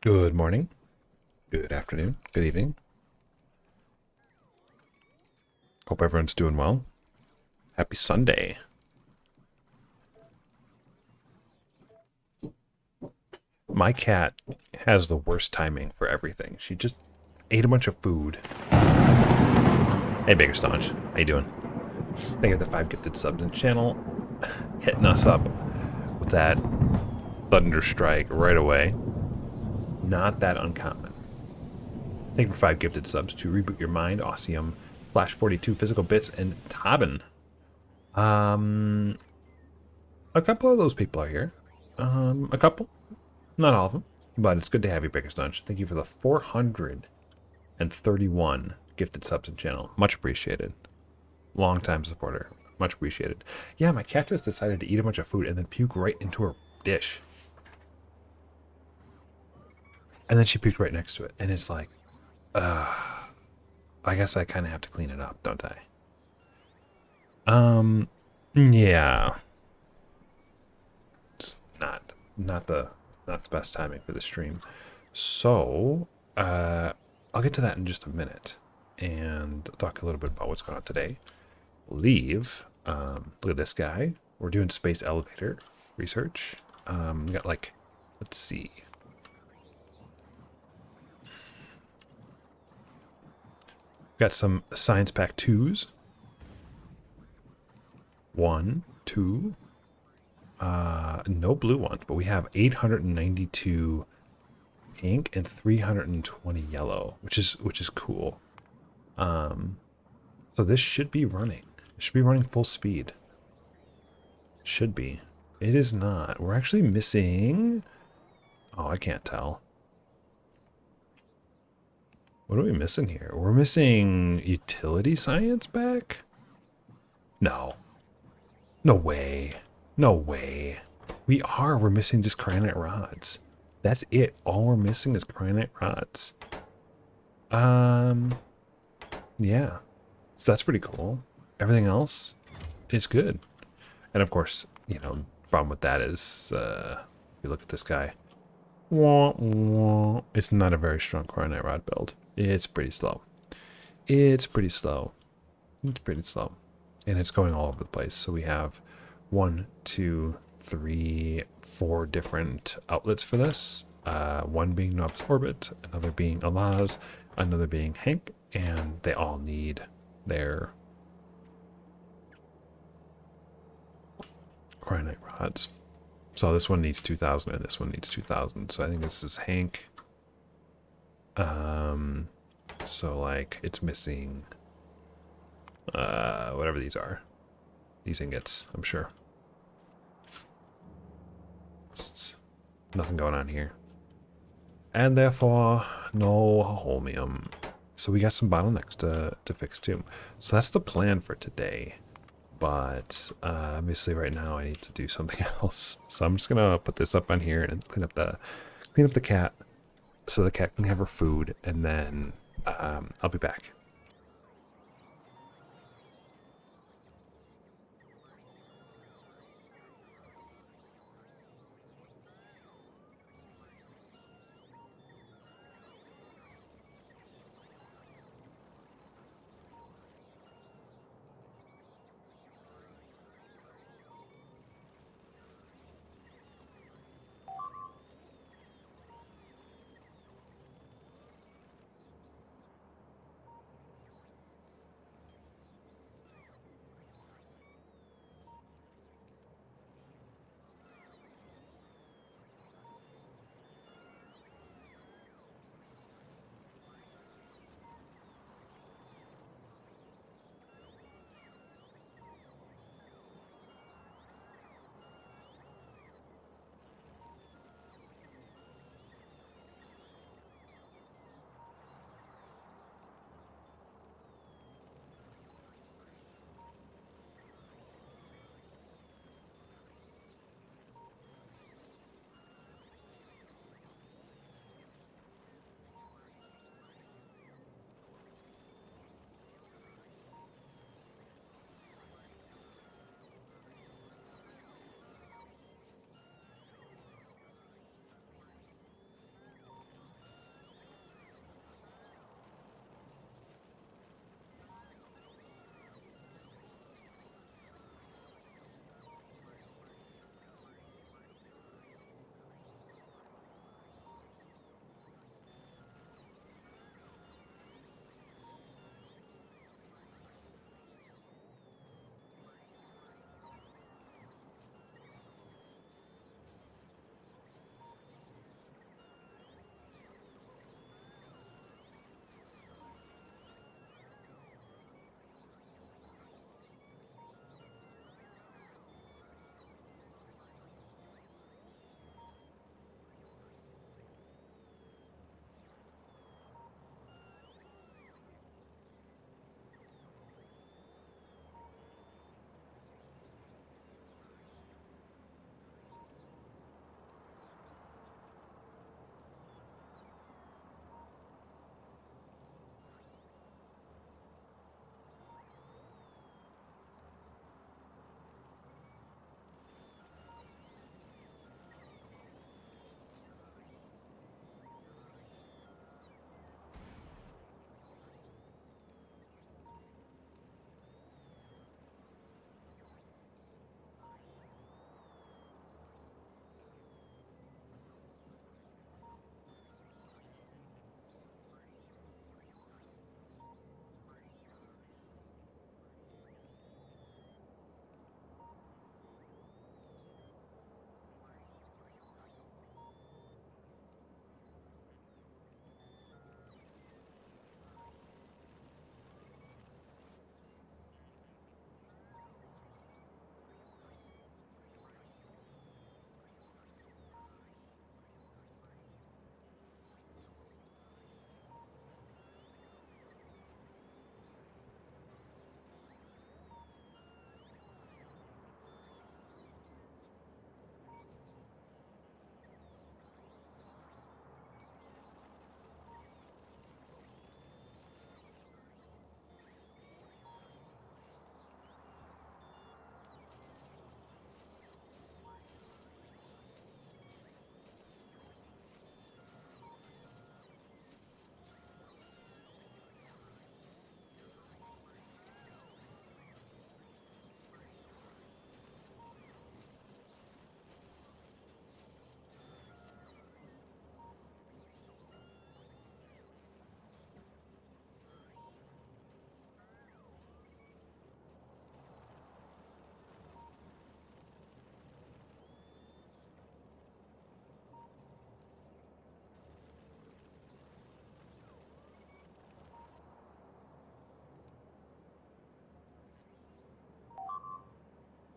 Good morning, good afternoon, good evening. Hope everyone's doing well. Happy Sunday. My cat has the worst timing for everything. She just ate a bunch of food. Hey, Baker Staunch. How you doing? Thank you for the 5 gifted subs in the channel. Hitting us up with that thunder strike right away. Not that uncommon. Thank you for 5 gifted subs to Reboot Your Mind, Ossium, Flash 42, Physical Bits, and Tobin. A couple of those people are here. A couple. Not all of them, but it's good to have you, Baker Stunch. Thank you for the 431 gifted subs and channel. Much appreciated. Long time supporter. Much appreciated. Yeah, my cat just decided to eat a bunch of food and then puke right into her dish. And then she puked right next to it. And it's like, I guess I kind of have to clean it up, don't I? Yeah. It's not the best timing for the stream. So, I'll get to that in just a minute and talk a little bit about what's going on today. Leave. Look at this guy. We're doing space elevator research. We got like, let's see. Got some science pack 2s. 1, 2. No blue ones, but we have 892 pink and 320 yellow, which is cool. So this should be running. It should be running full speed. Should be. It is not. We're actually missing. Oh, I can't tell. What are we missing here? We're missing utility science back? No. No way. No way. We're missing just cryonite rods. That's it. All we're missing is cryonite rods. Yeah. So that's pretty cool. Everything else is good. And of course, the problem with that is, if you look at this guy, it's not a very strong cryonite rod build. It's pretty slow. It's pretty slow. It's pretty slow. And it's going all over the place. So we have 1, 2, 3, 4 different outlets for this. One being Novice Orbit, another being Alaz, another being Hank, and they all need their cryonite rods. So this one needs 2,000 and this one needs 2,000. So I think this is Hank. So like it's missing whatever these are. These ingots, I'm sure. It's nothing going on here. And therefore, no holmium. So we got some bottlenecks to fix too. So that's the plan for today. But obviously right now I need to do something else. So I'm just gonna put this up on here and clean up the cat so the cat can have her food, and then I'll be back.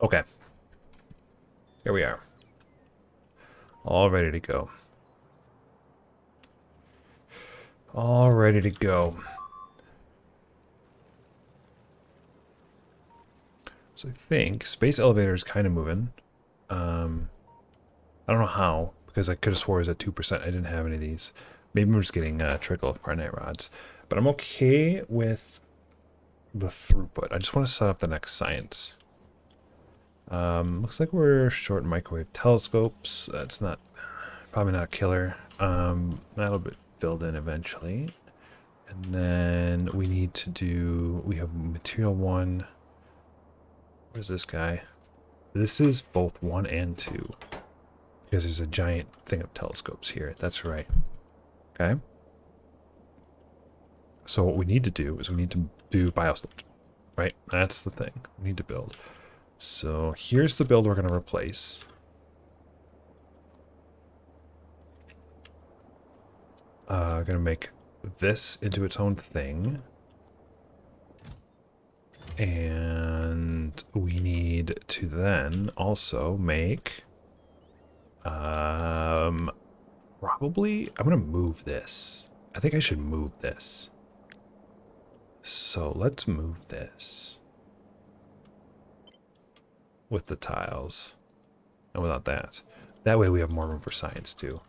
Okay. Here we are. All ready to go. All ready to go. So I think space elevator is kind of moving. I don't know how, because I could have swore it was at 2%. I didn't have any of these. Maybe I'm just getting a trickle of carbonite rods. But I'm okay with the throughput. I just want to set up the next science. Looks like we're short microwave telescopes. That's not, probably not a killer. That'll be filled in eventually. And then we need to do, we have material 1. Where's this guy? This is both 1 and 2. Because there's a giant thing of telescopes here. That's right. Okay. So what we need to do is we need to do biostorage. Right? That's the thing we need to build. So here's the build we're going to replace. Going to make this into its own thing. And we need to then also make... probably... I'm going to move this. I think I should move this. So let's move this. With the tiles. And without that. That way we have more room for science too.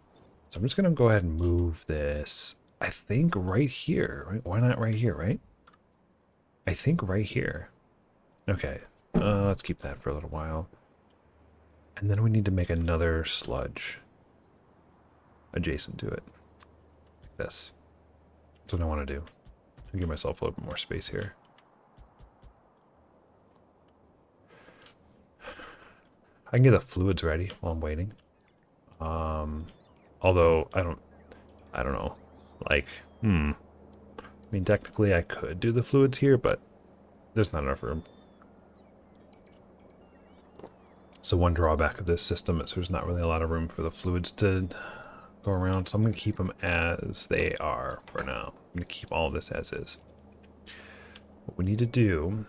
So I'm just going to go ahead and move this. I think right here. Right? Why not right here, right? I think right here. Okay. Let's keep that for a little while. And then we need to make another sludge. Adjacent to it. Like this. That's what I want to do. To give myself a little bit more space here. I can get the fluids ready while I'm waiting. Although I don't know. Like, I mean, technically I could do the fluids here, but there's not enough room. So one drawback of this system is there's not really a lot of room for the fluids to go around. So I'm going to keep them as they are for now. I'm going to keep all of this as is. What we need to do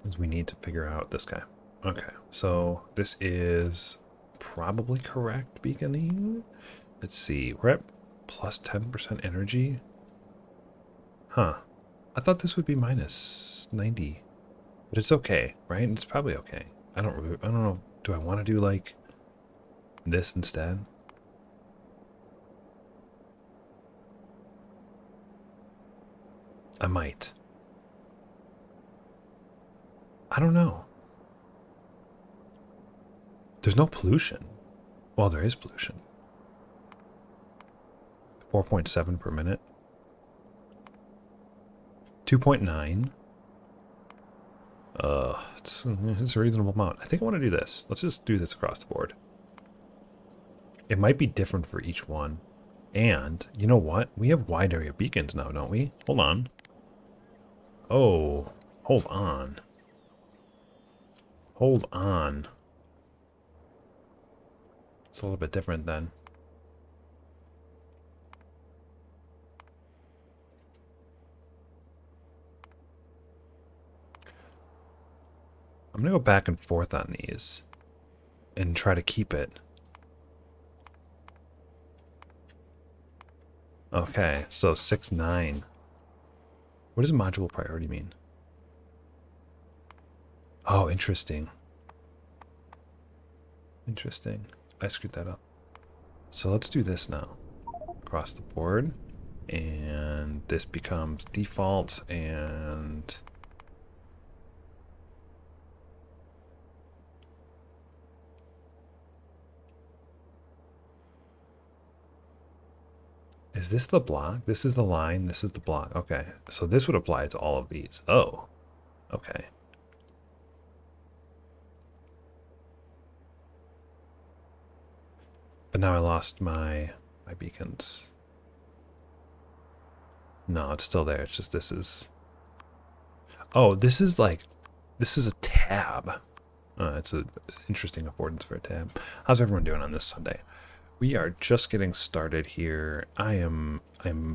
is we need to figure out this guy. Okay, so this is probably correct beginning. Let's see, we're at plus 10% energy. Huh. I thought this would be minus 90. But it's okay, right? It's probably okay. I don't know. Do I want to do like this instead? I might. I don't know. There's no pollution. Well, there is pollution. 4.7 per minute. 2.9. It's a reasonable amount. I think I want to do this. Let's just do this across the board. It might be different for each one. And, you know what? We have wide area beacons now, don't we? Hold on. Oh, hold on. Hold on. It's a little bit different then. I'm going to go back and forth on these and try to keep it. Okay, so 6-9. What does module priority mean? Oh, interesting. Interesting. I screwed that up. So let's do this now. Across the board. And this becomes default and... Is this the block? This is the line. This is the block. Okay. So this would apply to all of these. Oh. Okay. But now I lost my beacons. No, it's still there. It's just this is... Oh, this is like... This is a tab. It's an interesting affordance for a tab. How's everyone doing on this Sunday? We are just getting started here. I'm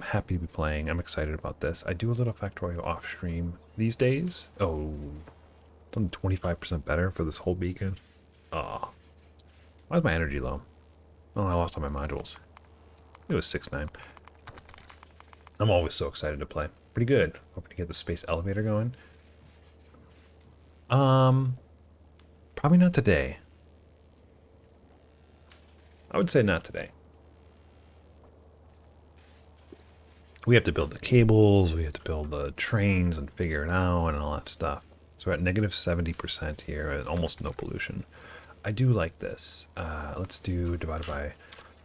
happy to be playing. I'm excited about this. I do a little factorio off stream these days. Oh, It's only 25% better for this whole beacon. Oh, why is my energy low? Oh, I lost all my modules. It was 6.9. I'm always so excited to play. Pretty good. Hoping to get the space elevator going. Probably not today. I would say not today. We have to build the cables, we have to build the trains and figure it out and all that stuff. So we're at negative 70% here and almost no pollution. I do like this. Let's do divided by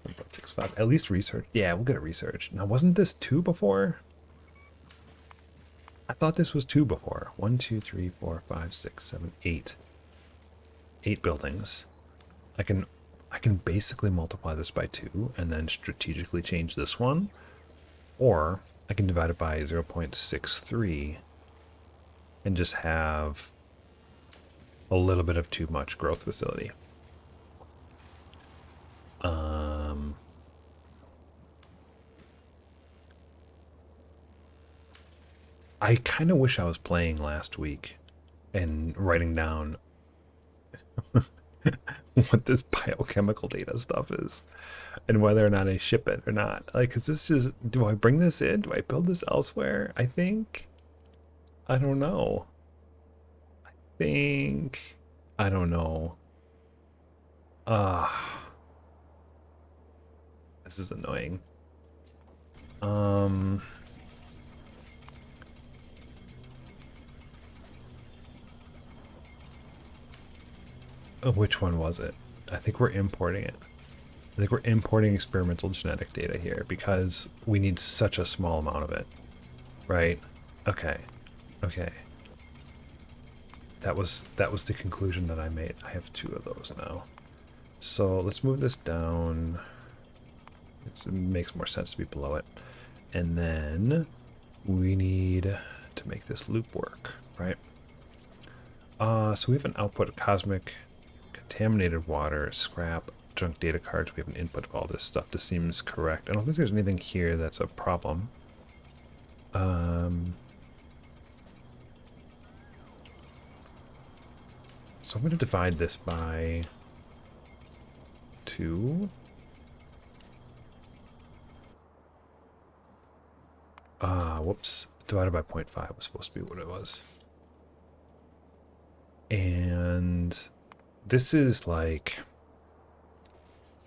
1.65. At least research. Yeah, we'll get a research. Now, wasn't this 2 before? I thought this was 2 before. 1, 2, 3, 4, 5, 6, 7, 8. 8 buildings. I can basically multiply this by 2 and then strategically change this one. Or I can divide it by 0.63 and just have a little bit of too much growth facility. I kind of wish I was playing last week and writing down what this biochemical data stuff is and whether or not I ship it or not. Like, is this just, do I bring this in? Do I build this elsewhere? I don't know. I don't know. This is annoying. Which one was it? I think we're importing it. I think we're importing experimental genetic data here because we need such a small amount of it. Right? Okay. Okay. That was the conclusion that I made. I have 2 of those now. So let's move this down. It makes more sense to be below it. And then we need to make this loop work, right? So we have an output of cosmic, contaminated water, scrap, junk data cards. We have an input of all this stuff. This seems correct. I don't think there's anything here that's a problem. So I'm going to divide this by 2. Whoops. Divided by 0.5 was supposed to be what it was. And this is like...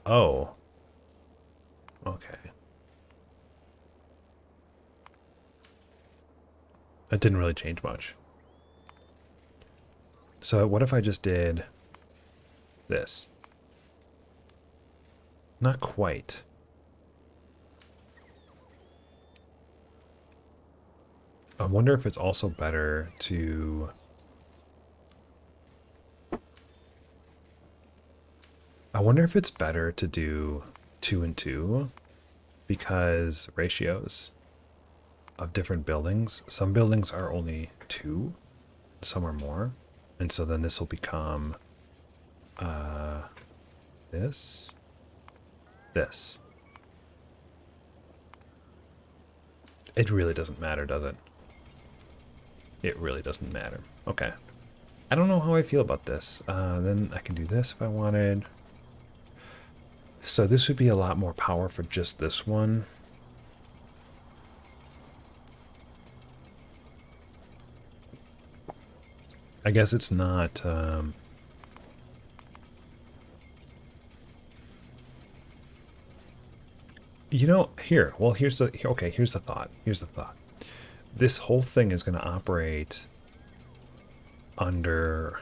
Oh. Okay. That didn't really change much. So what if I just did this? Not quite. I wonder if it's also better to... I wonder if it's better to do 2 and 2 because ratios of different buildings. Some buildings are only 2, some are more. And so then this will become this. It really doesn't matter, does it? It really doesn't matter. Okay. I don't know how I feel about this. Then I can do this if I wanted. So this would be a lot more power for just this one. I guess it's not... You know, here. Well, here's the... Okay, here's the thought. Here's the thought. This whole thing is going to operate under...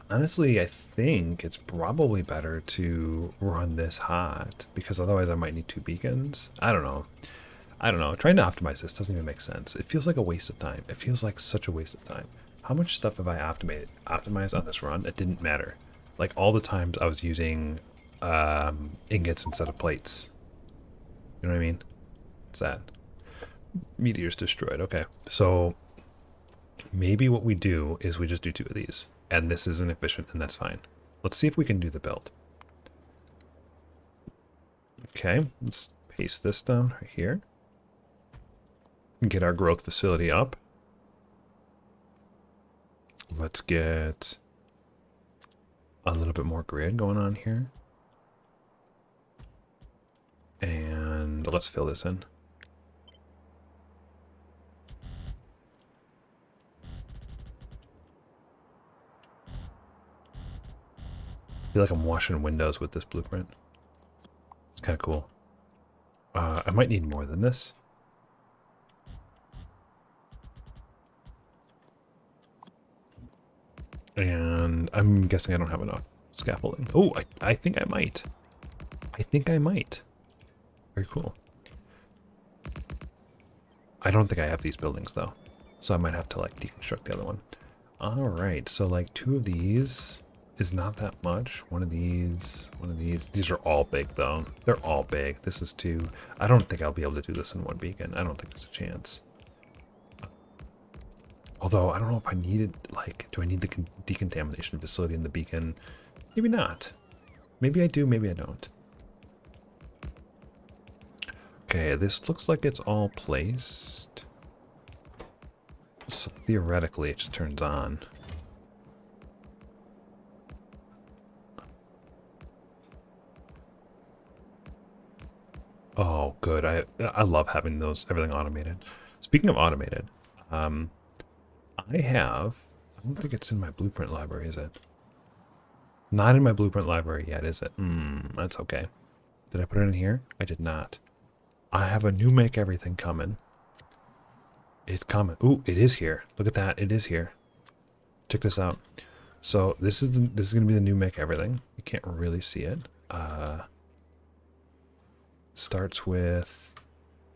Honestly, I think it's probably better to run this hot because otherwise I might need 2 beacons. I don't know. Trying to optimize this doesn't even make sense. It feels like a waste of time. It feels like such a waste of time. How much stuff have I optimized on this run? It didn't matter. Like all the times I was using ingots instead of plates. You know what I mean? What's that? Meteors destroyed. Okay. So maybe what we do is we just do 2 of these. And this isn't efficient, and that's fine. Let's see if we can do the build. Okay, let's paste this down right here. get our growth facility up. Let's get a little bit more grid going on here. And let's fill this in. I feel like I'm washing windows with this blueprint. It's kind of cool. I might need more than this. And I'm guessing I don't have enough scaffolding. Oh, I think I might. I think I might. Very cool. I don't think I have these buildings though. So I might have to like deconstruct the other one. All right, so like 2 of these is not that much. One of these. These are all big though. They're all big. This is 2. I don't think I'll be able to do this in one beacon. I don't think there's a chance. Although I don't know if I needed, like, do I need the decontamination facility in the beacon? Maybe not. Maybe I do, maybe I don't. Okay, this looks like it's all placed. So theoretically, it just turns on. Oh, good. I love having everything automated. Speaking of automated, I don't think it's in my blueprint library, is it? Not in my blueprint library yet, is it? That's okay. Did I put it in here? I did not. I have a new make everything coming. It's coming. Ooh, it is here. Look at that. It is here. Check this out. So this is gonna be the new make everything. You can't really see it. Starts with,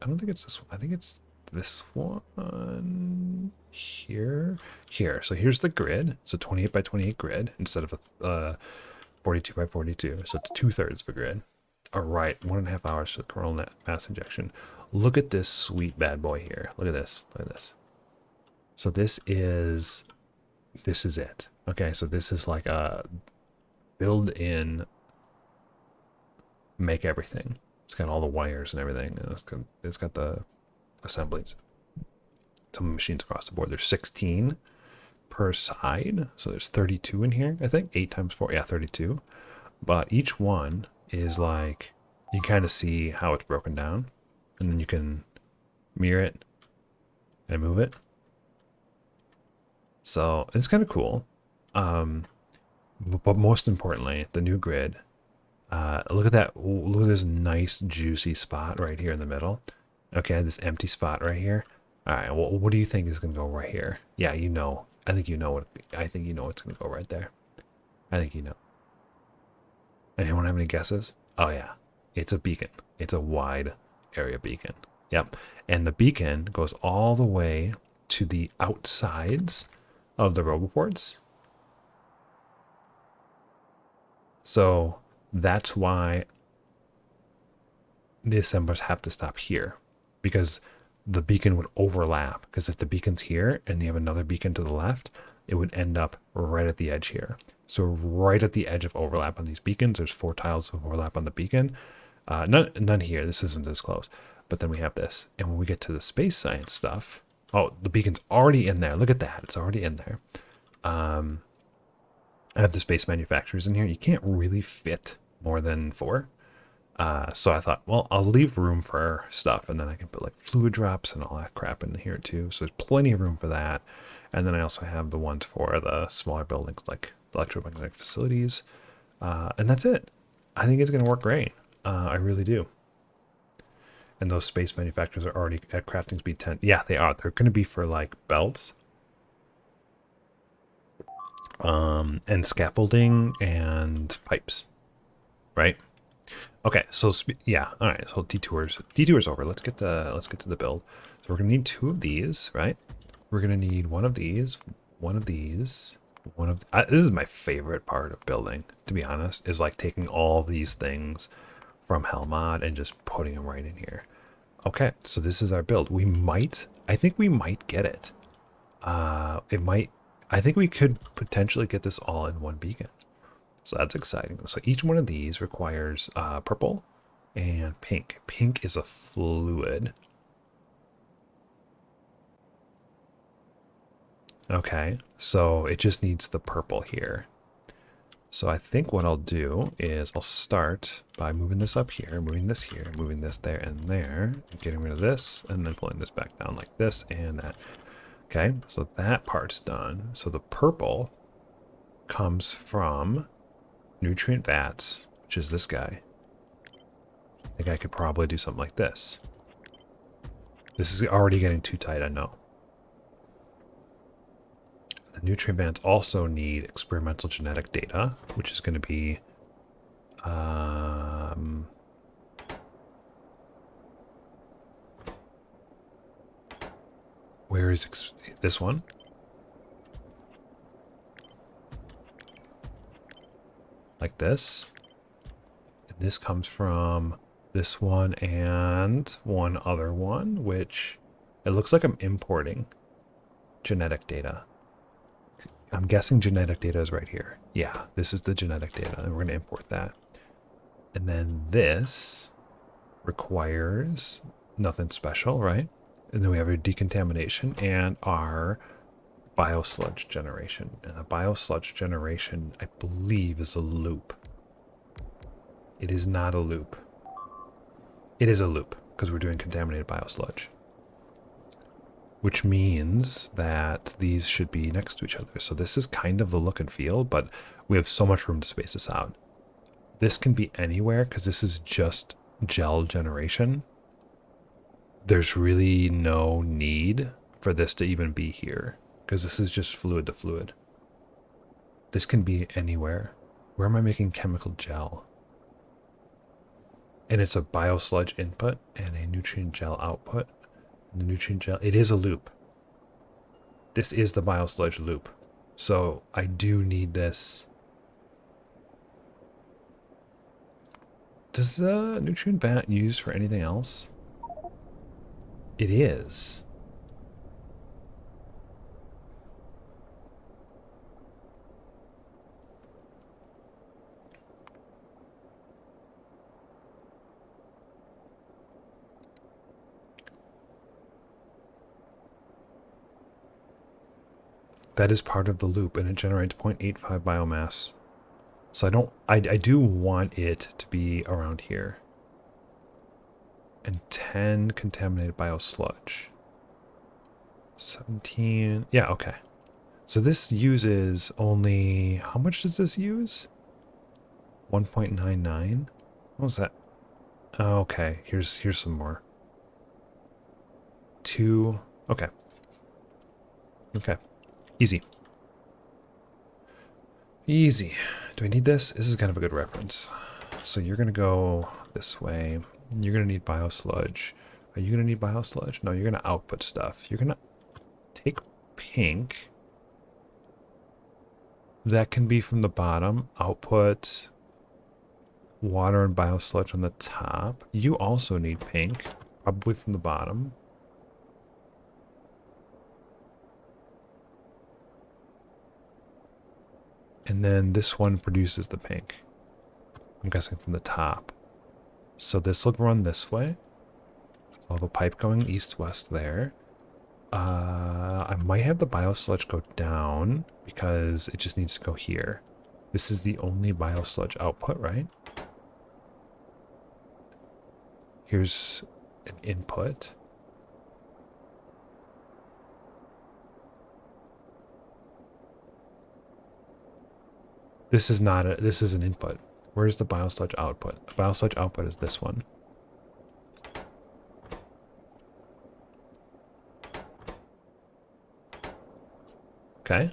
I don't think it's this one. I think it's this one here. Here. So here's the grid. It's a 28 by 28 grid instead of a 42 by 42. So it's 2/3 of a grid. All right, 1.5 hours for the coronal mass injection. Look at this sweet bad boy here. Look at this. Look at this. So this is it. Okay, so this is like a build-in make everything. It's got all the wires and everything. It's got the assemblies. Some machines across the board. There's 16 per side. So there's 32 in here, I think. 8 times 4. Yeah, 32. But each one is like, you kind of see how it's broken down. And then you can mirror it and move it. So it's kind of cool. But most importantly, the new grid. Look at that. Look at this nice juicy spot right here in the middle. Okay, this empty spot right here. All right, well, what do you think is going to go right here? Yeah, you know. I think you know what. I think you know what's going to go right there. I think you know. Anyone have any guesses? Oh yeah, it's a beacon. It's a wide area beacon. Yep, and the beacon goes all the way to the outsides of the roboports. So that's why the assemblers have to stop here, because the beacon would overlap. Because if the beacon's here and you have another beacon to the left, it would end up right at the edge here. So right at the edge of overlap on these beacons, there's 4 tiles of overlap on the beacon. None here. This isn't as close. But then we have this. And when we get to the space science stuff, oh, the beacon's already in there. Look at that. It's already in there. I have the space manufacturers in here. You can't really fit more than 4. So I thought, well, I'll leave room for stuff, and then I can put like fluid drops and all that crap in here too. So there's plenty of room for that. And then I also have the ones for the smaller buildings like electromagnetic facilities. And that's it. I think it's going to work great. I really do. And those space manufacturers are already at crafting speed 10. Yeah, they are. They're going to be for like belts. And scaffolding and pipes. Right? Okay, so yeah, all right. So detours over. Let's get to the build. So we're gonna need 2 of these, right? We're gonna need one of these, one of these, this is my favorite part of building, to be honest, is like taking all these things from Hellmod and just putting them right in here. Okay, so this is our build. I think we might get it. I think we could potentially get this all in one beacon. So that's exciting. So each one of these requires purple and pink. Pink is a fluid. Okay, so it just needs the purple here. So I think what I'll do is I'll start by moving this up here, moving this here, moving this there and there, and getting rid of this, and then pulling this back down like this and that. Okay, so that part's done. So the purple comes from nutrient vats, which is this guy. I think I could probably do something like this. This is already getting too tight, I know. The nutrient vats also need experimental genetic data, which is going to be where is this one? Like this. And this comes from this one and one other one, which it looks like I'm importing genetic data. I'm guessing genetic data is right here. Yeah, this is the genetic data, and we're going to import that. And then this requires nothing special, right? And then we have our decontamination and our biosludge generation. And the biosludge generation, I believe, is a loop. It is not a loop. It is a loop, because we're doing contaminated biosludge. Which means that these should be next to each other. So this is kind of the look and feel, but we have so much room to space this out. This can be anywhere because this is just gel generation. There's really no need for this to even be here because this is just fluid to fluid. This can be anywhere. Where am I making chemical gel? And it's a biosludge input and a nutrient gel output. The nutrient gel, it is a loop. This is the biosludge loop. So I do need this. Does the nutrient vat use for anything else? It is. That is part of the loop, and it generates 0.85 biomass. So I do want it to be around here. And 10 contaminated biosludge. 17, yeah, okay. So this uses only, how much does this use? 1.99? What was that? Oh, okay, here's some more. 2, okay. Okay. Easy. Easy. Do I need this? This is kind of a good reference. So you're going to go this way. You're going to need biosludge. Are you going to need biosludge? No, you're going to output stuff. You're going to take pink. That can be from the bottom. Output water and biosludge on the top. You also need pink, probably from the bottom. And then this one produces the pink. I'm guessing from the top. So this will run this way. So I'll have a pipe going east-west there. I might have the biosludge go down because it just needs to go here. This is the only biosludge output, right? Here's an input. This is not a, this is an input. Where's the biosludge output? The biosludge output is this one. Okay.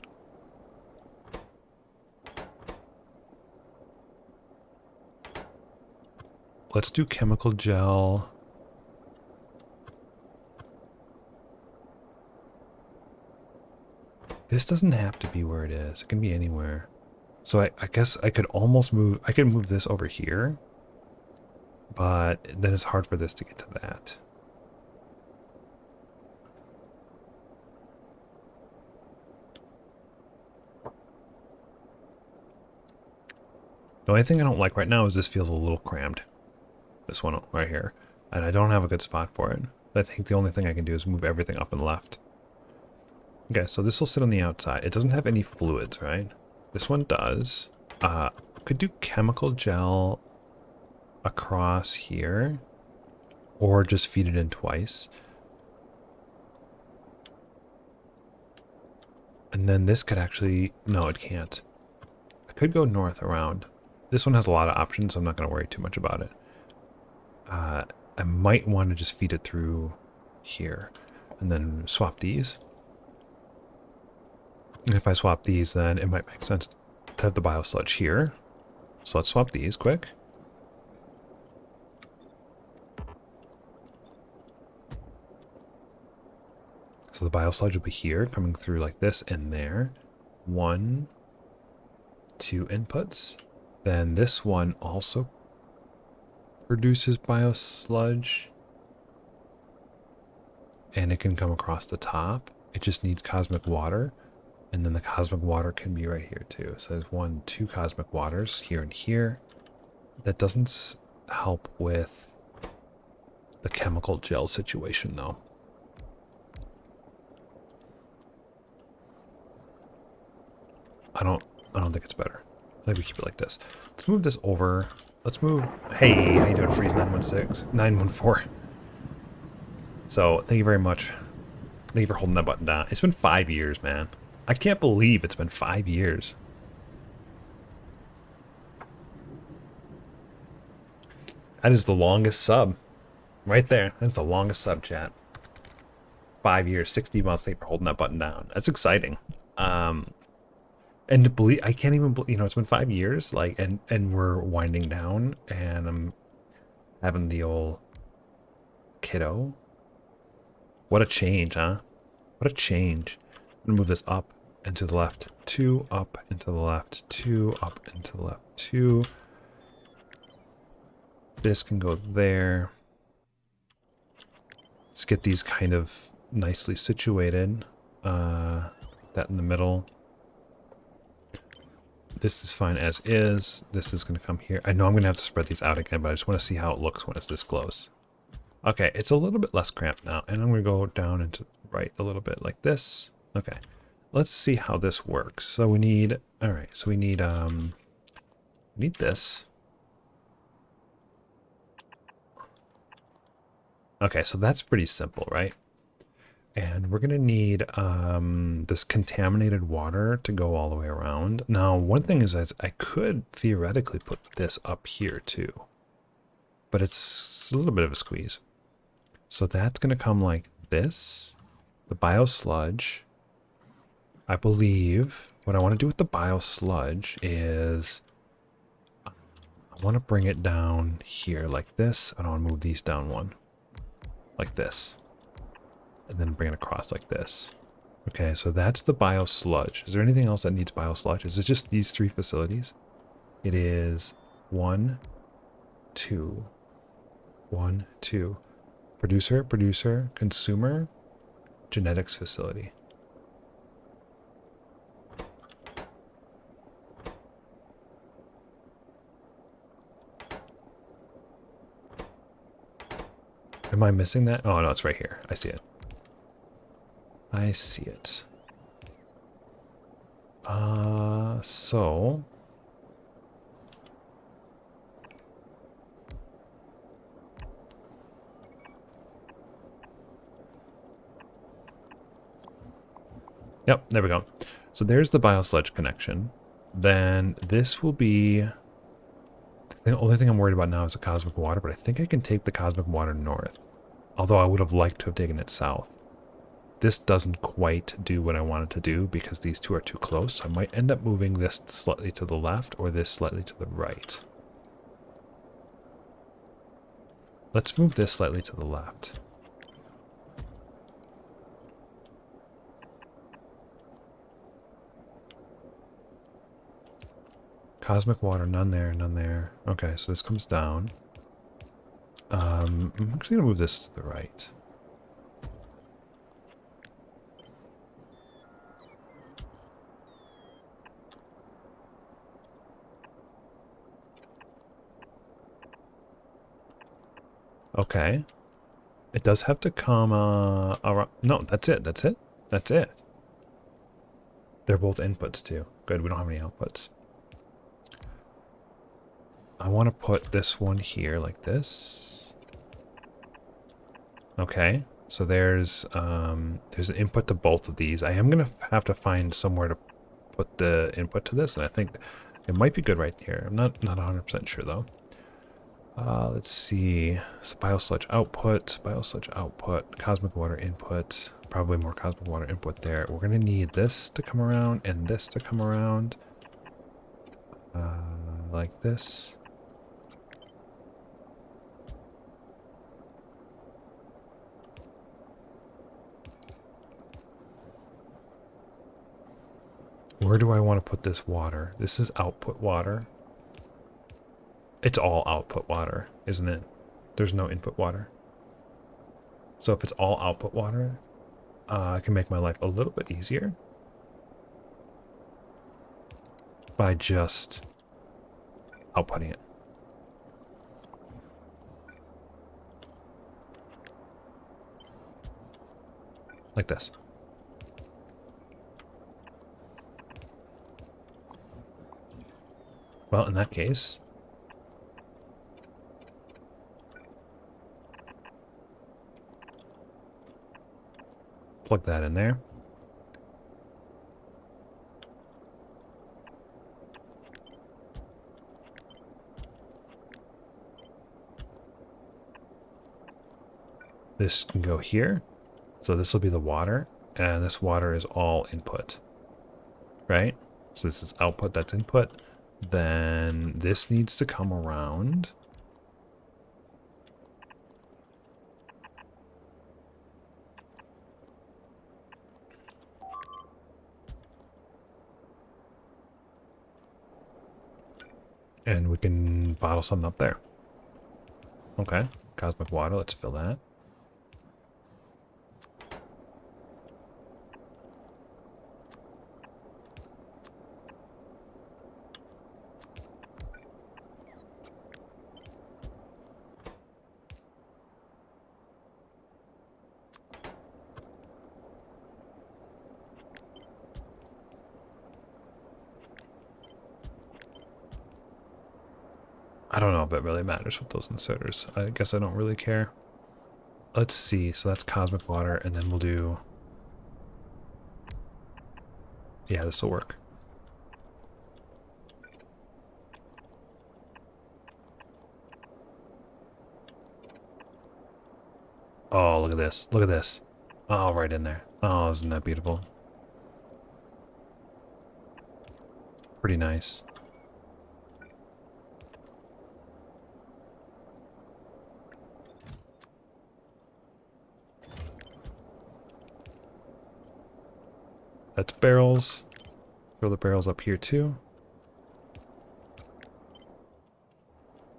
Let's do chemical gel. This doesn't have to be where it is. It can be anywhere. So I guess I could almost move, I could move this over here, but then it's hard for this to get to that. The only thing I don't like right now is this feels a little crammed. This one right here. And I don't have a good spot for it. I think the only thing I can do is move everything up and left. Okay, so this will sit on the outside. It doesn't have any fluids, right? This one does. Could do chemical gel across here, or just feed it in twice. And then this could actually, no, it can't. I could go north around. This one has a lot of options, so I'm not going to worry too much about it. I might want to just feed it through here and then swap these. And if I swap these, then it might make sense to have the biosludge here. So let's swap these quick. So the biosludge will be here, coming through like this and there. 1, 2 inputs. Then this one also produces biosludge. And it can come across the top. It just needs cosmic water. And then the cosmic water can be right here too. So there's 1, 2 cosmic waters here and here. That doesn't help with the chemical gel situation though. I don't think it's better. I think we keep it like this. Let's move this over. Let's move. Hey, how you doing, Freeze 916? 914. So thank you very much. Thank you for holding that button down. It's been 5 years, man. I can't believe it's been 5 years. That is the longest sub. Right there. That's the longest sub, chat. 5 years, 60 months. Thank you for holding that button down. That's exciting. And to believe, I can't even believe, it's been 5 years, like, and we're winding down, and I'm having the old kiddo. What a change, huh? What a change. I'm gonna move this up and to the left, 2 up and to the left, 2 up and to the left, 2. This can go there. Let's get these kind of nicely situated. That in the middle. This is fine as is. This is going to come here. I know I'm going to have to spread these out again, but I just want to see how it looks when it's this close. Okay, it's a little bit less cramped now. And I'm going to go down and to the right a little bit like this. Okay, let's see how this works. So we need, all right, so we need this. Okay, so that's pretty simple, right? And we're going to need this contaminated water to go all the way around. Now, one thing is I could theoretically put this up here too. But it's a little bit of a squeeze. So that's going to come like this. The biosludge. I believe what I want to do with the biosludge is I want to bring it down here like this. I don't want to move these down one. Like this. And then bring it across like this. Okay, so that's the biosludge. Is there anything else that needs biosludge? Is it just these 3 facilities? It is 1, 2, 1, 2. Producer, consumer, genetics facility. Am I missing that? Oh, no, it's right here. I see it. I see it. So... Yep, there we go. So there's the biosludge connection. Then this will be... The only thing I'm worried about now is the cosmic water, but I think I can take the cosmic water north. Although I would have liked to have taken it south. This doesn't quite do what I wanted to do because these 2 are too close. So I might end up moving this slightly to the left or this slightly to the right. Let's move this slightly to the left. Cosmic water, none there, none there. Okay, so this comes down. I'm actually going to move this to the right. Okay. It does have to come around. No, that's it. That's it. That's it. They're both inputs too. Good, we don't have any outputs. I want to put this one here like this. Okay, so there's an input to both of these. I am gonna have to find somewhere to put the input to this, and I think it might be good right here. I'm not 100% sure though. Let's see. So biosludge output, cosmic water input. Probably more cosmic water input there. We're gonna need this to come around and this to come around. Like this. Where do I want to put this water? This is output water. It's all output water, isn't it? There's no input water. So if it's all output water, I can make my life a little bit easier by just outputting it. Like this. Well, in that case, plug that in there. This can go here. So this will be the water, and this water is all input, right? So this is output, that's input. Then this needs to come around. And we can bottle something up there. Okay, cosmic water, let's fill that. I don't know if it really matters with those inserters. I guess I don't really care. Let's see, so that's cosmic water, and then we'll do... Yeah, this will work. Oh, look at this. Look at this. Oh, right in there. Oh, isn't that beautiful? Pretty nice. That's barrels. Throw the barrels up here too.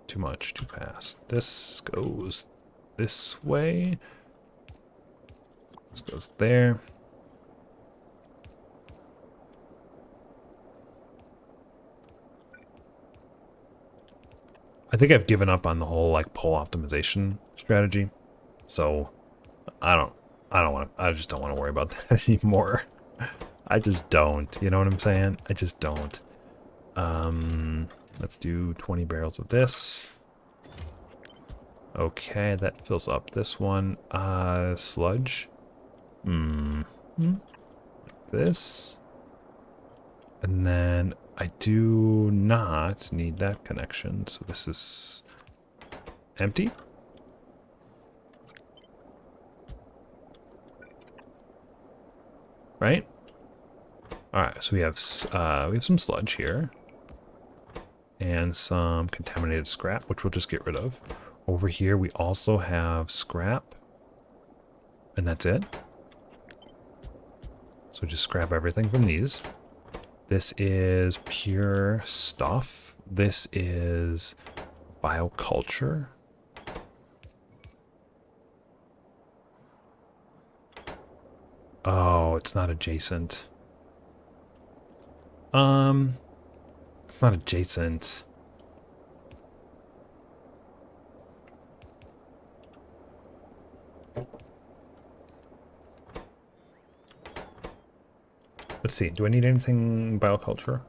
Too much, too fast. This goes this way. This goes there. I think I've given up on the whole like pole optimization strategy. So I just don't want to worry about that anymore. I just don't. You know what I'm saying? I just don't. Let's do 20 barrels of this. Okay, that fills up this one. Sludge. This. And then I do not need that connection, so this is empty. Right? Alright, so we have some sludge here. And some contaminated scrap, which we'll just get rid of. Over here we also have scrap. And that's it. So just scrap everything from these. This is pure stuff. This is bioculture. Oh, it's not adjacent. It's not adjacent. Let's see. Do I need anything bioculture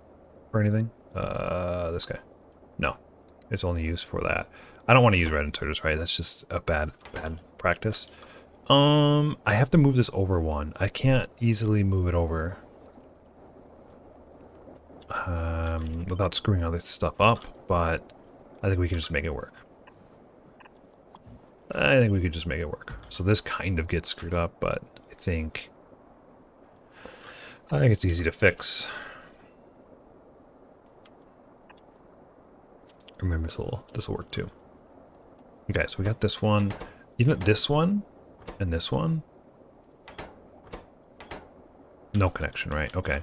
or anything? This guy. No. It's only used for that. I don't want to use red inserters, right? That's just a bad practice. I have to move this over one. I can't easily move it over without screwing other stuff up, but I think we can just make it work. I think we could just make it work. So this kind of gets screwed up, but I think it's easy to fix. Remember, this will work too. Okay, so we got this one. Even this one and this one. No connection, right? Okay.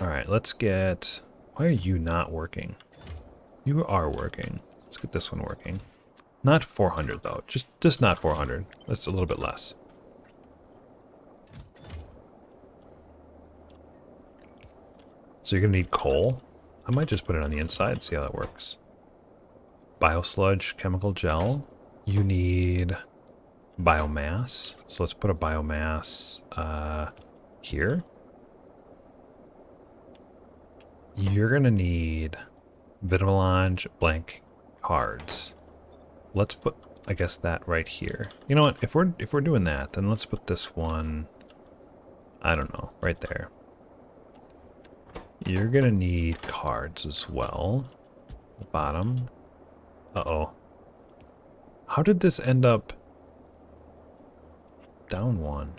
All right, let's get... Why are you not working? You are working. Let's get this one working. Not 400 though. Just not 400. That's a little bit less. So you're gonna need coal. I might just put it on the inside and see how that works. Biosludge, chemical gel. You need biomass. So let's put a biomass here. You're gonna need Vitamelange blank cards. Let's put, I guess, that right here. You know what? If we're doing that, then let's put this one, I don't know, right there. You're gonna need cards as well. The bottom. Uh-oh. How did this end up down one?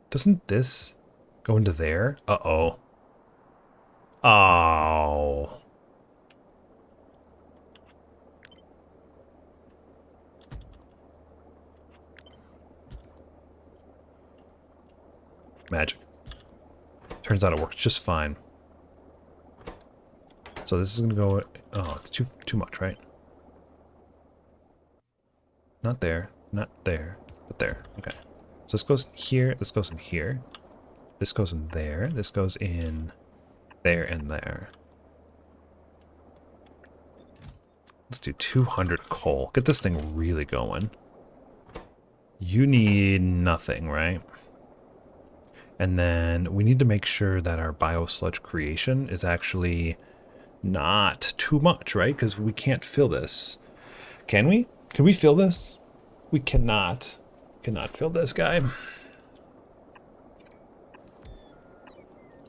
Doesn't this go into there? Uh-oh. Oh. Magic. Turns out it works just fine. So this is gonna go... Oh, too much, right? Not there. Not there. But there. Okay. So this goes here. This goes in here. This goes in there. This goes in there and there. Let's do 200 coal. Get this thing really going. You need nothing, right? And then we need to make sure that our biosludge creation is actually not too much, right? Because we can't fill this. Can we? Can we fill this? We cannot. Cannot fill this guy.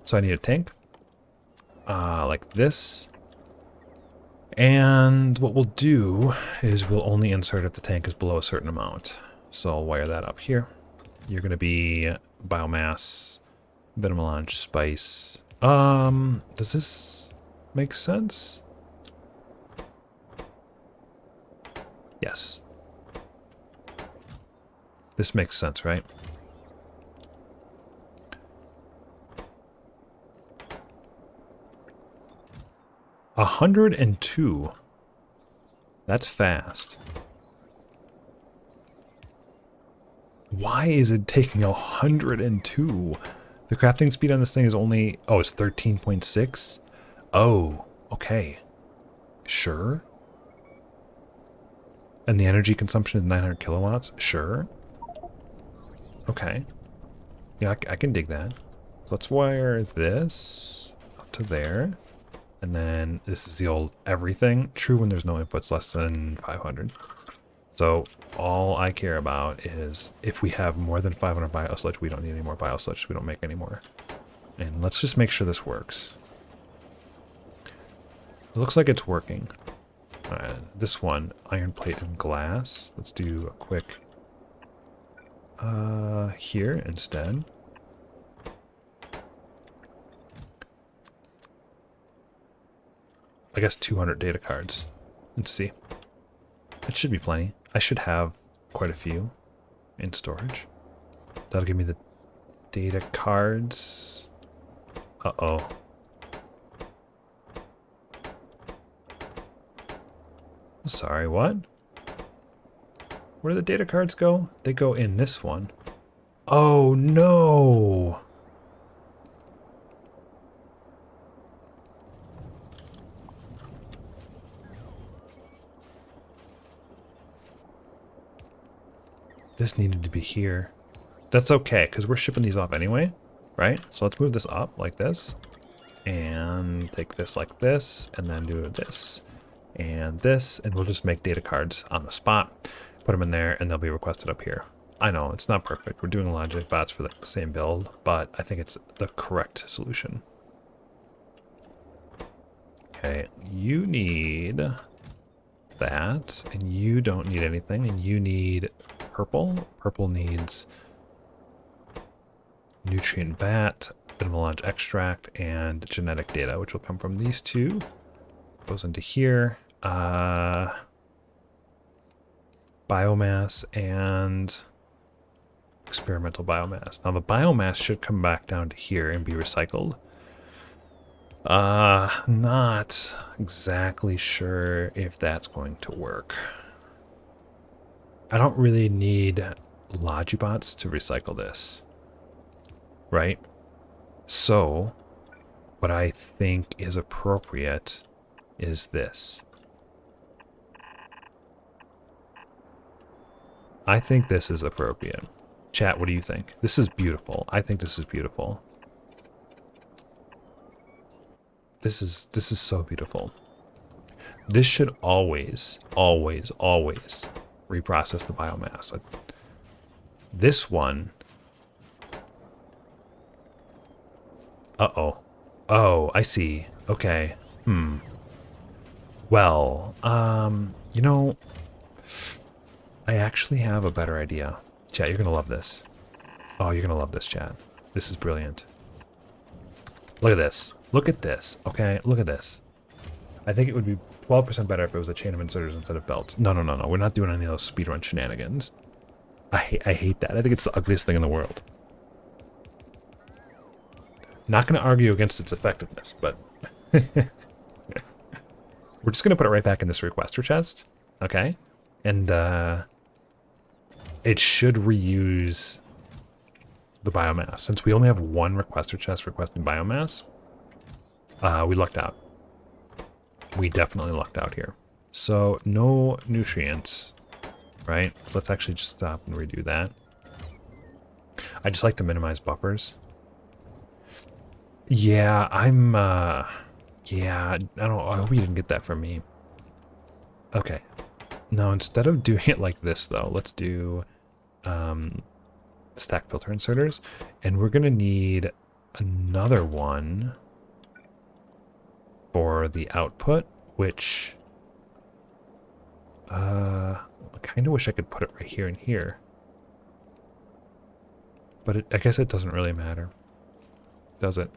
So I need a tank. Like this. And what we'll do is we'll only insert if the tank is below a certain amount. So I'll wire that up here. You're going to be biomass, Vitamelange, spice. Does this make sense? Yes. This makes sense, right? A 102. That's fast. Why is it taking 102? The crafting speed on this thing is only... Oh, it's 13.6? Oh, okay. Sure. And the energy consumption is 900 kilowatts? Sure. Okay. Yeah, I can dig that. So let's wire this up to there. And then this is the old everything. True when there's no inputs less than 500. So all I care about is if we have more than 500 biosludge, we don't need any more biosludge. We don't make any more. And let's just make sure this works. It looks like it's working. This one, iron plate and glass. Let's do a quick here instead. I guess 200 data cards. Let's see. It should be plenty. I should have quite a few in storage. That'll give me the data cards. Uh-oh. Sorry, what? Where do the data cards go? They go in this one. Oh, no! This needed to be here. that's okay, because we're shipping these off anyway, right? So let's move this up like this, and take this like this, and then do this, and this, and we'll just make data cards on the spot, put them in there, and they'll be requested up here. I know, it's not perfect. We're doing logic bots for the same build, but I think it's the correct solution. Okay, you need that, and you don't need anything, and you need purple. Purple needs nutrient vat, melange extract, and genetic data, which will come from these two. Goes into here. Biomass and experimental biomass. Now the biomass should come back down to here and be recycled. Not exactly sure if that's going to work. I don't really need Logibots to recycle this, right? So what I think is appropriate is this. I think this is appropriate. Chat, what do you think? This is beautiful. I think this is beautiful. This is so beautiful. This should always, always, always reprocess the biomass. This one. Uh-oh. Oh, I see. Okay. Well, you know, I actually have a better idea. Chat, you're gonna love this. Oh, you're gonna love this, chat. This is brilliant. Look at this. Look at this. Okay, look at this. I think it would be 12% better if it was a chain of inserters instead of belts. No, no, no, no. We're not doing any of those speedrun shenanigans. I hate that. I think it's the ugliest thing in the world. Not going to argue against its effectiveness, but we're just going to put it right back in this requester chest. Okay? And it should reuse the biomass. Since we only have one requester chest requesting biomass, we lucked out. We definitely lucked out here. So no nutrients, right? So let's actually just stop and redo that. I just like to minimize buffers. Yeah, yeah, I don't know. I hope you didn't get that from me. Okay. Now, instead of doing it like this, though, let's do stack filter inserters. And we're going to need another one for the output, which I kind of wish I could put it right here and here. But I guess it doesn't really matter, does it?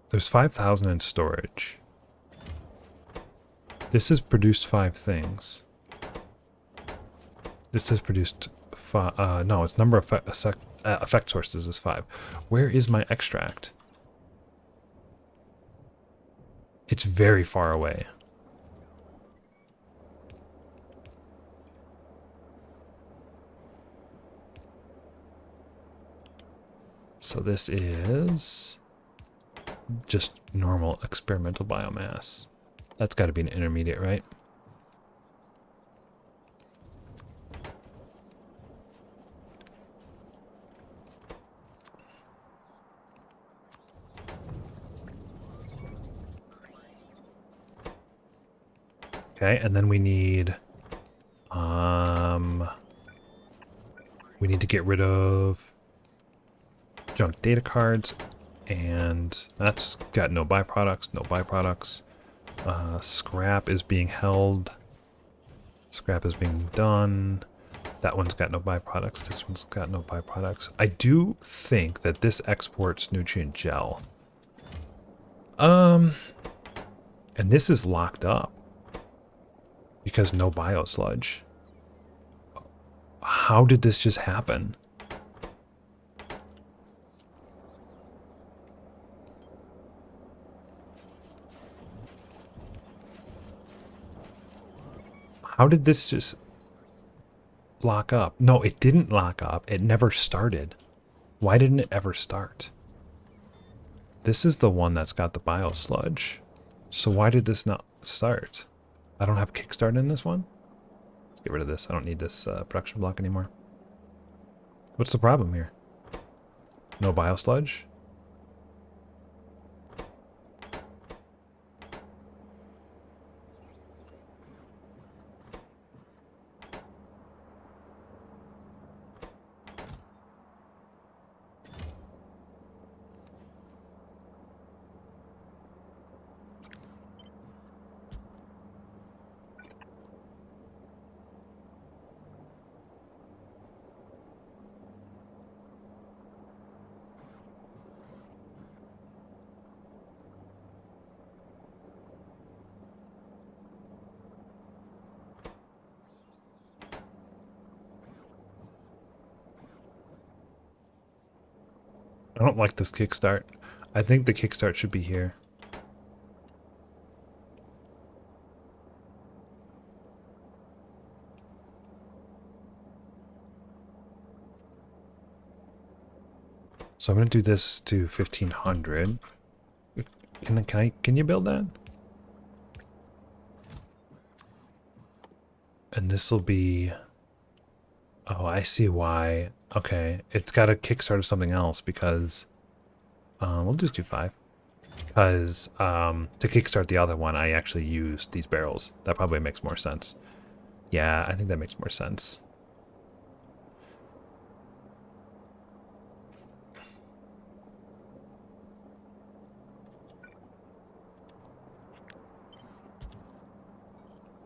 There's 5,000 in storage. This has produced 5 things. This has produced no, its number of effect sources is 5. Where is my extract? It's very far away. So this is just normal experimental biomass. That's got to be an intermediate, right? Okay, and then we need to get rid of junk data cards, and that's got no byproducts, no byproducts. Scrap is being held. Scrap is being done. That one's got no byproducts. This one's got no byproducts. I do think that this exports nutrient gel. And this is locked up because no biosludge. How did this just happen? How did this just... lock up. No, it didn't lock up. It never started. Why didn't it ever start? This is the one that's got the bio sludge. So why did this not start? I don't have kickstart in this one? Let's get rid of this. I don't need this production block anymore. What's the problem here? No bio sludge? I don't like this kickstart. I think the kickstart should be here. So I'm gonna do this to 1500. Can you build that? And this will be, oh, I see why. Okay, it's got a kickstart of something else because we'll just do 5. Because to kickstart the other one, I actually used these barrels. That probably makes more sense. Yeah, I think that makes more sense.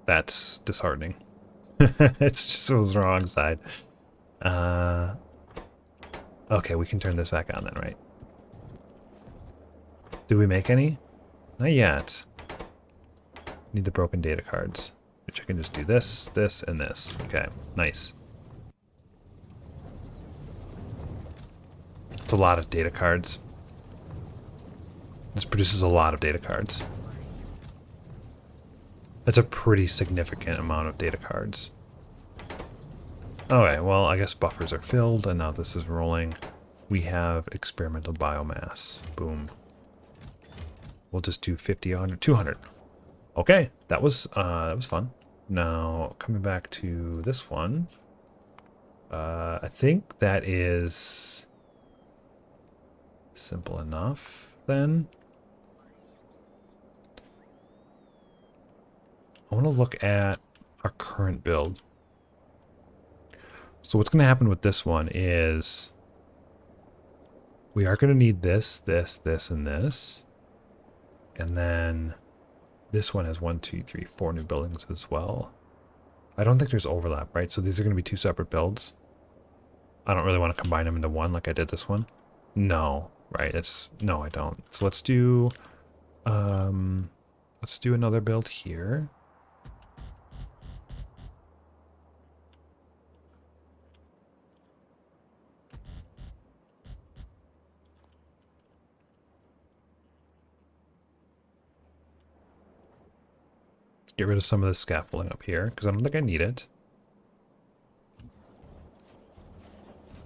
That's disheartening. It's just it was the wrong side. Okay, we can turn this back on then, right? Did we make any? Not yet. Need the broken data cards, which I can just do this, this, and this. Okay, nice. It's a lot of data cards. This produces a lot of data cards. That's a pretty significant amount of data cards. Okay, well, I guess buffers are filled, and now this is rolling. We have experimental biomass. Boom. We'll just do 50, 100, 200. Okay, that was fun. Now, coming back to this one. I think that is simple enough, then. I want to look at our current build. So what's going to happen with this one is we are going to need this, this, this, and this. And then this one has 1, 2, 3, 4 new buildings as well. I don't think there's overlap, right? So these are going to be 2 separate builds. I don't really want to combine them into one like I did this one. No, right? No, I don't. So let's do another build here. Get rid of some of the scaffolding up here, because I don't think I need it.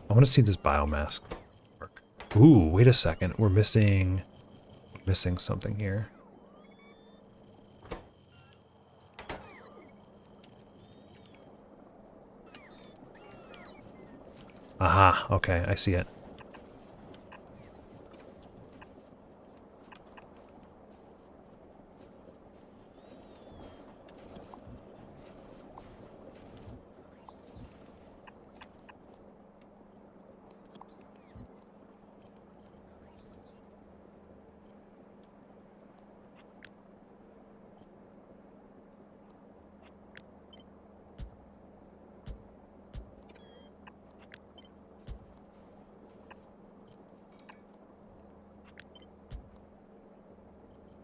I want to see this biomass work. Ooh, wait a second. We're missing something here. Aha, okay, I see it.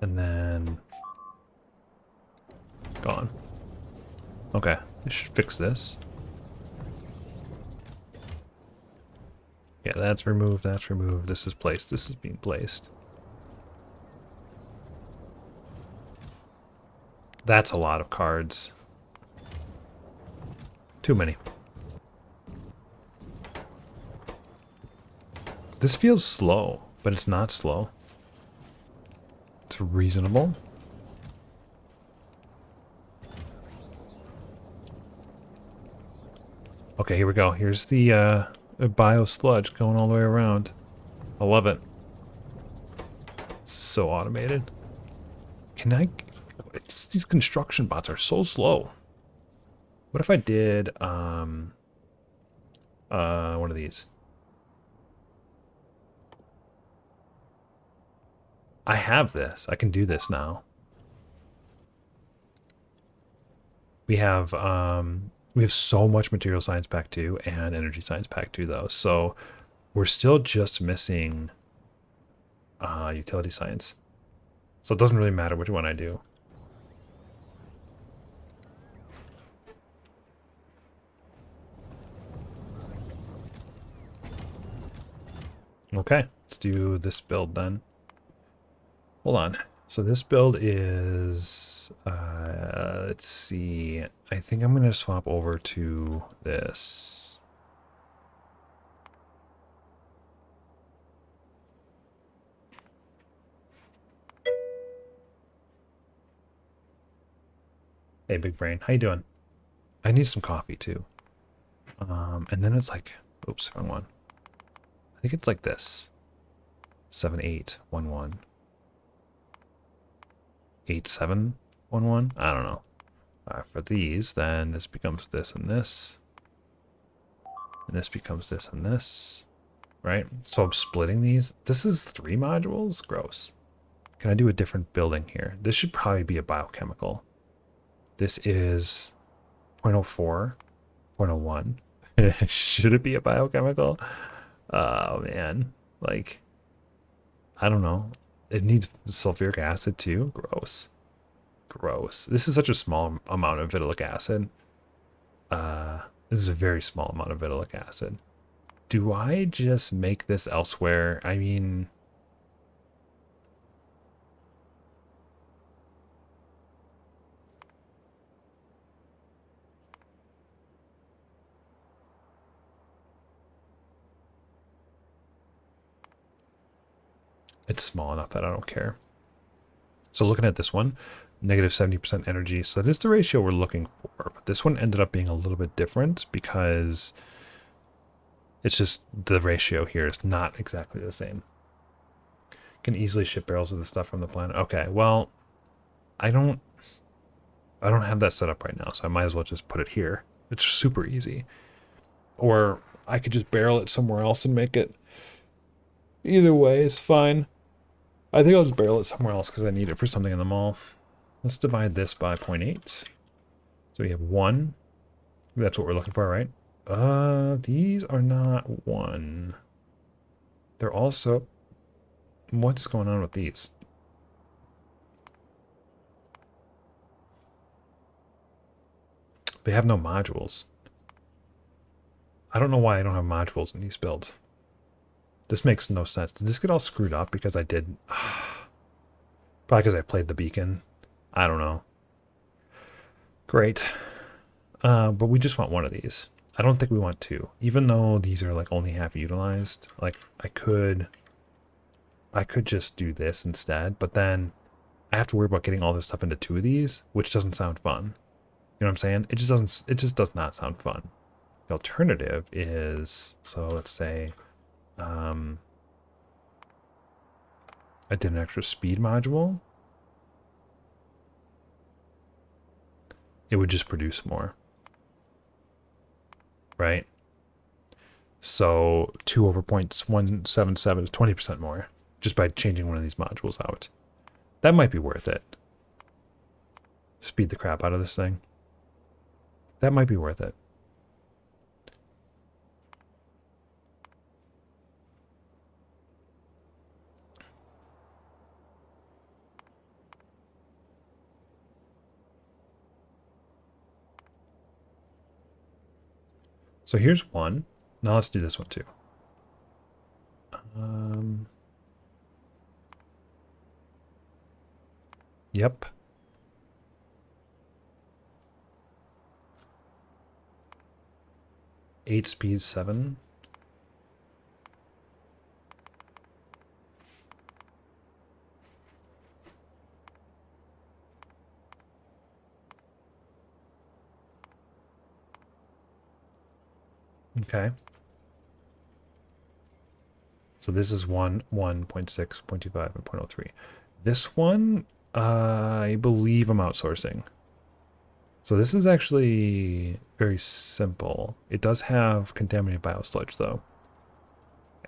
And then gone. Okay, I should fix this. Yeah, that's removed, that's removed. This is placed, this is being placed. That's a lot of cards. Too many. This feels slow, but it's not slow. It's reasonable. Okay, here we go. Here's the bio sludge going all the way around. I love it. So automated. Can I... these construction bots are so slow. What if I did, one of these? I have this. I can do this now. We have so much material science pack 2 and energy science pack 2 though. So we're still just missing utility science. So it doesn't really matter which one I do. Okay, let's do this build then. Hold on. So this build is, let's see. I think I'm going to swap over to this. Hey, big brain. How you doing? I need some coffee too. And then it's like, oops, wrong one. I think it's like this. 7811. 8711? I don't know. For these, then this becomes this and this. And this becomes this and this. Right? So I'm splitting these. This is 3 modules? Gross. Can I do a different building here? This should probably be a biochemical. This is 0.04, 0.01. Should it be a biochemical? Oh, man. Like, I don't know. It needs sulfuric acid too? Gross. Gross. This is such a small amount of vitilic acid. This is a very small amount of vitilic acid. Do I just make this elsewhere? I mean... it's small enough that I don't care. So looking at this one, negative 70% energy. So that is the ratio we're looking for. But this one ended up being a little bit different because it's just the ratio here is not exactly the same. Can easily ship barrels of the stuff from the planet. Okay, well, I don't have that set up right now, so I might as well just put it here. It's super easy. Or I could just barrel it somewhere else and make it. Either way is fine. I think I'll just barrel it somewhere else because I need it for something in the mall. Let's divide this by 0.8. So we have 1. That's what we're looking for, right? These are not 1. They're also... what's going on with these? They have no modules. I don't know why I don't have modules in these builds. This makes no sense. Did this get all screwed up because I did... probably because I played the beacon. I don't know. Great. But we just want one of these. I don't think we want 2. Even though these are like only half utilized. Like I could just do this instead, but then I have to worry about getting all this stuff into 2 of these, which doesn't sound fun. You know what I'm saying? It just does not sound fun. The alternative is, so let's say I did an extra speed module. It would just produce more. Right? So 2 over 0.177 is 20% more just by changing one of these modules out. That might be worth it. Speed the crap out of this thing. That might be worth it. So here's one. Now let's do this one too. Yep. Eight speed, 7. Okay. So this is 1, 1.6, 0.25, and 0.03. This one, I believe I'm outsourcing. So this is actually very simple. It does have contaminated biosludge though.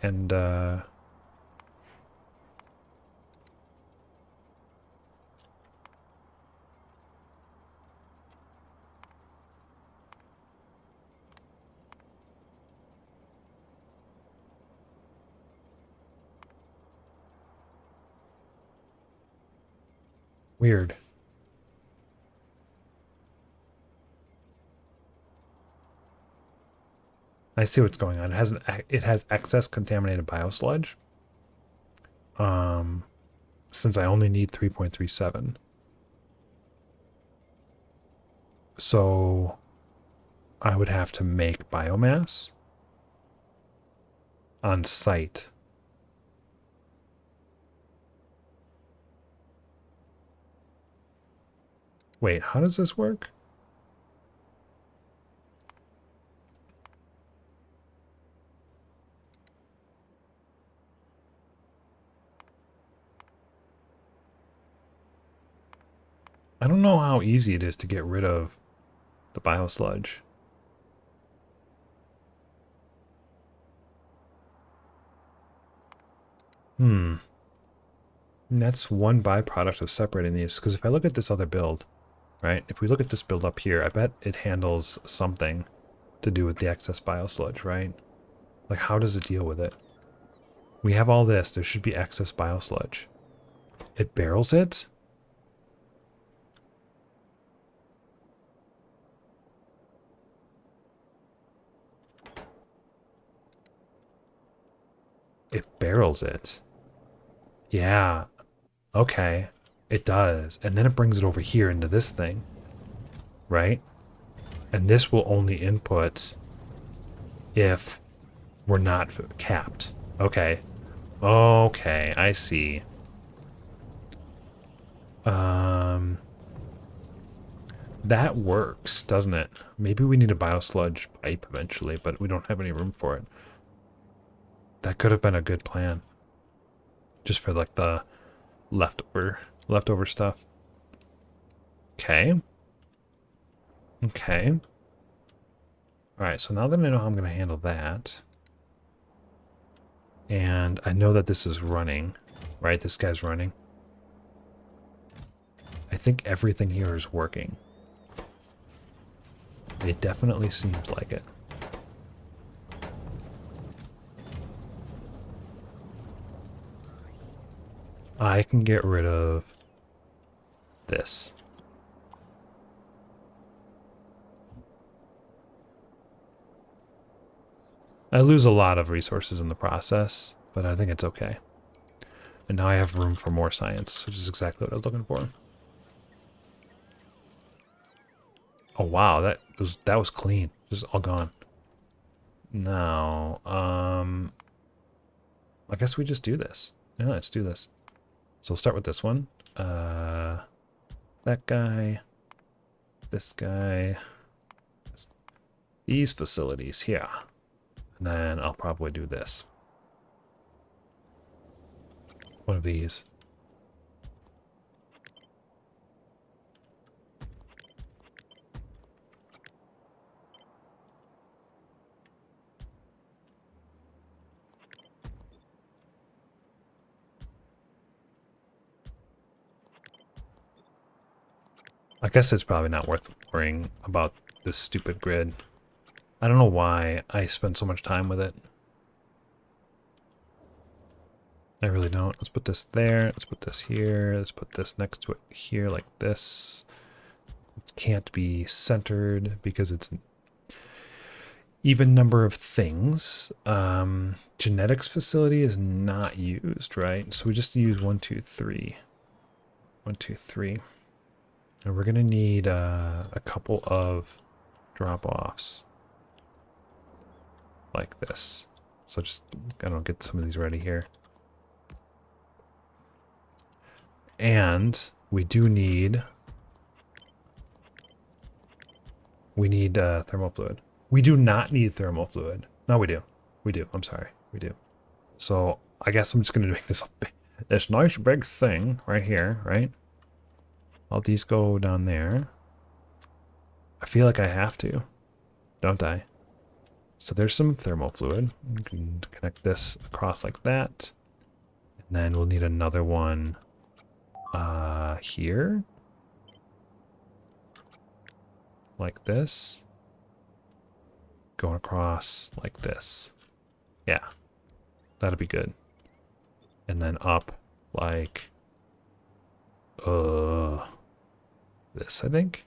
And weird. I see what's going on. It has excess contaminated biosludge. Since I only need 3.37. So I would have to make biomass on site. Wait, how does this work? I don't know how easy it is to get rid of the biosludge. And that's one byproduct of separating these. Because if I look at this other build, right? If we look at this build up here, I bet it handles something to do with the excess biosludge, right? Like, how does it deal with it? We have all this. There should be excess biosludge. It barrels it? It barrels it. Yeah. Okay. It does. And then it brings it over here into this thing. Right? And this will only input if we're not capped. Okay. Okay, I see. That works, doesn't it? Maybe we need a biosludge pipe eventually, but we don't have any room for it. That could have been a good plan. Just for like the leftover stuff. Okay. Okay. Alright, so now that I know how I'm going to handle that, and I know that this is running, right? This guy's running. I think everything here is working. It definitely seems like it. I can get rid of this. I lose a lot of resources in the process, but I think it's okay. And now I have room for more science, which is exactly what I was looking for. Oh wow, that was clean. Just all gone. Now, I guess we just do this. Yeah, let's do this. So we'll start with this one. That guy, this guy, these facilities here. And then I'll probably do this. One of these. I guess it's probably not worth worrying about this stupid grid. I don't know why I spend so much time with it. I really don't. Let's put this there. Let's put this here. Let's put this next to it here like this. It can't be centered because it's an even number of things. Genetics facility is not used, right? So we just use 1, 2, 3. 1, 2, 3. And we're going to need a couple of drop-offs like this. So just, I don't get some of these ready here. And we do need, thermal fluid. We do not need thermal fluid. No, we do. We do. I'm sorry. We do. So I guess I'm just going to make this nice big thing right here, right? All these go down there. I feel like I have to, don't I? So there's some thermal fluid. We can connect this across like that. And then we'll need another one here. Like this. Going across like this. Yeah, that'll be good. And then up like this, I think.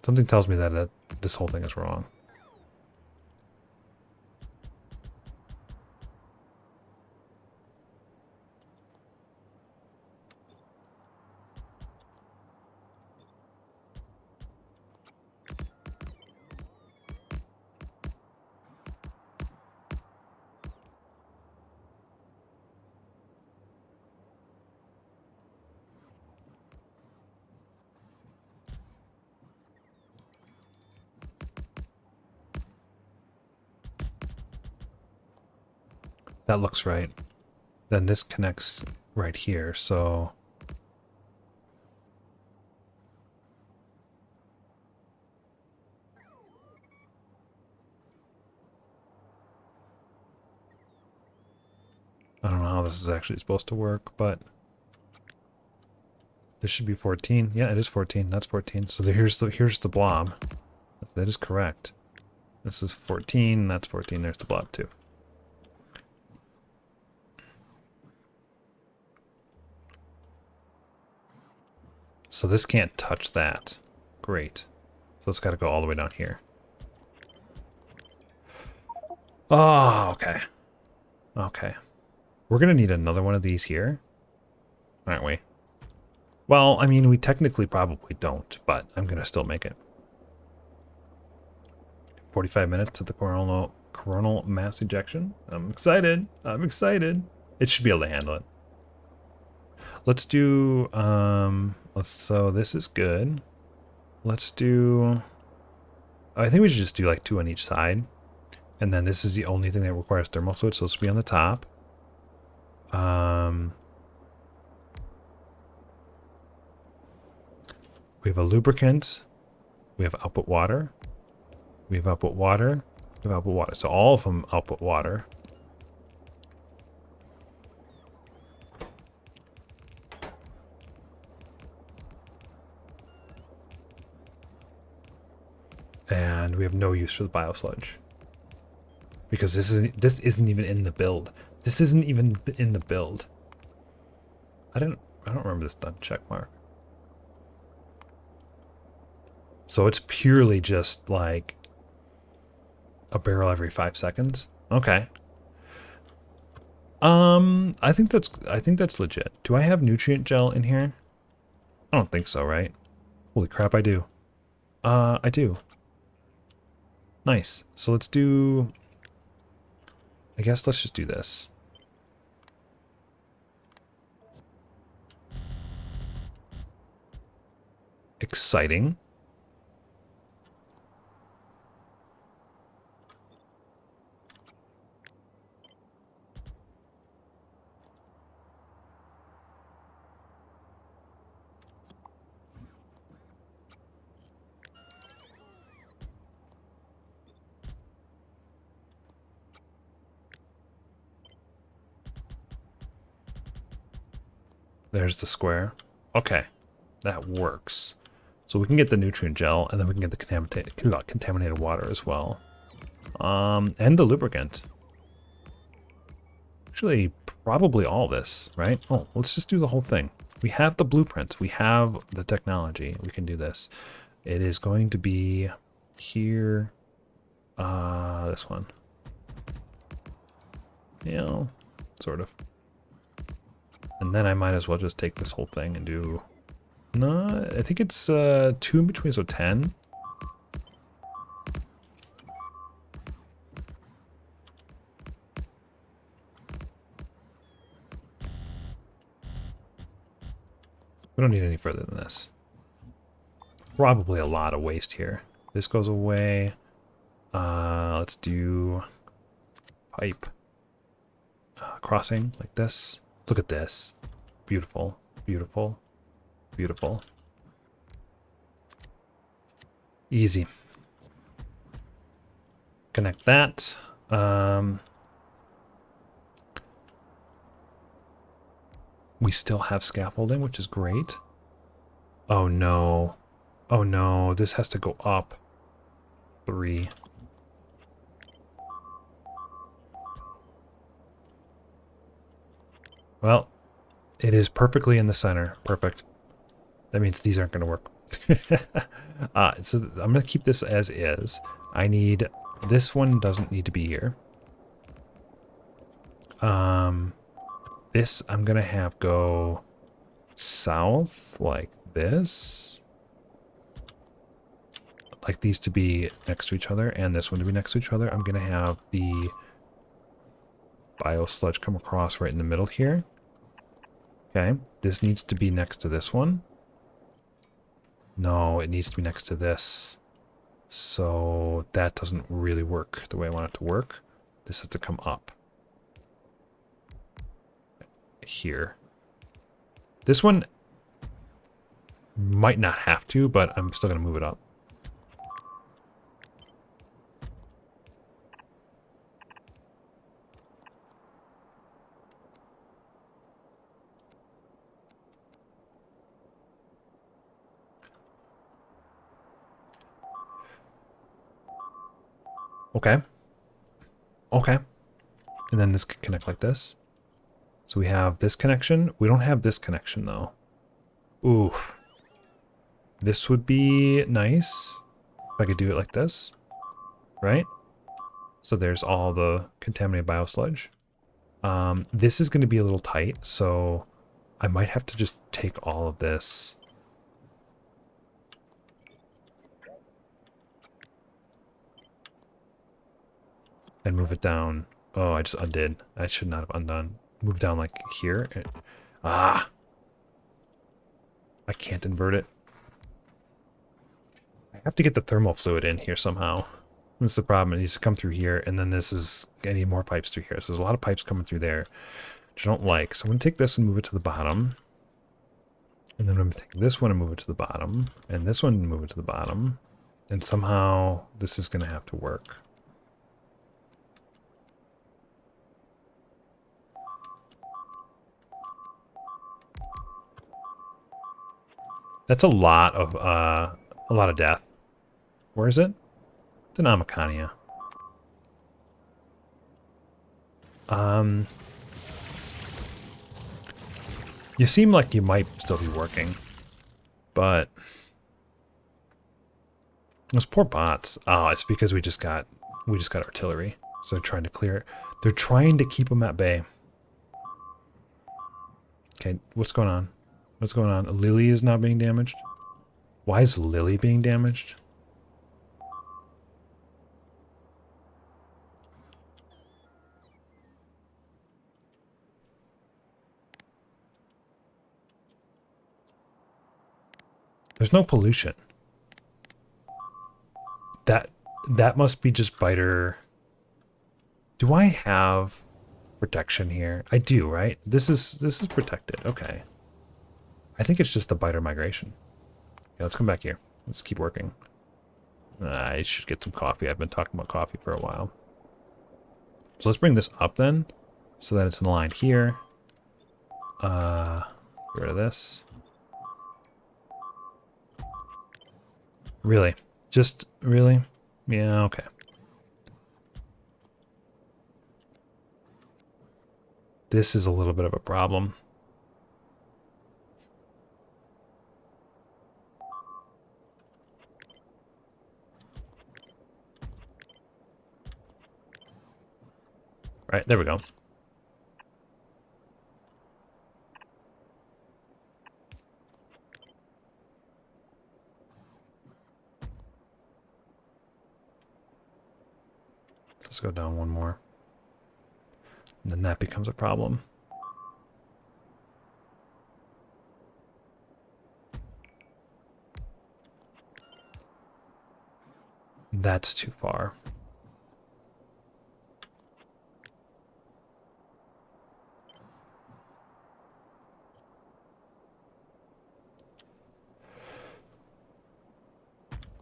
Something tells me that this whole thing is wrong. That looks right. Then this connects right here, so... I don't know how this is actually supposed to work, but... This should be 14. Yeah, it is 14. That's 14. So here's the blob. That is correct. This is 14. That's 14. There's the blob too. So this can't touch that. Great. So it's got to go all the way down here. Oh, okay. Okay. We're going to need another one of these here. Aren't we? Well, I mean, we technically probably don't, but I'm going to still make it. 45 minutes to the coronal mass ejection. I'm excited. I'm excited. It should be able to handle it. Let's do, so this is good. Let's do, I think we should just do like 2 on each side. And then this is the only thing that requires thermal fluid, so this will be on the top. We have a lubricant. We have output water. We have output water. We have output water. So all of them output water. And we have no use for the biosludge. Because this isn't even in the build. This isn't even in the build. I don't remember this done check mark. So it's purely just like a barrel every 5 seconds. Okay. I think that's legit. Do I have nutrient gel in here? I don't think so, right? Holy crap, I do. I do. Nice. So let's do, I guess let's just do this. Exciting. There's the square. Okay, that works. So we can get the nutrient gel, and then we can get the contaminated water as well. And the lubricant. Actually, probably all this, right? Oh, let's just do the whole thing. We have the blueprints. We have the technology. We can do this. It is going to be here. This one. Yeah, sort of. And then I might as well just take this whole thing and do... No, I think it's 2 in between, so 10. We don't need any further than this. Probably a lot of waste here. This goes away. Let's do pipe crossing like this. Look at this. Beautiful, beautiful, beautiful. Easy. Connect that. We still have scaffolding, which is great. Oh no. Oh no, this has to go up 3. Well, it is perfectly in the center. Perfect. That means these aren't going to work. So I'm going to keep this as is. I need... This one doesn't need to be here. This I'm going to have go south like this. Like these to be next to each other and this one to be next to each other. I'm going to have the bio sludge come across right in the middle here. Okay, this needs to be next to this one. No, it needs to be next to this. So that doesn't really work the way I want it to work. This has to come up. Here. This one might not have to, but I'm still going to move it up. Okay. Okay. And then this can connect like this. So we have this connection. We don't have this connection, though. Oof. This would be nice if I could do it like this. Right? So there's all the contaminated biosludge. This is going to be a little tight, so I might have to just take all of this. And move it down. Oh, I just undid. I should not have undone. Move down like here. Ah! I can't invert it. I have to get the thermal fluid in here somehow. This is the problem. It needs to come through here, and then this is... I need more pipes through here. So there's a lot of pipes coming through there, which I don't like. So I'm going to take this and move it to the bottom. And then I'm going to take this one and move it to the bottom. And this one and move it to the bottom. And somehow this is going to have to work. That's a lot of death. Where is it? It's in Amakania. You seem like you might still be working, but those poor bots. Oh, it's because we just got artillery, so they're trying to clear it. They're trying to keep them at bay. Okay, what's going on? What's going on? Lily is not being damaged. Why is Lily being damaged? There's no pollution. That must be just biter. Do I have protection here? I do, right? This is protected. Okay. I think it's just the biter migration. Okay, let's come back here. Let's keep working. I should get some coffee. I've been talking about coffee for a while. So let's bring this up then, so that it's in line here. Get rid of this. Really? Just really? Yeah, okay. This is a little bit of a problem. Right, there we go. Let's go down one more. And then that becomes a problem. That's too far.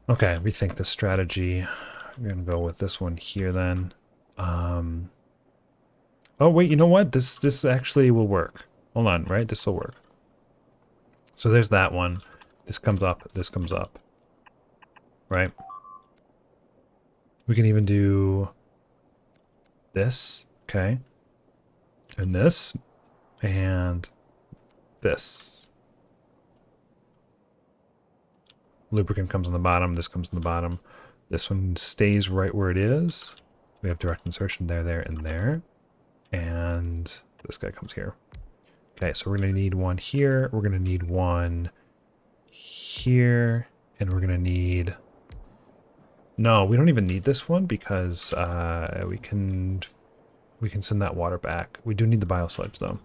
Okay, rethink the strategy. I'm gonna go with this one here then. Oh wait, you know what? This actually will work. Hold on, right? This will work. So there's that one. This comes up, this comes up. Right? We can even do this, okay? And this, and this. Lubricant comes on the bottom, this comes on the bottom. This one stays right where it is. We have direct insertion there, there, and there. And this guy comes here. Okay, so we're going to need one here. We're going to need one here. And we're going to need... No, we don't even need this one because we can send that water back. We do need the biosludge though.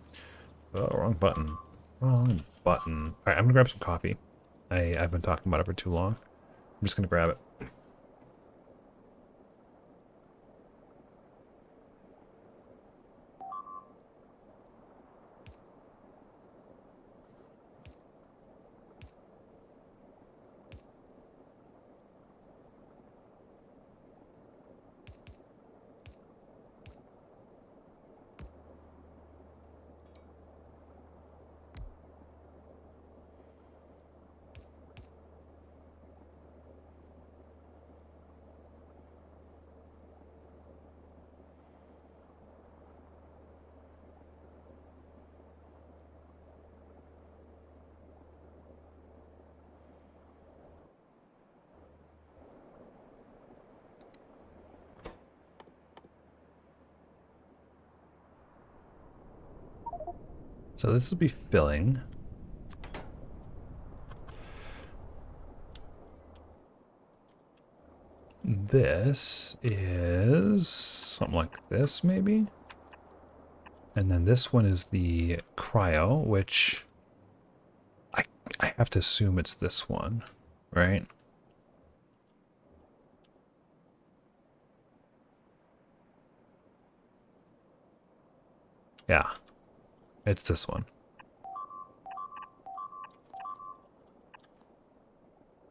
Oh, wrong button. Wrong button. All right, I'm going to grab some coffee. I've been talking about it for too long. I'm just going to grab it. So this will be filling. This is something like this, maybe? And then this one is the cryo, which I have to assume it's this one, right? Yeah, it's this one.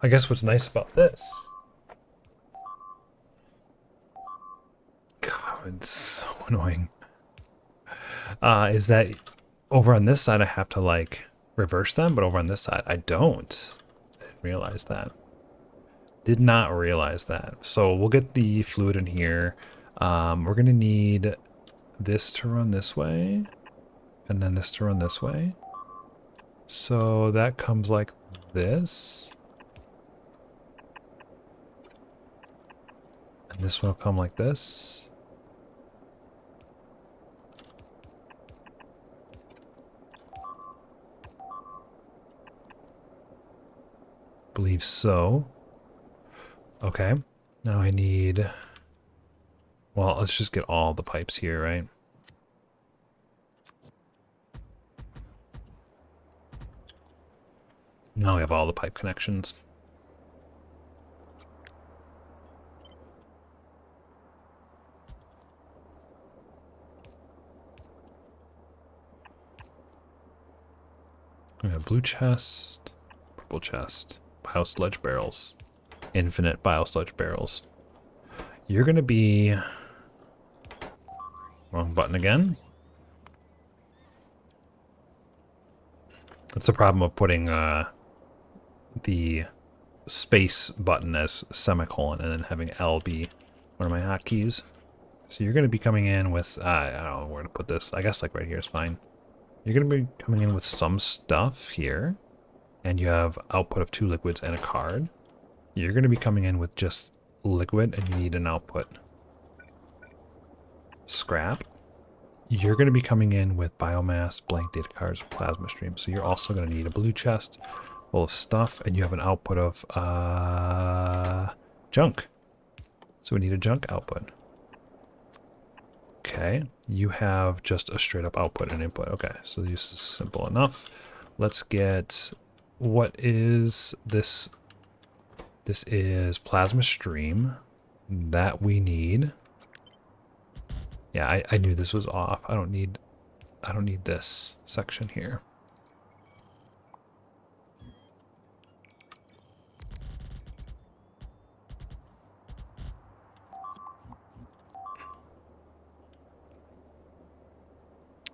I guess what's nice about this... God, it's so annoying. Is that over on this side I have to like reverse them, but over on this side I don't. I didn't realize that. Did not realize that. So we'll get the fluid in here. We're gonna need this to run this way, and then this to run this way. So that comes like this. And this one will come like this. Believe so. Okay. Now I need... Well, let's just get all the pipes here, right? Now we have all the pipe connections. We have blue chest, purple chest, biosludge barrels, infinite biosludge barrels. You're going to be... Wrong button again. That's the problem of putting the space button as semicolon and then having L be one of my hotkeys. So you're going to be coming in with, I don't know where to put this. I guess like right here is fine. You're going to be coming in with some stuff here. And you have output of 2 liquids and a card. You're going to be coming in with just liquid and you need an output. Scrap. You're going to be coming in with biomass, blank data cards, plasma stream. So you're also going to need a blue chest full of stuff, and you have an output of junk. So we need a junk output. Okay, you have just a straight up output and input. Okay, so this is simple enough. Let's get, what is this? This is plasma stream. That we need. Yeah, I knew this was off. I don't need this section here.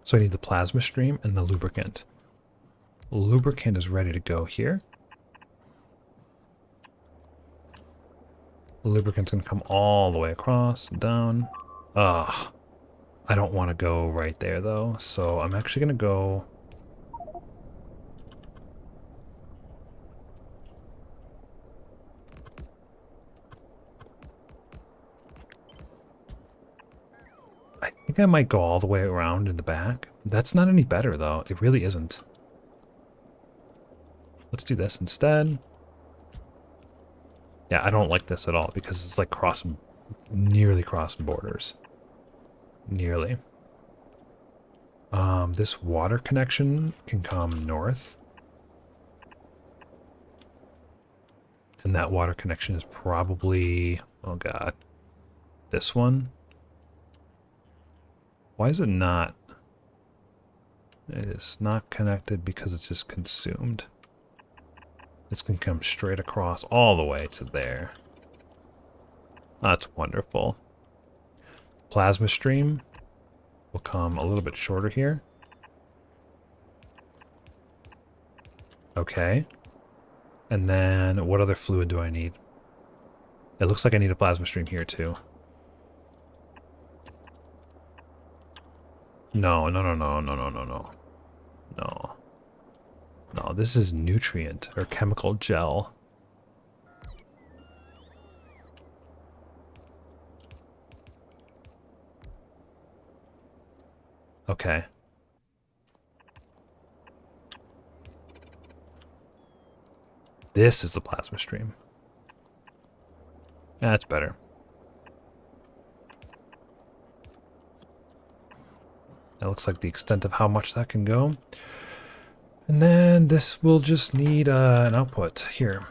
So I need the plasma stream and the lubricant. Lubricant is ready to go here. The lubricant's gonna come all the way across and down. Ugh. I don't want to go right there though, so I'm actually gonna go. I think I might go all the way around in the back. That's not any better though. It really isn't. Let's do this instead. Yeah, I don't like this at all because it's like crossing, nearly crossing borders. Nearly. This water connection can come north. And that water connection is probably, oh god, this one. Why is it not? It is not connected because it's just consumed. This can come straight across all the way to there. That's wonderful. Plasma stream will come a little bit shorter here. Okay. And then what other fluid do I need? It looks like I need a plasma stream here too. No, no, no, no, no, no, no, no. No. No, this is nutrient or chemical gel. Okay. This is the plasma stream. That's better. That looks like the extent of how much that can go. And then this will just need an output here.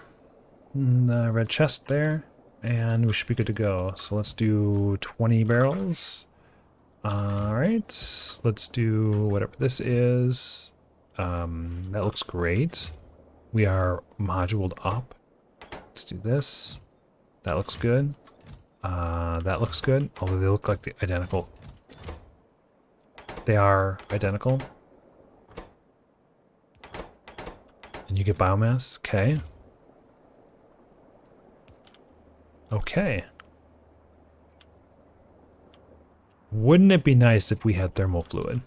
The red chest there. And we should be good to go. So let's do 20 barrels. Alright. Let's do whatever this is. That looks great. We are moduled up. Let's do this. That looks good. That looks good. Although they look like the identical. They are identical. And you get biomass. Okay. Okay. Wouldn't it be nice if we had thermal fluid?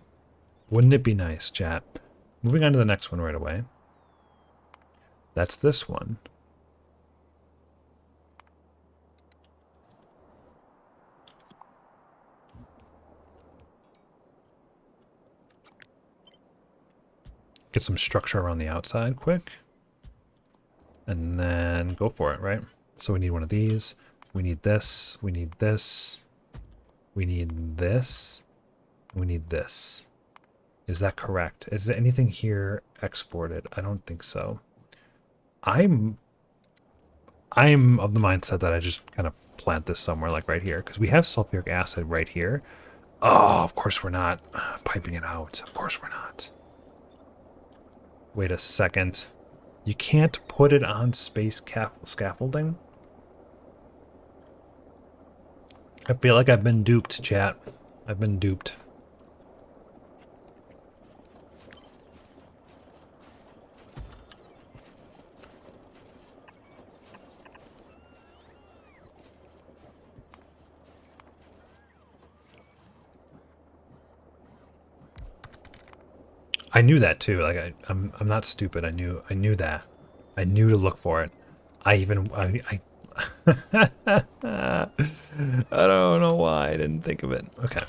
Wouldn't it be nice, chat? Moving on to the next one right away. That's this one. Get some structure around the outside quick. And then go for it, right? So we need one of these. We need this. We need this. We need this. We need this. Is that correct? Is there anything here exported? I don't think so. I'm of the mindset that I just kind of plant this somewhere like right here because we have sulfuric acid right here. Oh, of course we're not piping it out. Of course we're not. Wait a second. You can't put it on space scaffolding? I feel like I've been duped, chat. I've been duped. I knew that too. Like I'm not stupid. I knew that. I knew to look for it. I I don't know why I didn't think of it. Okay.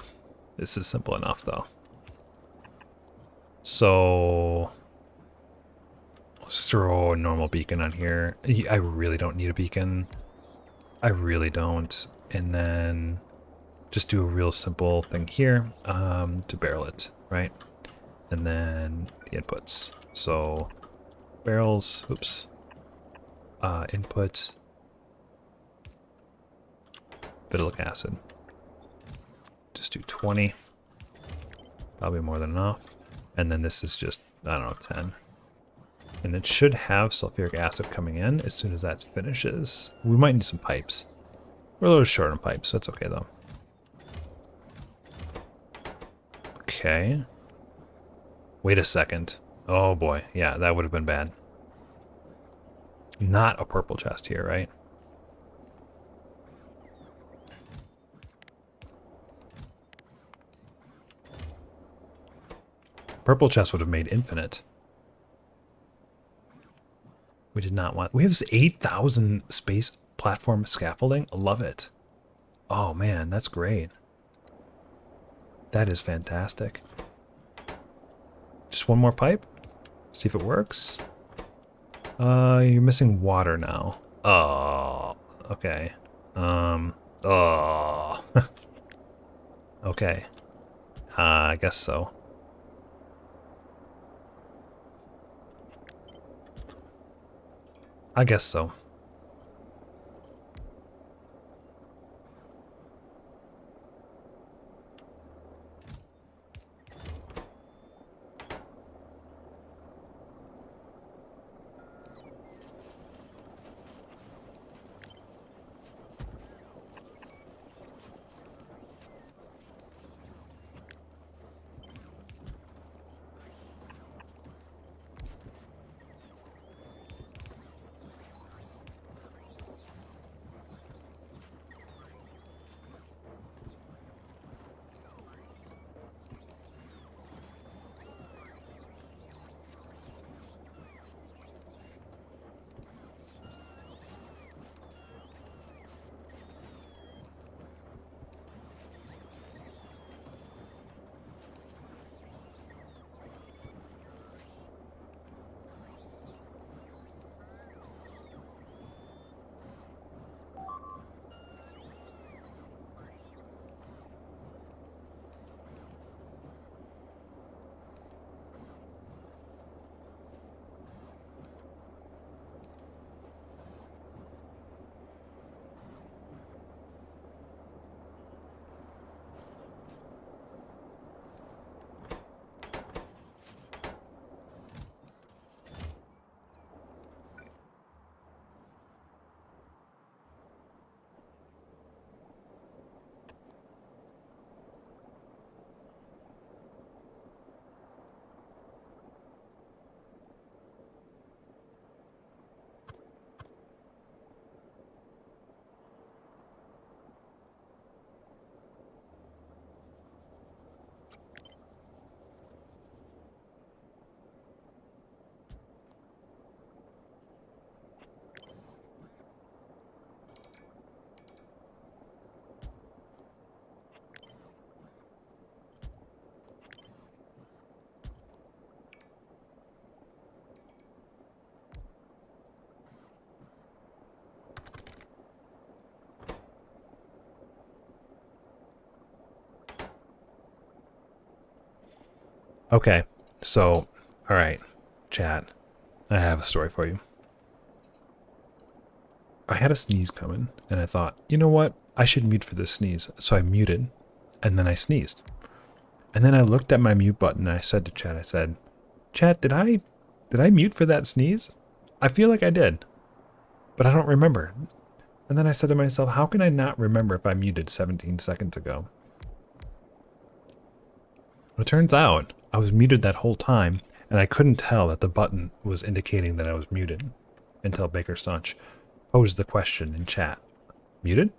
This is simple enough though. So let's throw a normal beacon on here. I really don't need a beacon. I really don't. And then just do a real simple thing here to barrel it, right? And then the inputs. So barrels, oops. Input. Bitylic acid. Just do 20. Probably more than enough. And then this is just, I don't know, 10. And it should have sulfuric acid coming in as soon as that finishes. We might need some pipes. We're a little short on pipes, so that's okay though. Okay. Wait a second. Oh boy. Yeah, that would have been bad. Not a purple chest here, right? Purple chest would have made infinite. We did not want... We have this 8,000 space platform scaffolding. Love it. Oh man, that's great. That is fantastic. Just one more pipe. See if it works. You're missing water now. Oh, okay. Oh. Okay. I guess so. I guess so. Okay, so, all right, chat. I have a story for you. I had a sneeze coming, and I thought, you know what? I should mute for this sneeze. So I muted, and then I sneezed. And then I looked at my mute button, and I said to chat, I said, chat, did I mute for that sneeze? I feel like I did, but I don't remember. And then I said to myself, how can I not remember if I muted 17 seconds ago? It turns out I was muted that whole time, and I couldn't tell that the button was indicating that I was muted until Baker Staunch posed the question in chat. Muted?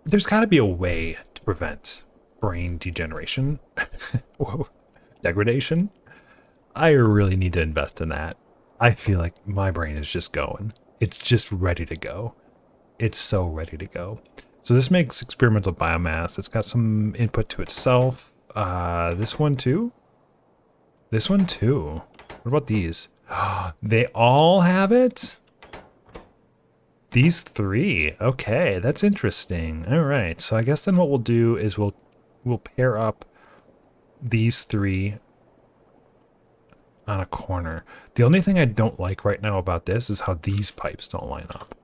There's got to be a way to prevent brain degeneration. Whoa. Degradation. I really need to invest in that. I feel like my brain is just going. It's just ready to go. It's so ready to go. So this makes experimental biomass. It's got some input to itself. This one too? This one too. What about these? They all have it? These three. Okay, that's interesting. All right. So I guess then what we'll do is we'll pair up these three on a corner. The only thing I don't like right now about this is how these pipes don't line up.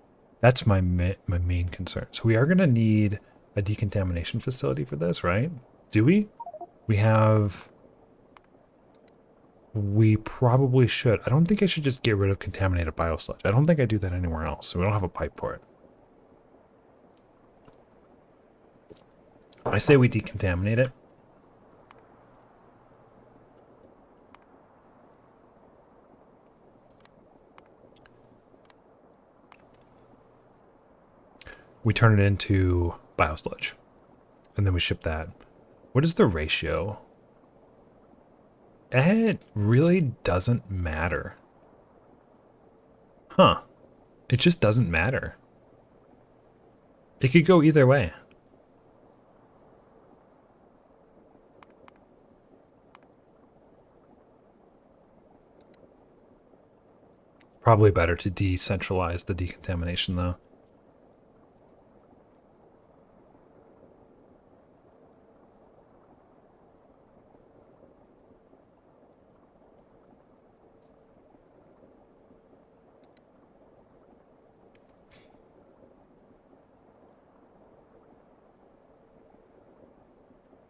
That's my main concern. So we are going to need a decontamination facility for this, right? Do we? We have... We probably should. I don't think I should just get rid of contaminated biosludge. I don't think I do that anywhere else. So we don't have a pipe for it. I say we decontaminate it. We turn it into biosludge. And then we ship that. What is the ratio? It really doesn't matter. Huh. It just doesn't matter. It could go either way. Probably better to decentralize the decontamination though.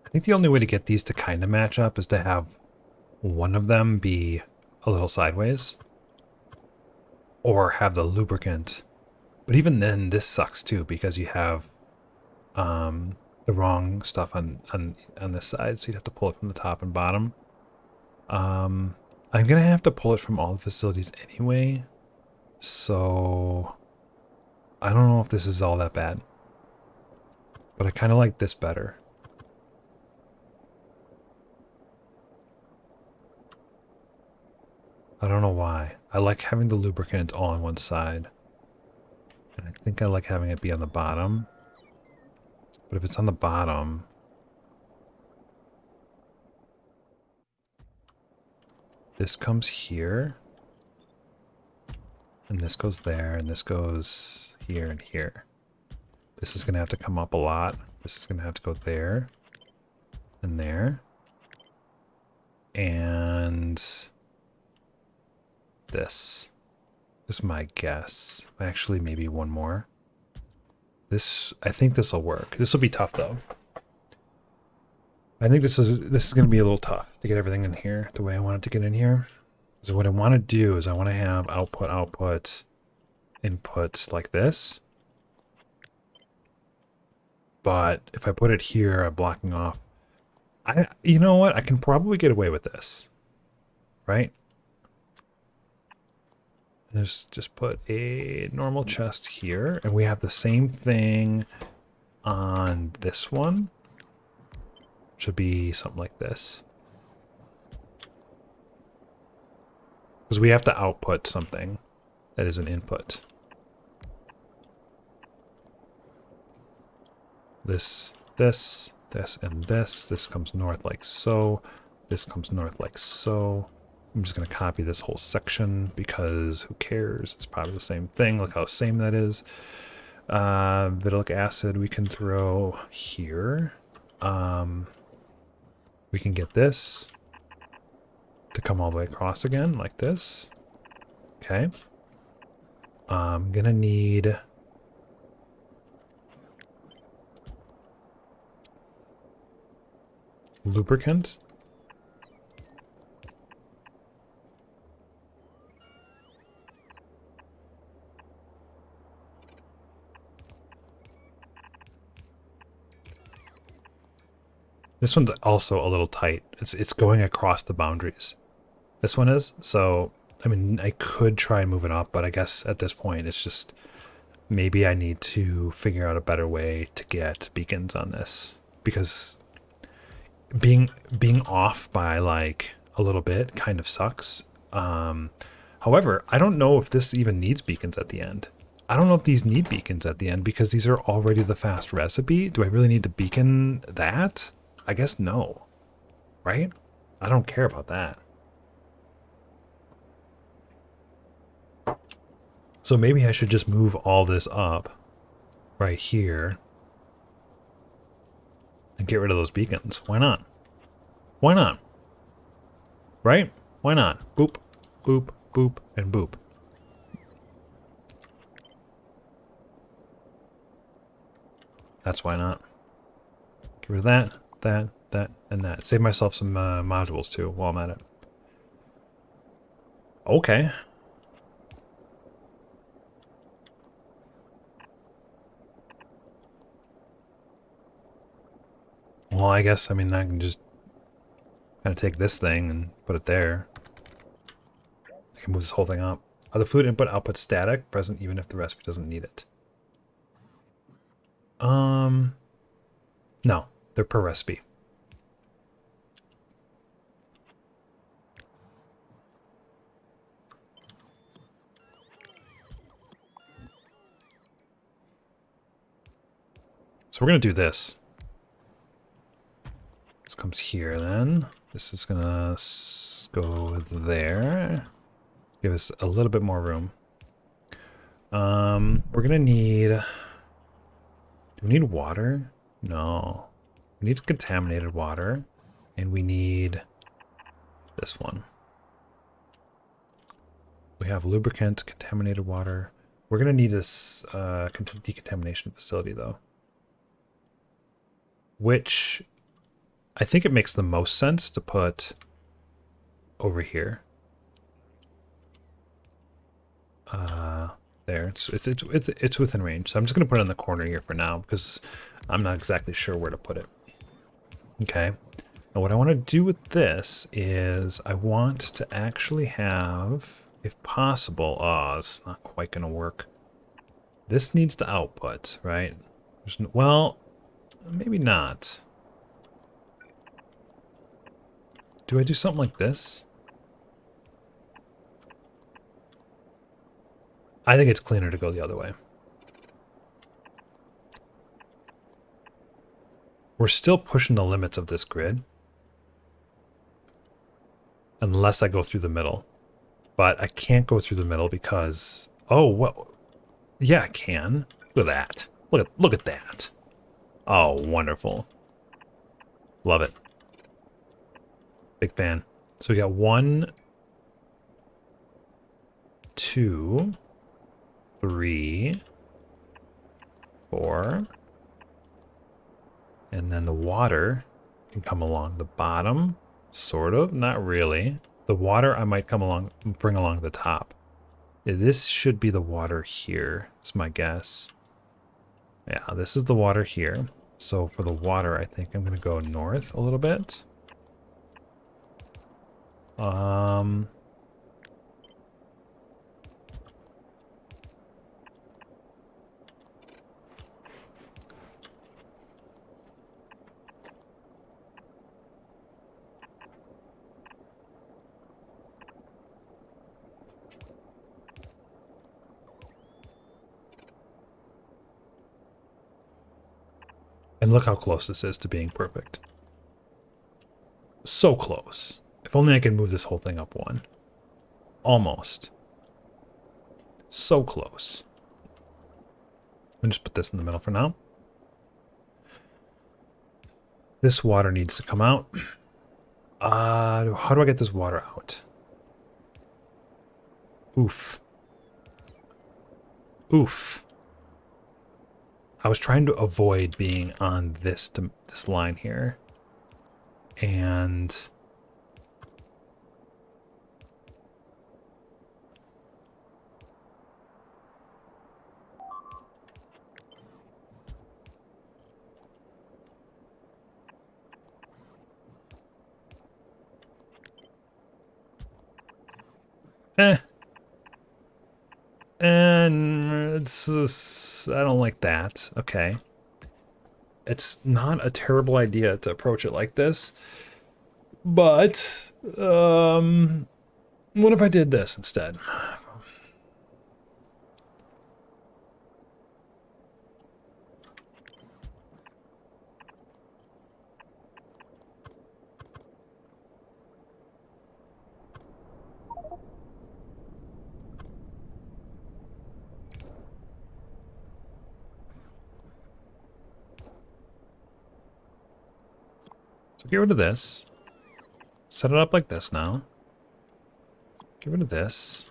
I think the only way to get these to kind of match up is to have one of them be a little sideways. Or have the lubricant. But even then, this sucks too, because you have the wrong stuff on this side, so you'd have to pull it from the top and bottom. I'm going to have to pull it from all the facilities anyway, so I don't know if this is all that bad. But I kind of like this better. I don't know why. I like having the lubricant all on one side. And I think I like having it be on the bottom. But if it's on the bottom... This comes here. And this goes there, and this goes here and here. This is going to have to come up a lot. This is going to have to go there. And there. And... this is my guess. Actually, maybe one more. This, I think this will work. This will be tough though. I think this is going to be a little tough to get everything in here the way I want it to get in here. So what I want to do is I want to have output, inputs like this. But if I put it here, I'm blocking off. You know what? I can probably get away with this, right? Just put a normal chest here, and we have the same thing on this one. Should be something like this. Because we have to output something that is an input. This, and this. This comes north like so. This comes north like so. I'm just going to copy this whole section because who cares? It's probably the same thing. Look how same that is. Vitilic acid we can throw here. We can get this to come all the way across again like this. Okay. I'm going to need... lubricant. This one's also a little tight. It's going across the boundaries. This one is. So, I mean, I could try and move it up, but I guess at this point it's just maybe I need to figure out a better way to get beacons on this, because being off by like a little bit kind of sucks. However, I don't know if this even needs beacons at the end. I don't know if these need beacons at the end because these are already the fast recipe. Do I really need to beacon that? I guess no, right? I don't care about that. So maybe I should just move all this up right here and get rid of those beacons. Why not? Why not? Right? Why not? Boop, boop, boop, and boop. That's why not. Get rid of that, that, and that. Save myself some modules too while I'm at it. Okay. Well, I guess, I mean, I can just kind of take this thing and put it there. I can move this whole thing up. Are the fluid input output static, present even if the recipe doesn't need it? No, they're per recipe. So we're gonna do this. This comes here then. This is gonna go there. Give us a little bit more room. We're gonna need... Do we need water? No. We need contaminated water. And we need this one. We have lubricant, contaminated water. We're gonna need this decontamination facility though. Which I think it makes the most sense to put over here. There, it's within range. So I'm just gonna put it in the corner here for now because I'm not exactly sure where to put it. Okay. Now what I want to do with this is I want to actually have, if possible, oh, it's not quite gonna work. This needs to output, right? Well, maybe not. Do I do something like this? I think it's cleaner to go the other way. We're still pushing the limits of this grid. Unless I go through the middle. But I can't go through the middle because... Oh, well... Yeah, I can. Look at that. Look at that. Oh, wonderful. Love it. Big fan. So we got 1, 2, 3, 4. And then the water can come along the bottom. Sort of, not really. The water I might bring along the top. Yeah, this should be the water here, is my guess. Yeah, this is the water here. So for the water, I think I'm going to go north a little bit. And look how close this is to being perfect. So close. If only I could move this whole thing up 1. Almost. So close. Let me just put this in the middle for now. This water needs to come out. How do I get this water out? Oof. Oof. I was trying to avoid being on this line here. And... And I don't like that. Okay. It's not a terrible idea to approach it like this. But, what if I did this instead? So get rid of this. Set it up like this now. Get rid of this.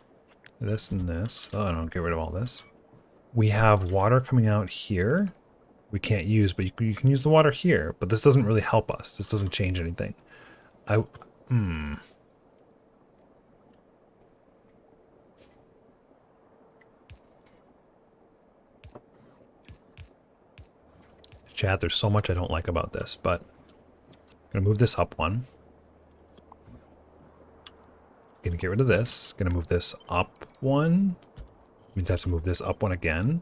This and this. Oh, I don't get rid of all this. We have water coming out here. we can't use, but you can use the water here. But this doesn't really help us. This doesn't change anything. Chat, there's so much I don't like about this, but I'm gonna move this up one. Gonna get rid of this. Gonna move this up one. Means I have to move this up one again.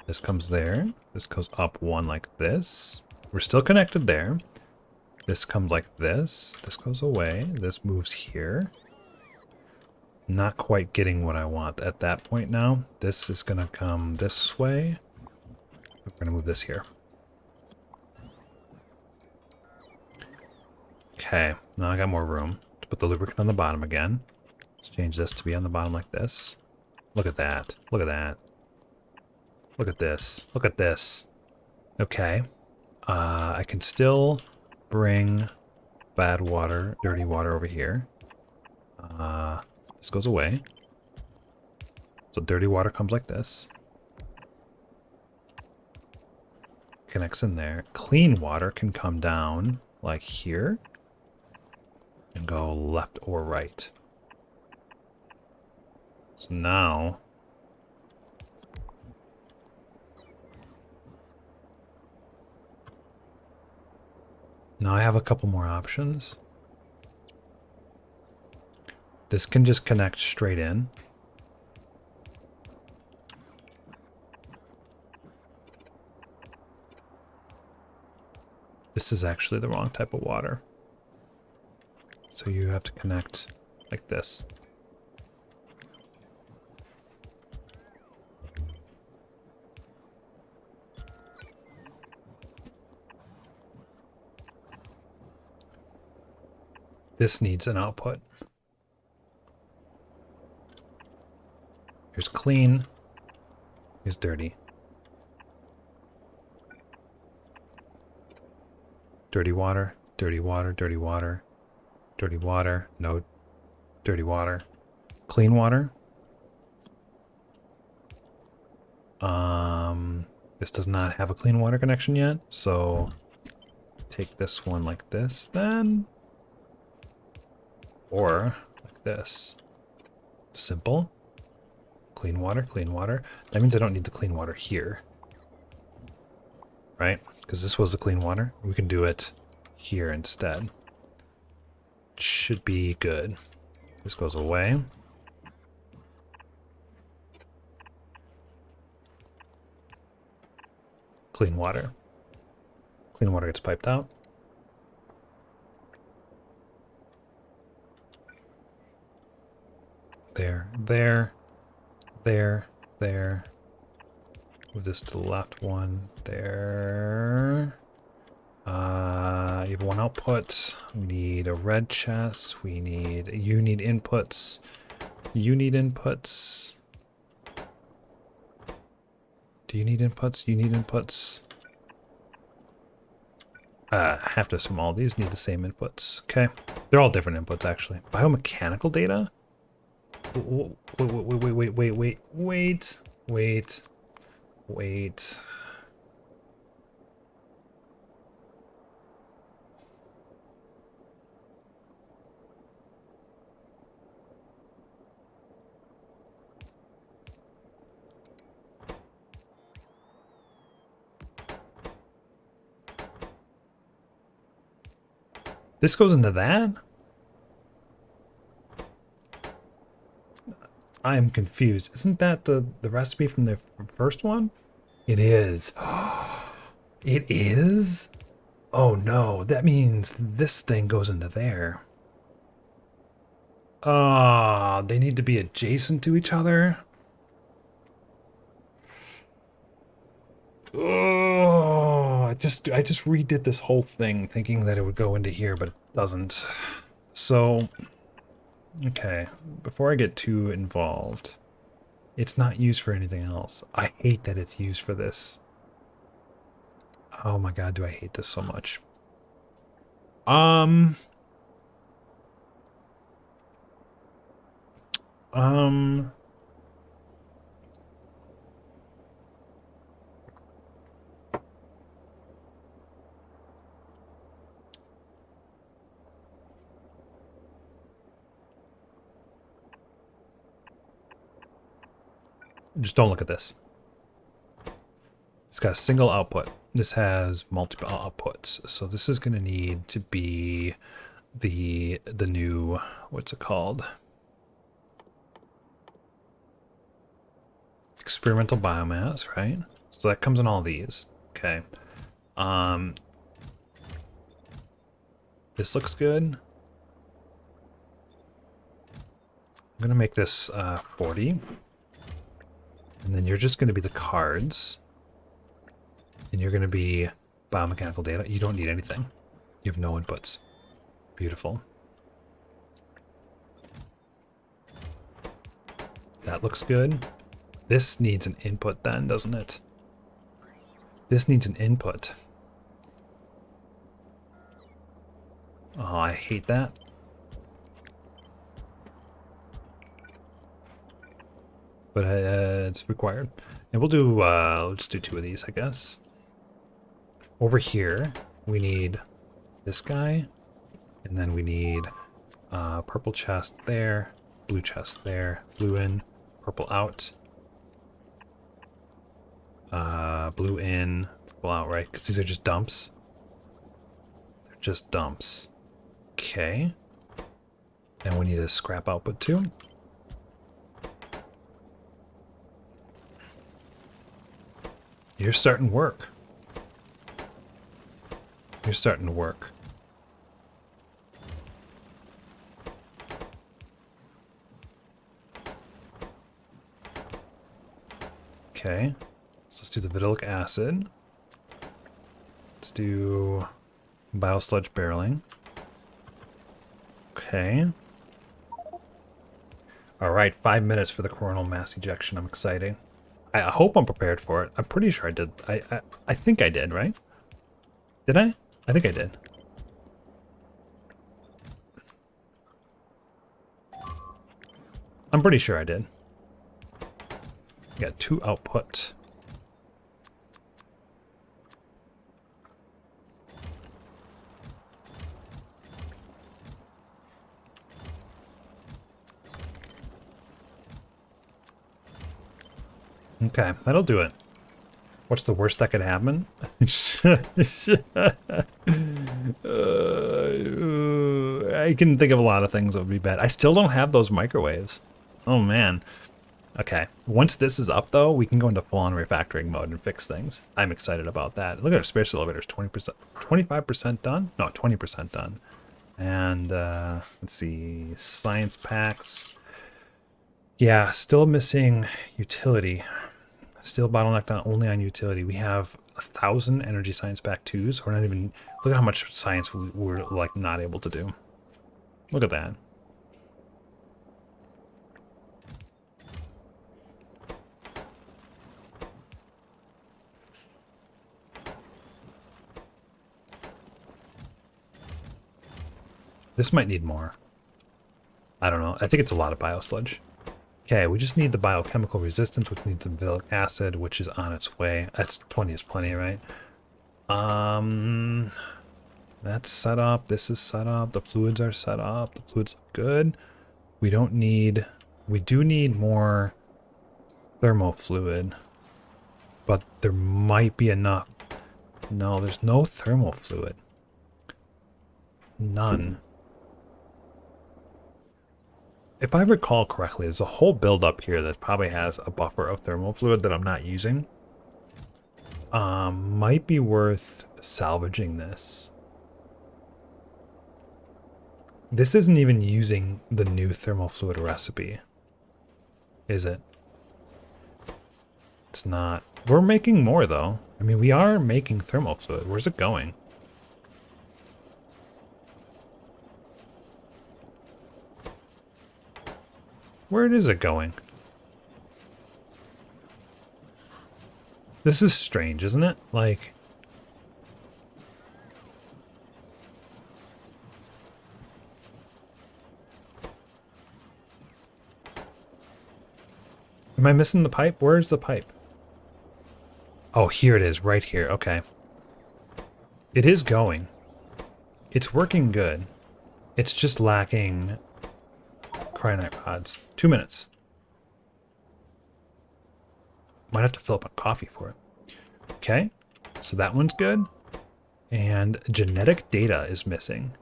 This comes there. This goes up one like this. We're still connected there. This comes like this. This goes away. This moves here. Not quite getting what I want at that point now. This is gonna come this way. We're gonna move this here. Okay, now I got more room to put the lubricant on the bottom again. Let's change this to be on the bottom like this. Look at that. Look at that. Look at this. Look at this. Okay. I can still bring bad water, dirty water over here. This goes away. So dirty water comes like this. Connects in there. Clean water can come down like here. And go left or right. So now I have a couple more options. This can just connect straight in. This is actually the wrong type of water. So you have to connect like this. This needs an output. Here's clean. Here's dirty. Dirty water, dirty water, dirty water, dirty water, no dirty water. Clean water. This does not have a clean water connection yet, so take this one like this then. Or like this. Simple. Clean water, clean water. That means I don't need the clean water here. Right? Because this was the clean water. We can do it here instead. Should be good. This goes away. Clean water. Clean water gets piped out. There, there, there, there. Move this to the left one. There. You have one output. We need a red chest. You need inputs. You need inputs. Do you need inputs? You need inputs. Have to assume all these need the same inputs. Okay. They're all different inputs, actually. Biomechanical data? Wait. This goes into that? I am confused. Isn't that the recipe from the first one? It is. It is? Oh no, that means this thing goes into there. Ah, they need to be adjacent to each other. Oh, I just redid this whole thing thinking that it would go into here, but it doesn't. So, okay, before I get too involved, it's not used for anything else. I hate that it's used for this. Oh my god, do I hate this so much. Um, Just don't look at this. It's got a single output. This has multiple outputs. So this is going to need to be the new, what's it called? Experimental biomass, right? So that comes in all these. Okay. This looks good. I'm gonna make this 40. And then you're just gonna be the cards. And you're gonna be biomechanical data. You don't need anything. You have no inputs. Beautiful. That looks good. This needs an input then, doesn't it? This needs an input. Oh, I hate that. But it's required. And we'll do, we'll just do 2 of these, I guess. Over here, we need this guy. And then we need purple chest there, blue chest there, blue in, purple out. Blue in, purple out, right? Because these are just dumps. They're just dumps. Okay. And we need a scrap output too. You're starting work. You're starting to work. Okay. So let's do the vitylic acid. Let's do biosludge barreling. Okay. Alright, 5 minutes for the coronal mass ejection. I'm excited. I hope I'm prepared for it. I'm pretty sure I did. I think I did, right? Did I? I think I did. I'm pretty sure I did. Got 2 output. Okay, that'll do it. What's the worst that could happen? I can think of a lot of things that would be bad. I still don't have those microwaves. Oh man. Okay, once this is up though, we can go into full-on refactoring mode and fix things. I'm excited about that. Look at our space elevators, 20%, 25% done? No, 20% done. And let's see, science packs. Yeah, still missing utility. Still bottlenecked on only on utility. We have 1,000 energy science pack 2s. We're not even, look at how much science we're like not able to do. Look at that. This might need more. I don't know. I think it's a lot of biosludge. Okay, we just need the biochemical resistance, which needs the vitylic acid, which is on its way. That's 20 is plenty, right? That's set up. This is set up. The fluids are set up. The fluids look good. We don't need... We do need more thermal fluid. But there might be enough. No, there's no thermal fluid. None. If I recall correctly, there's a whole build up here that probably has a buffer of thermal fluid that I'm not using. Might be worth salvaging this. This isn't even using the new thermal fluid recipe, is it? It's not. We're making more though. I mean, we are making thermal fluid. Where's it going? Where is it going? This is strange, isn't it? Like... Am I missing the pipe? Where's the pipe? Oh, here it is, right here. Okay. It is going. It's working good. It's just lacking cryonite rods. 2 minutes. Might have to fill up on coffee for it. Okay, so that one's good. And genetic data is missing.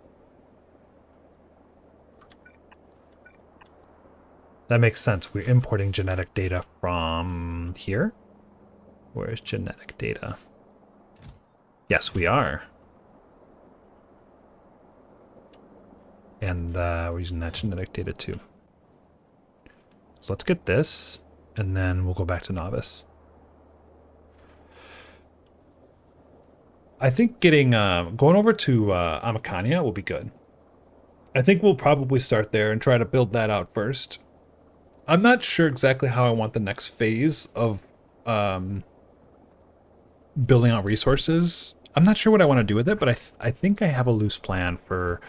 That makes sense. We're importing genetic data from here. Where's genetic data? Yes, we are. And we're using that genetic data too. So let's get this, and then we'll go back to novice. I think getting going over to Amakania will be good. I think we'll probably start there and try to build that out first. I'm not sure exactly how I want the next phase of building out resources. I'm not sure what I want to do with it, but I think I have a loose plan for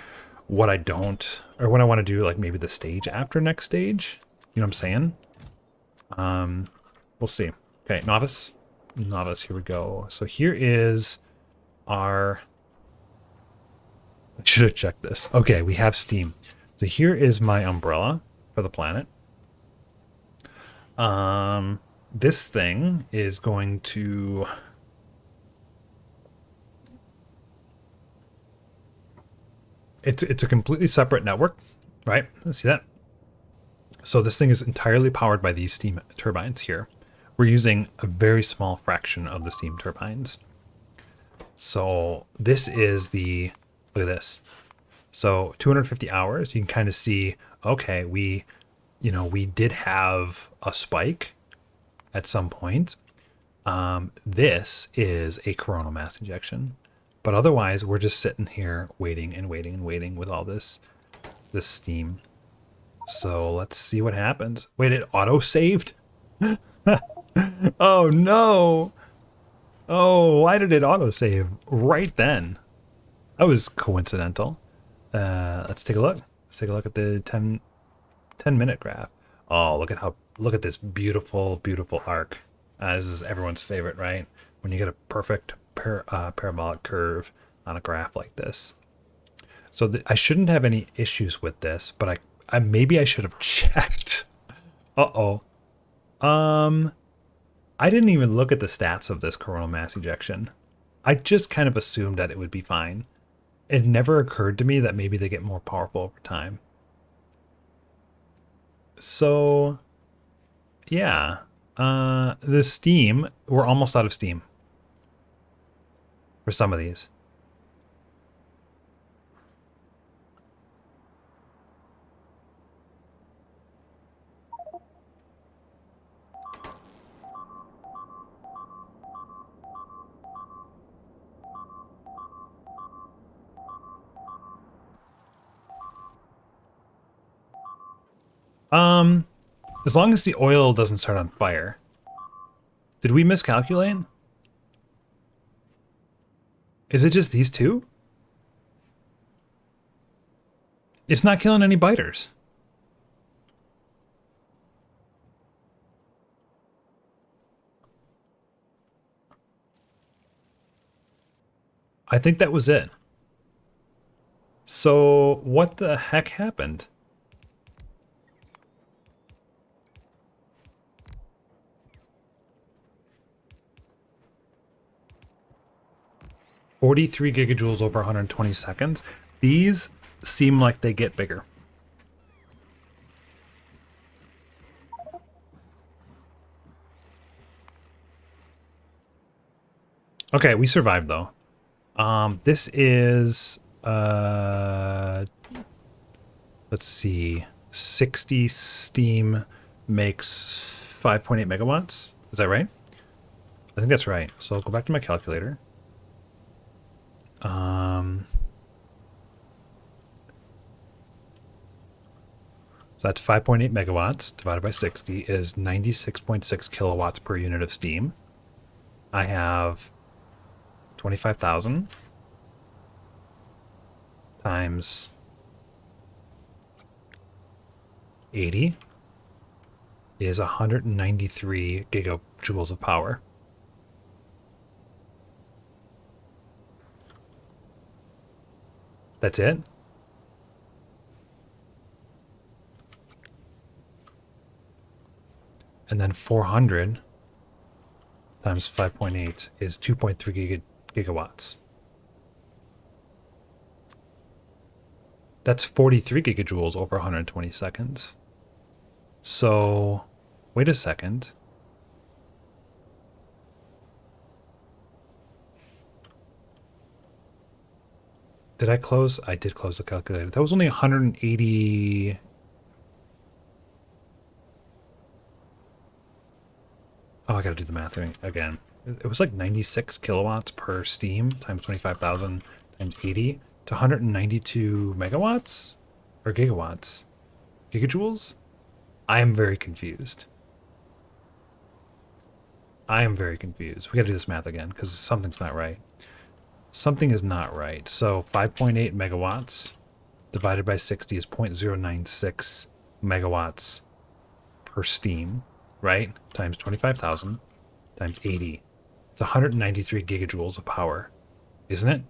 what I don't, or what I want to do, like maybe the stage after next stage. You know what I'm saying? We'll see. Okay, novice. Novice, here we go. So here is our... I should have checked this. Okay, we have steam. So here is my umbrella for the planet. This thing is going to... It's a completely separate network, right? See that? So this thing is entirely powered by these steam turbines here. We're using a very small fraction of the steam turbines. So this is the, look at this. So 250 hours, you can kind of see, okay, we did have a spike at some point. This is a coronal mass injection. But otherwise, we're just sitting here waiting and waiting and waiting with all this steam. So let's see what happens. Wait, it auto-saved? Oh, no. Oh, why did it auto-save right then? That was coincidental. Let's take a look. Let's take a look at the 10-minute graph. Oh, look at this beautiful, beautiful arc. This is everyone's favorite, right? When you get a perfect parabolic curve on a graph like this. So I shouldn't have any issues with this, but I maybe I should have checked. Uh-oh. I didn't even look at the stats of this coronal mass ejection. I just kind of assumed that it would be fine. It never occurred to me that maybe they get more powerful over time. So, yeah. The steam, we're almost out of steam for some of these. As long as the oil doesn't start on fire. Did we miscalculate? Is it just these two? It's not killing any biters. I think that was it. So what the heck happened? $43 gigajoules over 120 seconds. These seem like they get bigger. Okay, we survived though. This is let's see, 60 steam makes 5.8 megawatts. Is that right? I think that's right. So I'll go back to my calculator. So that's 5.8 megawatts divided by 60 is 96.6 kilowatts per unit of steam. I have 25,000 times 80 is 193 gigajoules of power. That's it? And then 400 times 5.8 is 2.3 gigawatts. That's 43 gigajoules over 120 seconds. So, wait a second. Did I close? I did close the calculator. That was only 180. Oh, I gotta do the math again. It was like 96 kilowatts per steam times 25,000 times 80 to 192 megawatts or gigawatts. Gigajoules? I am very confused. I am very confused. We gotta do this math again because something's not right. Something is not right. So 5.8 megawatts divided by 60 is 0.096 megawatts per steam, right? Times 25,000 times 80. It's 193 gigajoules of power, isn't it?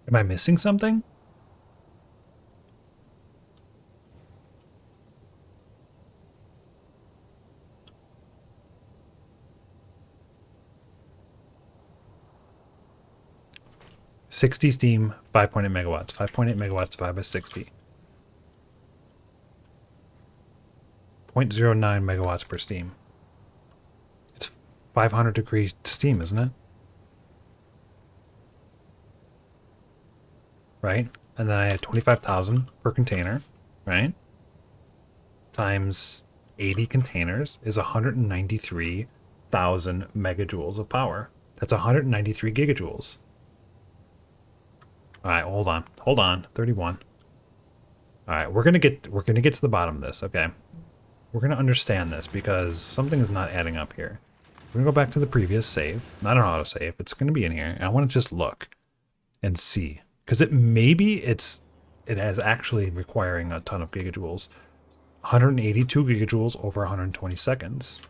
Am I missing something? Sixty steam, 5.8 megawatts. 5.8 megawatts divided by 60. 0.09 megawatts per steam. It's 500 degree steam, isn't it? Right? And then I had 25,000 per container, right? Times 80 containers is 193,000 megajoules of power. That's 193 gigajoules. All right, hold on. Hold on. 31. All right, we're going to get to the bottom of this, okay? We're going to understand this because something is not adding up here. We're going to go back to the previous save, not an autosave. It's going to be in here. And I want to just look and see because it has actually requiring a ton of gigajoules. 182 gigajoules over 120 seconds.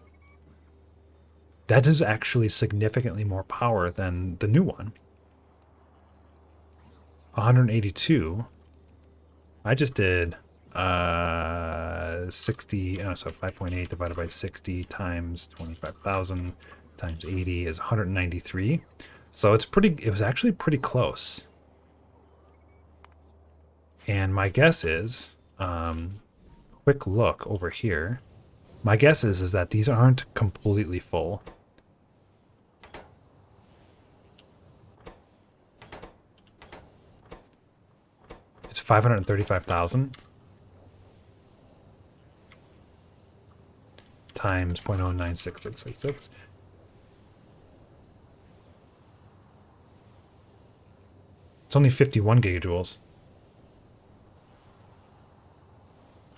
That is actually significantly more power than the new one. 182. I just did 60, so 5.8 divided by 60 times 25,000 times 80 is 193. So it was actually pretty close. And my guess is, quick look over here. My guess is that these aren't completely full. It's 535,000 times 0.096666. It's only 51 gigajoules.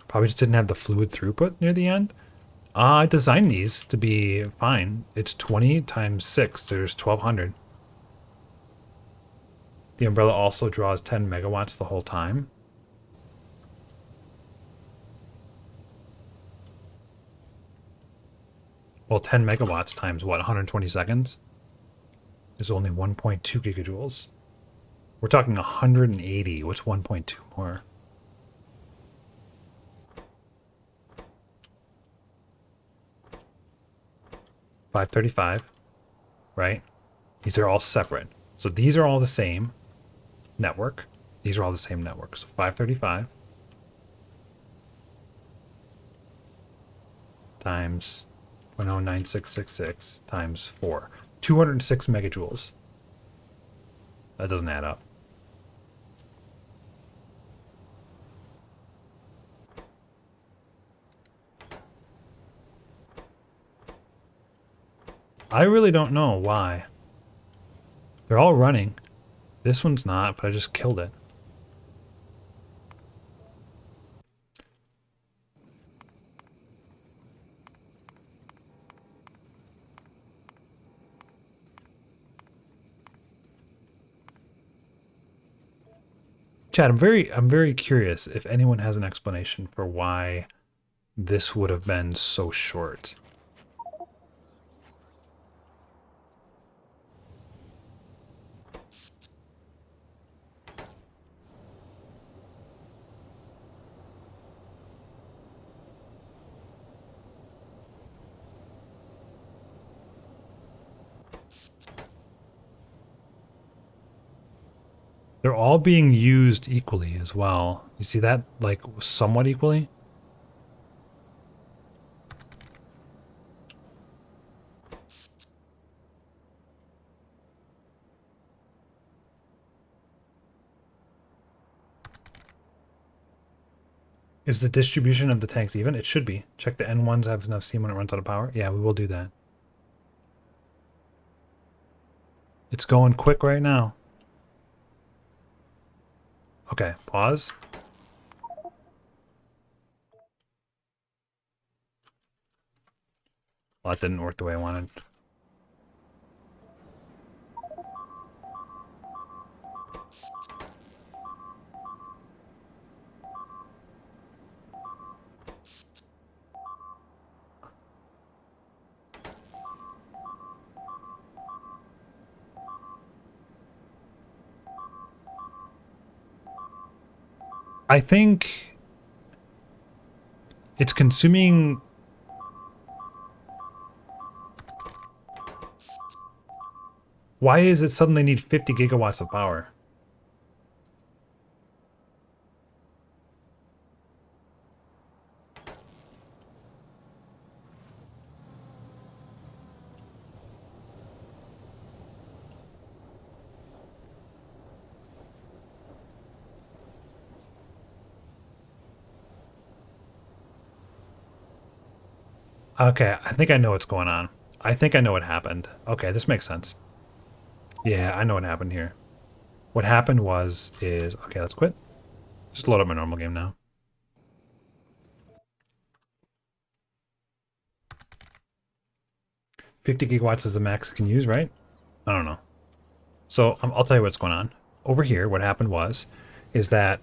Probably just didn't have the fluid throughput near the end. I designed these to be fine. It's 20 times 6. There's 1,200. The umbrella also draws 10 megawatts the whole time. Well, 10 megawatts times what, 120 seconds? Is only 1.2 gigajoules. We're talking 180. What's 1.2 more? $535, right? These are all separate. So these are all the same network. These are all the same network. So 535 times 0.09666 times 4. 206 megajoules. That doesn't add up. I really don't know why. They're all running. This one's not, but I just killed it. Chad, I'm very curious if anyone has an explanation for why this would have been so short. They're all being used equally as well. You see that, like, somewhat equally? Is the distribution of the tanks even? It should be. Check the N1s have enough steam when it runs out of power. Yeah, we will do that. It's going quick right now. Okay, pause. Well, that didn't work the way I wanted. I think it's consuming. Why is it suddenly need 50 gigawatts of power? Okay, I think I know what's going on. I think I know what happened. Okay, this makes sense. Yeah, I know what happened here. What happened is okay, let's quit. Just load up my normal game now. 50 gigawatts is the max it can use, right? I don't know. So I'll tell you what's going on. Over here, what happened is that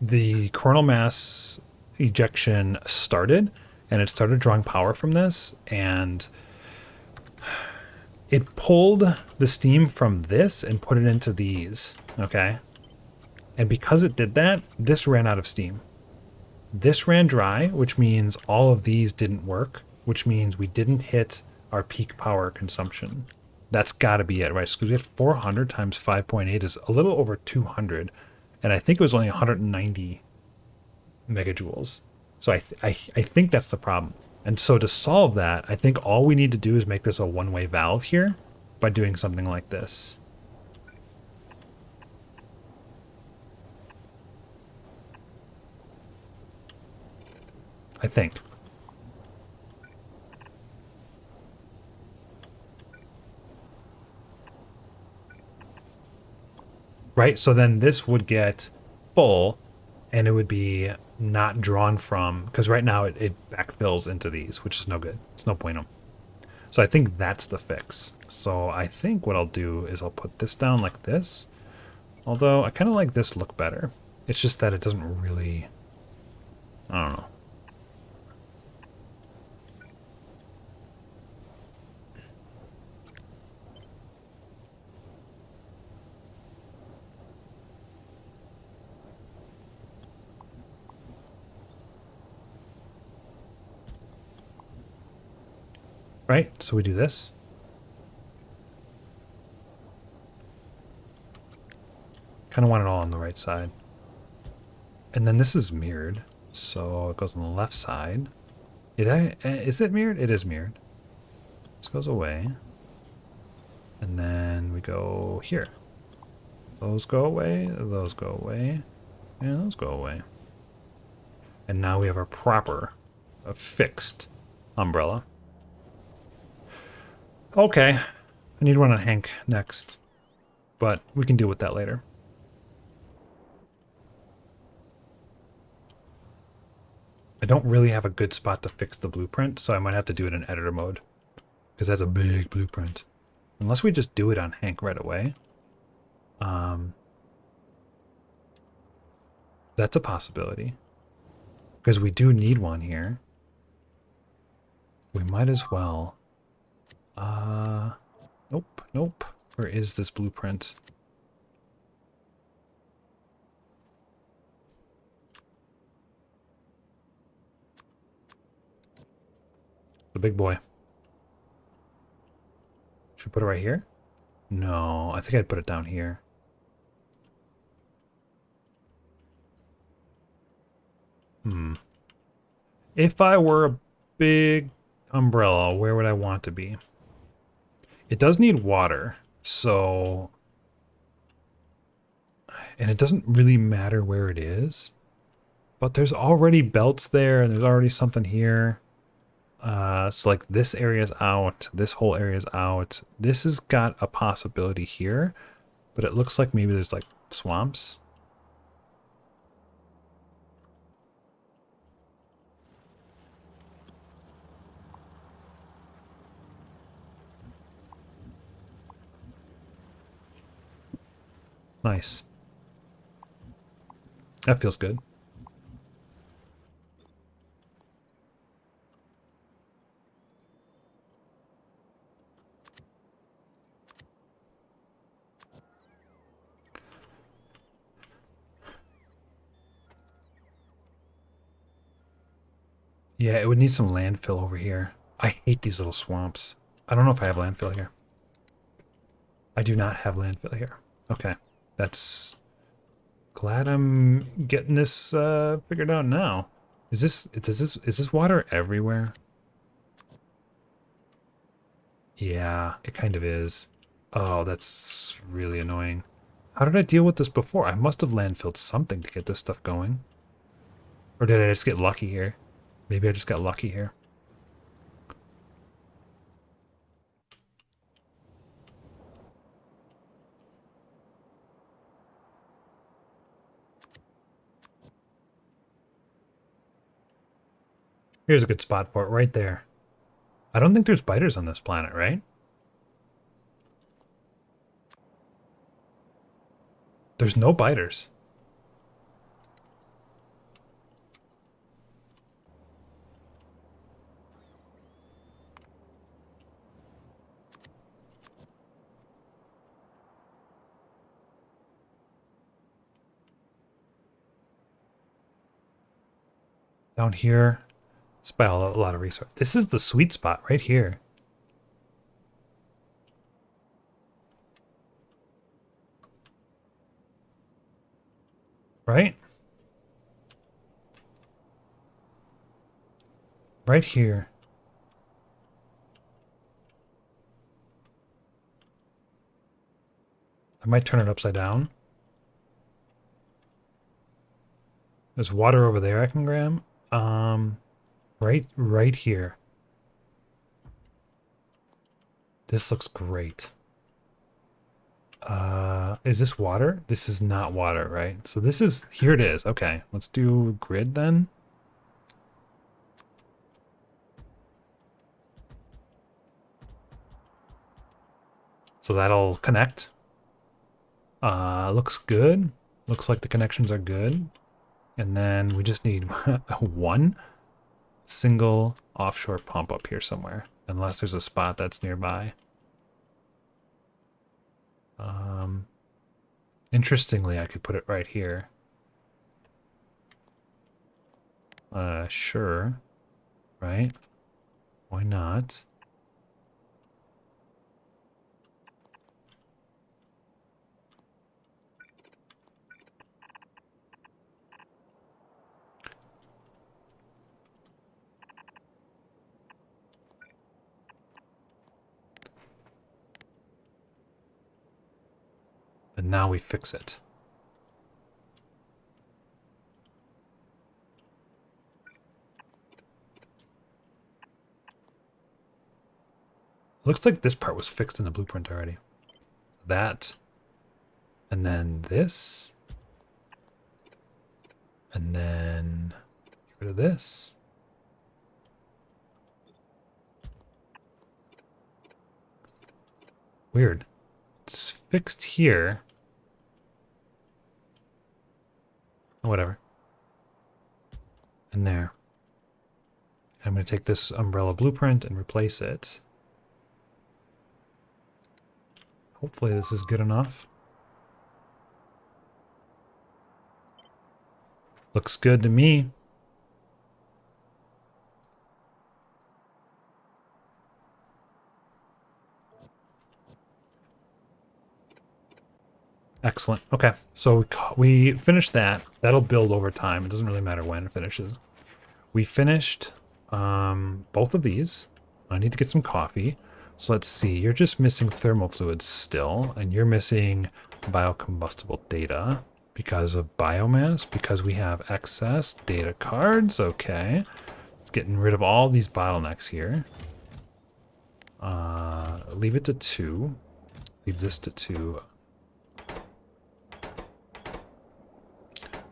the coronal mass ejection started, and it started drawing power from this, and it pulled the steam from this and put it into these, okay? And because it did that, this ran out of steam. This ran dry, which means all of these didn't work, which means we didn't hit our peak power consumption. That's got to be it, right? Because we had 400 times 5.8 is a little over 200, and I think it was only 190 megajoules. So I think that's the problem. And so to solve that, I think all we need to do is make this a one-way valve here by doing something like this. I think. Right? So then this would get full and it would be not drawn from, because right now it backfills into these, which is no good. It's no point. So I think that's the fix. So I think what I'll do is I'll put this down like this. Although I kind of like this look better. It's just that it doesn't really, I don't know. Right? So we do this. Kind of want it all on the right side. And then this is mirrored. So it goes on the left side. Is it mirrored? It is mirrored. This goes away. And then we go here. Those go away, those go away, and those go away. And now we have our proper, fixed umbrella. Okay, I need to run on Hank next, but we can deal with that later. I don't really have a good spot to fix the blueprint, so I might have to do it in editor mode, because that's a big blueprint. Unless we just do it on Hank right away. That's a possibility. Because we do need one here. We might as well. Nope, nope. Where is this blueprint? The big boy. Should we put it right here? No, I think I'd put it down here. If I were a big umbrella, where would I want to be? It does need water, so... And it doesn't really matter where it is. But there's already belts there, and there's already something here. So like this area's out, this whole area's out. This has got a possibility here, but it looks like maybe there's like swamps. Nice. That feels good. Yeah, it would need some landfill over here. I hate these little swamps. I don't know if I have landfill here. I do not have landfill here. Okay. That's... Glad I'm getting this figured out now. Is this water everywhere? Yeah, it kind of is. Oh, that's really annoying. How did I deal with this before? I must have landfilled something to get this stuff going. Or did I just get lucky here? Maybe I just got lucky here. Here's a good spot for it, right there. I don't think there's biters on this planet, right? There's no biters. Down here, it's by a lot of resource. This is the sweet spot right here. Right? Right here. I might turn it upside down. There's water over there I can grab. Right here. This looks great. Is this water? This is not water, right? So this is, here it is. Okay, let's do grid then. So that'll connect. Looks good. Looks like the connections are good. And then we just need one single offshore pump up here somewhere, unless there's a spot that's nearby. Interestingly, I could put it right here. Sure. Right? Why not? And now we fix it. Looks like this part was fixed in the blueprint already. That. And then this. And then get rid of this. Weird. It's fixed here. Whatever. in there. I'm going to take this umbrella blueprint and replace it. Hopefully this is good enough. Looks good to me. Excellent. Okay, so we finished that. That'll build over time. It doesn't really matter when it finishes. We finished both of these. I need to get some coffee. So let's see. You're just missing thermal fluids still, and you're missing biocombustible data because of biomass, because we have excess data cards. Okay. It's getting rid of all these bottlenecks here. Leave it to 2. Leave this to 2.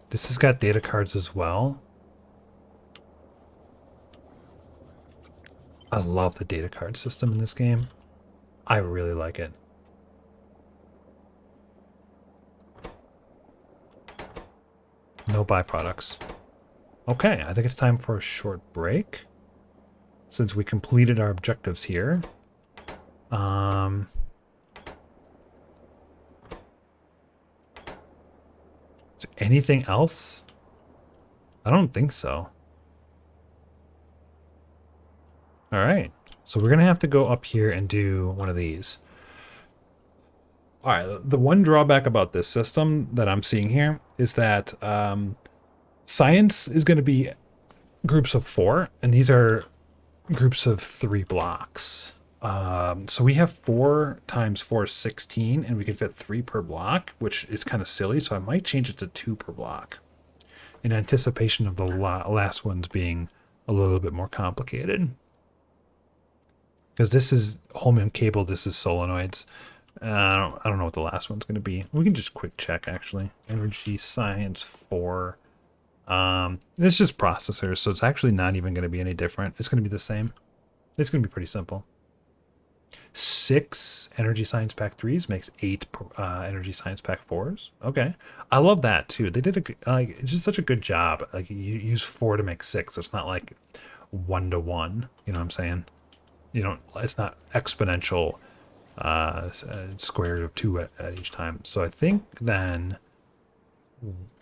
This has got data cards as well. I love the data card system in this game. I really like it. No byproducts. Okay, I think it's time for a short break. Since we completed our objectives here. Is there anything else? I don't think so. All right, so we're gonna have to go up here and do one of these. All right, the one drawback about this system that I'm seeing here is that science is going to be groups of 4, and these are groups of 3 blocks. So we have 4 times 4 is 16, and we can fit 3 per block, which is kind of silly. So I might change it to 2 per block in anticipation of the last ones being a little bit more complicated. Because this is holmium cable, this is solenoids. I don't know what the last one's going to be. We can just quick check, actually. Energy science 4. It's just processors, so it's actually not even going to be any different. It's going to be the same. It's going to be pretty simple. 6 energy science pack 3s makes 8 energy science pack 4s. Okay, I love that too. They did it's just such a good job. Like, you use 4 to make 6. So it's not like 1 to 1. You know what I'm saying? You know, it's not exponential square root of 2 at each time. So I think then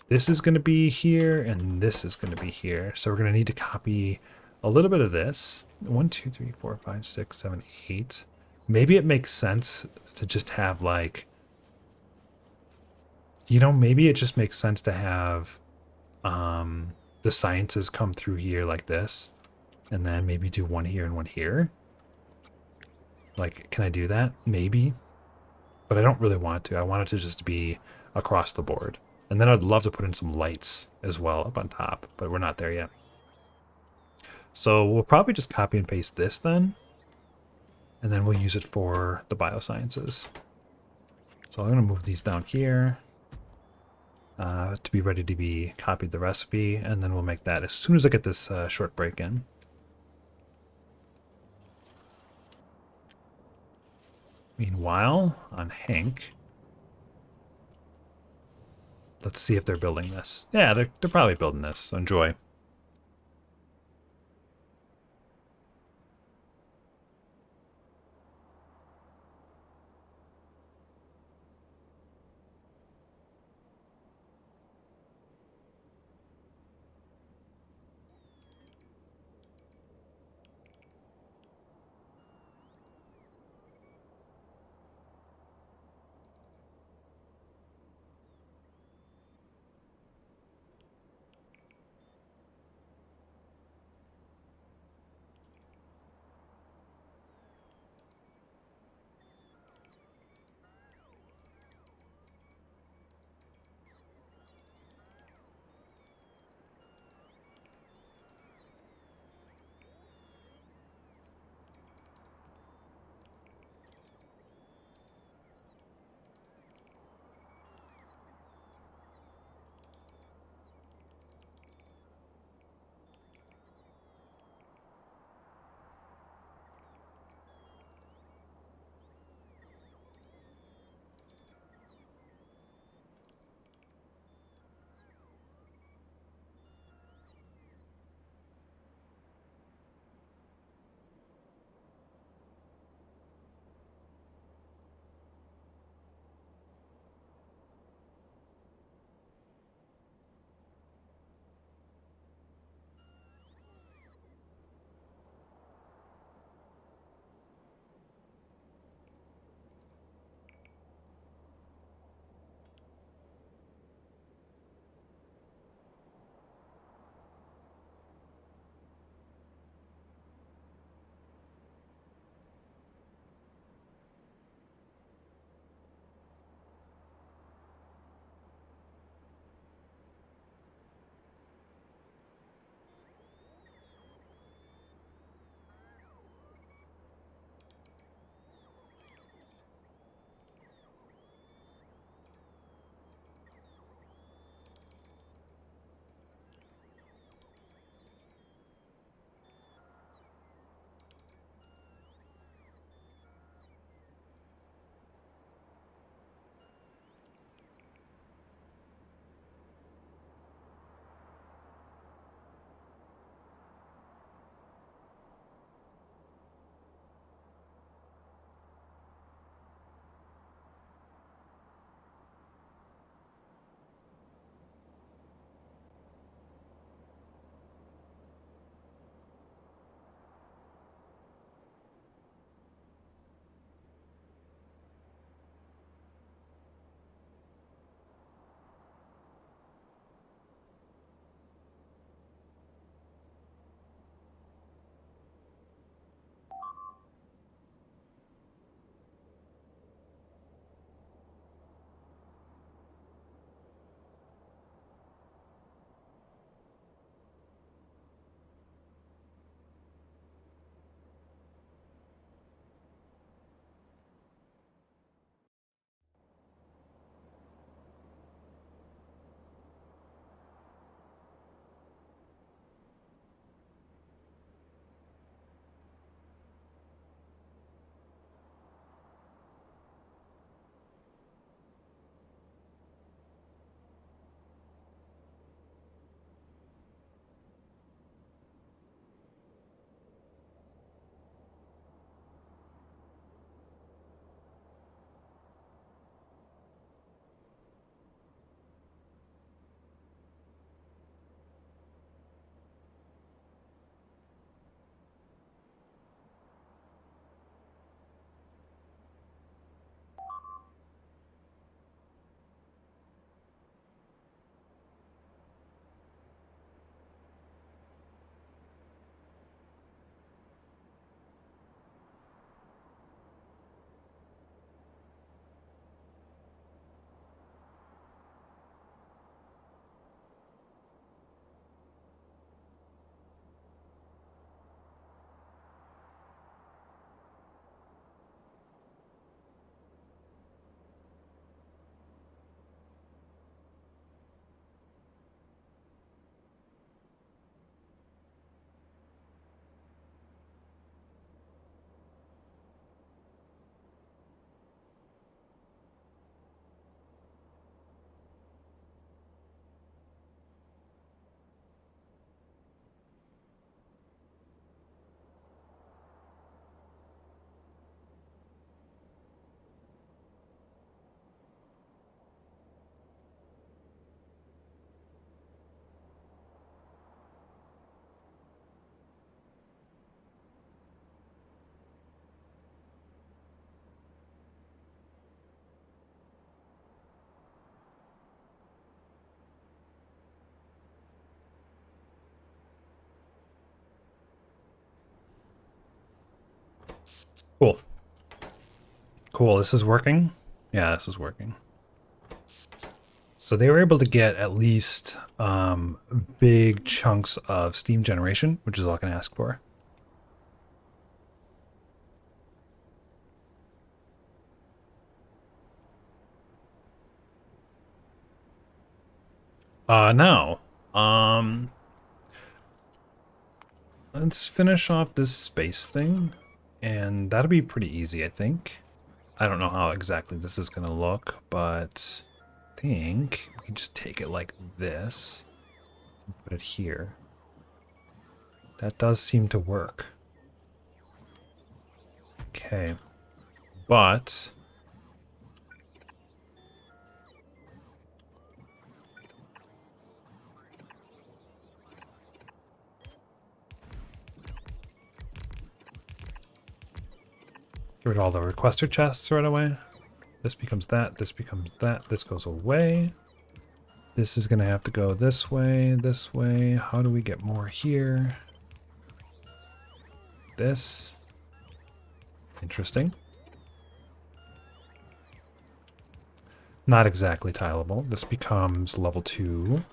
this is going to be here and this is going to be here. So we're going to need to copy a little bit of this. 1, 2, 3, 4, 5, 6, 7, 8. Maybe it makes sense to just have, like, you know, maybe it just makes sense to have the sciences come through here like this, and then maybe do one here and one here. Like, can I do that? Maybe. But I don't really want to. I want it to just be across the board. And then I'd love to put in some lights as well up on top, but we're not there yet. So we'll probably just copy and paste this then. And then we'll use it for the biosciences. So I'm going to move these down here to be ready to be copied the recipe. And then we'll make that as soon as I get this short break in. Meanwhile, on Hank, let's see if they're building this. Yeah, they're probably building this, so enjoy. Cool. Cool, this is working? Yeah, this is working. So they were able to get at least big chunks of steam generation, which is all I can ask for. Now, let's finish off this space thing, and that'll be pretty easy, I think. I don't know how exactly this is going to look, but I think we can just take it like this and put it here. That does seem to work. Okay, but get rid of all the requester chests right away. This becomes that, this becomes that, this goes away. This is gonna have to go this way, this way. How do we get more here? This. Interesting. Not exactly tileable. This becomes level 2.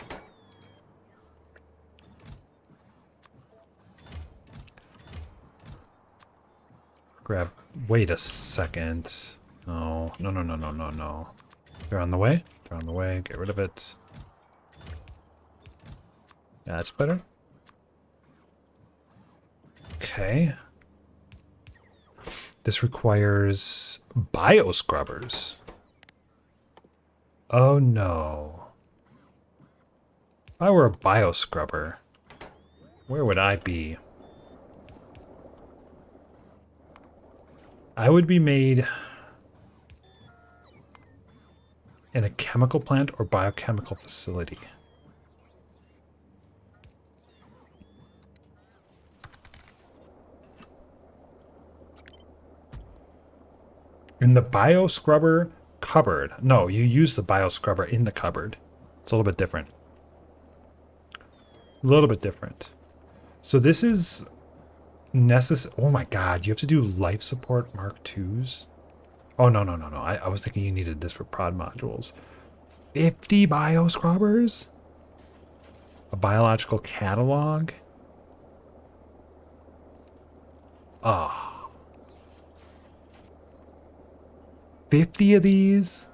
Grab. Wait a second. No, no, no, no, no, no, no. They're on the way. They're on the way. Get rid of it. Yeah, that's better. Okay. This requires bioscrubbers. Oh no. If I were a bioscrubber, where would I be? I would be made in a chemical plant or biochemical facility. In the bioscrubber cupboard. No, you use the bioscrubber in the cupboard. It's a little bit different. A little bit different. So this is necessary. Oh my god, you have to do life support Mark IIs? Oh, no, no, no, no. I was thinking you needed this for prod modules. 50 bioscrubbers? A biological catalog? Ah. 50 of these?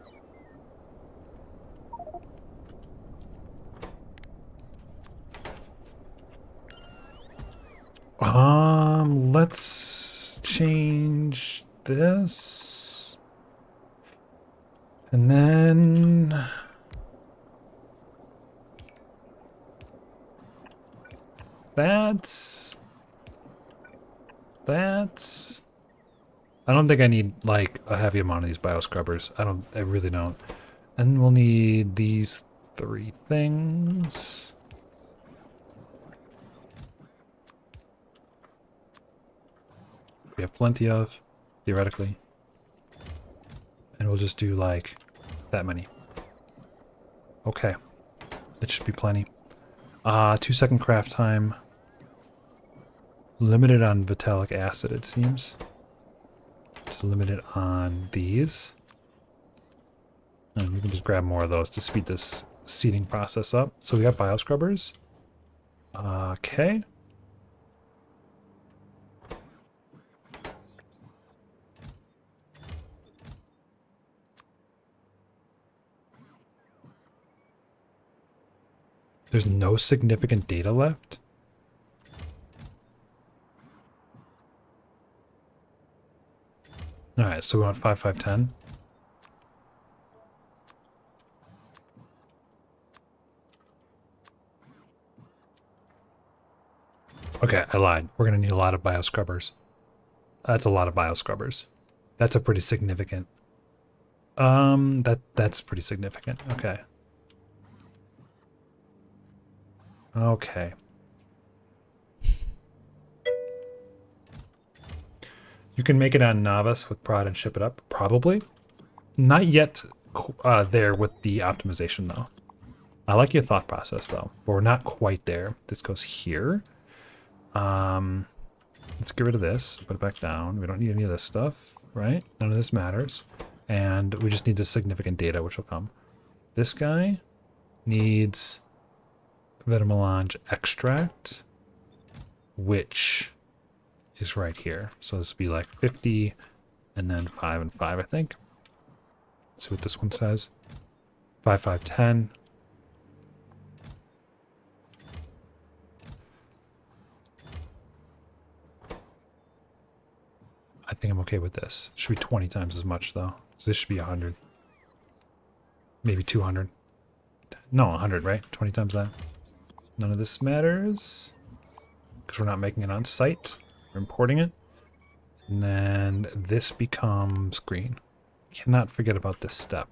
Let's change this. And then that's I don't think I need like a heavy amount of these bioscrubbers. I really don't. And we'll need these 3 things. We have plenty of, theoretically. And we'll just do like that many. Okay. That should be plenty. 2-second craft time. Limited on vitalic acid, it seems. Just limited on these. And we can just grab more of those to speed this seeding process up. So we got bioscrubbers. Okay. There's no significant data left? Alright, so we want 5, 5, 10. Okay, I lied. We're gonna need a lot of bioscrubbers. That's a lot of bioscrubbers. That's a pretty significant. That's pretty significant. Okay. Okay. You can make it on Novice with prod and ship it up, probably. Not yet there with the optimization though. I like your thought process though, but we're not quite there. This goes here. Let's get rid of this, put it back down. We don't need any of this stuff, right? None of this matters. And we just need the significant data, which will come. This guy needs vitamelange extract, which is right here. So this would be like 50 and then 5 and 5, I think. Let's see what this one says. 5, 5, 10. I think I'm okay with this. Should be 20 times as much though. So this should be 100. Maybe 200. No, 100, right? 20 times that. None of this matters. Because we're not making it on site. We're importing it. And then this becomes green. Cannot forget about this step.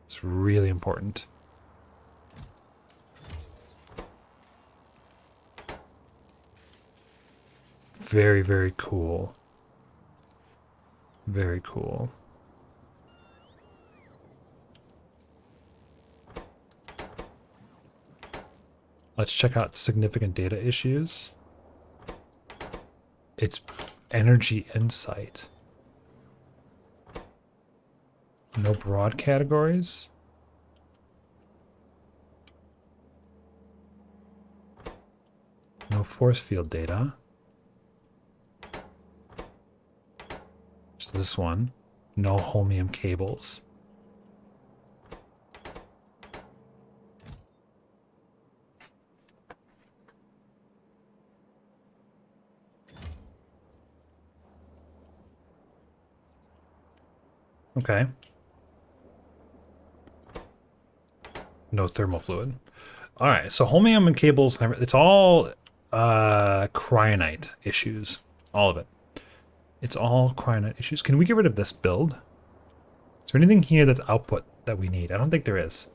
It's really important. Very, very cool. Very cool. Let's check out significant data issues. It's energy insight. No broad categories. No force field data. Just this one. No holmium cables. Okay. No thermal fluid. All right, so holmium and cables, it's all cryonite issues. All of it. It's all cryonite issues. Can we get rid of this build? Is there anything here that's output that we need? I don't think there is.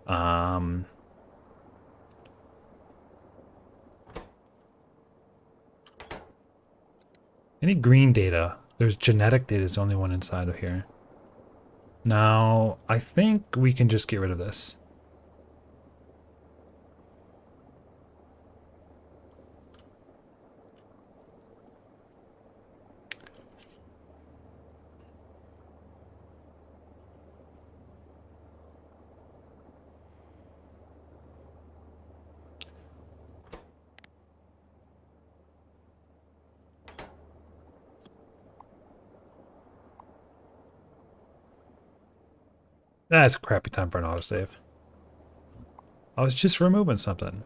Any green data? There's genetic data is the only one inside of here. Now, I think we can just get rid of this. That's a crappy time for an autosave. I was just removing something.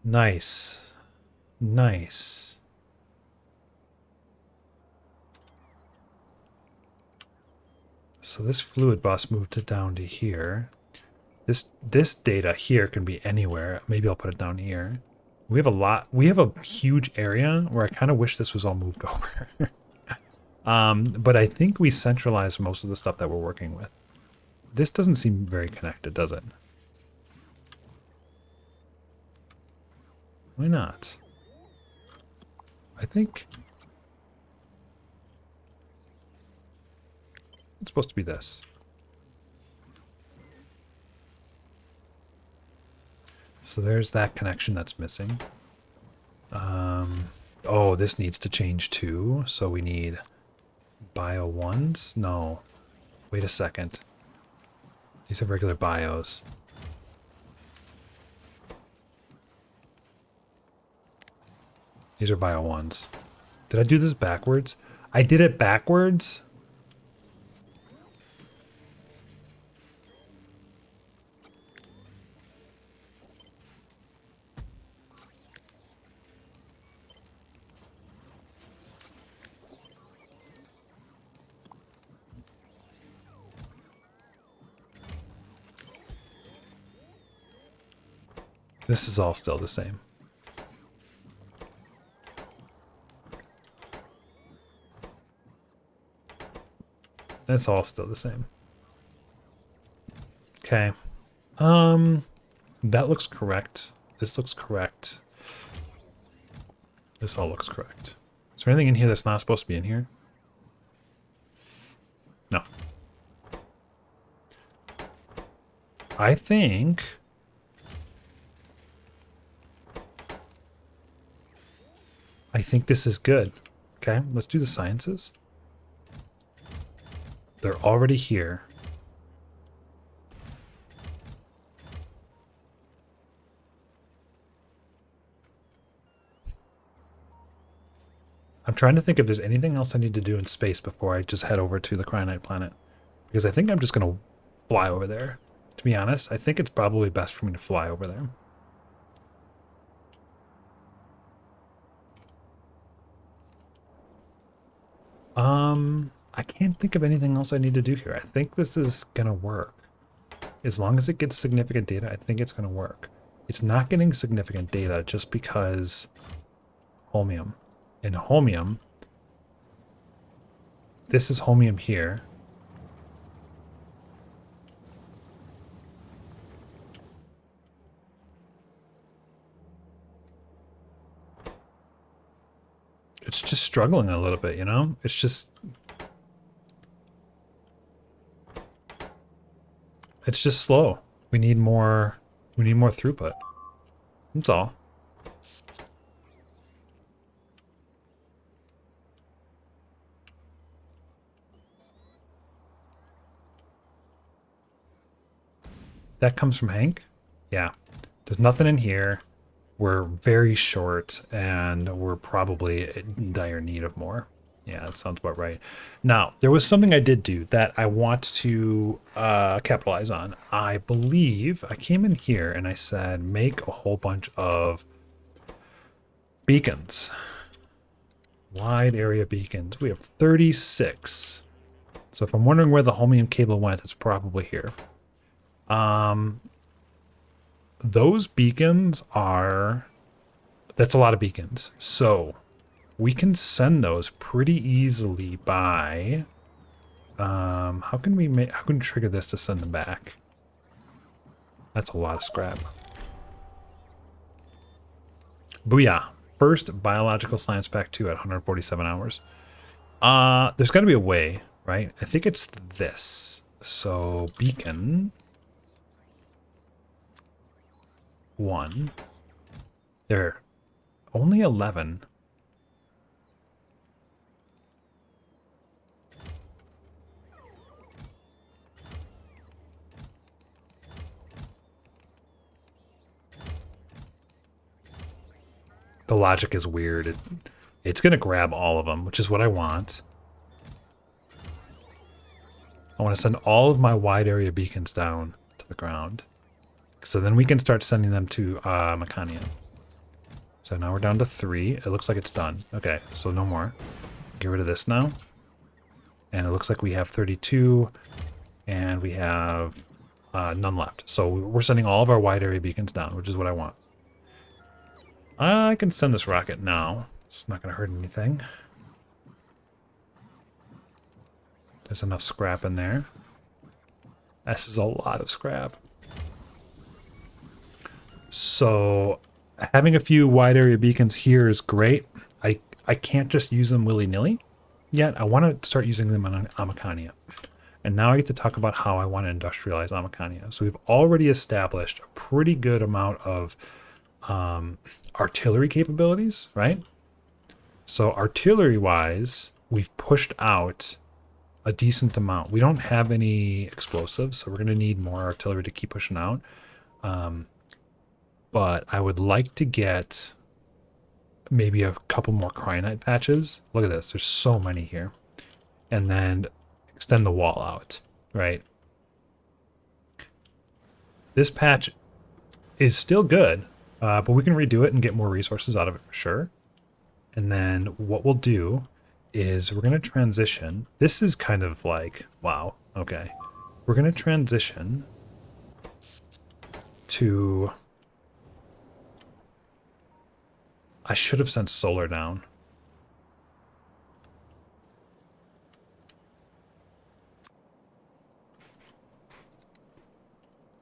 Nice. Nice. So this fluid bus moved it down to here. This data here can be anywhere. Maybe I'll put it down here. We have a lot. We have a huge area where I kind of wish this was all moved over. But I think we centralized most of the stuff that we're working with. This doesn't seem very connected, does it? Why not? I think it's supposed to be this. So there's that connection that's missing. Oh, this needs to change too. So we need bio ones? No. Wait a second. These are regular bios. These are bio ones. Did I do this backwards? I did it backwards? This is all still the same. That's all still the same. Okay. That looks correct. This looks correct. This all looks correct. Is there anything in here that's not supposed to be in here? No. I think I think this is good. Okay, let's do the sciences. They're already here. I'm trying to think if there's anything else I need to do in space before I just head over to the Cryonite planet. Because I think I'm just going to fly over there. To be honest, I think it's probably best for me to fly over there. I can't think of anything else I need to do here. I think this is going to work. As long as it gets significant data, I think it's going to work. It's not getting significant data just because holmium. In holmium, this is holmium here. It's just struggling a little bit, you know? It's just slow. We need more throughput. That's all. That comes from Hank? Yeah. There's nothing in here. We're very short, and we're probably in dire need of more. Yeah, that sounds about right. Now, there was something I did do that I want to capitalize on. I believe I came in here and I said, make a whole bunch of beacons. Wide area beacons. We have 36. So if I'm wondering where the holmium cable went, it's probably here. Those beacons are... That's a lot of beacons. So we can send those pretty easily by... how can we trigger this to send them back? That's a lot of scrap. Booyah. First biological science pack 2 at 147 hours. There's got to be a way, right? I think it's this. So beacon 1. There. Only 11. The logic is weird. It's going to grab all of them, which is what I want. I want to send all of my wide area beacons down to the ground. So then we can start sending them to Mecania. So now we're down to 3. It looks like it's done. Okay, so no more. Get rid of this now. And it looks like we have 32. And we have none left. So we're sending all of our wide area beacons down, which is what I want. I can send this rocket now. It's not going to hurt anything. There's enough scrap in there. This is a lot of scrap. So having a few wide area beacons here is great. I can't just use them willy-nilly yet. I want to start using them on Amicania. And now I get to talk about how I want to industrialize Amicania. So we've already established a pretty good amount of artillery capabilities, right? So artillery-wise, we've pushed out a decent amount. We don't have any explosives, so we're going to need more artillery to keep pushing out. But I would like to get maybe a couple more cryonite patches. Look at this. There's so many here. And then extend the wall out, right? This patch is still good, but we can redo it and get more resources out of it for sure. And then what we'll do is we're going to transition. This is kind of like, wow, okay. We're going to transition to... I should have sent solar down.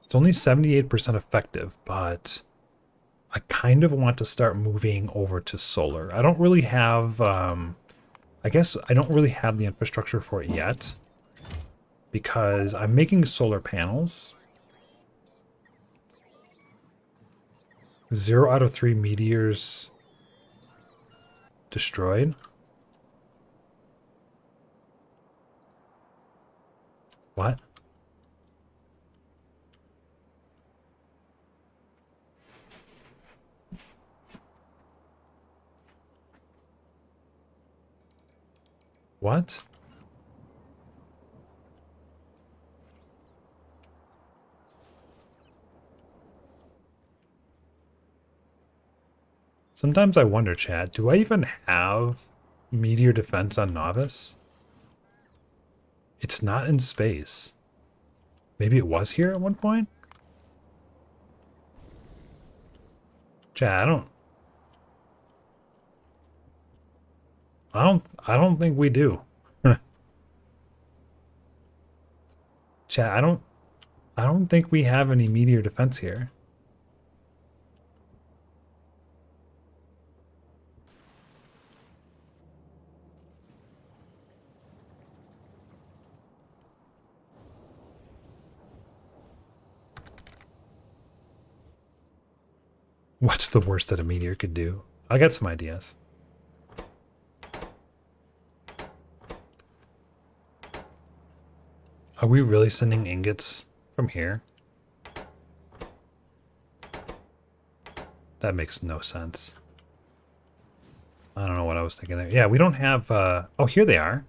It's only 78% effective, but I kind of want to start moving over to solar. I don't really have, I guess I don't really have the infrastructure for it yet because I'm making solar panels. 0 out of 3 meteors Destroyed? What? What? Sometimes I wonder, chat, do I even have meteor defense on Novice? It's not in space. Maybe it was here at one point? Chat, I don't think we do. Chat, I don't think we have any meteor defense here. What's the worst that a meteor could do? I got some ideas. Are we really sending ingots from here? That makes no sense. I don't know what I was thinking there. Yeah, we don't have... oh, here they are.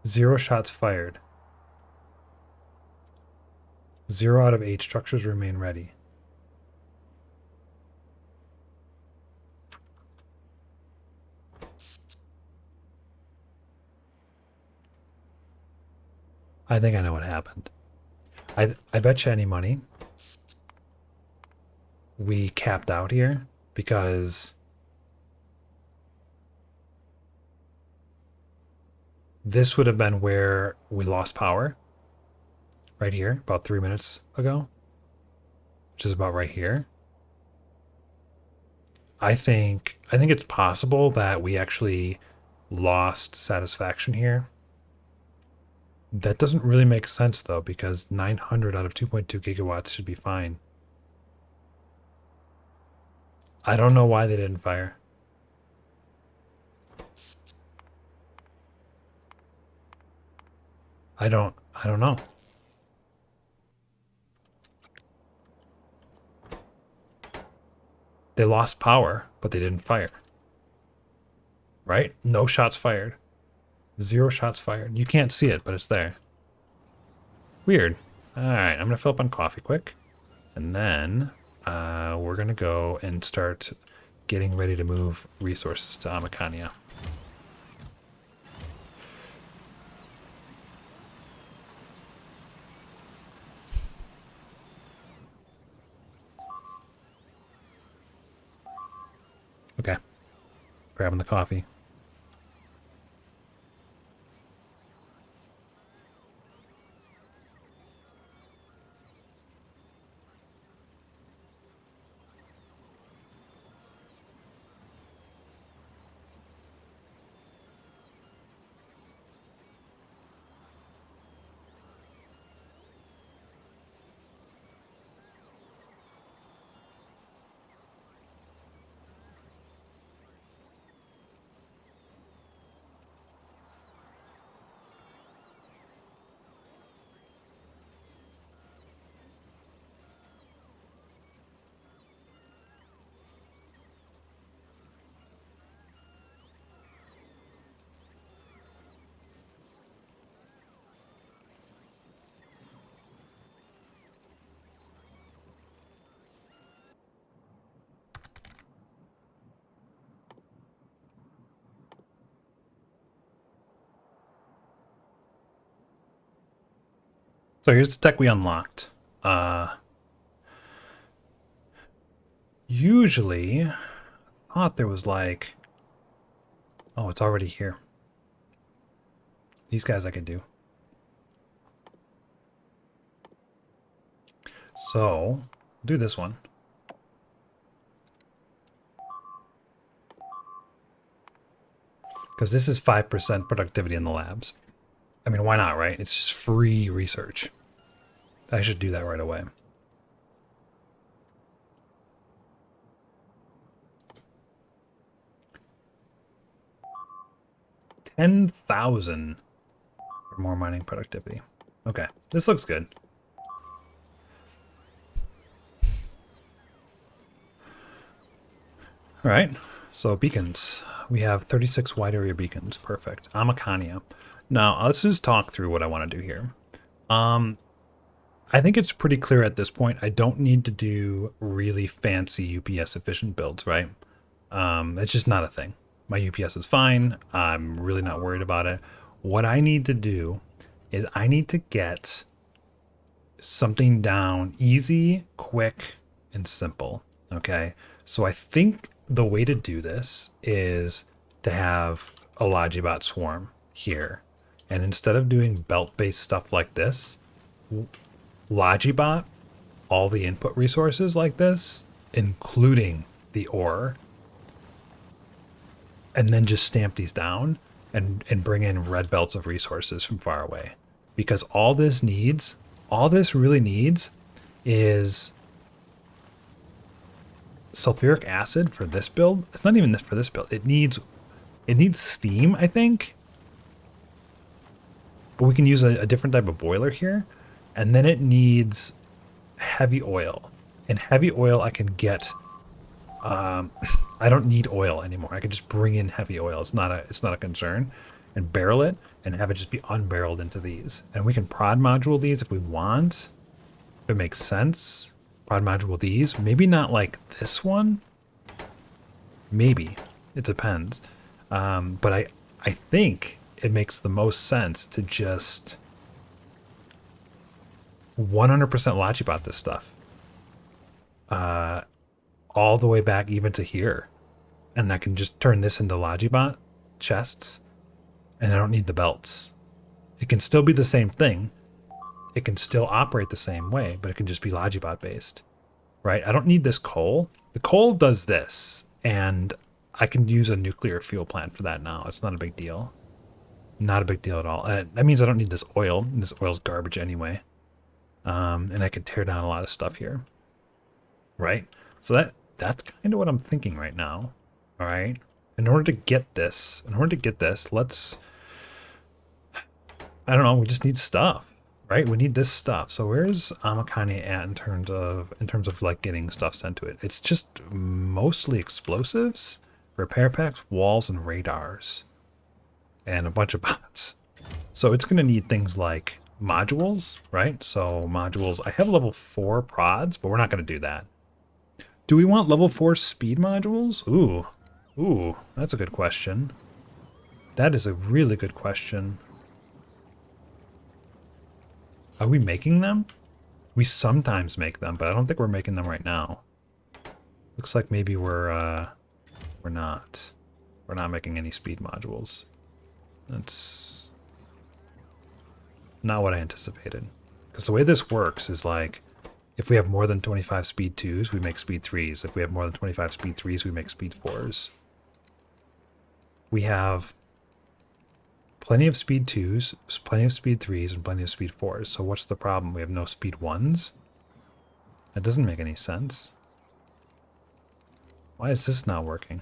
Zero shots fired. 0 out of 8 structures remain ready. I think I know what happened. I bet you any money we capped out here because this would have been where we lost power. Right here, about 3 minutes ago. Which is about right here. I think it's possible that we actually lost satisfaction here. That doesn't really make sense though, because 900 out of 2.2 gigawatts should be fine. I don't know why they didn't fire. I don't know. They lost power, but they didn't fire. Right? No shots fired. 0 shots fired. You can't see it, but it's there. Weird. Alright, I'm going to fill up on coffee quick. And then we're going to go and start getting ready to move resources to Amakania. Okay. Grabbing the coffee. So here's the tech we unlocked. Usually, I thought there was like... Oh, it's already here. These guys I could do. So, do this one. Because this is 5% productivity in the labs. I mean, why not, right? It's just free research. I should do that right away. $10,000 for more mining productivity. Okay, this looks good. All right, so beacons. We have 36 wide area beacons. Perfect. Amakania. Now, let's just talk through what I want to do here. I think it's pretty clear at this point. I don't need to do really fancy UPS efficient builds, right? It's just not a thing. My UPS is fine. I'm really not worried about it. What I need to do is I need to get something down easy, quick, and simple. Okay. So I think the way to do this is to have a Logibot swarm here. And instead of doing belt-based stuff like this, Logibot all the input resources like this, including the ore, and then just stamp these down and bring in red belts of resources from far away. Because all this really needs is sulfuric acid for this build. It's not even this for this build. It needs steam, I think. But we can use a different type of boiler here. And then it needs heavy oil. And heavy oil I can get. I don't need oil anymore. I can just bring in heavy oil. It's not a concern. And barrel it and have it just be unbarreled into these. And we can prod module these if we want. If it makes sense. Prod module these. Maybe not like this one. Maybe. It depends. But I think it makes the most sense to just 100% Logibot this stuff. All the way back even to here. And I can just turn this into Logibot chests. And I don't need the belts. It can still be the same thing. It can still operate the same way, but it can just be Logibot based. Right? I don't need this coal. The coal does this. And I can use a nuclear fuel plant for that now. It's not a big deal. Not a big deal at all. And that means I don't need this oil. And this oil's garbage anyway. And I can tear down a lot of stuff here. Right? So that's kind of what I'm thinking right now. All right. In order to get this, let's, I don't know, we just need stuff, right? We need this stuff. So where's Amakane at in terms of like getting stuff sent to it? It's just mostly explosives, repair packs, walls, and radars, and a bunch of bots. So it's going to need things like modules, right? So modules, I have level 4 prods, but we're not going to do that. Do we want level 4 speed modules? Ooh, that's a good question. That is a really good question. Are we making them? We sometimes make them, but I don't think we're making them right now. Looks like maybe we're not. We're not making any speed modules. That's not what I anticipated. Because the way this works is like, if we have more than 25 speed 2s, we make speed 3s. If we have more than 25 speed 3s, we make speed 4s. We have plenty of speed 2s, plenty of speed 3s, and plenty of speed 4s. So what's the problem? We have no speed 1s? That doesn't make any sense. Why is this not working?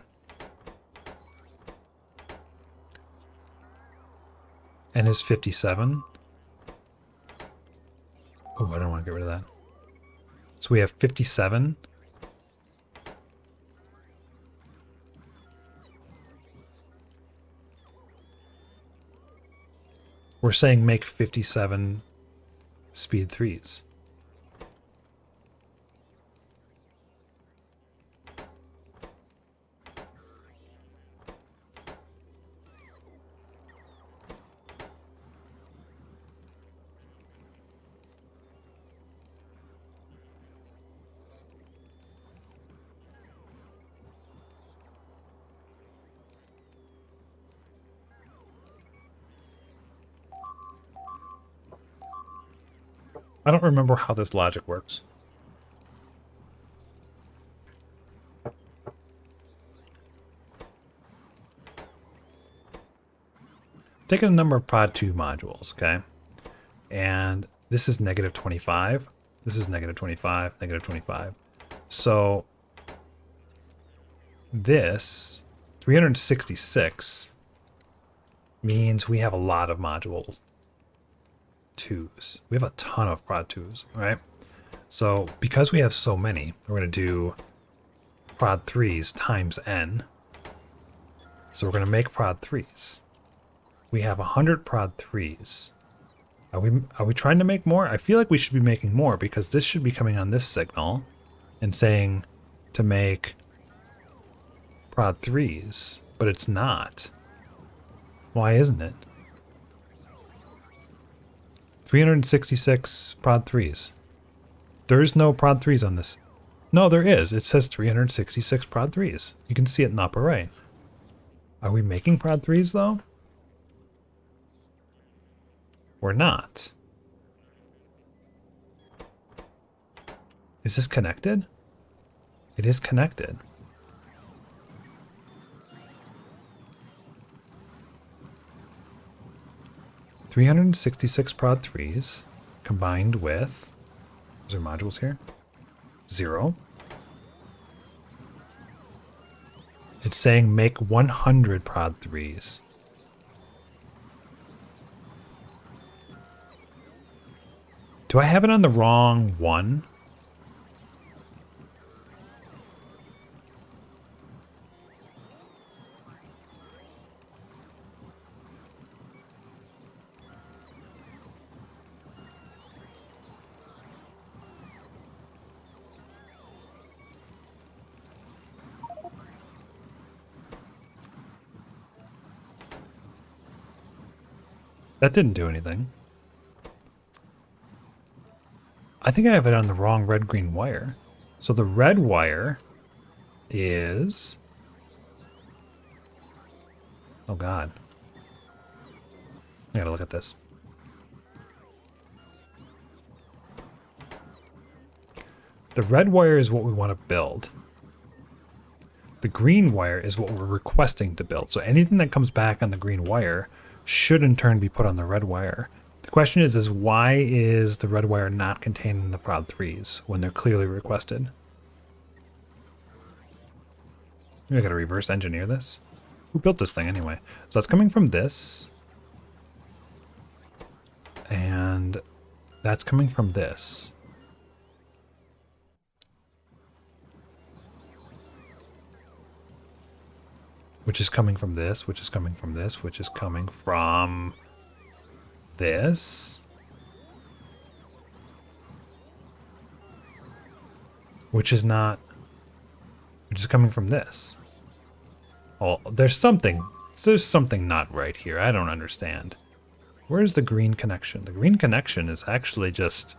And is 57? Oh, I don't want to get rid of that. So we have 57. We're saying make 57 speed 3s. I don't remember how this logic works. taking a number of prod 2 modules, okay? And this is negative 25. This is negative 25, negative 25. So this 366 means we have a lot of module 2s. We have a ton of prod 2s, right? So because we have so many, we're going to do prod 3s times n. So we're going to make prod 3s. We have 100 prod 3s. Are we trying to make more? I feel like we should be making more because this should be coming on this signal and saying to make prod 3s, but it's not. Why isn't it? 366 prod 3s. There's no prod 3s on this. No, there is. It says 366 prod 3s. You can see it in the upper right. Are we making prod 3s though? We're not. Is this connected? It is connected. $366 prod 3s combined with, is there modules here? 0. It's saying make 100 prod 3s. Do I have it on the wrong one? That didn't do anything. I think I have it on the wrong red-green wire. So the red wire is... Oh god. I gotta look at this. The red wire is what we want to build. The green wire is what we're requesting to build. So anything that comes back on the green wire should in turn be put on the red wire. The question is why is the red wire not contained in the prod 3s when they're clearly requested? Maybe I gotta reverse engineer this. Who built this thing anyway? So that's coming from this. And that's coming from this. Which is coming from this, which is coming from this, which is coming from this. Which is not, which is coming from this. Oh, there's something not right here. I don't understand. Where's the green connection? The green connection is actually just...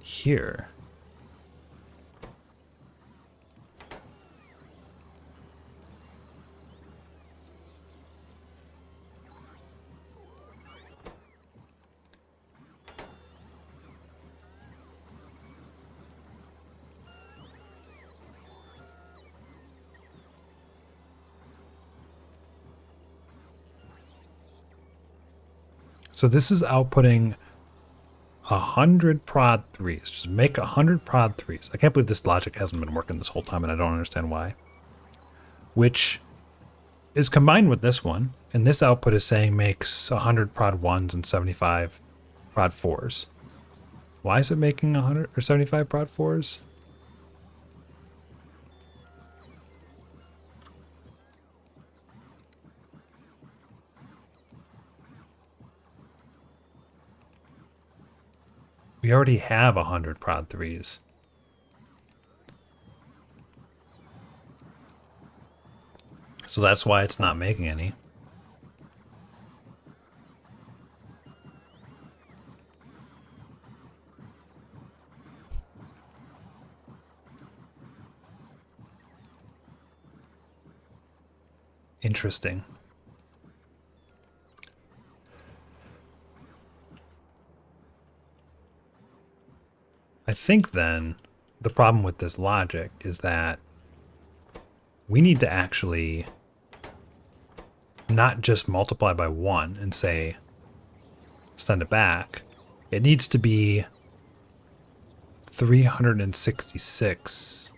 here. So this is outputting 100 prod 3s. Just make 100 prod 3s. I can't believe this logic hasn't been working this whole time and I don't understand why. Which is combined with this one. And this output is saying makes 100 prod 1s and 75 prod 4s. Why is it making 100 or 75 prod 4s? We already have 100 prod 3s. So that's why it's not making any. Interesting. I think then the problem with this logic is that we need to actually not just multiply by 1 and say send it back. It needs to be 366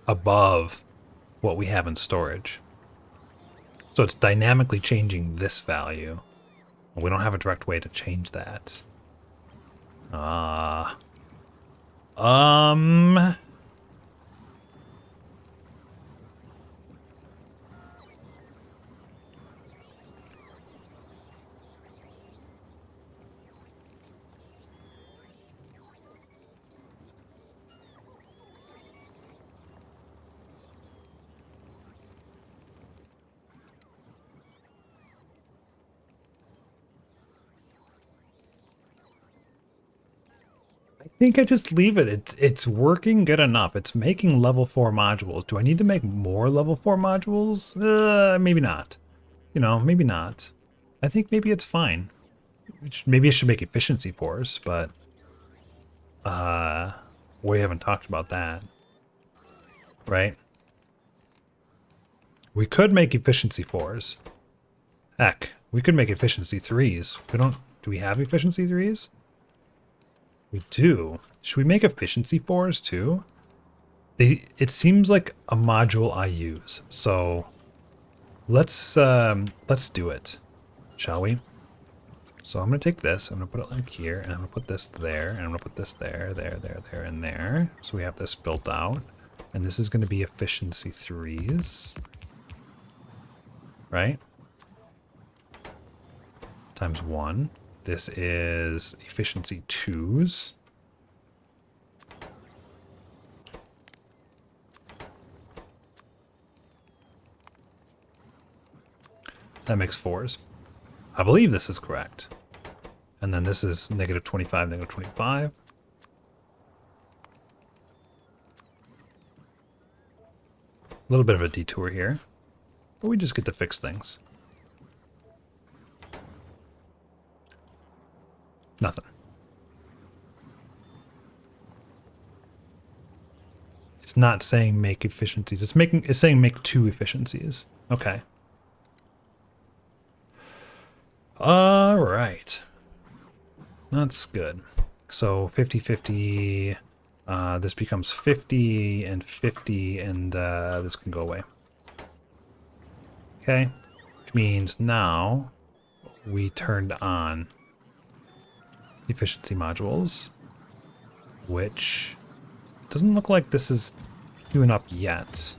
above what we have in storage. So it's dynamically changing this value. We don't have a direct way to change that. I think I just leave it. It's working good enough. It's making level 4 modules. Do I need to make more level 4 modules? Maybe not. You know, maybe not. I think maybe it's fine. Maybe I should make efficiency 4s, but we haven't talked about that. Right? We could make efficiency 4s. Heck, we could make efficiency 3s. Do we have efficiency 3s? We do. Should we make efficiency 4s too? It seems like a module I use. So let's do it. Shall we? So I'm gonna take this, I'm gonna put it like here, and I'm gonna put this there, and I'm gonna put this there, there, and there. So we have this built out. And this is gonna be efficiency 3s. Right? Times 1. This is efficiency 2s. That makes 4s. I believe this is correct. And then this is negative 25, negative 25. A little bit of a detour here, but we just get to fix things. Nothing. It's not saying make efficiencies. It's saying make 2 efficiencies. Okay. All right. That's good. So 50-50. This becomes 50 and 50, and this can go away. Okay. Which means now we turned on efficiency modules, which doesn't look like this is queuing up yet,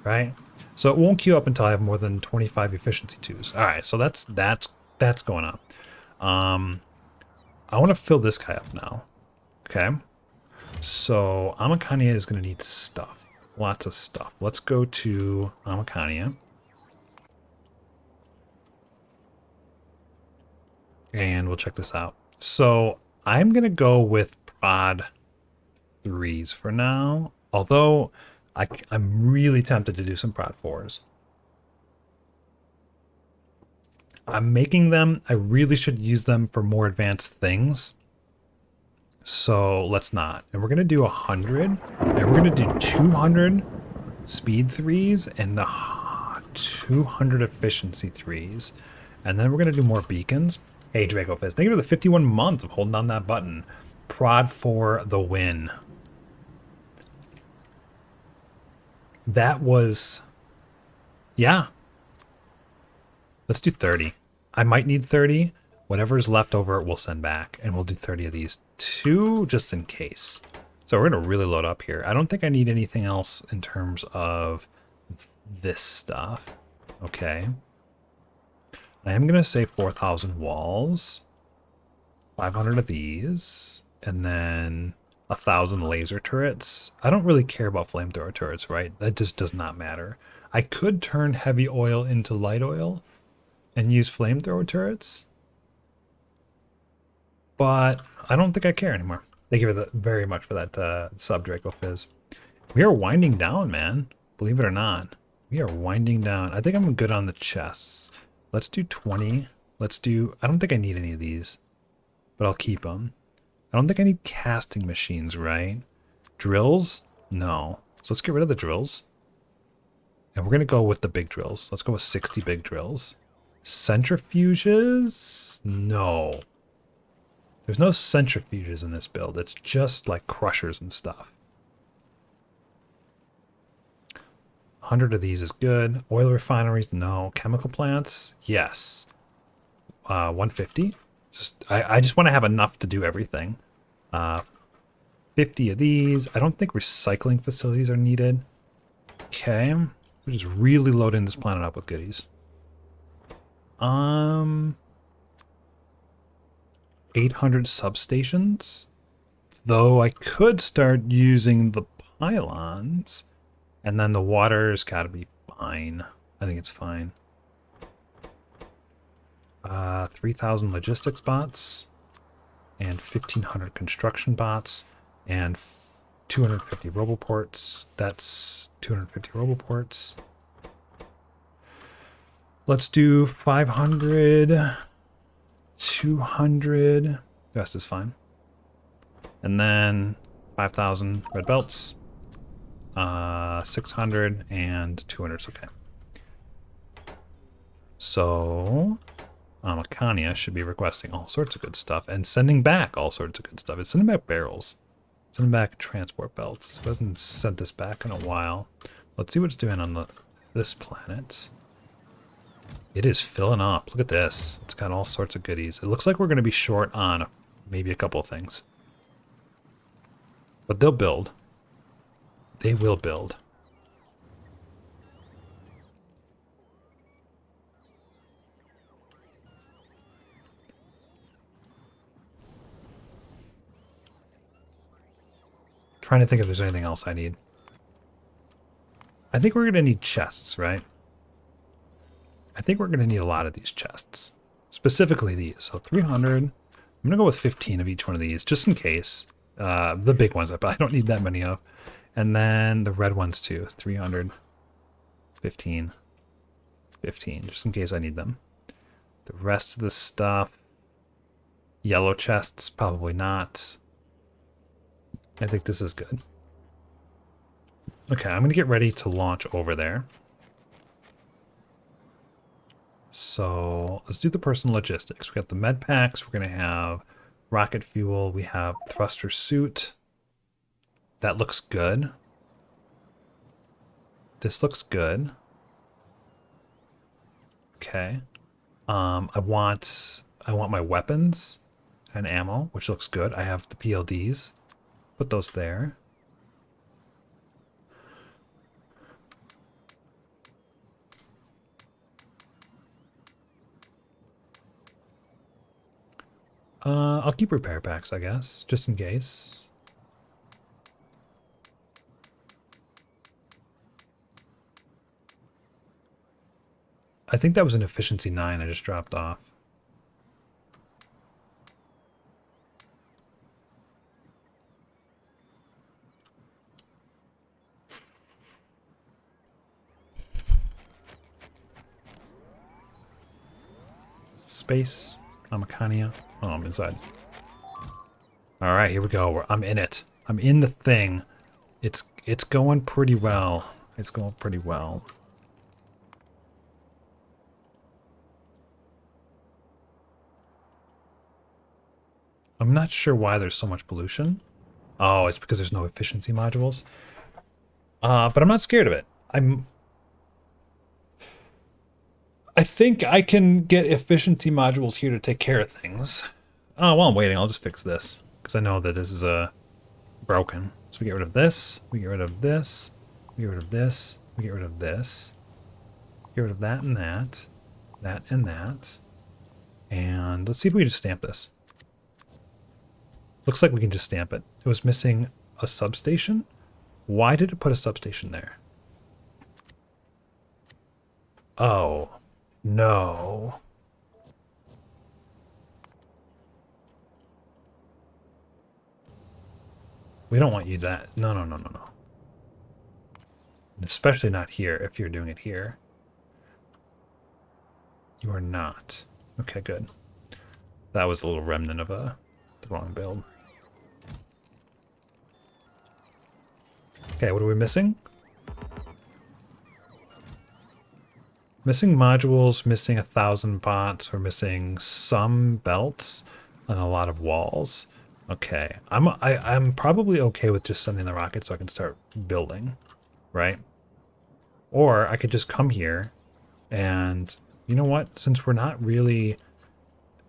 right? So it won't queue up until I have more than 25 efficiency 2s. All right, so that's going up. I want to fill this guy up now. Okay, so Amakania is going to need stuff, lots of stuff. Let's go to Amakania. And we'll check this out. So I'm going to go with prod 3s for now. Although I'm really tempted to do some prod 4s. I'm making them. I really should use them for more advanced things. So let's not. And we're going to do 100. And we're going to do 200 speed 3s and 200 efficiency 3s. And then we're going to do more beacons. Hey, Draco Fizz, thank you for the 51 months of holding down that button. Prod for the win. That was... yeah. Let's do 30. I might need 30. Whatever's left over, we'll send back. And we'll do 30 of these too, just in case. So we're going to really load up here. I don't think I need anything else in terms of this stuff. Okay. I am going to say 4,000 walls, 500 of these, and then 1,000 laser turrets. I don't really care about flamethrower turrets, right? That just does not matter. I could turn heavy oil into light oil and use flamethrower turrets, but I don't think I care anymore. Thank you very much for that sub, Draco Fizz. We are winding down, man. Believe it or not. We are winding down. I think I'm good on the chests. Let's do 20. Let's do... I don't think I need any of these, but I'll keep them. I don't think I need casting machines, right? Drills? No. So let's get rid of the drills. And we're going to go with the big drills. Let's go with 60 big drills. Centrifuges? No. There's no centrifuges in this build. It's just like crushers and stuff. 100 of these is good. Oil refineries? No. Chemical plants? Yes. 150? I just want to have enough to do everything. 50 of these. I don't think recycling facilities are needed. Okay. We're just really loading this planet up with goodies. 800 substations. Though I could start using the pylons. And then the water's got to be fine. I think it's fine. 3,000 logistics bots. And 1,500 construction bots. And 250 roboports. That's 250 roboports. Let's do 500, 200. The rest is fine. And then 5,000 red belts. 600 and 200 is okay. So Amacania should be requesting all sorts of good stuff and sending back all sorts of good stuff. It's sending back barrels. Sending back transport belts. It hasn't sent this back in a while. Let's see what it's doing on this planet. It is filling up. Look at this. It's got all sorts of goodies. It looks like we're going to be short on maybe a couple of things. But they'll build. They will build. Trying to think if there's anything else I need. I think we're going to need chests, right? I think we're going to need a lot of these chests. Specifically these. So 300. I'm going to go with 15 of each one of these, just in case. The big ones I don't need that many of. And then the red ones too. 300. 15. 15, just in case I need them. The rest of the stuff. Yellow chests, probably not. I think this is good. Okay, I'm going to get ready to launch over there. So let's do the personal logistics. We got the med packs. We're going to have rocket fuel. We have thruster suit. That looks good. This looks good. Okay. I want my weapons and ammo, which looks good. I have the PLDs. Put those there. I'll keep repair packs, I guess, just in case. I think that was an efficiency 9 I just dropped off. Space, Amacania. Oh, I'm inside. All right, here we go. I'm in it. I'm in the thing. It's going pretty well. It's going pretty well. I'm not sure why there's so much pollution. Oh, it's because there's no efficiency modules. But I'm not scared of it. I think I can get efficiency modules here to take care of things. While I'm waiting, I'll just fix this. Because I know that this is broken. So we get rid of this. We get rid of this. We get rid of this. We get rid of this. Get rid of that and that. That and that. And let's see if we can just stamp this. Looks like we can just stamp it. It was missing a substation. Why did it put a substation there? Oh, no. We don't want you that. No, no, no, no, no. Especially not here if you're doing it here. You are not. Okay, good. That was a little remnant of the wrong build. Okay, what are we missing? Missing modules, missing 1,000 bots, we're missing some belts, and a lot of walls. Okay, I'm probably okay with just sending the rocket so I can start building, right? Or I could just come here and you know what? Since we're not really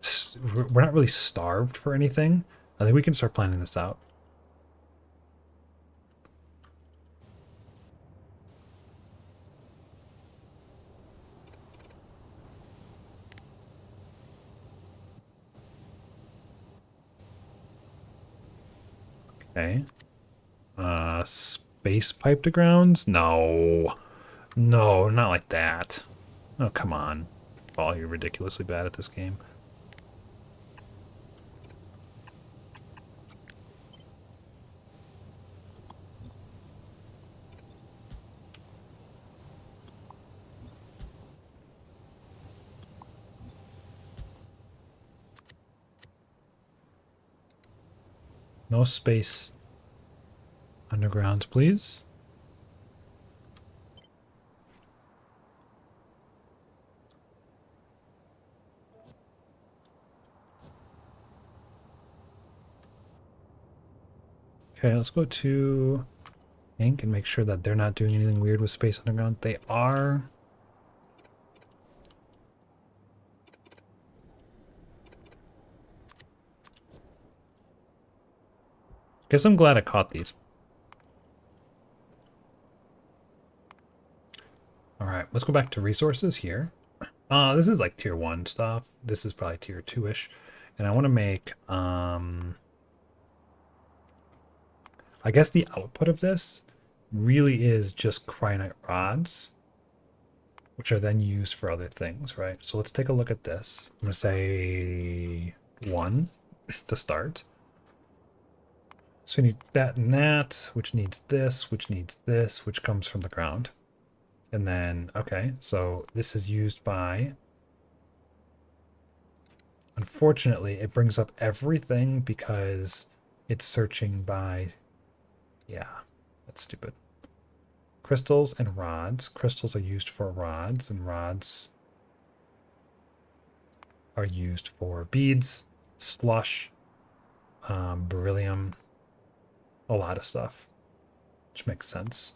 starved for anything, I think we can start planning this out. Okay. Space pipe to grounds? No. No, not like that. Oh, come on. Paul, you're ridiculously bad at this game. No space undergrounds, please. Okay, let's go to Ink and make sure that they're not doing anything weird with space underground. They are. Guess I'm glad I caught these. All right, let's go back to resources here. This is like tier 1 stuff. This is probably tier 2-ish. And I want to make, I guess the output of this really is just cryonite rods, which are then used for other things, right? So let's take a look at this. I'm going to say 1 to start. So we need that and that, which needs this, which comes from the ground. And then, okay, so this is used by... Unfortunately, it brings up everything because it's searching by... Yeah, that's stupid. Crystals and rods. Crystals are used for rods, and rods are used for beads, slush, beryllium, a lot of stuff, which makes sense.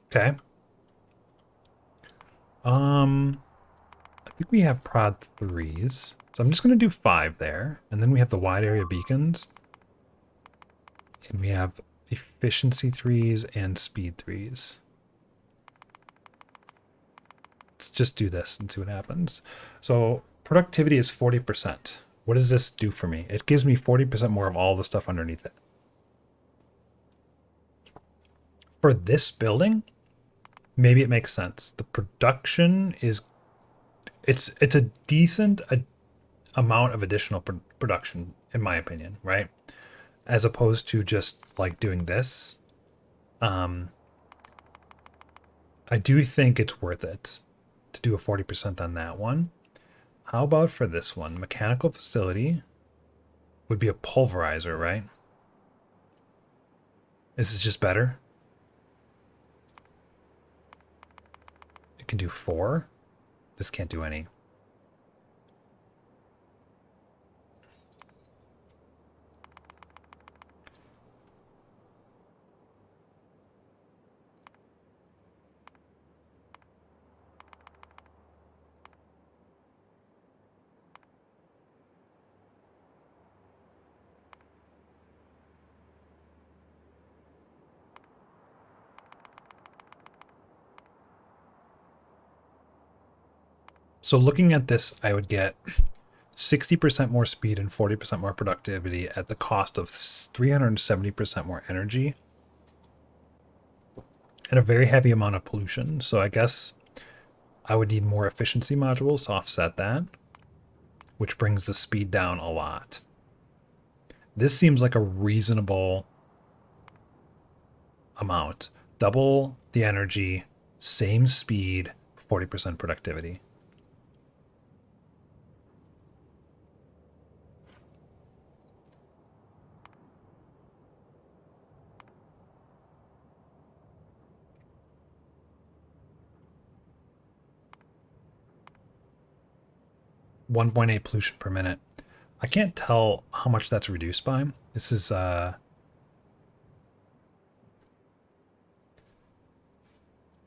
Okay. I think we have prod 3s. So I'm just going to do 5 there. And then we have the wide area beacons. And we have efficiency 3s and speed 3s. Let's just do this and see what happens. So productivity is 40%. What does this do for me? It gives me 40% more of all the stuff underneath it. For this building, maybe it makes sense. The production is... It's a decent amount of additional production, in my opinion, right? As opposed to just like doing this. I do think it's worth it to do a 40% on that one. How about for this one? Mechanical facility would be a pulverizer, right? This is just better. It can do 4. This can't do any. So looking at this, I would get 60% more speed and 40% more productivity at the cost of 370% more energy and a very heavy amount of pollution. So I guess I would need more efficiency modules to offset that, which brings the speed down a lot. This seems like a reasonable amount. Double the energy, same speed, 40% productivity. .8 pollution per minute. I can't tell how much that's reduced by. This is it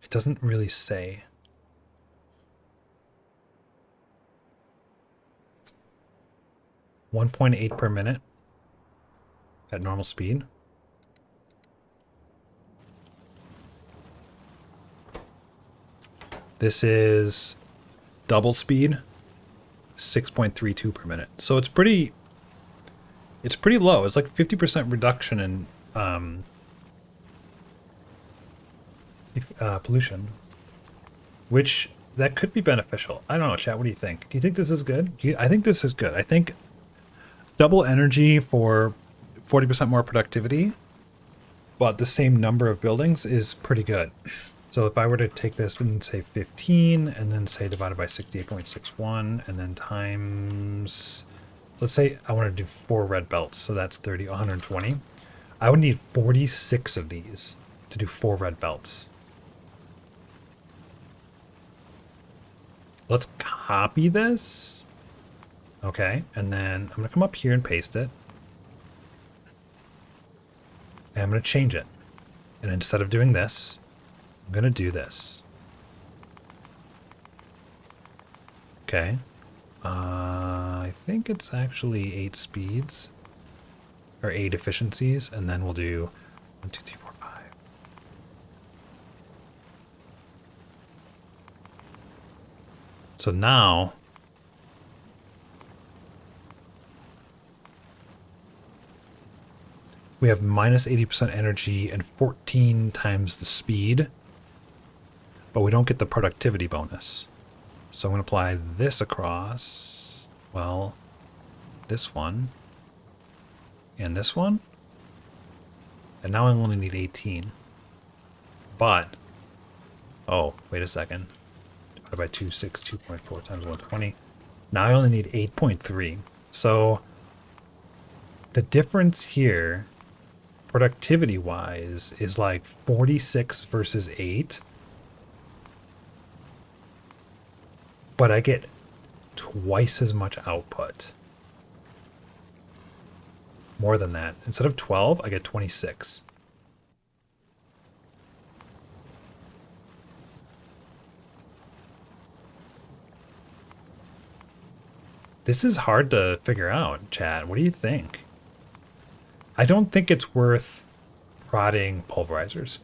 doesn't really say. .8 per minute at normal speed. This is double speed, 6.32 per minute. So it's pretty low. It's like 50% reduction in pollution, which that could be beneficial. I don't know, chat. What do you think? Do you think this is good? I think this is good. I think double energy for 40% more productivity, but the same number of buildings is pretty good. So if I were to take this and say 15, and then say divided by 68.61, and then times, let's say I want to do 4 red belts, so that's 30, 120. I would need 46 of these to do 4 red belts. Let's copy this. Okay, and then I'm going to come up here and paste it. And I'm going to change it. And instead of doing this, I'm going to do this. Okay. I think it's actually 8 speeds. Or 8 efficiencies. And then we'll do 1, 2, 3, 4, 5. So now we have minus 80% energy and 14 times the speed, but we don't get the productivity bonus. So I'm going to apply this across, well, this one, and this one. And now I only need 18. But, oh, wait a second. Divided by 262.4 times 120. Now I only need 8.3. So the difference here, productivity-wise, is like 46 versus 8. But I get twice as much output. More than that. Instead of 12, I get 26. This is hard to figure out, chat. What do you think? I don't think it's worth prodding pulverizers.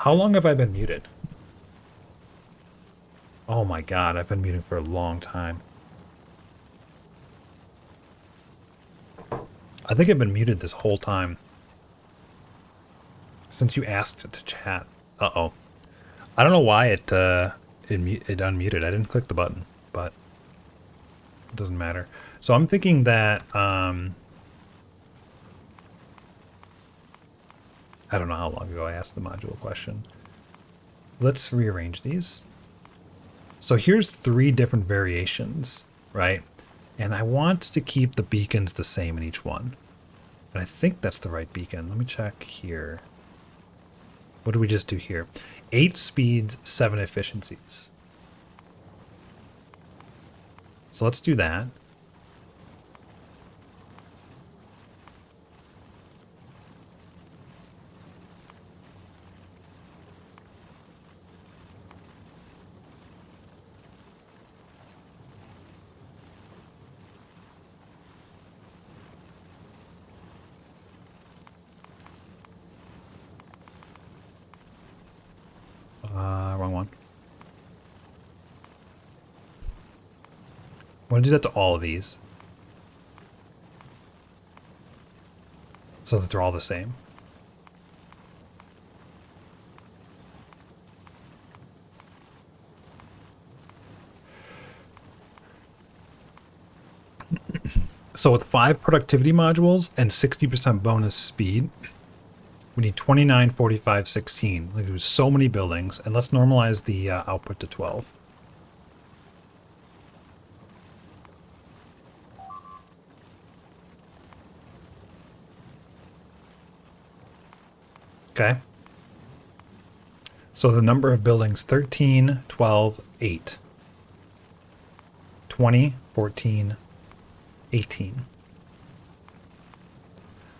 How long have I been muted? Oh my god, I've been muted for a long time. I think I've been muted this whole time. Since you asked to chat. Uh-oh. I don't know why it unmuted. I didn't click the button, but it doesn't matter. So I'm thinking that, I don't know how long ago I asked the module question. Let's rearrange these. So here's 3 different variations, right? And I want to keep the beacons the same in each one. And I think that's the right beacon. Let me check here. What did we just do here? 8 speeds, 7 efficiencies. So let's do that. Wrong one. I want to do that to all of these. So that they're all the same. So with 5 productivity modules and 60% bonus speed, we need 29, 45, 16. Like there's so many buildings, and let's normalize the output to 12. Okay. So the number of buildings, 13, 12, 8. 20, 14, 18.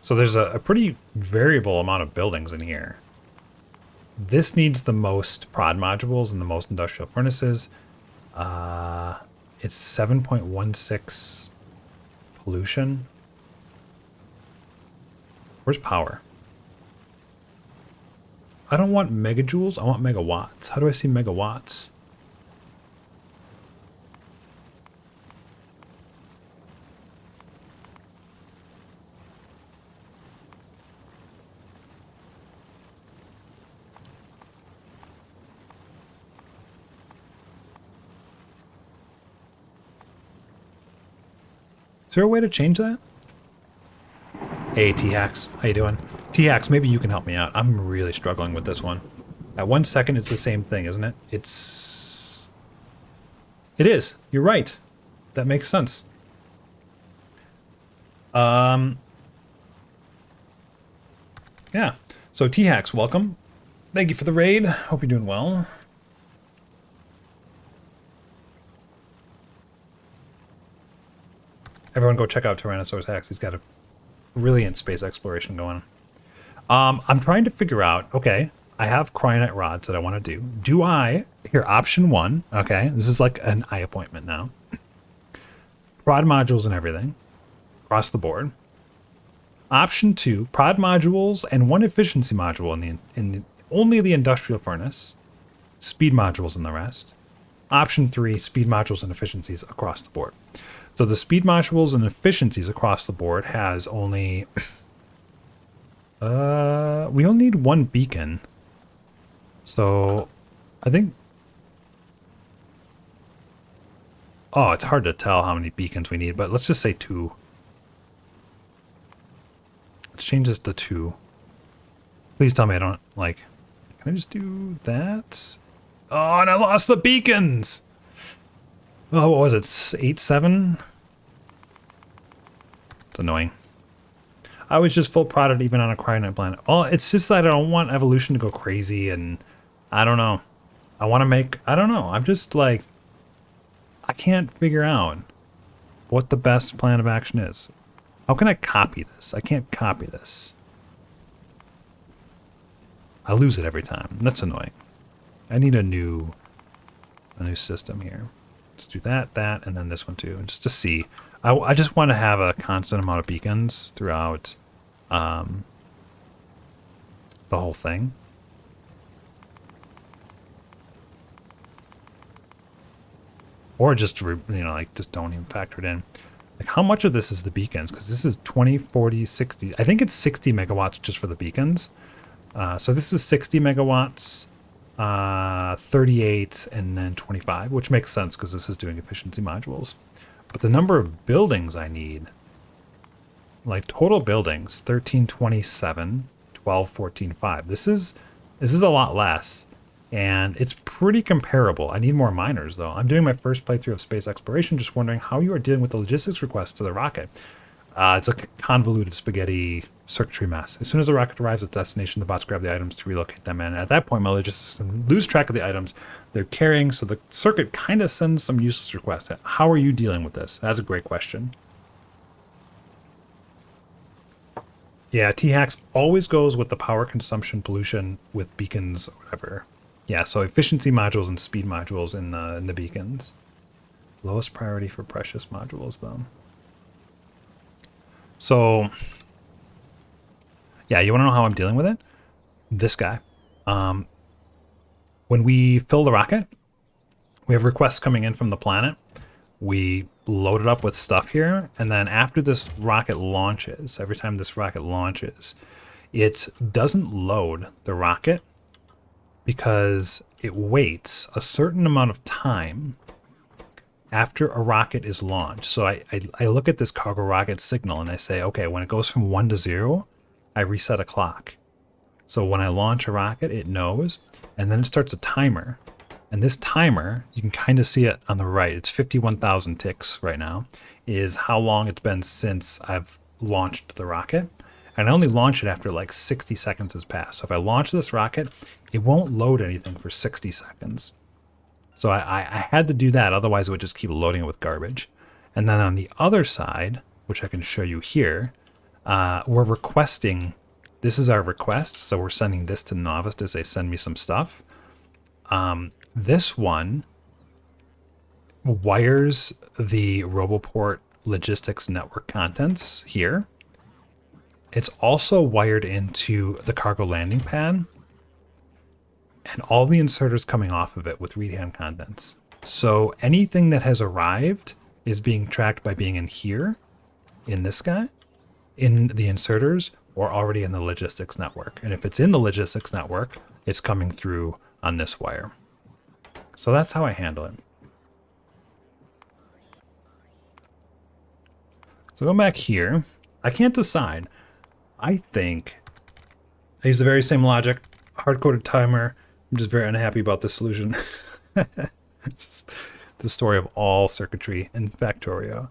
So there's a pretty variable amount of buildings in here. This needs the most prod modules and the most industrial furnaces. It's 7.16 pollution. Where's power? I don't want megajoules, I want megawatts. How do I see megawatts? Is there a way to change that? Hey, T-Hacks. How you doing? T-Hacks, maybe you can help me out. I'm really struggling with this one. At 1 second, it's the same thing, isn't it? It is. You're right. That makes sense. Yeah. So, T-Hacks, welcome. Thank you for the raid. Hope you're doing well. Everyone go check out Tyrannosaurus Hacks. He's got a brilliant space exploration going. I'm trying to figure out, okay, I have cryonite rods that I want to do. Do I, here, option 1, okay, this is like an eye appointment now. Prod modules and everything, across the board. Option 2, prod modules and 1 efficiency module in only the industrial furnace. Speed modules in the rest. Option 3, speed modules and efficiencies across the board. So the speed modules and efficiencies across the board has only... we only need 1 beacon. So, I think... Oh, it's hard to tell how many beacons we need, but let's just say 2. Let's change this to 2. Please tell me I don't, like... Can I just do that? Oh, and I lost the beacons! Oh, what was it? 8, 7? It's annoying. I was just full product even on a cryonite planet. Oh, it's just that I don't want evolution to go crazy, and I don't know. I want to make... I don't know. I'm just like... I can't figure out what the best plan of action is. How can I copy this? I can't copy this. I lose it every time. That's annoying. I need a new system here. Let's do that, and then this one too, just to see. I just want to have a constant amount of beacons throughout the whole thing. Or just, like just don't even factor it in. Like how much of this is the beacons? Because this is 20, 40, 60. I think it's 60 megawatts just for the beacons. So this is 60 megawatts, 38, and then 25, which makes sense because this is doing efficiency modules. But the number of buildings I need, like total buildings, 1327, 12, 14, 5. This is a lot less, and it's pretty comparable. I need more miners though. I'm doing my first playthrough of space exploration, just wondering how you are dealing with the logistics requests to the rocket. It's a convoluted spaghetti circuitry mess. As soon as the rocket arrives at destination, the bots grab the items to relocate them in. At that point, my logistics system lose track of the items they're carrying, so the circuit kind of sends some useless requests. How are you dealing with this? That's a great question. Yeah, T-Hacks always goes with the power consumption pollution with beacons or whatever. Yeah, so efficiency modules and speed modules in the beacons. Lowest priority for precious modules, though. So, yeah, you want to know how I'm dealing with it? This guy. When we fill the rocket, we have requests coming in from the planet. We load it up with stuff here, and then after this rocket launches, every time this rocket launches, it doesn't load the rocket because it waits a certain amount of time after a rocket is launched. So I look at this cargo rocket signal and I say, okay, when it goes from 1 to 0, I reset a clock. So when I launch a rocket, it knows, and then it starts a timer. And this timer, you can kind of see it on the right, it's 51,000 ticks right now, is how long it's been since I've launched the rocket. And I only launch it after like 60 seconds has passed. So if I launch this rocket, it won't load anything for 60 seconds. So I had to do that, otherwise it would just keep loading it with garbage. And then on the other side, which I can show you here, we're requesting, this is our request, so we're sending this to Novice to say, send me some stuff. This one wires the Roboport logistics network contents here. It's also wired into the cargo landing pad, and all the inserters coming off of it with read-hand contents. So anything that has arrived is being tracked by being in here, in this guy, in the inserters, or already in the logistics network. And if it's in the logistics network, it's coming through on this wire. So that's how I handle it. So going back here, I can't decide. I think I use the very same logic, hard-coded timer. I'm just very unhappy about this solution. It's the story of all circuitry in Factorio.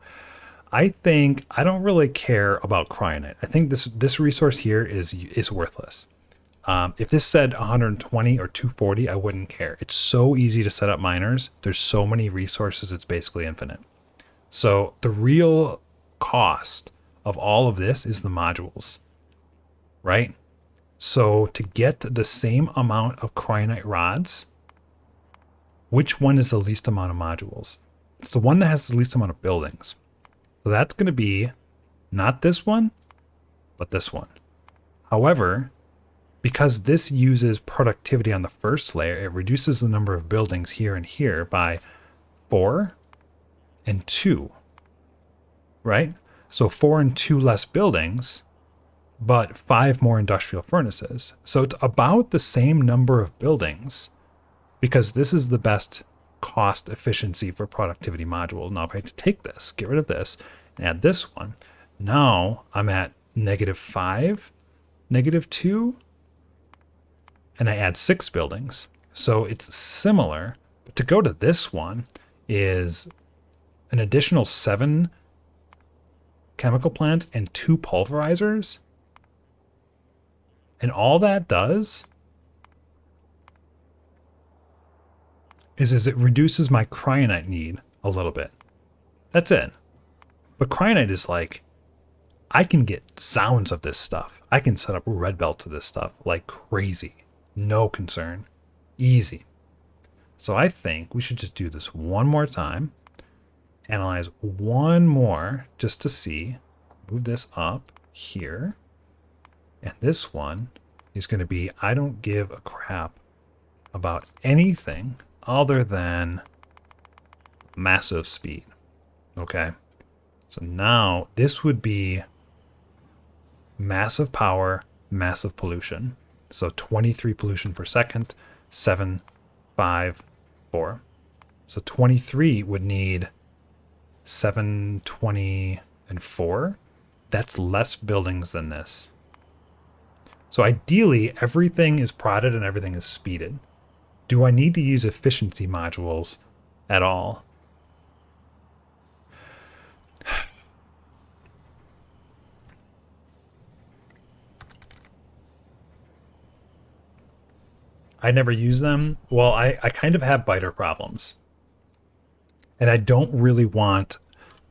I think I don't really care about cryonite. I think this resource here is worthless. If this said 120 or 240, I wouldn't care. It's so easy to set up miners. There's so many resources, it's basically infinite. So the real cost of all of this is the modules, right? So to get the same amount of cryonite rods, which one is the least amount of modules? It's the one that has the least amount of buildings. So that's going to be not this one, but this one. However, because this uses productivity on the first layer, it reduces the number of buildings here and here by 4 and 2, right? So 4 and 2 less buildings, but 5 more industrial furnaces. So it's about the same number of buildings, because this is the best cost efficiency for productivity module. Now if I had to take this, get rid of this, and add this one, now I'm at -5, -2, and I add 6 buildings. So it's similar, but to go to this one is an additional 7 chemical plants and 2 pulverizers. And all that does is it reduces my cryonite need a little bit. That's it. But cryonite is like, I can get sounds of this stuff. I can set up red belt to this stuff like crazy. No concern. Easy. So I think we should just do this one more time. Analyze one more just to see. Move this up here. And this one is going to be, I don't give a crap about anything other than massive speed. Okay. So now this would be massive power, massive pollution. So 23 pollution per second, 7, 5, 4. So 23 would need 7, 20, and 4. That's less buildings than this. So ideally, everything is prodded and everything is speeded. Do I need to use efficiency modules at all? I never use them. Well, I kind of have biter problems. And I don't really want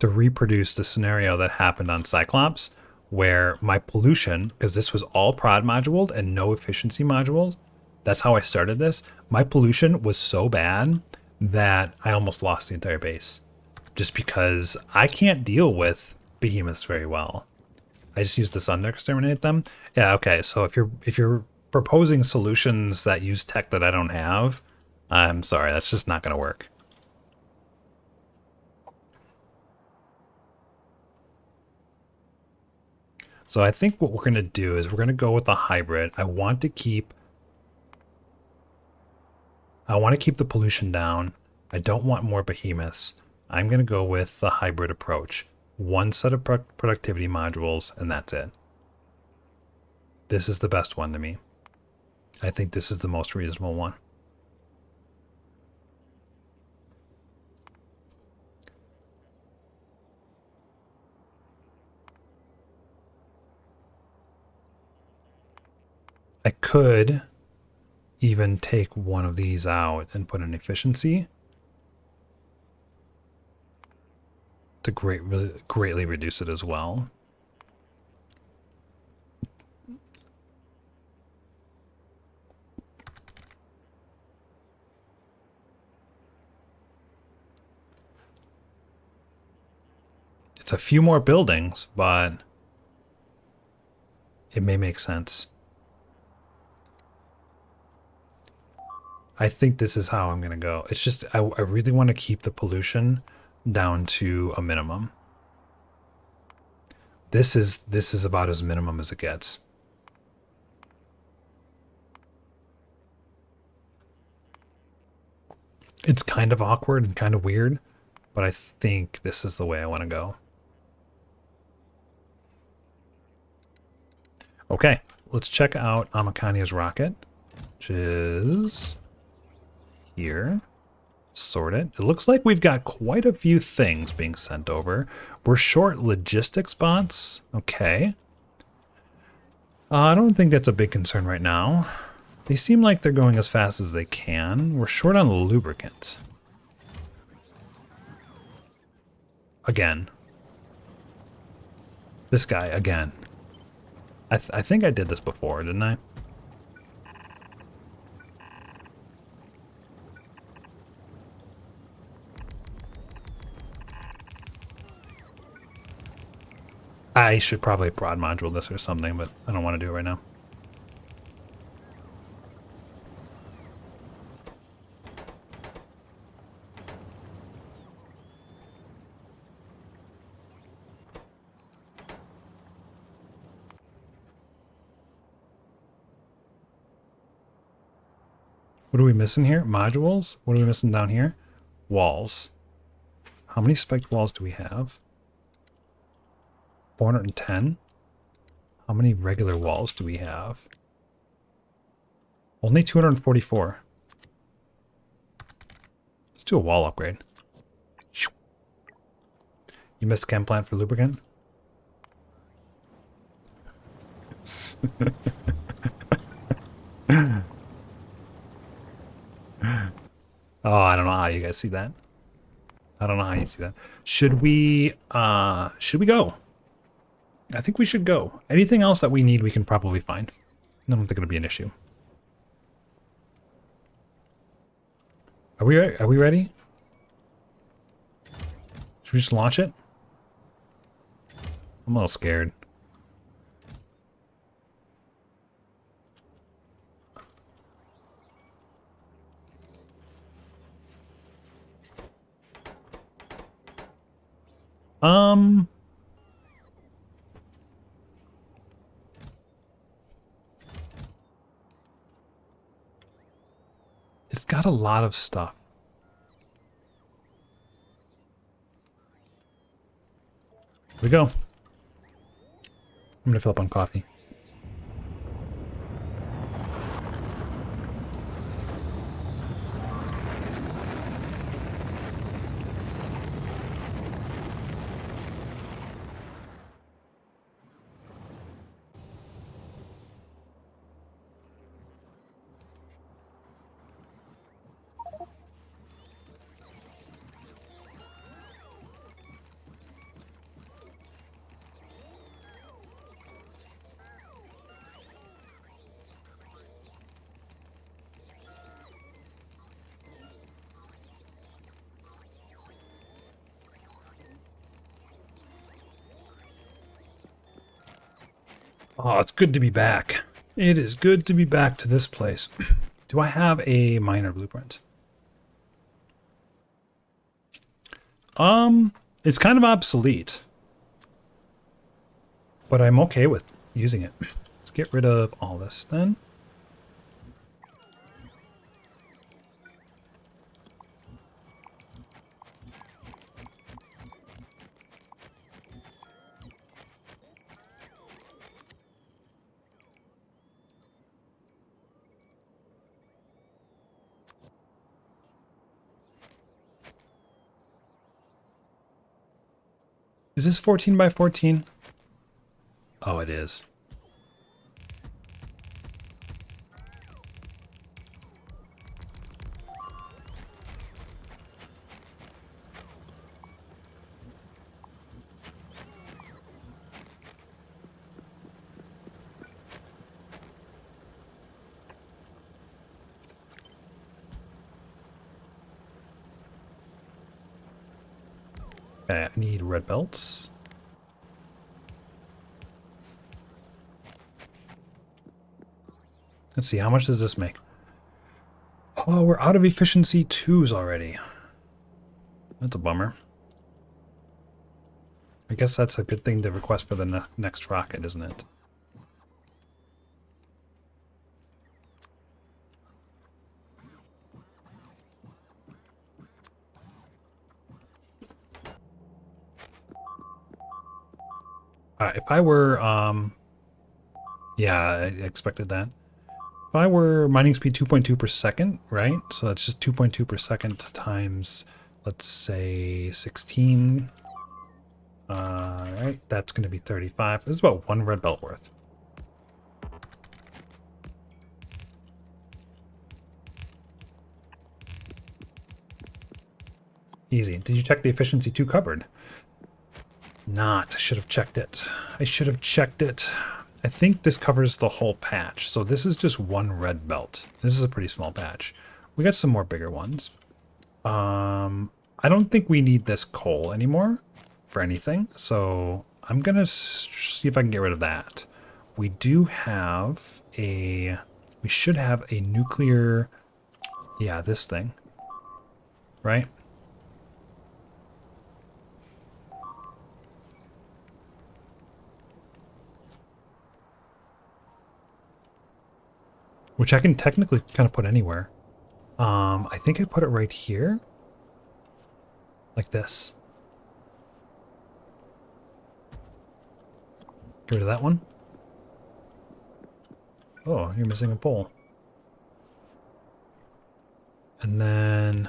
to reproduce the scenario that happened on Cyclops, where my pollution, because this was all prod moduled and no efficiency modules, that's how I started this. My pollution was so bad that I almost lost the entire base. Just because I can't deal with behemoths very well. I just use the sun to exterminate them. Yeah, okay. So if you're proposing solutions that use tech that I don't have, I'm sorry, that's just not gonna work. So I think what we're gonna do is we're gonna go with the hybrid. I want to keep the pollution down. I don't want more behemoths. I'm gonna go with the hybrid approach. One set of productivity modules, and that's it. This is the best one to me. I think this is the most reasonable one. I could even take one of these out and put an efficiency to greatly reduce it as well. It's a few more buildings, but it may make sense. I think this is how I'm going to go. It's just, I really want to keep the pollution down to a minimum. This is about as minimum as it gets. It's kind of awkward and kind of weird, but I think this is the way I want to go. Okay, let's check out Amakania's rocket, which is here. Sort it. It looks like we've got quite a few things being sent over. We're short logistics bots. Okay. I don't think that's a big concern right now. They seem like they're going as fast as they can. We're short on lubricant. Again. This guy, again. I think I did this before, didn't I? I should probably prod module this or something, but I don't want to do it right now. What are we missing here? Modules? What are we missing down here? Walls. How many spiked walls do we have? 410? How many regular walls do we have? Only 244. Let's do a wall upgrade. You missed chem plant for lubricant? Oh, I don't know how you guys see that. I don't know how you see that. Should we go? I think we should go. Anything else that we need, we can probably find. I don't think it'll be an issue. Are we ready? Should we just launch it? I'm a little scared. Um, it's got a lot of stuff. Here we go. I'm gonna fill up on coffee. Oh, it's good to be back. It is good to be back to this place. Do I have a miner blueprint? It's kind of obsolete, but I'm okay with using it. Let's get rid of all this then. Is this 14 by 14? Oh, it is. Okay, I need red belts. Let's see, how much does this make? Oh, we're out of efficiency 2s already. That's a bummer. I guess that's a good thing to request for the next rocket, isn't it? If I were, yeah, I expected that. If I were mining speed 2.2 per second, right? So that's just 2.2 per second times, let's say, 16. Right, that's going to be 35. This is about 1 red belt worth. Easy. Did you check the efficiency 2 cupboard? Not. I should have checked it. I should have checked it. I think this covers the whole patch. So this is just 1 red belt. This is a pretty small patch. We got some more bigger ones. I don't think we need this coal anymore for anything. So I'm going to see if I can get rid of that. We do have a... We should have a nuclear... Yeah, this thing. Right? Which I can technically kind of put anywhere. I think I put it right here. Like this. Get rid of that one. Oh, you're missing a pole. And then...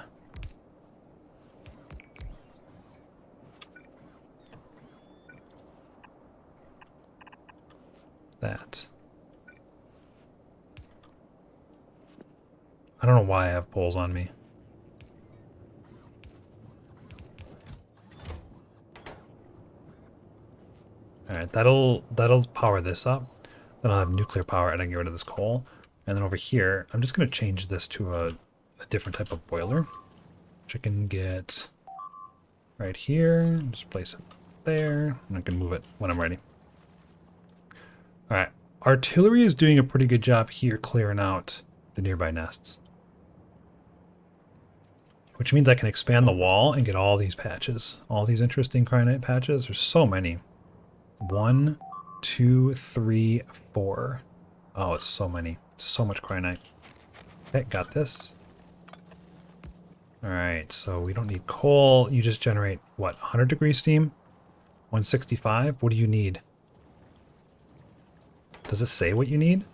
that. I don't know why I have poles on me. Alright, that'll power this up. Then I'll have nuclear power and I can get rid of this coal. And then over here, I'm just going to change this to a different type of boiler. Which I can get right here. Just place it there. And I can move it when I'm ready. Alright, artillery is doing a pretty good job here clearing out the nearby nests. which means I can expand the wall and get all these patches. All these interesting cryonite patches. There's so many. 1, 2, 3, 4. Oh, it's so many. So much cryonite. Okay, got this. Alright, so we don't need coal. You just generate, what, 100 degree steam? 165? What do you need? Does it say what you need?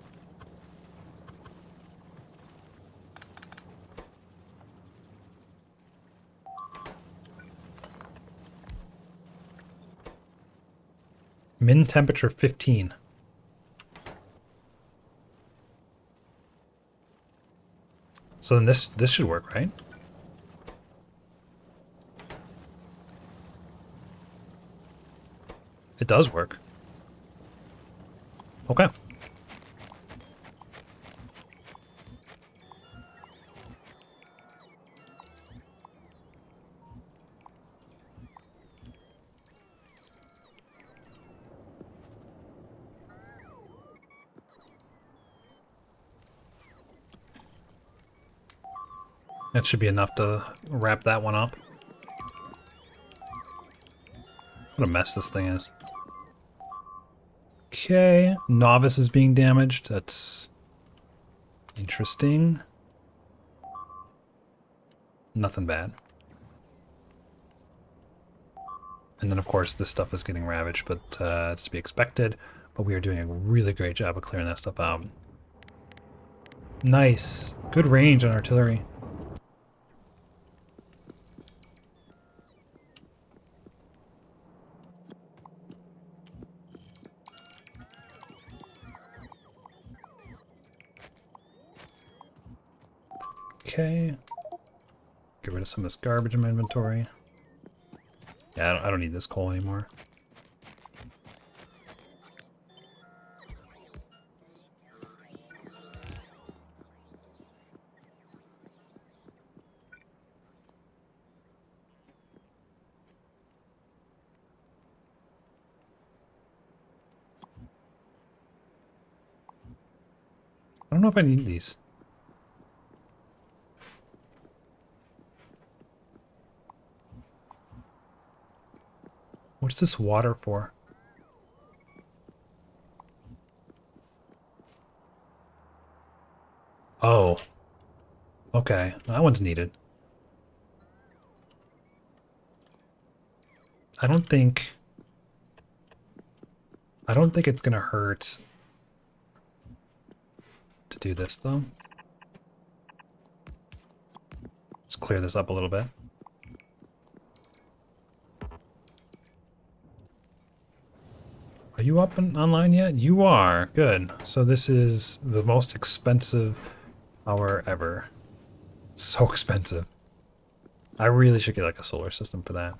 Min temperature 15. So then this should work, right? It does work. Okay. That should be enough to wrap that one up. What a mess this thing is. Okay, Novice is being damaged. That's interesting. Nothing bad. And then, of course, this stuff is getting ravaged, but it's to be expected. But we are doing a really great job of clearing that stuff out. Nice. Good range on artillery. Okay. Get rid of some of this garbage in my inventory. Yeah, I don't need this coal anymore. I don't know if I need these. What's this water for? Oh. Okay, that one's needed. I don't think it's gonna hurt to do this though. Let's clear this up a little bit. Are you up and online yet? You are. Good. So this is the most expensive power ever. So expensive. I really should get like a solar system for that.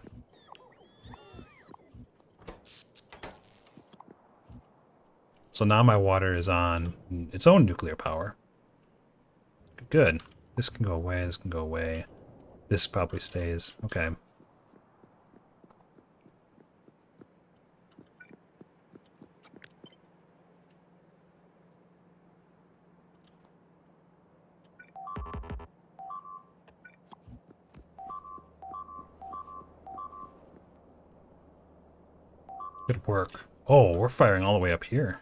So now my water is on its own nuclear power. Good. This can go away, this can go away. This probably stays. Okay. Good work. Oh, we're firing all the way up here.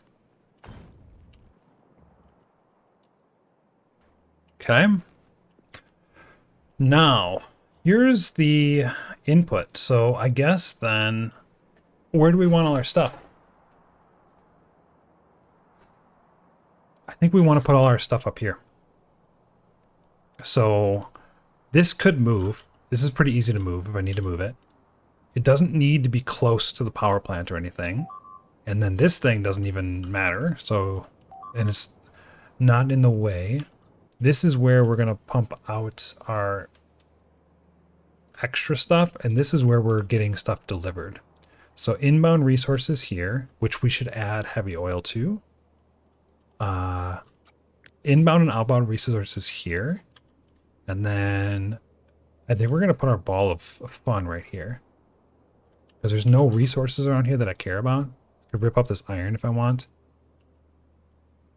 Okay. Now, here's the input. So I guess then, where do we want all our stuff? I think we want to put all our stuff up here. So this could move. This is pretty easy to move if I need to move it. It doesn't need to be close to the power plant or anything. And then this thing doesn't even matter. So, and it's not in the way. This is where we're going to pump out our extra stuff. And this is where we're getting stuff delivered. So inbound resources here, which we should add heavy oil to. Inbound and outbound resources here. And then I think we're going to put our ball of fun right here. Because there's no resources around here that I care about. I could rip up this iron if I want.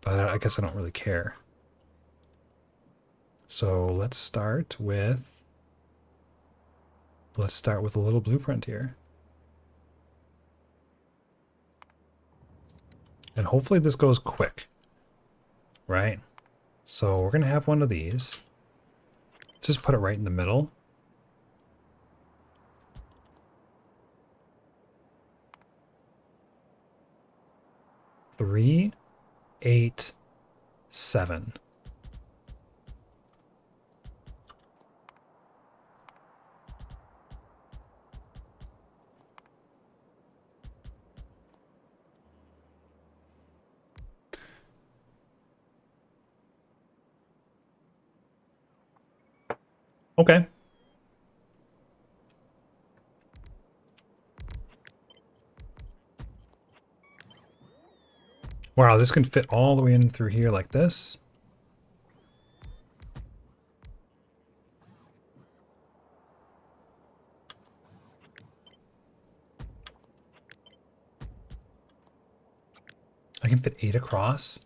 But I guess I don't really care. So let's start with Let's start with a little blueprint here. And hopefully this goes quick, right? So we're going to have one of these. Just put it right in the middle. Three, 8, 7. Okay. Wow, this can fit all the way in through here like this. I can fit 8 across.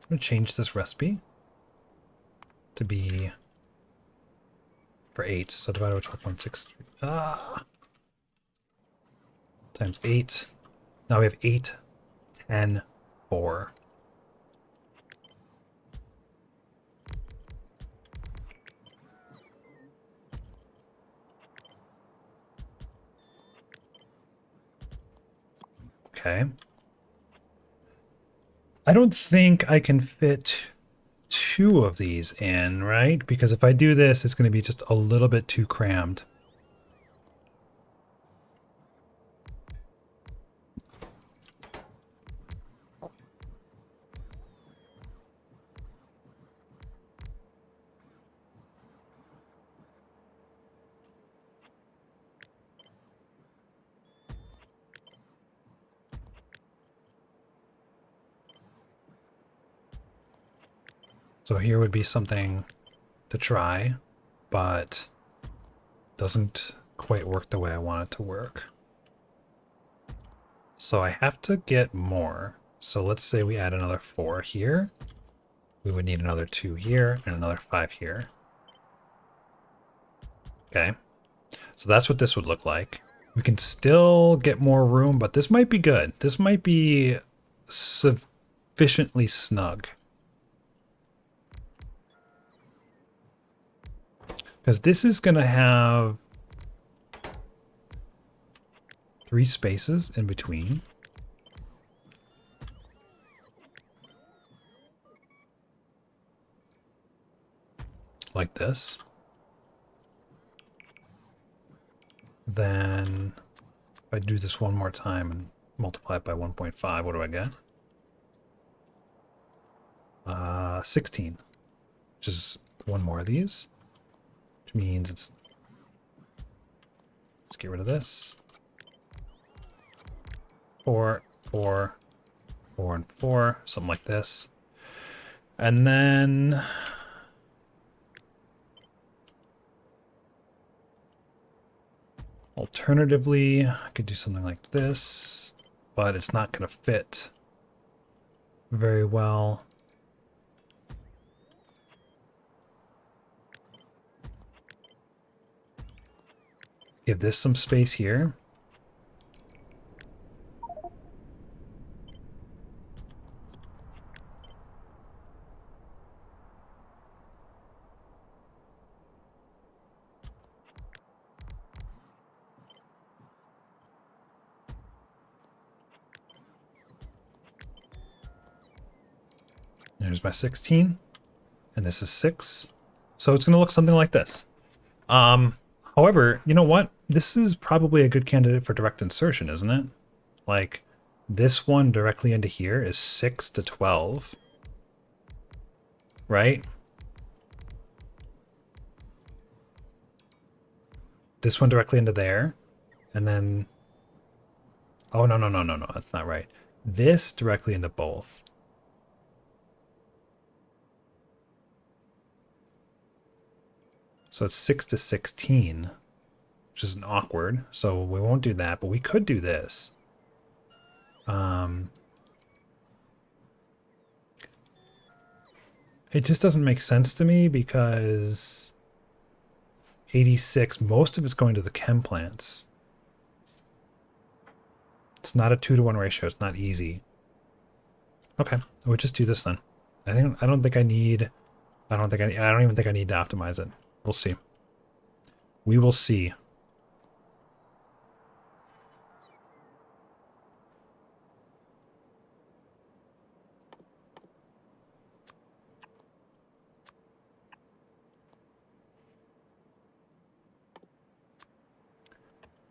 I'm going to change this recipe to be for 8. So divided by 12.63. Times 8. Now we have 8, 10, 4. Okay. I don't think I can fit 2 of these in, right? Because if I do this, it's going to be just a little bit too crammed. So here would be something to try, but doesn't quite work the way I want it to work. So I have to get more. So let's say we add another 4 here. We would need another 2 here and another 5 here. Okay. So that's what this would look like. We can still get more room, but this might be good. This might be sufficiently snug. Because this is going to have 3 spaces in between. Like this. Then if I do this one more time and multiply it by 1.5, what do I get? 16, which is one more of these, which means let's get rid of this. 4, 4, 4, and 4, something like this. And then alternatively, I could do something like this, but it's not going to fit very well. Give this some space here. There's my 16, and this is 6. So it's going to look something like this. However, you know what? This is probably a good candidate for direct insertion, isn't it? Like, this one directly into here is 6 to 12. Right? This one directly into there. And then... Oh, no, no, no, no, no. That's not right. This directly into both. So it's 6 to 16, which is awkward. So we won't do that, but we could do this. It just doesn't make sense to me because 86. Most of it's going to the chem plants. It's not a 2-to-1 ratio. It's not easy. Okay, we'll just do this then. I don't think I need. I don't even think I need to optimize it. We'll see. We will see.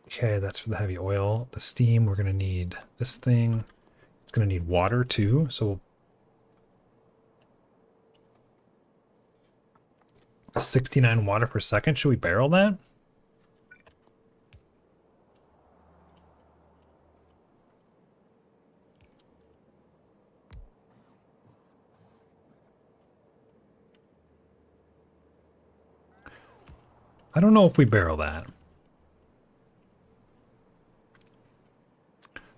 Okay, that's for the heavy oil. The steam, we're going to need this thing. It's going to need water too, so 69 water per second. Should we barrel that? I don't know if we barrel that.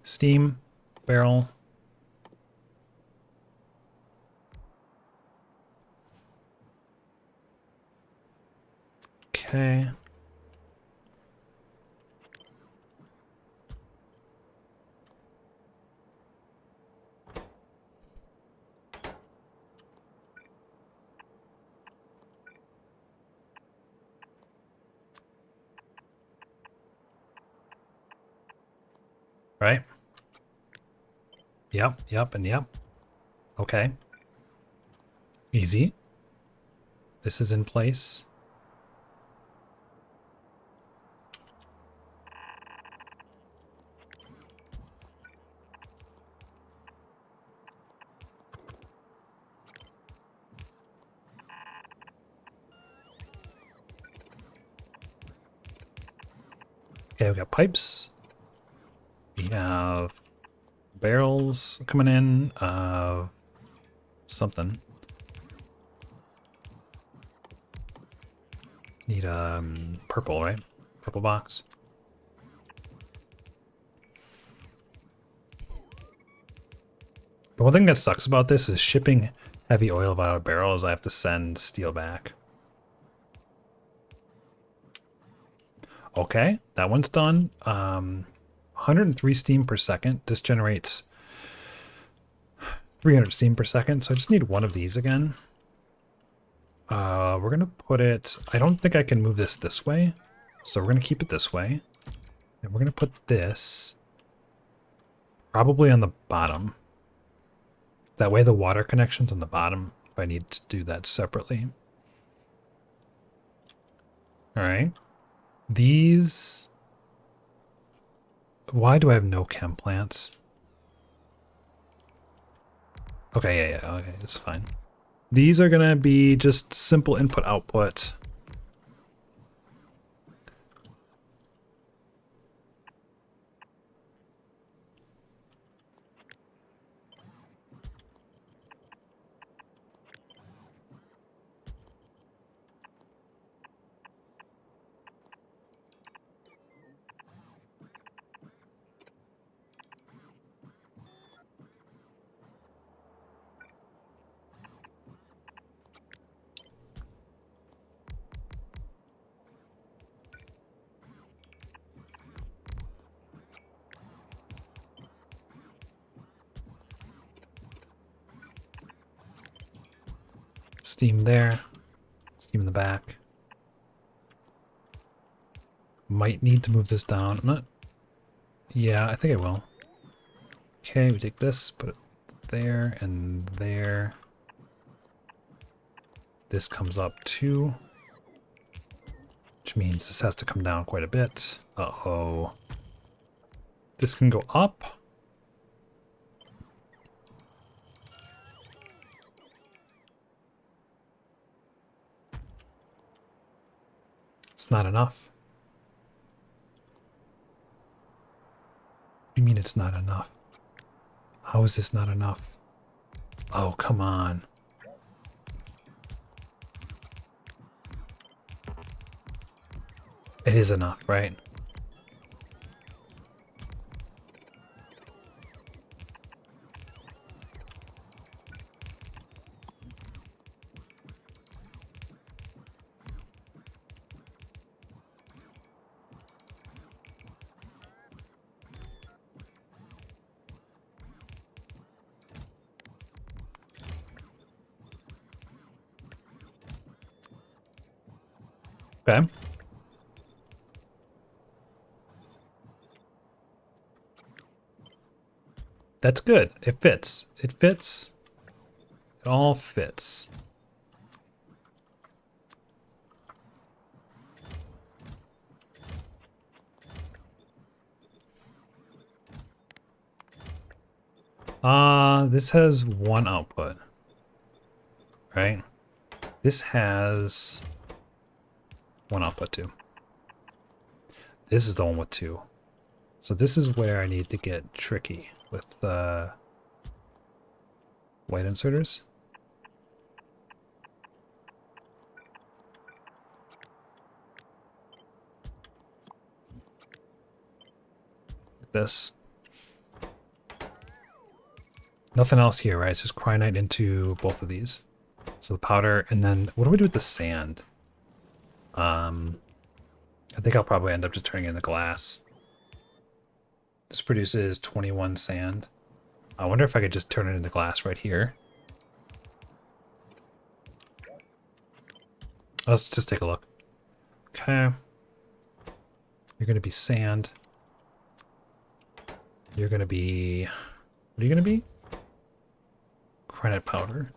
Steam, barrel. Okay. Right? Yep, and yep. Okay. Easy. This is in place. Okay, we've got pipes. We have barrels coming in of something. Need purple, right? Purple box. The one thing that sucks about this is shipping heavy oil via barrels. I have to send steel back. Okay, that one's done. 103 steam per second. This generates 300 steam per second. So I just need one of these again. We're gonna put it. I don't think I can move this way, so we're gonna keep it this way, and we're gonna put this probably on the bottom. That way, the water connection's on the bottom. If I need to do that separately. All right. These. Why do I have no chem plants? Okay, yeah, okay, it's fine. These are gonna be just simple input output. Steam there. Steam in the back. Might need to move this down. I'm not. Yeah, I think I will. Okay, we take this, put it there and there. This comes up too, which means this has to come down quite a bit. Uh-oh. This can go up. It's not enough. What do you mean it's not enough? How is this not enough? Oh, come on. It is enough, right? Okay. That's good. It fits. It fits. It all fits. This has one output, right? This has one output too. This is the one with two. So this is where I need to get tricky with the white inserters. This. Nothing else here, right? It's just cyanide into both of these. So the powder, and then what do we do with the sand? I think I'll probably end up just turning it into glass. This produces 21 sand. I wonder if I could just turn it into glass right here. Let's just take a look. Okay. You're going to be sand. You're going to be... What are you going to be? Granite powder.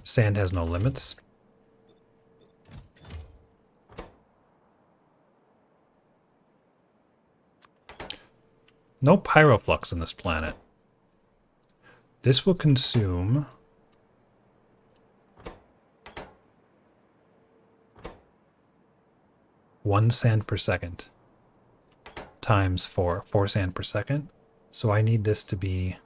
Sand has no limits. No pyroflux on this planet. This will consume... one sand per second times 4 sand per second. So I need this to be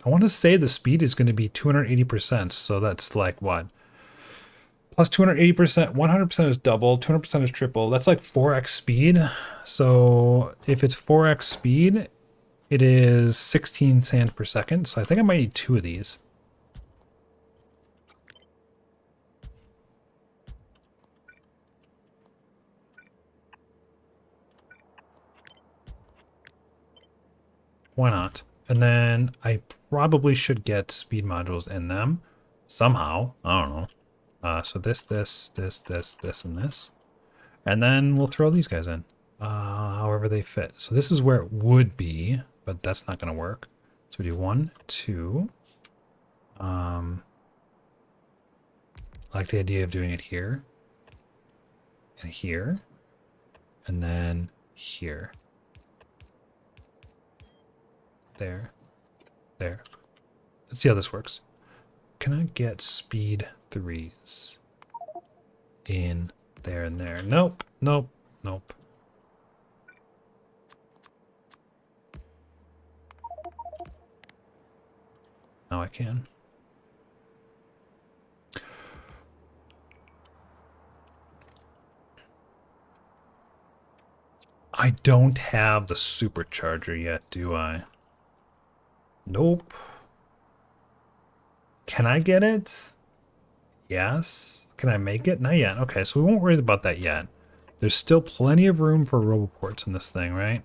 I want to say the speed is going to be 280%. So that's like what? Plus 280%, 100% is double, 200% is triple. That's like 4x speed. So if it's 4x speed, it is 16 sand per second. So I think I might need 2 of these. Why not? And then I probably should get speed modules in them somehow. I don't know. So this, and this. And then we'll throw these guys in, however they fit. So this is where it would be, but that's not going to work. So we do 1, 2. I like the idea of doing it here, and here, and then here. There. There. Let's see how this works. Can I get speed 3s in there and there? Nope. Nope. Nope. Now I can. I don't have the supercharger yet, do I? Nope. Can I get it? Yes. Can I make it? Not yet. Okay, so we won't worry about that yet. There's still plenty of room for roboports in this thing, right?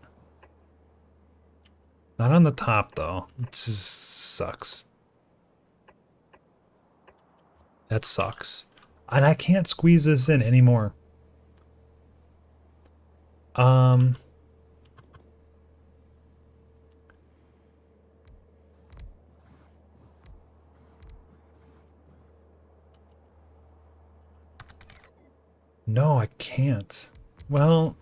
Not on the top, though. It just sucks. That sucks. And I can't squeeze this in anymore. No, I can't. Well,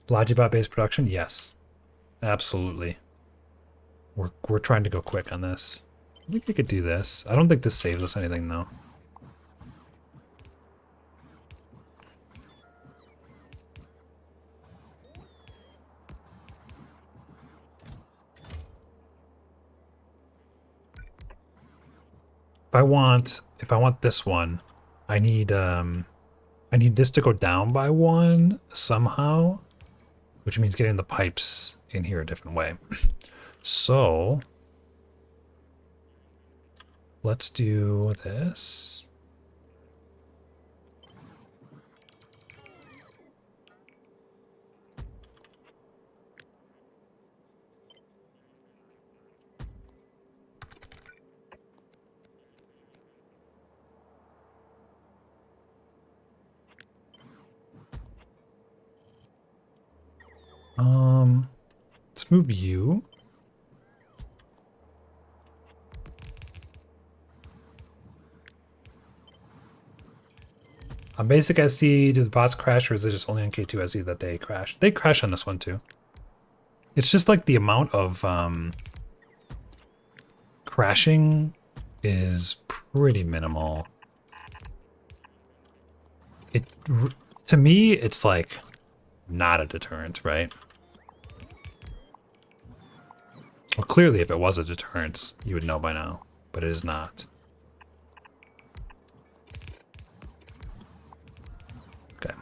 Logibot based production? Yes. Absolutely. We're trying to go quick on this. I think we could do this. I don't think this saves us anything though. if I want this one, I need this to go down by one somehow, which means getting the pipes in here a different way. So let's do this. Let's move you. On basic SD, do the bots crash, or is it just only on K2 SD that they crash? They crash on this one too. It's just like the amount of crashing is pretty minimal. To me, it's like not a deterrent, right? Well, clearly, if it was a deterrent, you would know by now, but it is not. Okay.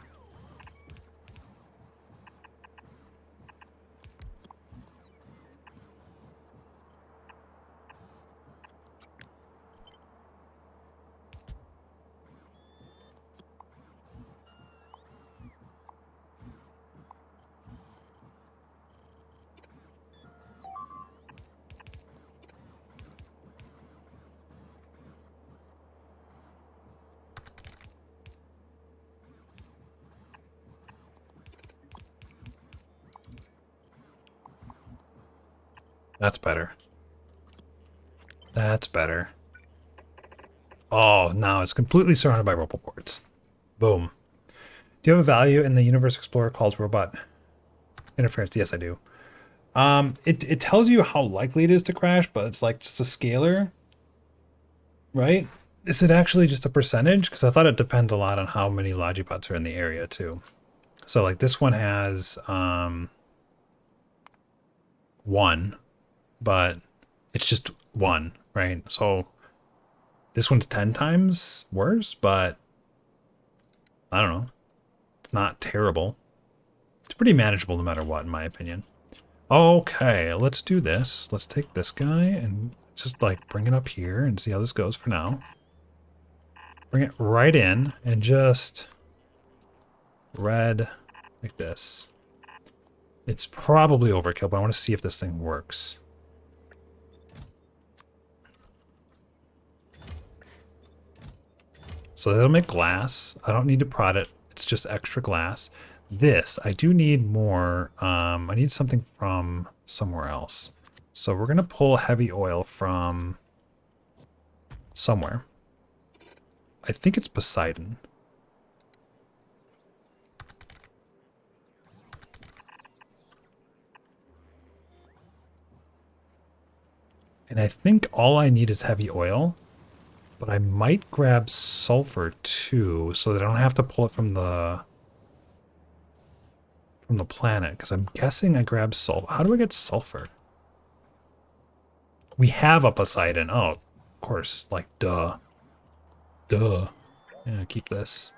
That's better. That's better. Oh, now it's completely surrounded by robot boards. Boom. Do you have a value in the Universe Explorer called robot interference? Yes, I do. It tells you how likely it is to crash, but it's like just a scalar, right? Is it actually just a percentage? Because I thought it depends a lot on how many Logipods are in the area too. So like this one has 1, but it's just 1, right? So this one's 10 times worse, but I don't know. It's not terrible. It's pretty manageable no matter what, in my opinion. Okay, let's do this. Let's take this guy and just like bring it up here and see how this goes for now. Bring it right in and just red like this. It's probably overkill, but I want to see if this thing works. So that'll make glass. I don't need to prod it. It's just extra glass. This, I do need more. I need something from somewhere else. So we're going to pull heavy oil from somewhere. I think it's Poseidon. And I think all I need is heavy oil. But I might grab sulfur too, so that I don't have to pull it from the planet. Because I'm guessing I grab sulfur. How do I get sulfur? We have a Poseidon. Oh, of course. Like, duh. Duh. Yeah, keep this.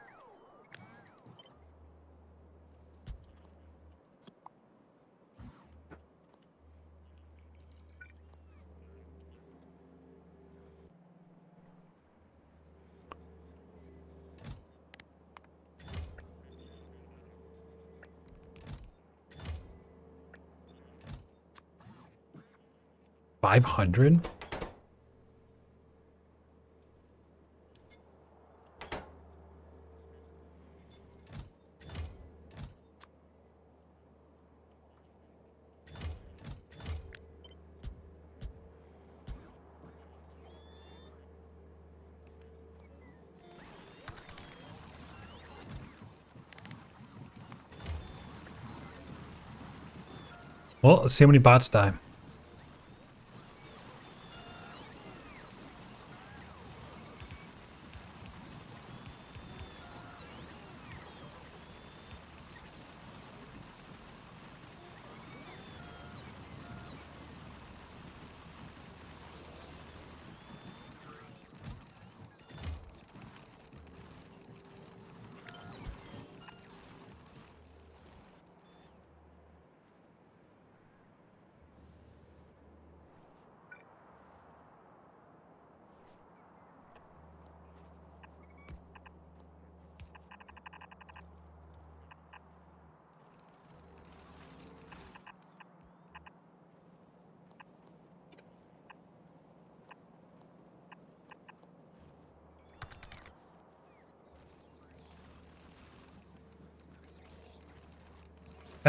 $500? Well, let's see how many bots die.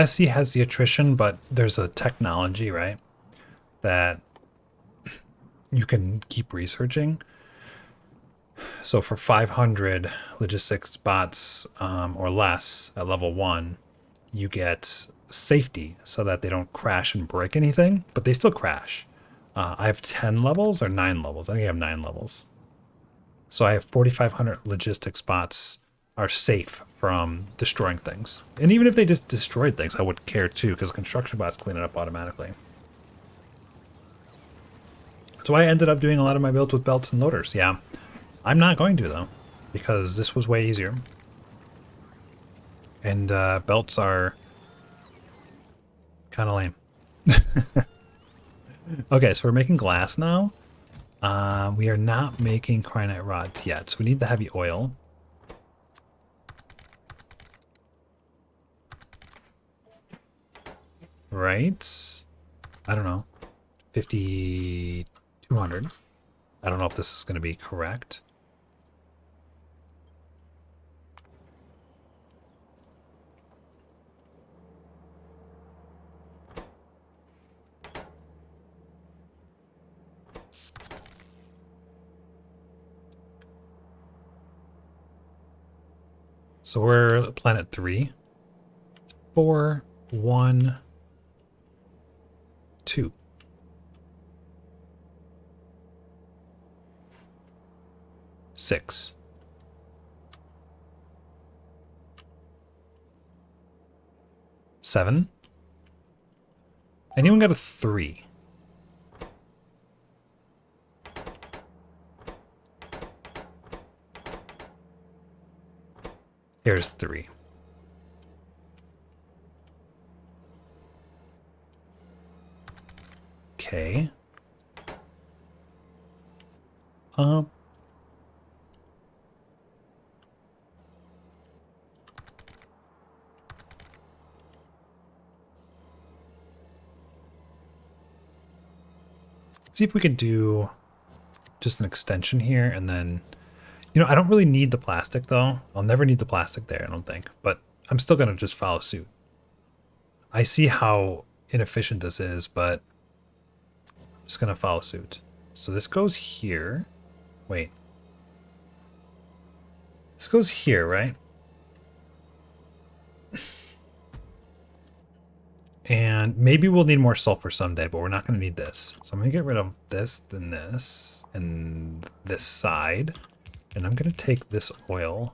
SC has the attrition, but there's a technology, right, that you can keep researching. So for 500 logistics bots or less at level 1, you get safety so that they don't crash and break anything, but they still crash. I have 10 levels or 9 levels. I think I have 9 levels. So I have 4,500 logistics bots are safe from destroying things. And even if they just destroyed things, I wouldn't care too, because construction bots clean it up automatically. So I ended up doing a lot of my builds with belts and loaders. Yeah, I'm not going to though, because this was way easier. And belts are kind of lame. Okay, so we're making glass now. We are not making cyanite rods yet, so we need the heavy oil. Right? I don't know. 5,200. I don't know if this is going to be correct. So we're planet 3. 4, 1, 2. Six. Seven. Anyone got a 3? Here's 3. Okay. See if we can do just an extension here and then, you know, I don't really need the plastic though. I'll never need the plastic there, I don't think, but I'm still going to just follow suit. I see how inefficient this is, but I'm just going to follow suit. So this goes here. Wait. This goes here, right? And maybe we'll need more sulfur someday, but we're not going to need this. So I'm going to get rid of this, then this, and this side. And I'm going to take this oil.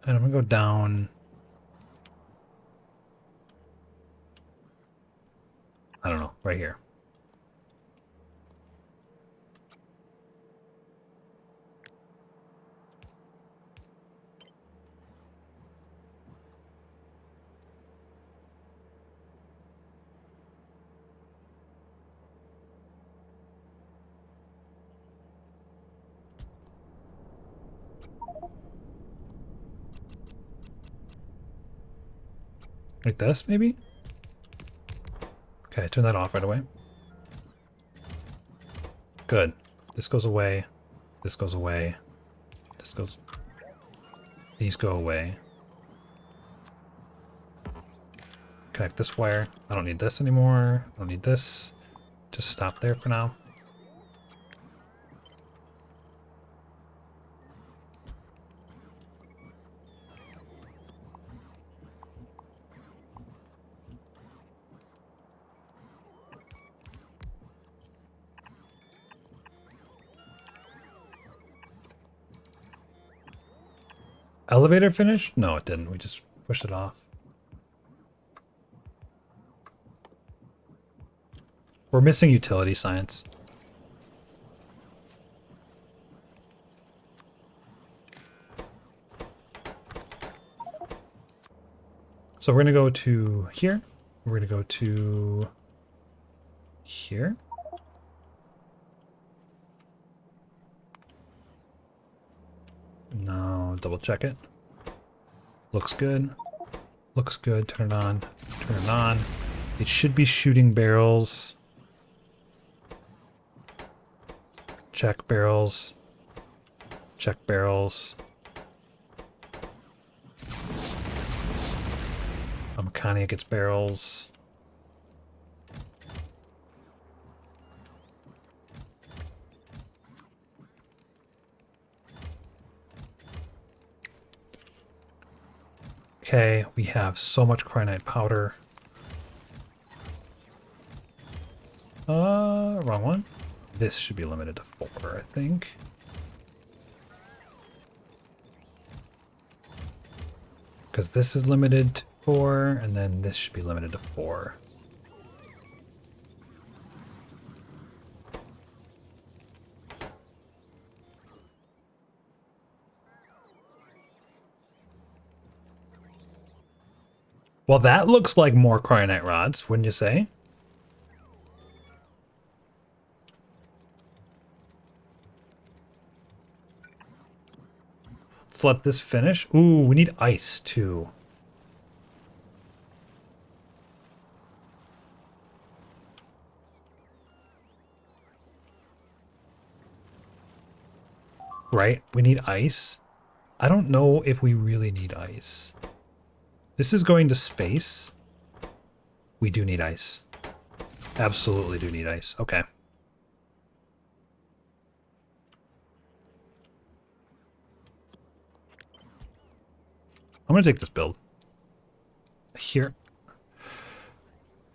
And I'm going to go down. I don't know, right here. Like this, maybe? Okay, turn that off right away. Good. This goes away. This goes away. This goes... These go away. Connect this wire. I don't need this anymore. I don't need this. Just stop there for now. Elevator finished? No, it didn't. We just pushed it off. We're missing utility science. So we're going to go to here. We're going to go to here. Now double check it. Looks good. Looks good. Turn it on. Turn it on. It should be shooting barrels. Check barrels. Check barrels. Mechania gets barrels. Okay, we have so much cyanide powder. Wrong one. This should be limited to 4, I think. Because this is limited to 4, and then this should be limited to 4. Well, that looks like more cryonite rods, wouldn't you say? Let's let this finish. Ooh, we need ice too. Right? We need ice. I don't know if we really need ice. This is going to space. We do need ice. Absolutely do need ice. Okay. I'm going to take this build. Here.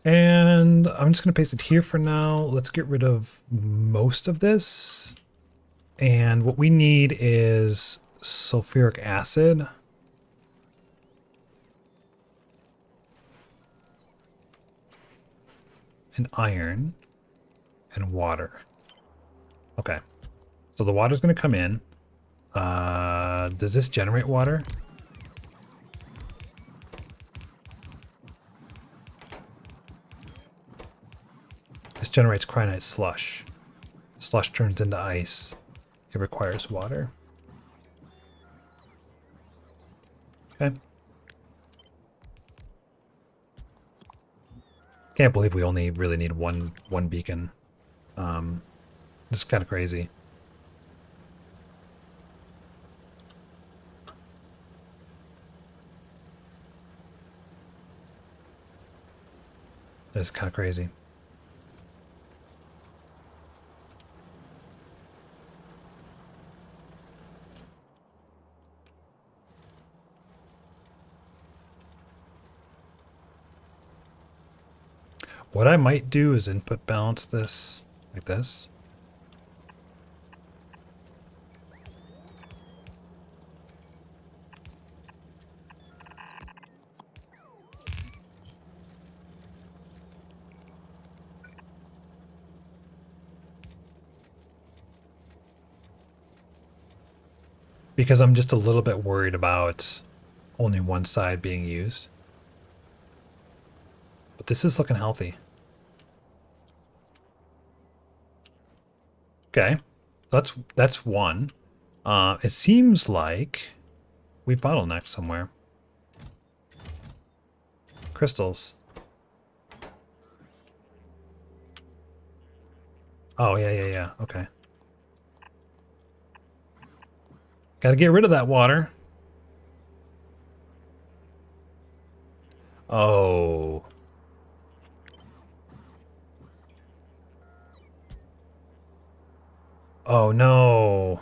And I'm just going to paste it here for now. Let's get rid of most of this. And what we need is sulfuric acid. And iron. And water. Okay. So the water's going to come in. Does this generate water? This generates cyanide slush. Slush turns into ice. It requires water. Okay. Can't believe we only really need one beacon. This is kind of crazy. This is kind of crazy. What I might do is input balance this like this. Because I'm just a little bit worried about only one side being used. But this is looking healthy. Okay. That's one. It seems like we bottlenecked somewhere. Crystals. Oh, yeah. Okay. Gotta get rid of that water. Oh. Oh, no.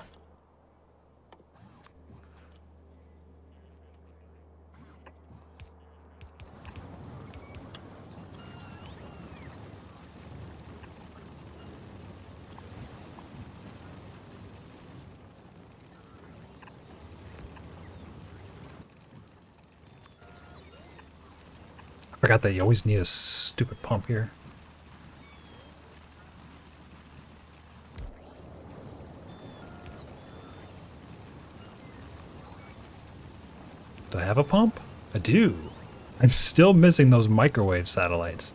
I forgot that you always need a stupid pump here. Do I have a pump? I do. I'm still missing those microwave satellites.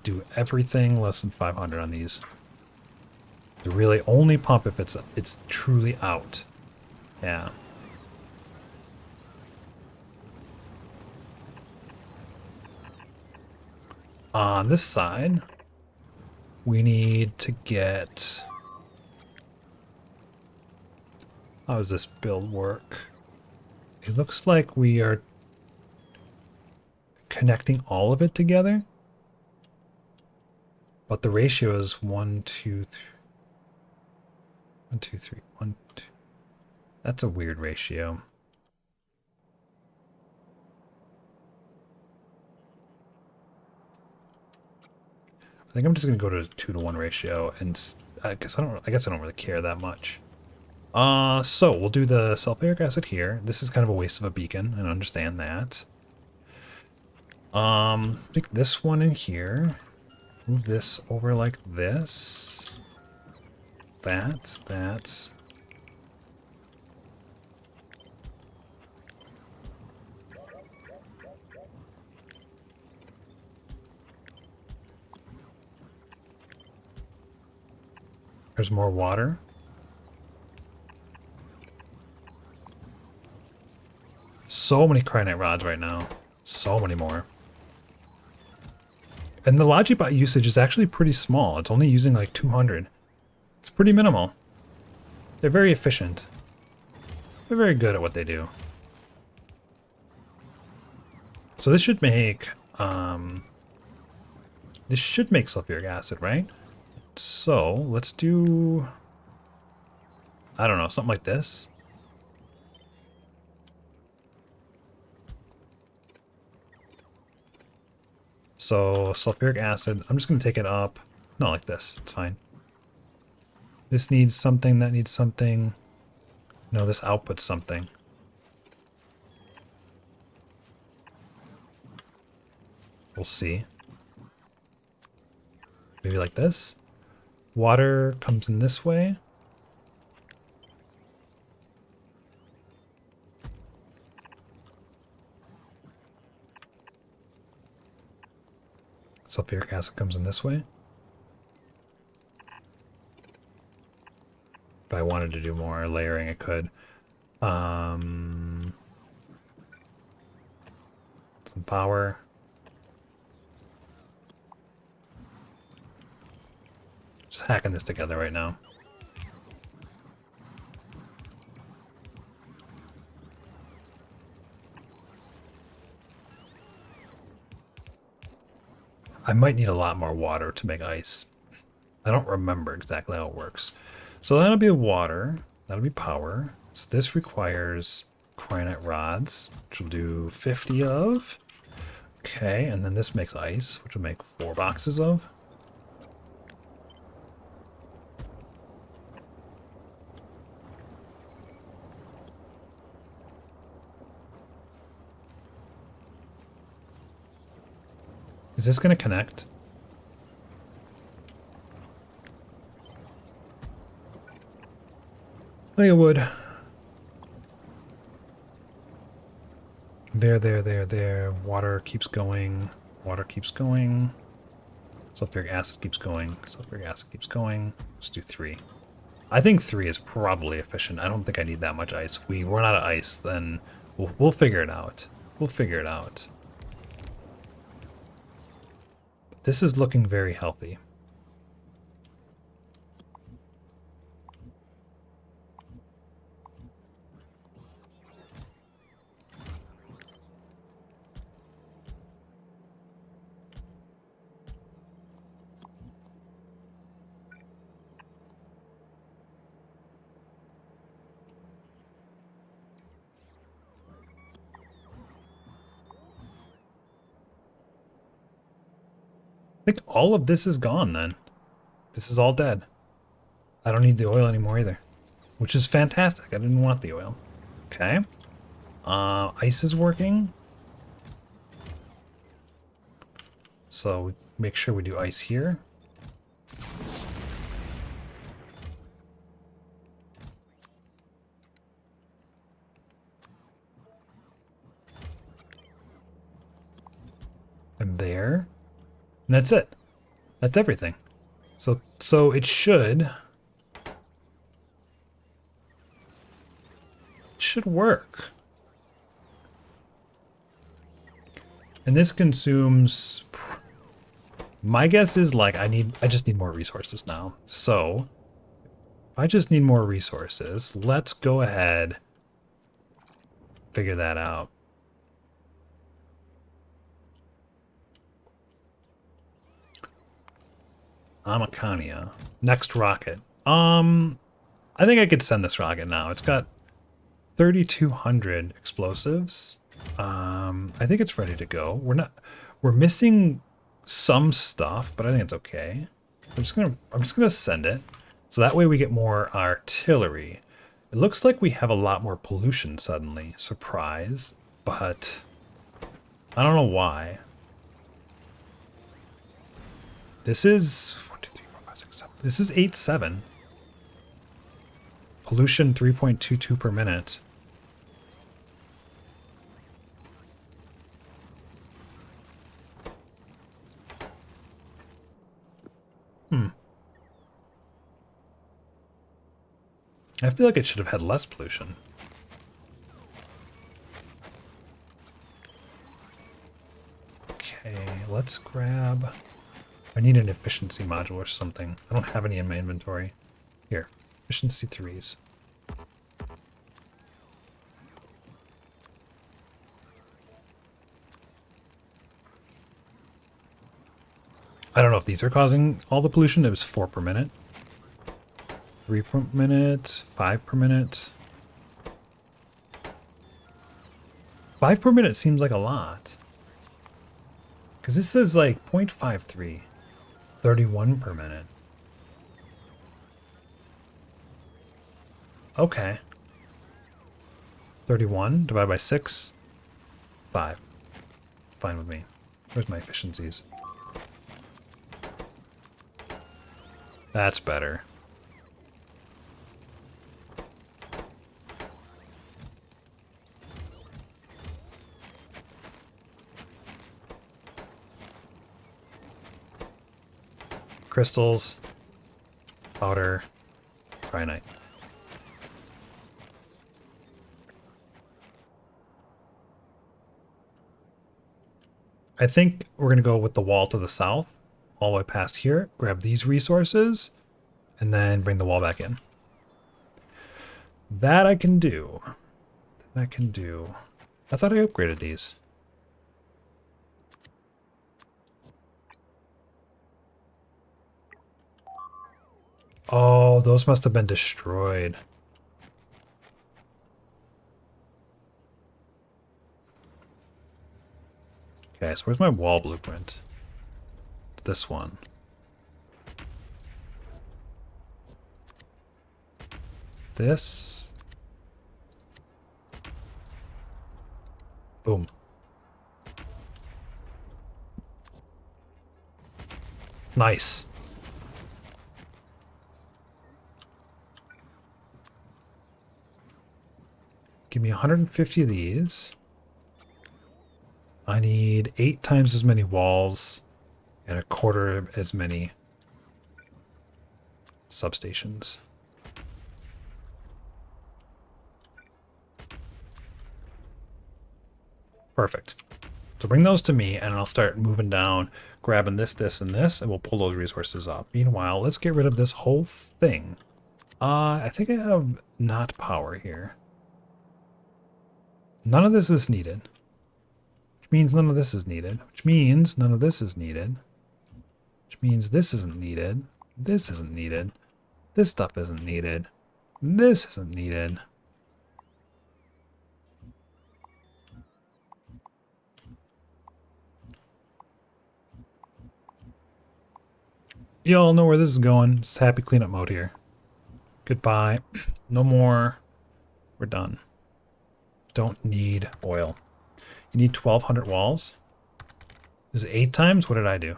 Do everything less than 500 on these. To really only pump if it's truly out. Yeah. On this side, we need to get... How does this build work? It looks like we are connecting all of it together. But the ratio is 1, 2, 3. 1, 2, 3. 1, 2. That's a weird ratio. I think I'm just gonna go to a 2-to-1 ratio, and I guess I don't really care that much. So we'll do the sulfuric acid here. This is kind of a waste of a beacon, and understand that. Pick this one in here. Move this over like this. That. There's more water. So many cryonite rods right now. So many more. And the Logibot usage is actually pretty small. It's only using like 200. It's pretty minimal. They're very efficient. They're very good at what they do. So this should make sulfuric acid, right? So let's do, I don't know, something like this. So sulfuric acid, I'm just going to take it up. Not like this, it's fine. This needs something, that needs something. No, this outputs something. We'll see. Maybe like this. Water comes in this way. Sulfuric acid comes in this way. If I wanted to do more layering, I could. Some power. Just hacking this together right now. I might need a lot more water to make ice. I don't remember exactly how it works. So that'll be water. That'll be power. So this requires cryonite rods, which we'll do 50 of. Okay, and then this makes ice, which will make 4 boxes of. Is this going to connect? Like it would. There. Water keeps going. Water keeps going. Sulfuric acid keeps going. Sulfuric acid keeps going. Let's do 3. I think 3 is probably efficient. I don't think I need that much ice. If we run out of ice, then we'll figure it out. We'll figure it out. This is looking very healthy. I think all of this is gone then. This is all dead. I don't need the oil anymore either, which is fantastic. I didn't want the oil. Okay. Ice is working. So make sure we do ice here. And there. And that's it. That's everything. So it should work. And this consumes My guess is like I just need more resources now. So if I just need more resources, let's go ahead, figure that out. Amacania. Next rocket. I think I could send this rocket now. It's got 3,200 explosives. I think it's ready to go. We're missing some stuff, but I think it's okay. I'm just gonna send it. So that way we get more artillery. It looks like we have a lot more pollution suddenly. Surprise. But I don't know why. This is 1, 2, 3, 4, 5, 6, 7. This is 8.7. Pollution 3.22 per minute. I feel like it should have had less pollution. Okay, let's grab... I need an efficiency module or something. I don't have any in my inventory. Here, efficiency 3s. I don't know if these are causing all the pollution. It was 4 per minute. 3 per minute, 5 per minute. 5 per minute seems like a lot. Because this says like 0.53. 31 per minute. Okay. 31 divided by 6. 5. Fine with me. Where's my efficiencies? That's better. Crystals, powder, kyanite. I think we're going to go with the wall to the south, all the way past here, grab these resources, and then bring the wall back in. That I can do. That can do. I thought I upgraded these. Oh, those must have been destroyed. Okay, so where's my wall blueprint? This one. This. Boom. Nice. Give me 150 of these. I need 8 times as many walls and a quarter as many substations. Perfect. So bring those to me and I'll start moving down, grabbing this, this, and this, and we'll pull those resources up. Meanwhile, let's get rid of this whole thing. I think I have not power here. None of this is needed. Which means none of this is needed. Which means none of this is needed. Which means this isn't needed. This isn't needed. This stuff isn't needed. This isn't needed. You all know where this is going. It's happy cleanup mode here. Goodbye. No more. We're done. Don't need oil. You need 1,200 walls. Is it 8 times? What did I do?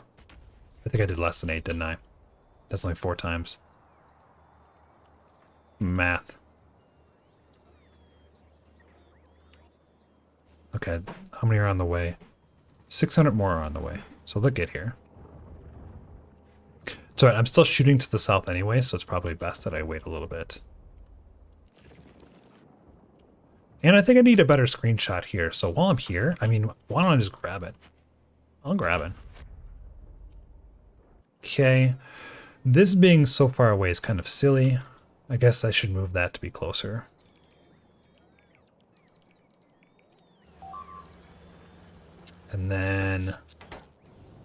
I think I did less than 8, didn't I? That's only 4 times. Math. Okay, how many are on the way? 600 more are on the way. So they'll get here. It's alright, I'm still shooting to the south anyway, so it's probably best that I wait a little bit. And I think I need a better screenshot here. So while I'm here, I mean, why don't I just grab it? I'll grab it. Okay. This being so far away is kind of silly. I guess I should move that to be closer. And then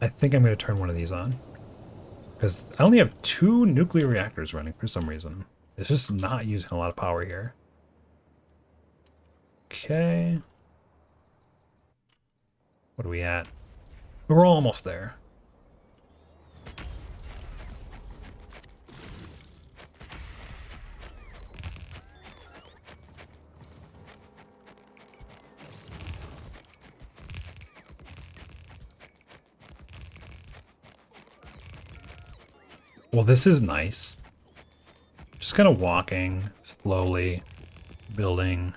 I think I'm going to turn one of these on. Because I only have 2 nuclear reactors running for some reason. It's just not using a lot of power here. Okay. What are we at? We're almost there. Well, this is nice. Just kind of walking slowly, building,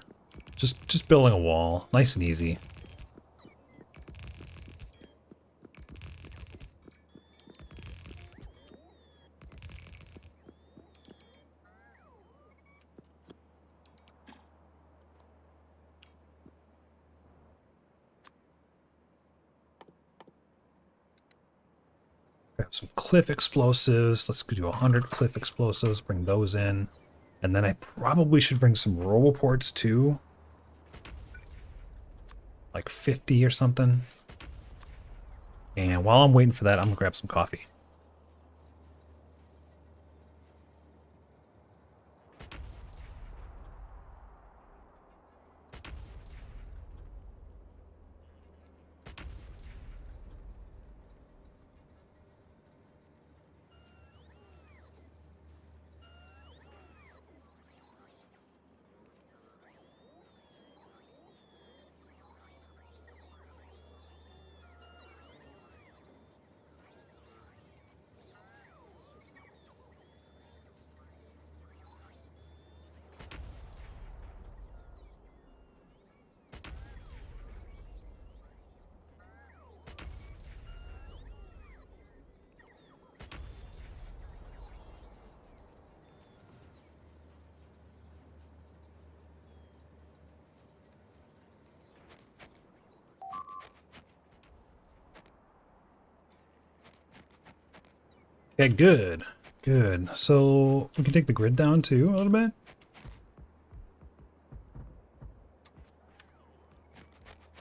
just building a wall, nice and easy. Grab some cliff explosives. Let's do 100 cliff explosives, bring those in. And then I probably should bring some roboports too. Like 50 or something. And while I'm waiting for that, I'm gonna grab some coffee. Okay, good. Good. So we can take the grid down too a little bit.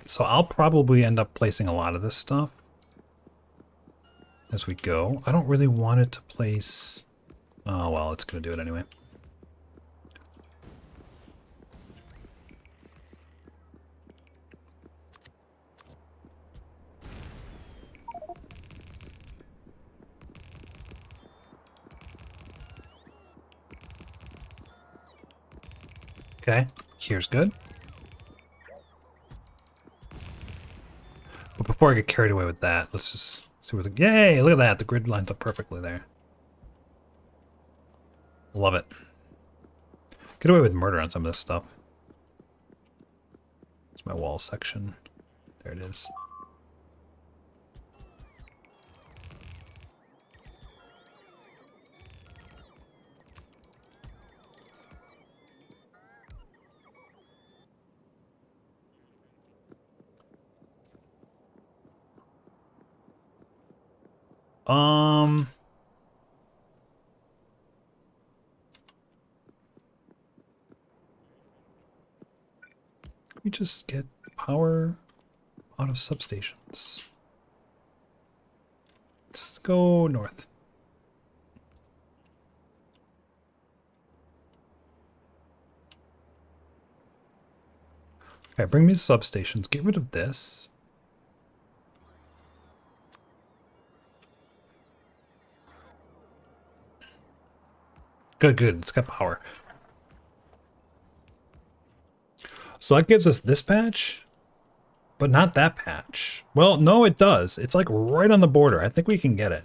So I'll probably end up placing a lot of this stuff as we go. I don't really want it to place... Oh, well, it's going to do it anyway. Okay, here's good. But before I get carried away with that, let's just see what the... Yay! Look at that! The grid lines up perfectly there. Love it. Get away with murder on some of this stuff. It's my wall section. There it is. Can we just get power out of substations? Let's go north. Okay, bring me the substations. Get rid of this. Good, good. It's got power. So that gives us this patch, but not that patch. Well, no, it does. It's like right on the border. I think we can get it.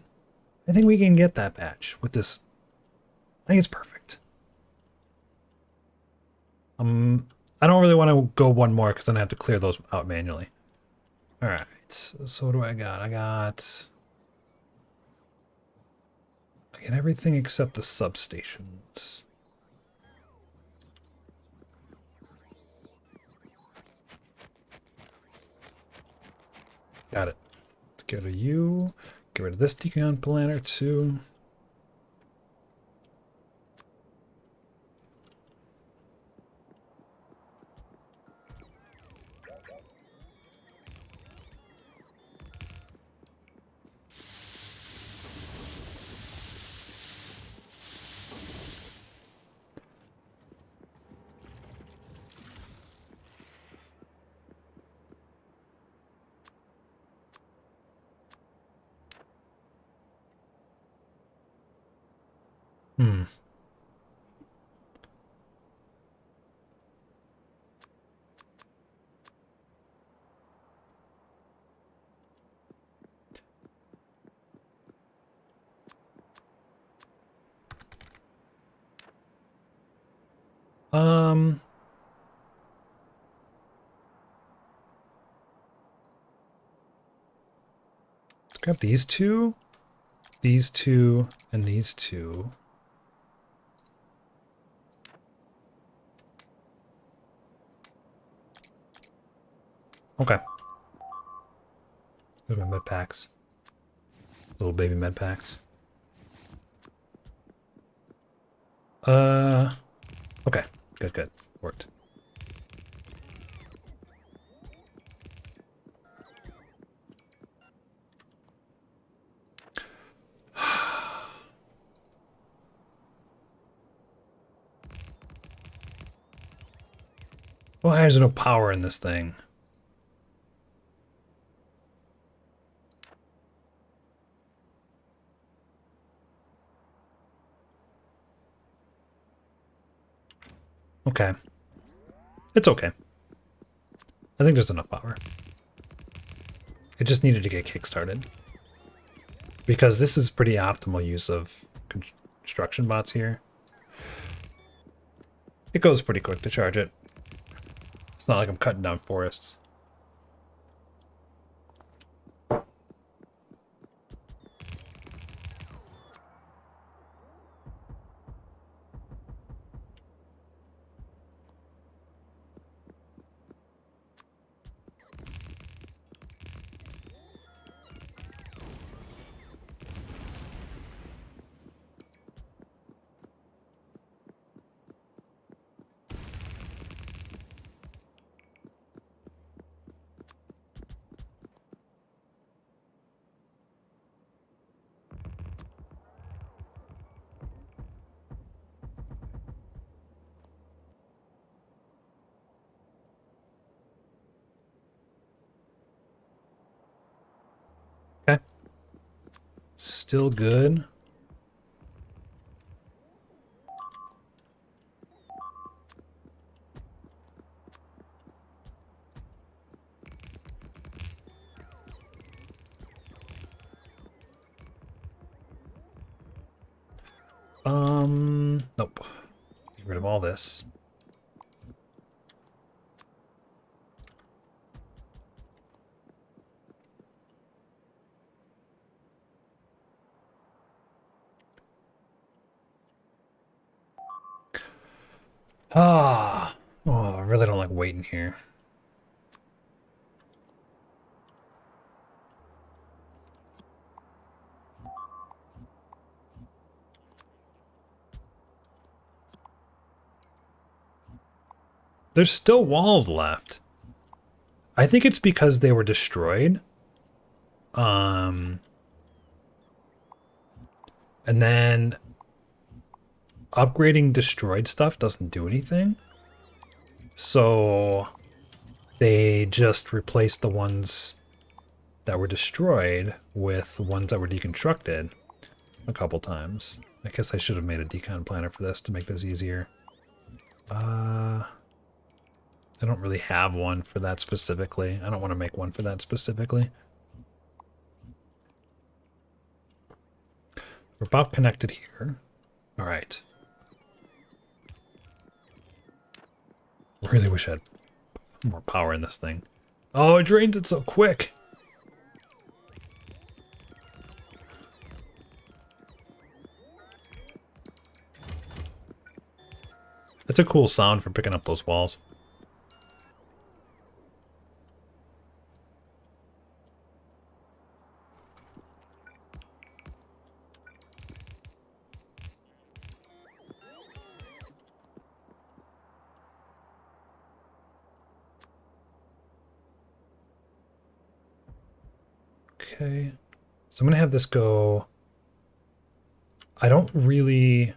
I think we can get that patch with this. I think it's perfect. I don't really want to go one more because then I have to clear those out manually. All right. So what do I got? I got everything except the substations. Got it. Let's go to you. Get rid of this decon planner too. Hmm. Um, let's grab these two, and these two. Okay. There's my med packs. Little baby med packs. Okay. Good, good. Worked. Why is there no power in this thing? Okay. It's okay. I think there's enough power. It just needed to get kickstarted. Because this is pretty optimal use of construction bots here. It goes pretty quick to charge it. It's not like I'm cutting down forests. Okay. Still good. Nope. Get rid of all this. Ah. Oh, I really don't like waiting here. There's still walls left. I think it's because they were destroyed. And then upgrading destroyed stuff doesn't do anything. So they just replaced the ones that were destroyed with ones that were deconstructed a couple times. I guess I should have made a decon planner for this to make this easier. I don't really have one for that specifically. I don't want to make one for that specifically. We're about connected here. All right. Really wish I had more power in this thing. Oh, it drains it so quick. That's a cool sound for picking up those walls. Okay. So I'm going to have this go. I don't really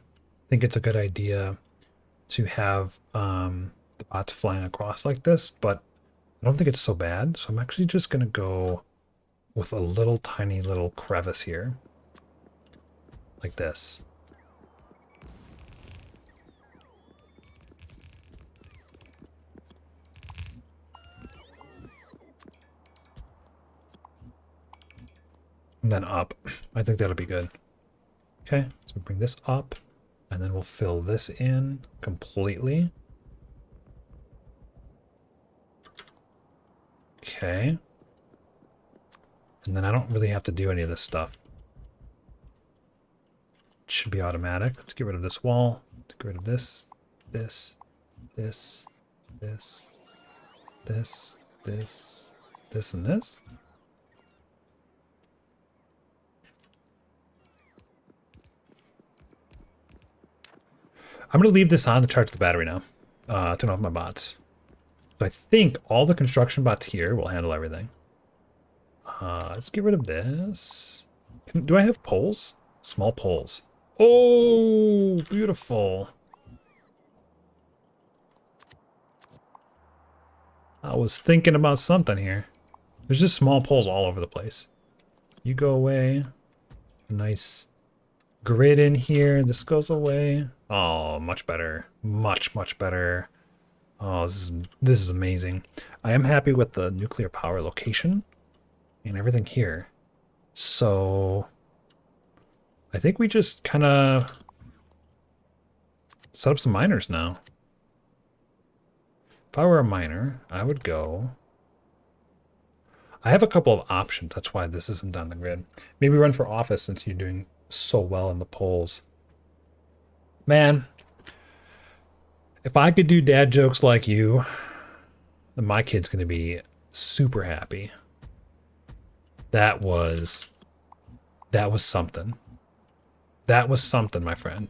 think it's a good idea to have the bots flying across like this, but I don't think it's so bad. So I'm actually just going to go with a little tiny little crevice here. Like this. And then up. I think that'll be good. Okay, so bring this up, and then we'll fill this in completely. Okay. And then I don't really have to do any of this stuff. It should be automatic. Let's get rid of this wall. Let's get rid of this, this, this, this, this, and this. I'm going to leave this on to charge the battery now. Turn off my bots. So I think all the construction bots here will handle everything. Let's get rid of this. Do I have poles? Small poles. Oh, beautiful. I was thinking about something here. There's just small poles all over the place. You go away. Nice grid in here. This goes away. Oh, much better. Much, much better. Oh, this is amazing. I am happy with the nuclear power location and everything here. So I think we just kind of set up some miners now. If I were a miner, I would go. I have a couple of options. That's why this isn't on the grid. Maybe run for office since you're doing so well in the polls. Man, if I could do dad jokes like you, then my kid's going to be super happy. That was something. That was something, my friend.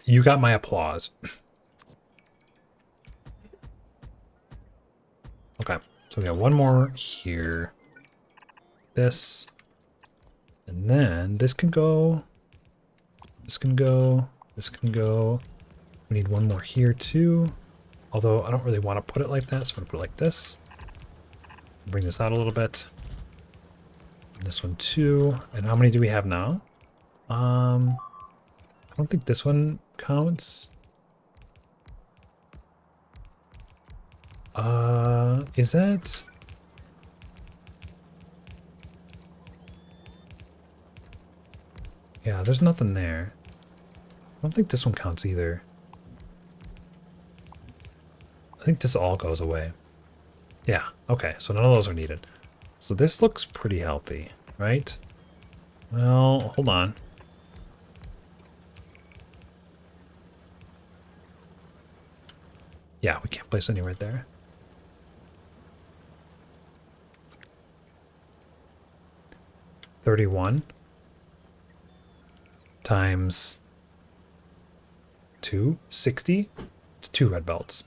You got my applause. Okay, so we got one more here. This. And then this can go. This can go. This can go. We need one more here too. Although I don't really want to put it like that, so I'm going to put it like this. Bring this out a little bit. And this one too. And how many do we have now? I don't think this one counts. Is that? Yeah, there's nothing there. I don't think this one counts either. I think this all goes away. Yeah, okay, so none of those are needed. So this looks pretty healthy, right? Well, hold on. Yeah, we can't place any right there. $31 times 2, 60. It's 2 red belts.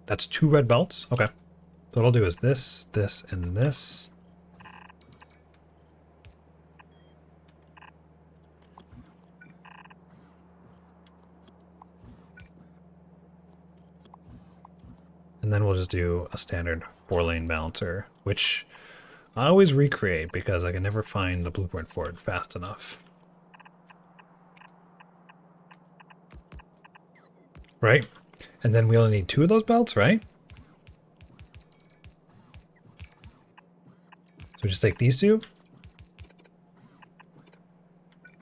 That's 2 red belts? Okay. So what I'll do is this, this, and this. And then we'll just do a standard 4-lane balancer, which I always recreate because I can never find the blueprint for it fast enough. Right? And then we only need 2 of those belts, right? So we just take these 2.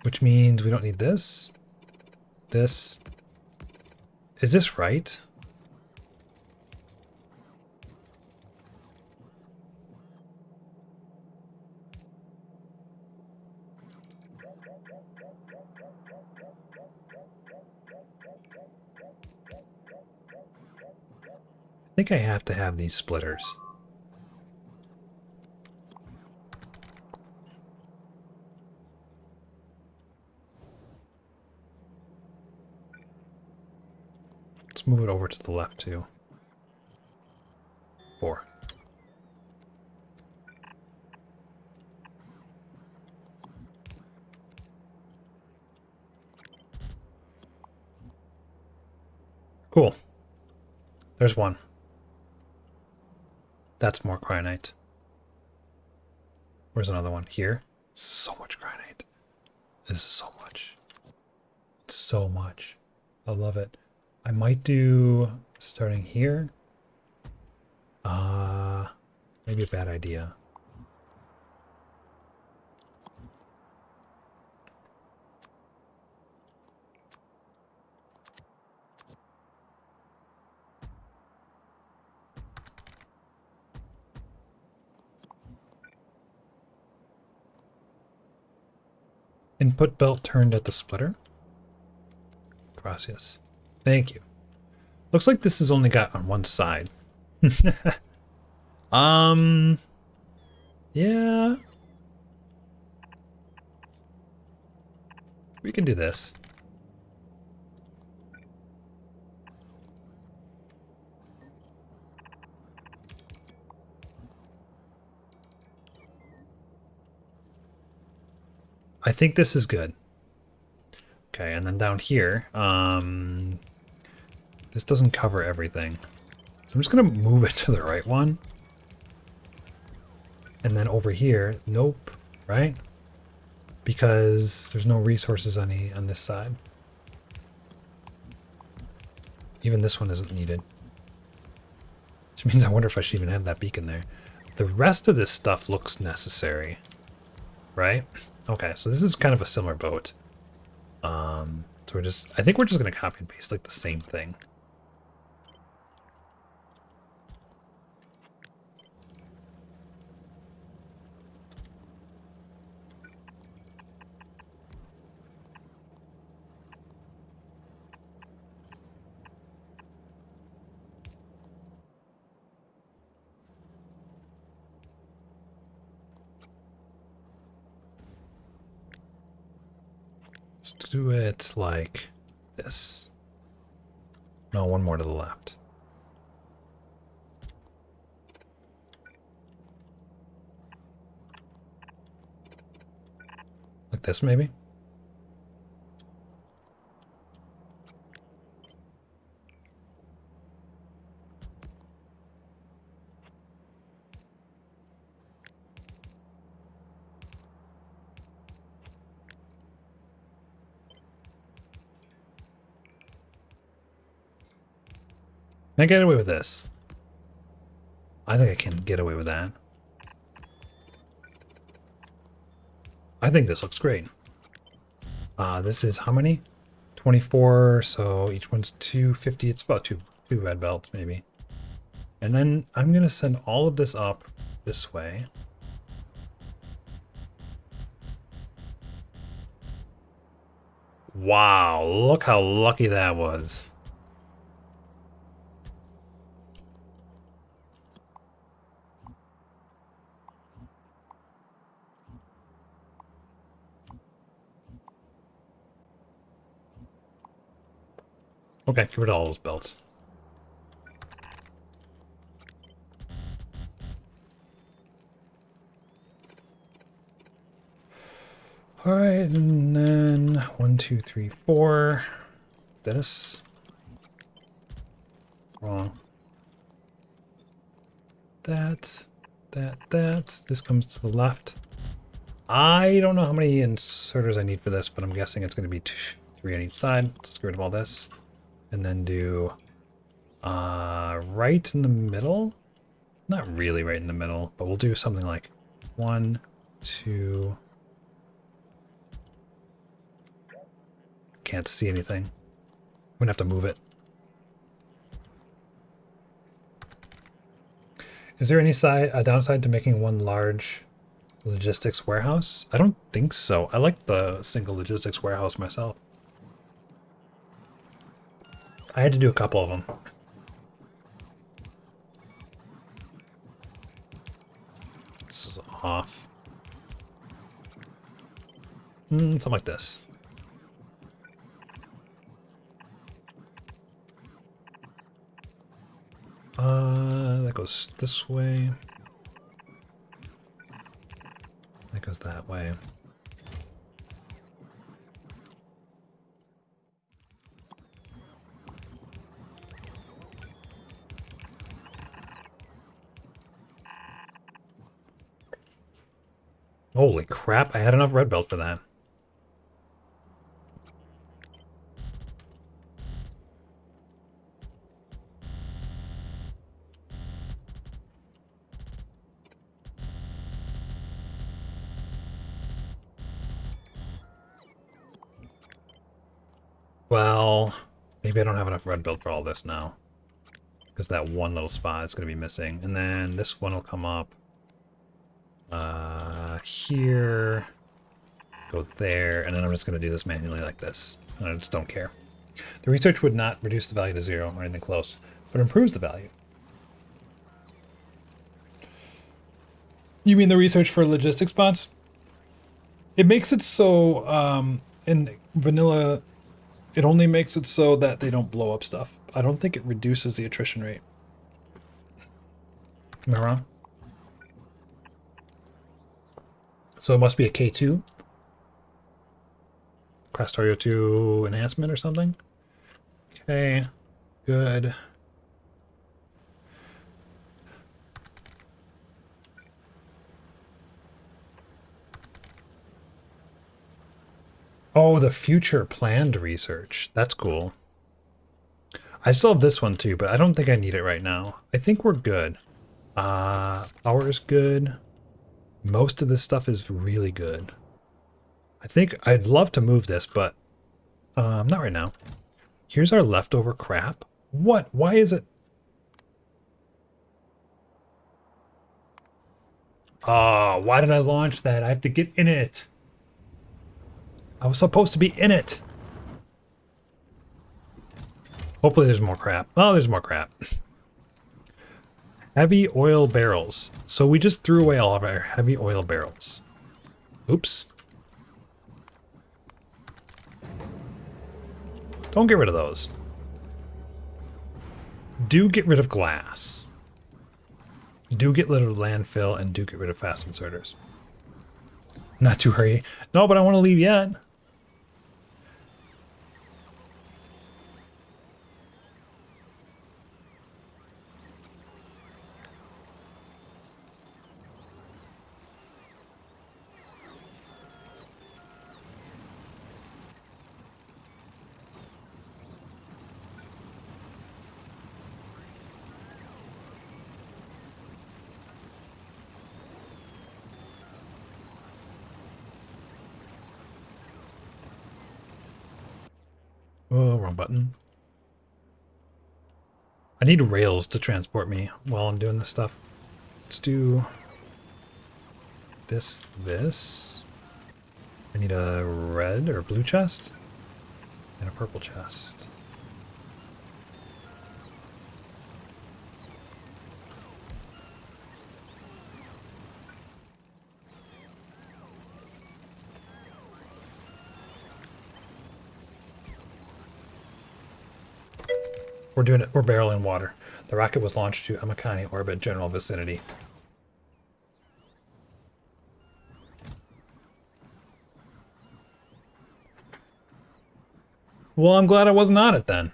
Which means we don't need this. This. Is this right? I think I have to have these splitters. Let's move it over to the left too. 4. Cool. There's one. That's more cryonite. Where's another one? Here? So much cryonite. This is so much. It's so much. I love it. I might do starting here. Maybe a bad idea. Input belt turned at the splitter. Gracias. Thank you. Looks like this is only got on one side. Yeah. We can do this. I think this is good. Okay, and then down here, this doesn't cover everything. So I'm just gonna move it to the right one. And then over here, nope, right? Because there's no resources on this side. Even this one isn't needed. Which means I wonder if I should even have that beacon there. The rest of this stuff looks necessary, right? Okay, so this is kind of a similar boat. So I think we're just gonna copy and paste like the same thing. Let's do it like this. No, one more to the left. Like this, maybe? Can I get away with this? I think I can get away with that. I think this looks great. This is how many? 24, so each one's 250. It's about two red belts, maybe. And then I'm gonna send all of this up this way. Wow, look how lucky that was. Okay, get rid of all those belts. Alright, and then 1, 2, 3, 4. This. Wrong. That. This comes to the left. I don't know how many inserters I need for this, but I'm guessing it's going to be 3 on each side. Let's get rid of all this. And then do right in the middle. Not really right in the middle, but we'll do something like 1, 2. Can't see anything. I'm gonna have to move it. Is there any downside to making one large logistics warehouse? I don't think so. I like the single logistics warehouse myself. I had to do a couple of them. This is off. Something like this. That goes this way. That goes that way. Holy crap, I had enough red belt for that. Well, maybe I don't have enough red belt for all this now. Because that one little spot is going to be missing. And then this one will come up. Here. Go there. And then I'm just going to do this manually like this. And I just don't care. The research would not reduce the value to 0 or anything close, but improves the value. You mean the research for logistics bots? It makes it so, in vanilla, it only makes it so that they don't blow up stuff. I don't think it reduces the attrition rate. Am I wrong? So it must be a K2? Factorio 2 enhancement or something? Okay, good. Oh, the future planned research. That's cool. I still have this one too, but I don't think I need it right now. I think we're good. Power is good. Most of this stuff is really good. I think I'd love to move this, but not right now. Here's our leftover crap. What? Why is it? Oh, why did I launch that? I have to get in it. I was supposed to be in it. Hopefully there's more crap. Oh, there's more crap. Heavy oil barrels. So we just threw away all of our heavy oil barrels. Oops. Don't get rid of those. Do get rid of glass. Do get rid of landfill and do get rid of fast inserters. Not too hurry. No, but I want to leave yet. Oh, wrong button. I need rails to transport me while I'm doing this stuff. Let's do this. I need a red or blue chest and a purple chest. We're doing it. We're barreling water. The rocket was launched to Amakani orbit general vicinity. Well, I'm glad I wasn't on it then.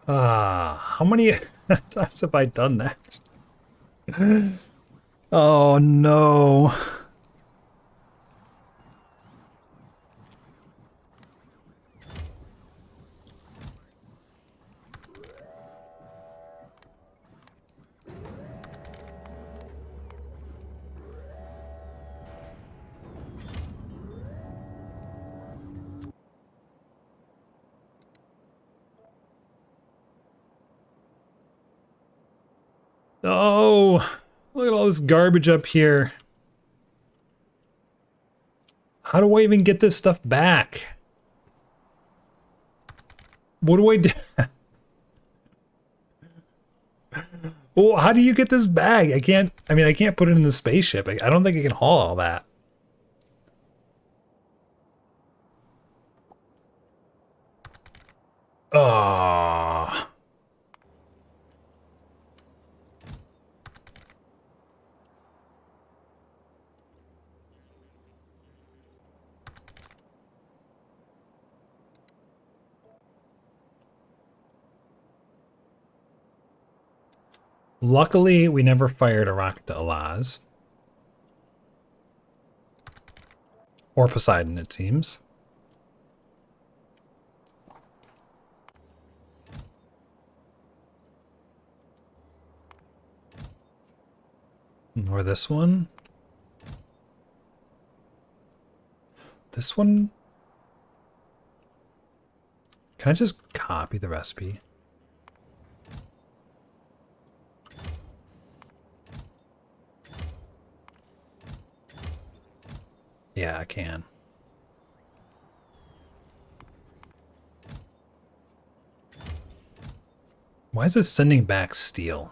How many times have I done that? Oh no. Oh, look at all this garbage up here. How do I even get this stuff back? What do I do? Oh, how do you get this bag? I can't put it in the spaceship. I don't think I can haul all that. Ah. Luckily, we never fired a rocket to Alaz. Or Poseidon, it seems. Or this one. This one? Can I just copy the recipe? Yeah, I can. Why is this sending back steel?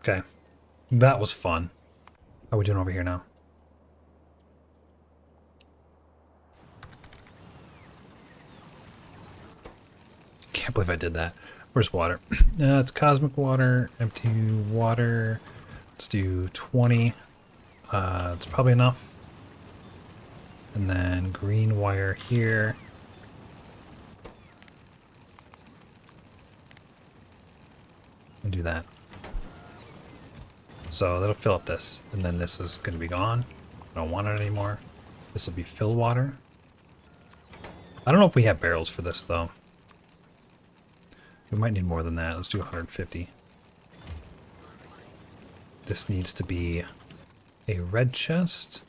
Okay. That was fun. How are we doing over here now? Can't believe I did that. Where's water? It's cosmic water, empty water. Let's do 20. It's probably enough. And then green wire here. And do that. So that'll fill up this. And then this is going to be gone. I don't want it anymore. This will be fill water. I don't know if we have barrels for this, though. We might need more than that. Let's do 150. This needs to be a red chest.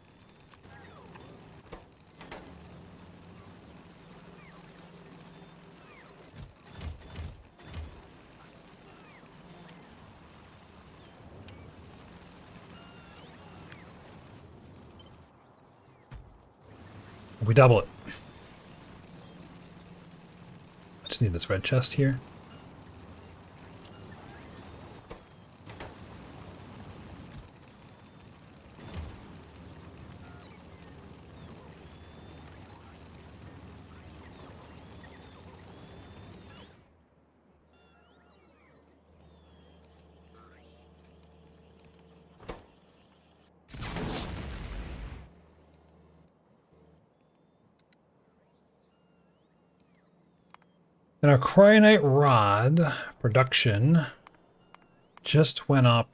We double it. Just need this red chest here. And our cryonite rod production just went up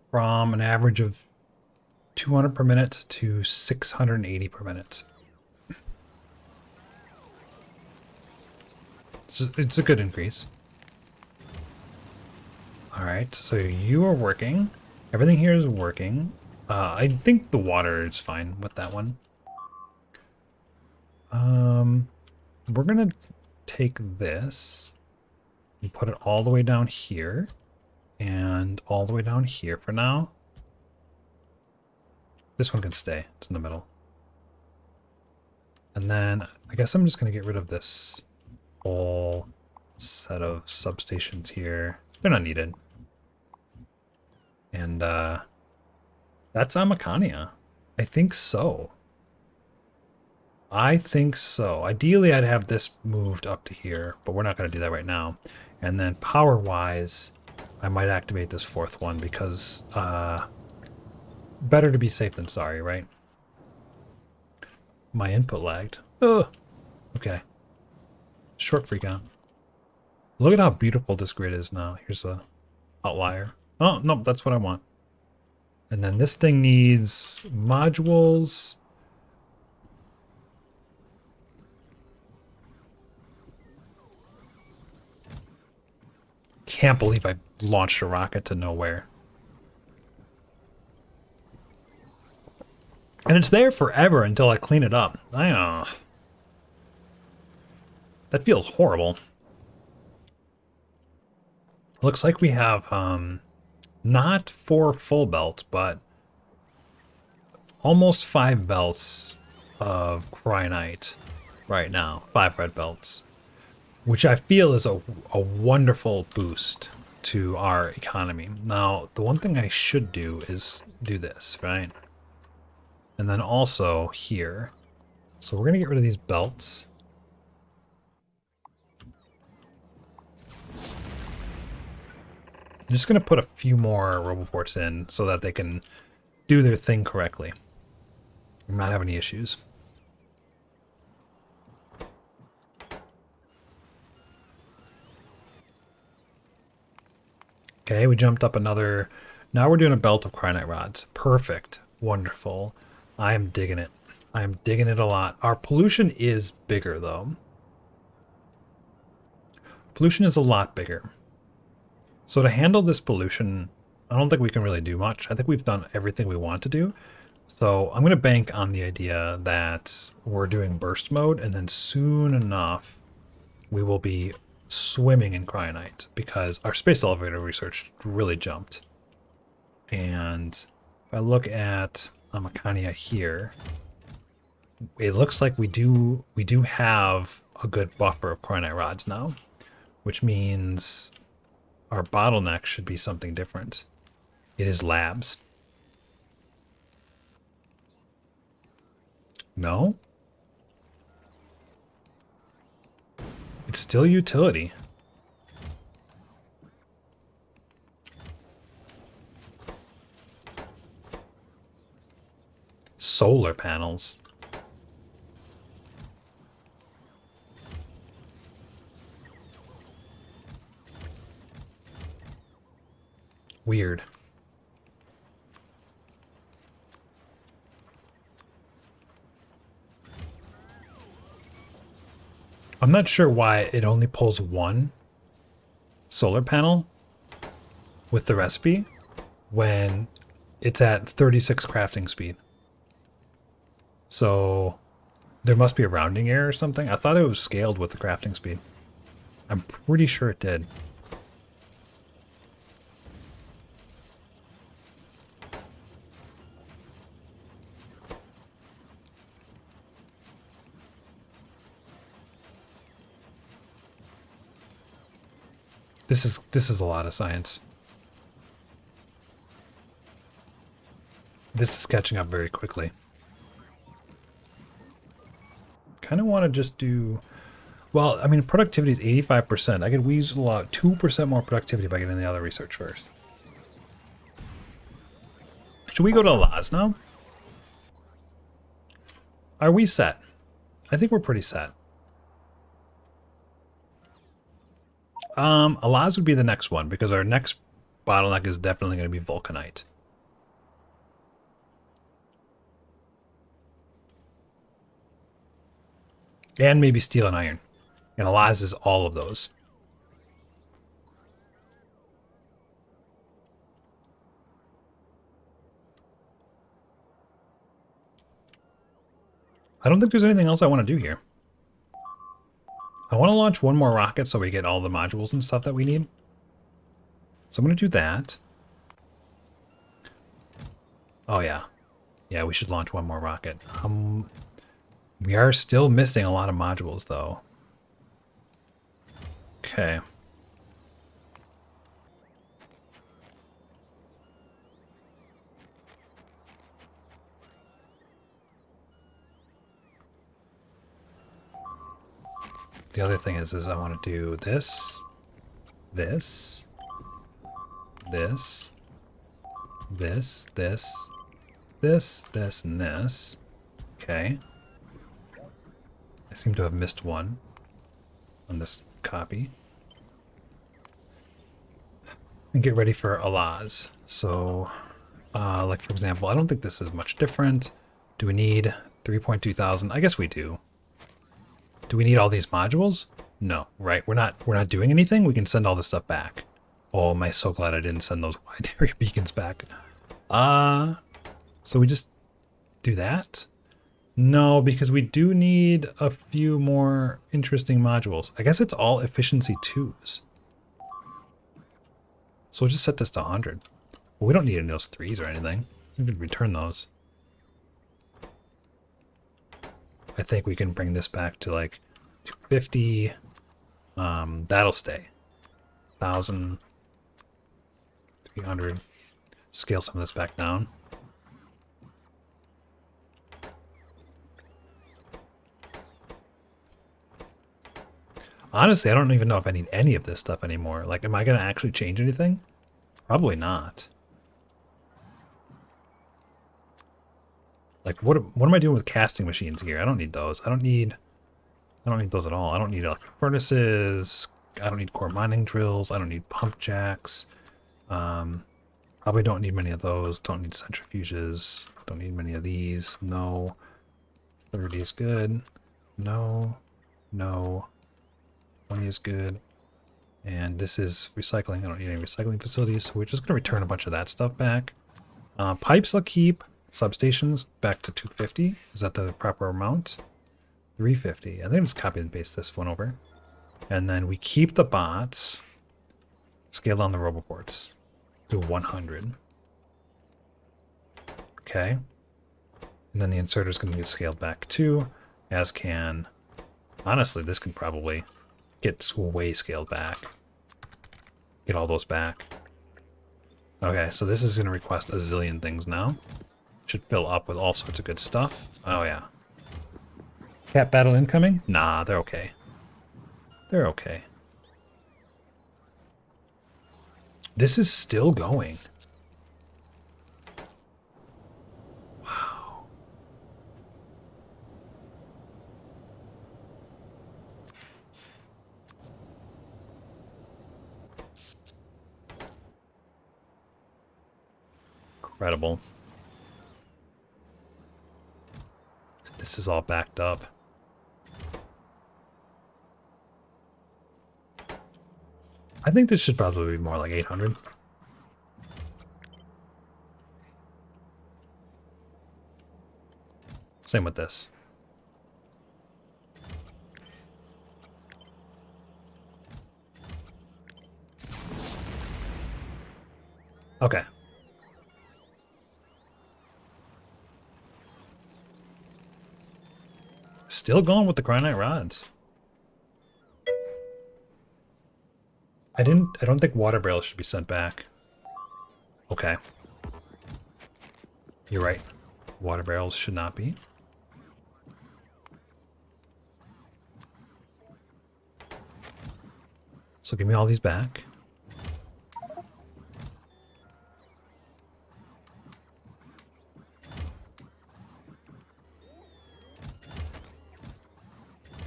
from an average of 200 per minute to 680 per minute. It's a good increase. All right, so you are working. Everything here is working. I think the water is fine with that one. We're gonna take this and put it all the way down here and all the way down here for now. This one can stay. It's in the middle. And then I guess I'm just going to get rid of this whole set of substations here. They're not needed. And that's Amakania. I think so. I think so. Ideally, I'd have this moved up to here, but we're not going to do that right now. And then power-wise, I might activate this fourth one because better to be safe than sorry, right? My input lagged. Ugh. Okay. Short freak out. Look at how beautiful this grid is now. Here's a outlier. Oh, no, that's what I want. And then this thing needs modules. Can't believe I launched a rocket to nowhere. And it's there forever until I clean it up. I know. That feels horrible. Looks like we have not 4 full belts, but almost 5 belts of cryonite right now. 5 red belts. Which I feel is a wonderful boost. to our economy. Now, the one thing I should do is do this, right? And then also here. So we're going to get rid of these belts. I'm just going to put a few more roboports in so that they can do their thing correctly. I'm not having any issues. Okay, we jumped up another. Now we're doing a belt of cryonite rods. Perfect. Wonderful. I am digging it. I am digging it a lot. Our pollution is bigger, though. Pollution is a lot bigger. So to handle this pollution, I don't think we can really do much. I think we've done everything we want to do. So I'm going to bank on the idea that we're doing burst mode, and then soon enough, we will be swimming in cryonite because our space elevator research really jumped. And if I look at Amacania here, it looks like we do have a good buffer of cryonite rods now, which means our bottleneck should be something different. It is labs. No? It's still utility. Solar panels. Weird. I'm not sure why it only pulls one solar panel with the recipe when it's at 36 crafting speed. So there must be a rounding error or something. I thought it was scaled with the crafting speed. I'm pretty sure it did. This is a lot of science. This is catching up very quickly. Kind of want to just do... Well, I mean, productivity is 85%. I could weasel out 2% more productivity by getting the other research first. Should we go to Laz now? Are we set? I think we're pretty set. Alaz would be the next one because our next bottleneck is definitely going to be vulcanite. And maybe steel and iron. And Alaz is all of those. I don't think there's anything else I want to do here. I want to launch one more rocket so we get all the modules and stuff that we need. So I'm going to do that. Oh, yeah. Yeah, we should launch one more rocket. We are still missing a lot of modules, though. Okay. The other thing is I want to do this, this, this, this, this, and this. Okay. I seem to have missed one on this copy. And get ready for Alaz. So, like for example, I don't think this is much different. Do we need 3.2 thousand? I guess we do. Do we need all these modules? No, right? We're not doing anything. We can send all this stuff back. Oh, am I so glad I didn't send those wide area beacons back. So we just do that? No, because we do need a few more interesting modules. I guess it's all efficiency 2s. So we'll just set this to 100. Well, we don't need any of those 3s or anything. We can return those. I think we can bring this back to like 250. That'll stay. 1,000. 800. Scale some of this back down. Honestly, I don't even know if I need any of this stuff anymore. Like, am I going to actually change anything? Probably not. Like, what am I doing with casting machines here? I don't need those. I don't need those at all. I don't need electric furnaces. I don't need core mining drills. I don't need pump jacks. Probably don't need many of those. Don't need centrifuges. Don't need many of these. No. 30 is good. No. No. 20 is good. And this is recycling. I don't need any recycling facilities, so we're just going to return a bunch of that stuff back. Pipes I'll keep. Substations back to 250. Is that the proper amount? 350. I think I'll just copy and paste this one over. And then we keep the bots. Scale down the roboports to 100. Okay. And then the inserter is going to get scaled back too, as can... Honestly, this can probably get way scaled back. Get all those back. Okay, so this is going to request a zillion things now. Should fill up with all sorts of good stuff. Oh yeah. Cat battle incoming? Nah, they're okay. They're okay. This is still going. Wow. Incredible. This is all backed up. I think this should probably be more like 800. Same with this. Okay. Still going with the granite rods. I don't think water barrels should be sent back. Okay. You're right. Water barrels should not be. So give me all these back.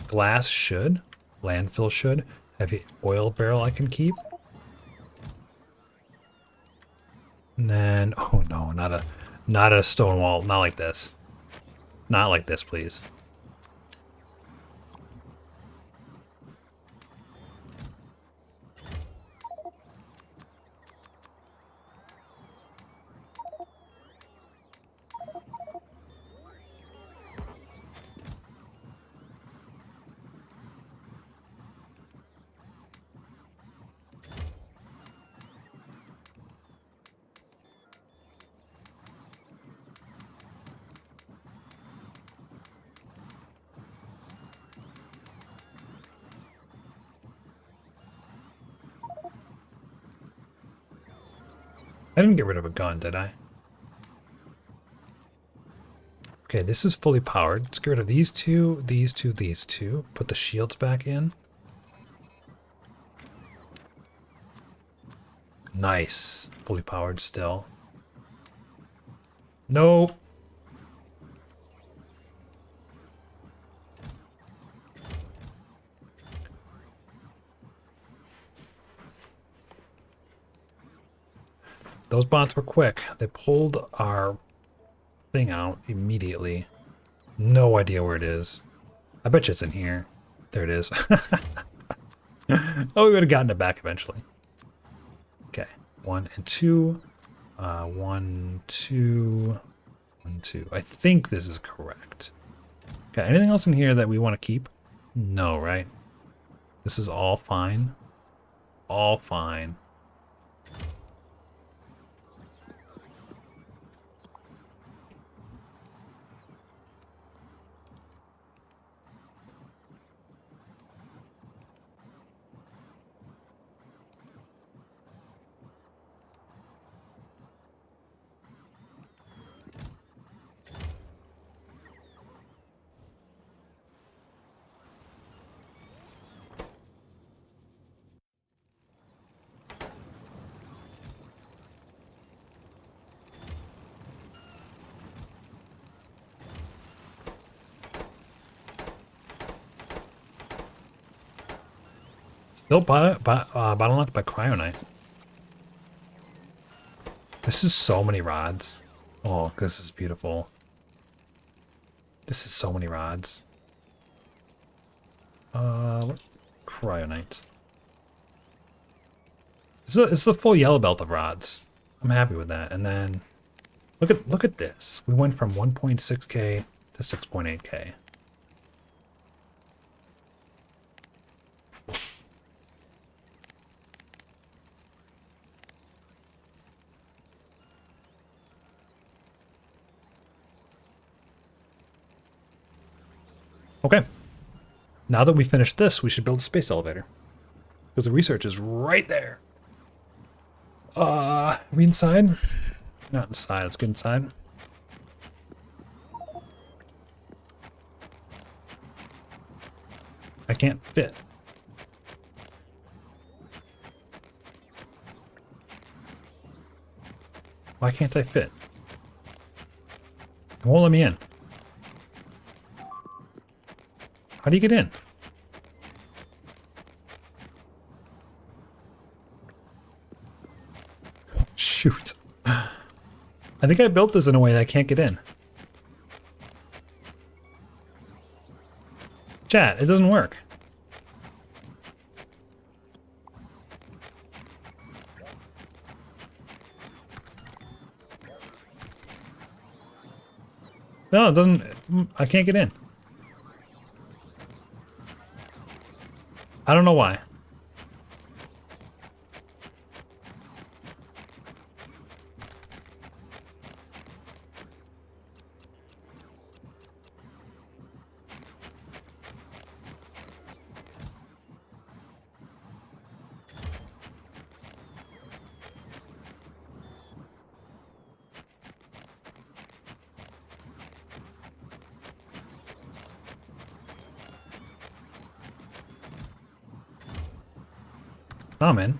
Glass should. Landfill should. Heavy oil barrel I can keep. And then, oh no, not a stone wall. Not like this. Not like this, please. I didn't get rid of a gun, did I? Okay, this is fully powered. Let's get rid of these two, these two, these two. Put the shields back in. Nice. Fully powered still. Nope. Those bots were quick. They pulled our thing out immediately. No idea where it is. I bet you it's in here. There it is. Oh, we would have gotten it back eventually. Okay. 1 and 2. 1, 2, 1, 2. I think this is correct. Okay, anything else in here that we want to keep? No, right? This is all fine. All fine. Still bottlenecked by Cryonite. This is so many rods. Oh, this is beautiful. This is so many rods. What? Cryonite. It's a full yellow belt of rods. I'm happy with that. And then look at this. We went from 1.6k to 6.8k. Okay. Now that we finished this, we should build a space elevator. Because the research is right there. Are we inside? Not inside. Let's get inside. I can't fit. Why can't I fit? It won't let me in. How do you get in? Shoot. I think I built this in a way that I can't get in. Chat, it doesn't work. No, it doesn't. I can't get in. I don't know why. Oh, man.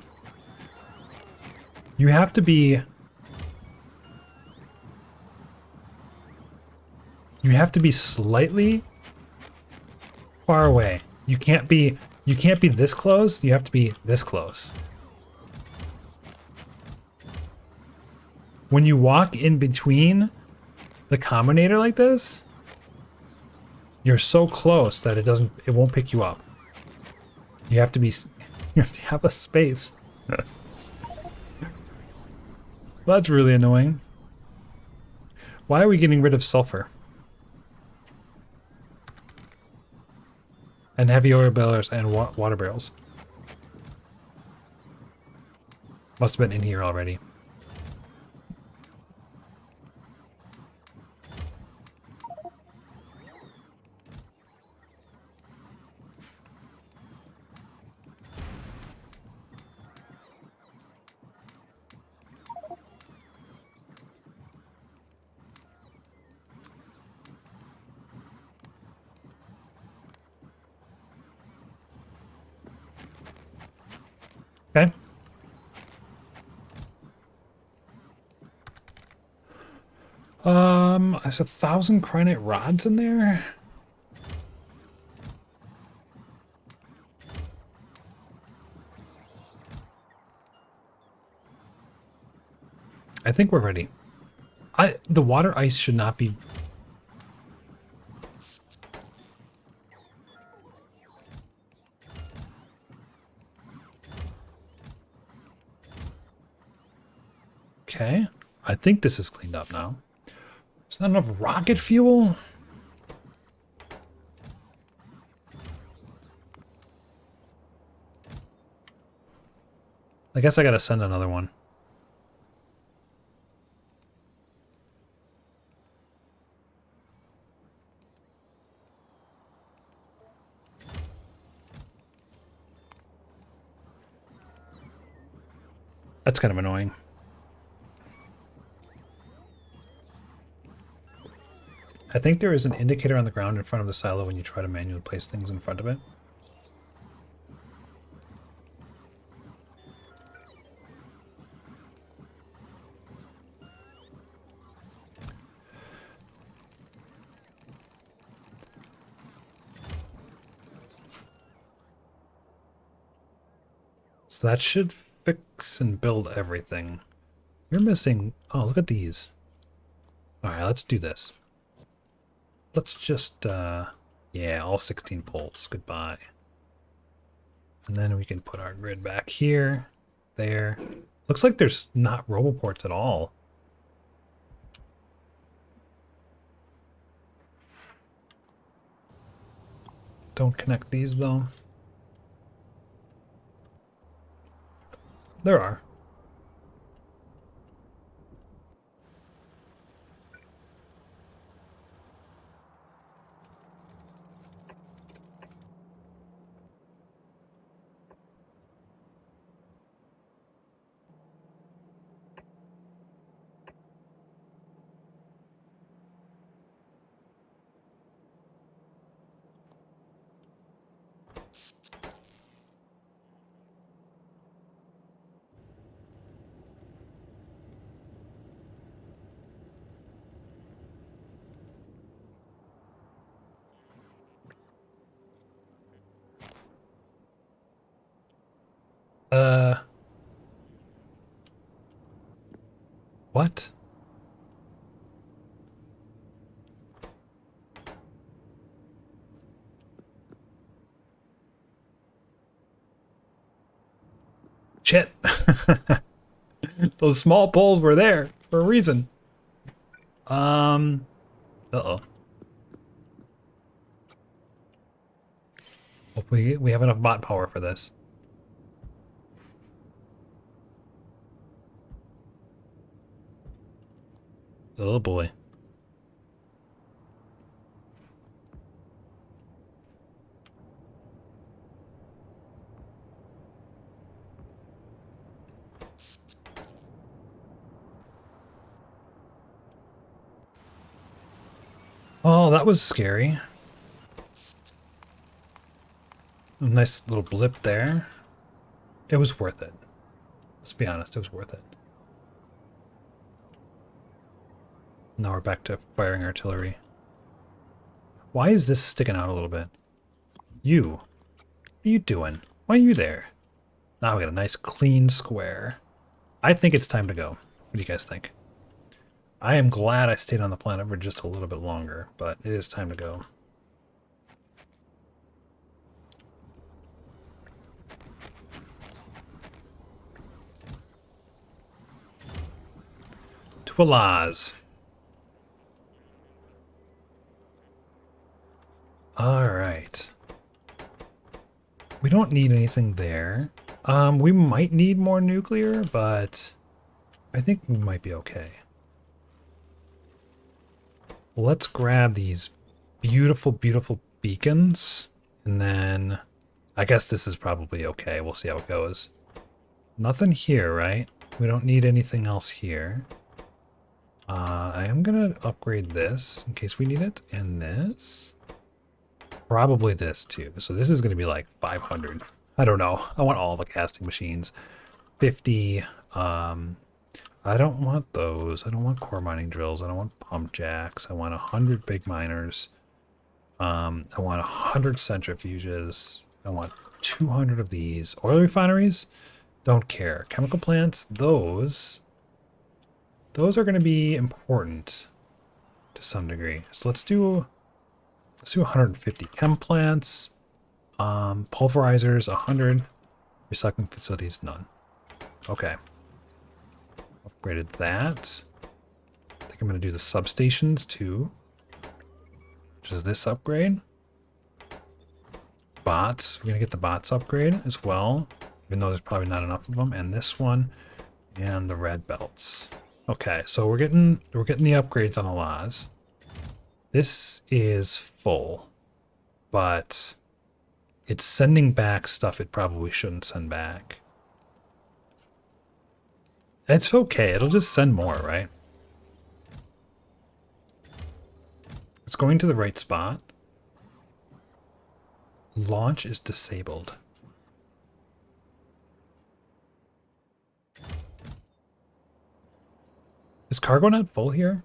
You have to be... You have to be slightly far away. You can't be this close. You have to be this close. When you walk in between the combinator like this, you're so close that it won't pick you up. You have to be... You have to have a space. That's really annoying. Why are we getting rid of sulfur? And heavy oil barrels and water barrels. Must have been in here already. Okay. There's 1,000 cryonite rods in there. I think we're ready. The water ice should not be... Okay. I think this is cleaned up now. There's not enough rocket fuel? I guess I gotta send another one. That's kind of annoying. I think there is an indicator on the ground in front of the silo when you try to manually place things in front of it. So that should fix and build everything. You're missing... Oh, look at these. Alright, let's do this. Let's just, yeah, all 16 poles. Goodbye. And then we can put our grid back here, there. Looks like there's not roboports at all. Don't connect these, though. There are. Uh, what? Shit. Those small poles were there for a reason. Uh-oh. Hope we have enough bot power for this. Oh boy. Oh, that was scary. A nice little blip there. It was worth it. Let's be honest, it was worth it. Now we're back to firing artillery. Why is this sticking out a little bit? You. What are you doing? Why are you there? Now we got a nice clean square. I think it's time to go. What do you guys think? I am glad I stayed on the planet for just a little bit longer, but it is time to go. To Alaz. Alright. We don't need anything there. We might need more nuclear, but I think we might be okay. Let's grab these beautiful, beautiful beacons, and then I guess this is probably okay. We'll see how it goes. Nothing here, right? We don't need anything else here. I am gonna upgrade this in case we need it, and this. Probably this too. So this is gonna be like 500. I don't know. I want all the casting machines. 50. I don't want those. I don't want core mining drills. I don't want pump jacks. I want 100 big miners. I want 100 centrifuges. I want 200 of these. Oil refineries? Don't care. Chemical plants? Those are going to be important to some degree. So let's do 150 chem plants. Pulverizers, 100. Recycling facilities, none. Okay. Upgraded that. I think I'm going to do the substations too. Which is this upgrade. Bots. We're going to get the bots upgrade as well. Even though there's probably not enough of them. And this one. And the red belts. Okay, so we're getting the upgrades on the laws. This is full. But it's sending back stuff it probably shouldn't send back. It's okay, it'll just send more, right? It's going to the right spot. Launch is disabled. Is cargo not full here?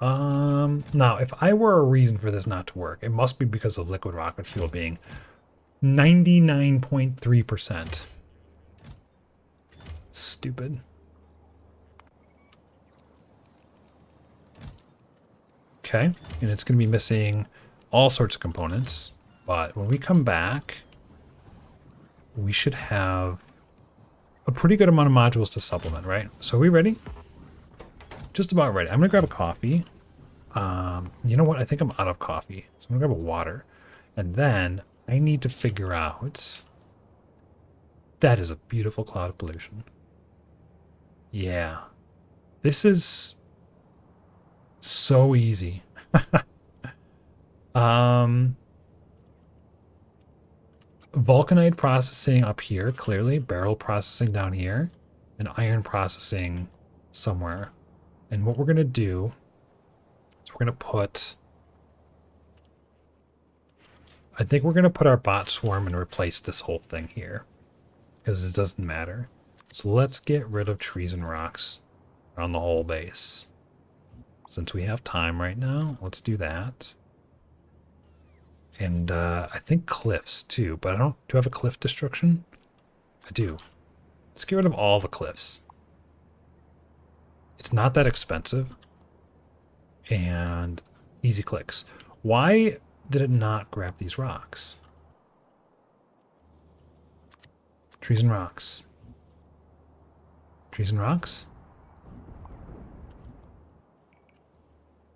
Now, if I were a reason for this not to work, it must be because of liquid rocket fuel being 99.3%. Stupid. Okay, and it's going to be missing all sorts of components, but when we come back, we should have a pretty good amount of modules to supplement, right? So are we ready? Just about ready. I'm going to grab a coffee. You know what? I think I'm out of coffee, so I'm going to grab a water. And then I need to figure out... That is a beautiful cloud of pollution. Yeah. This is so easy. Vulcanite processing up here, clearly. Beryl processing down here. And iron processing somewhere. And what we're going to do is we're going to put... I think we're going to put our bot swarm and replace this whole thing here. Because it doesn't matter. So let's get rid of trees and rocks around the whole base. Since we have time right now, let's do that. And I think cliffs too, but I don't... Do I have a cliff destruction? I do. Let's get rid of all the cliffs. It's not that expensive. And easy clicks. Why did it not grab these rocks? Trees and rocks. Trees and rocks?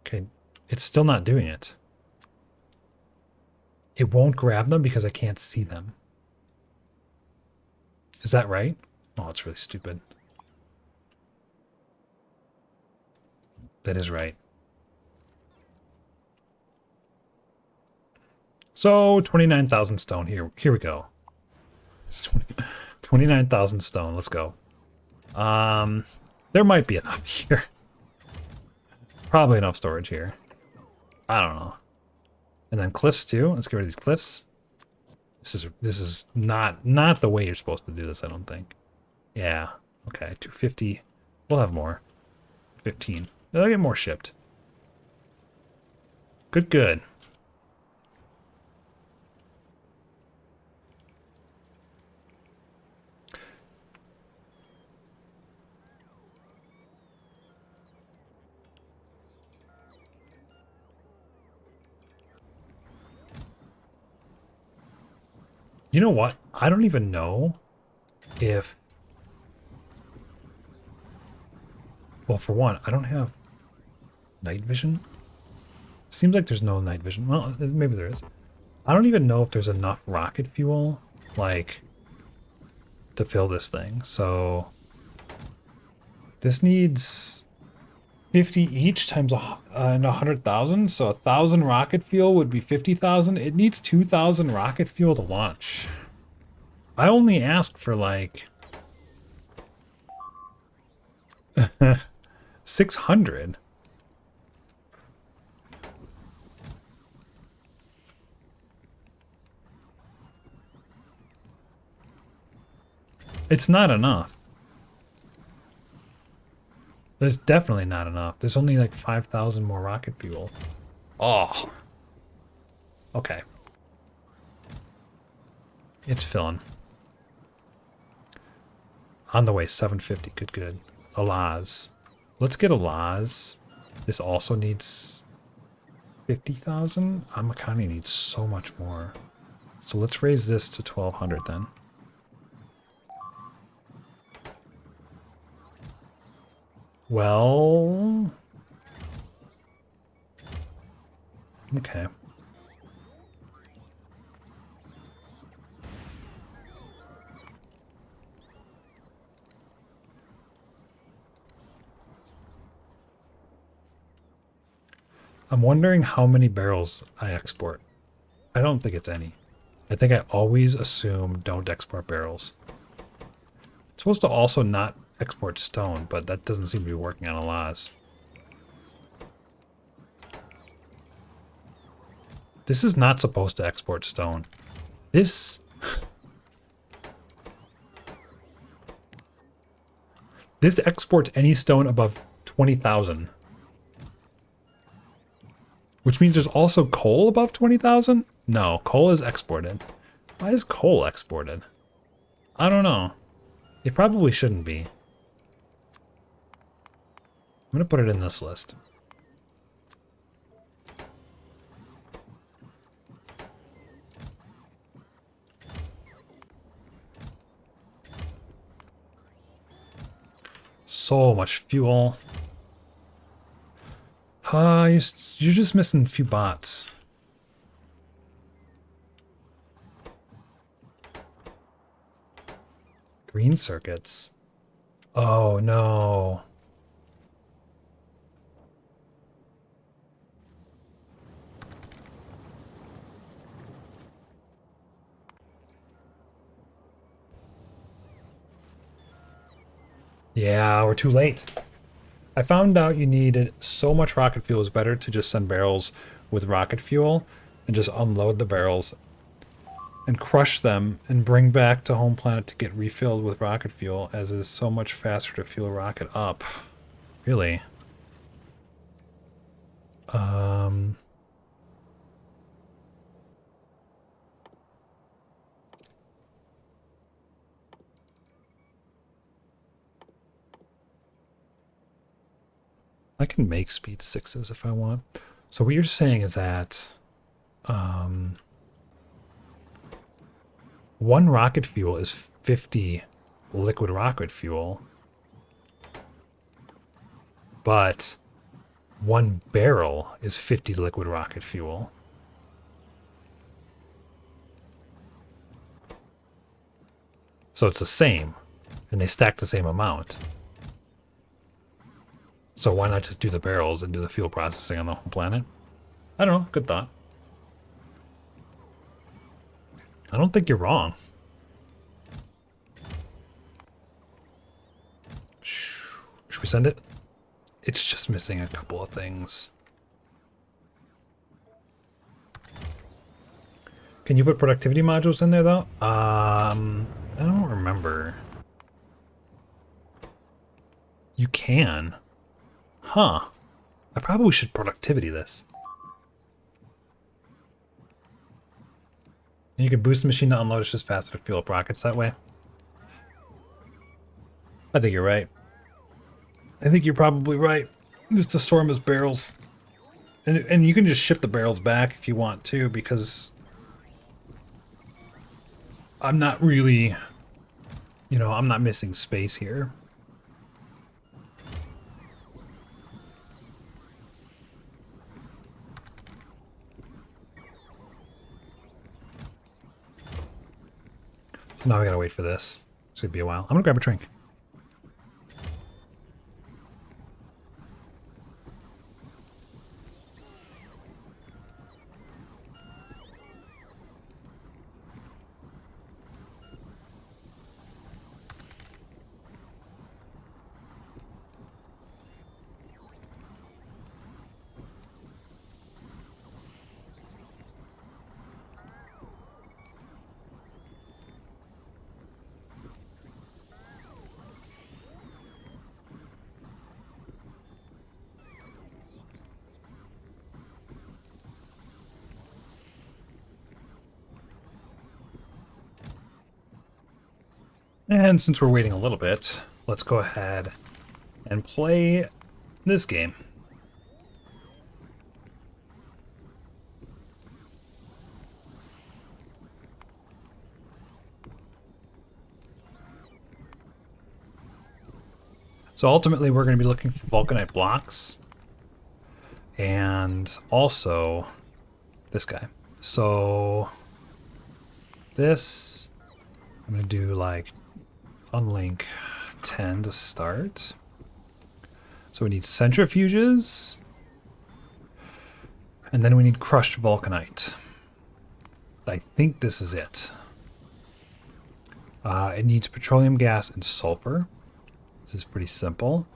Okay, it's still not doing it. It won't grab them because I can't see them. Is that right? Oh, it's really stupid. That is right. So 29,000 stone here. Here we go. It's 29,000 stone. Let's go. There might be enough here. Probably enough storage here. I don't know. And then cliffs too. Let's get rid of these cliffs. This is not the way you're supposed to do this, I don't think. Yeah. Okay, 250. We'll have more. 15. I'll get more shipped. Good, good. You know what? I don't even know if... Well, for one, I don't have night vision. Seems like there's no night vision. Well, maybe there is. I don't even know if there's enough rocket fuel, like, to fill this thing. So this needs 50 each times 100,000. So 1,000 rocket fuel would be 50,000. It needs 2,000 rocket fuel to launch. I only asked for like 600. It's not enough. There's definitely not enough. There's only like 5,000 more rocket fuel. Oh. Okay. It's filling. On the way, 750. Good, good. Alaz. Let's get Alaz. This also needs 50,000. Amakani needs so much more. So let's raise this to 1,200 then. Well... Okay. I'm wondering how many barrels I export. I don't think it's any. I think I always assume don't export barrels. It's supposed to also not export stone, but that doesn't seem to be working on Alaz. This is not supposed to export stone. This... This exports any stone above 20,000. Which means there's also coal above 20,000? No, coal is exported. Why is coal exported? I don't know. It probably shouldn't be. I'm going to put it in this list. So much fuel. You're just missing a few bots. Green circuits. Oh no. Yeah, we're too late. I found out you needed so much rocket fuel. It's better to just send barrels with rocket fuel and just unload the barrels and crush them and bring back to home planet to get refilled with rocket fuel, as is so much faster to fuel a rocket up. Really? I can make speed 6s if I want. So what you're saying is that one rocket fuel is 50 liquid rocket fuel, but one barrel is 50 liquid rocket fuel. So it's the same, and they stack the same amount. So why not just do the barrels and do the fuel processing on the whole planet? I don't know, good thought. I don't think you're wrong. Should we send it? It's just missing a couple of things. Can you put productivity modules in there though? I don't remember. You can. Huh. I probably should productivity this. And you can boost the machine to unload. It's just faster to fuel up rockets that way. I think you're right. I think you're probably right. Just to store them as barrels. And you can just ship the barrels back if you want to, because I'm not really, you know, I'm not missing space here. So now we gotta wait for this. It's gonna be a while. I'm gonna grab a drink. And since we're waiting a little bit, let's go ahead and play this game. So ultimately we're going to be looking for vulcanite blocks and also this guy. So this, I'm going to do like unlink 10 to start. So we need centrifuges, and then we need crushed vulcanite. I think this is it. It needs petroleum gas and sulfur. This is pretty simple.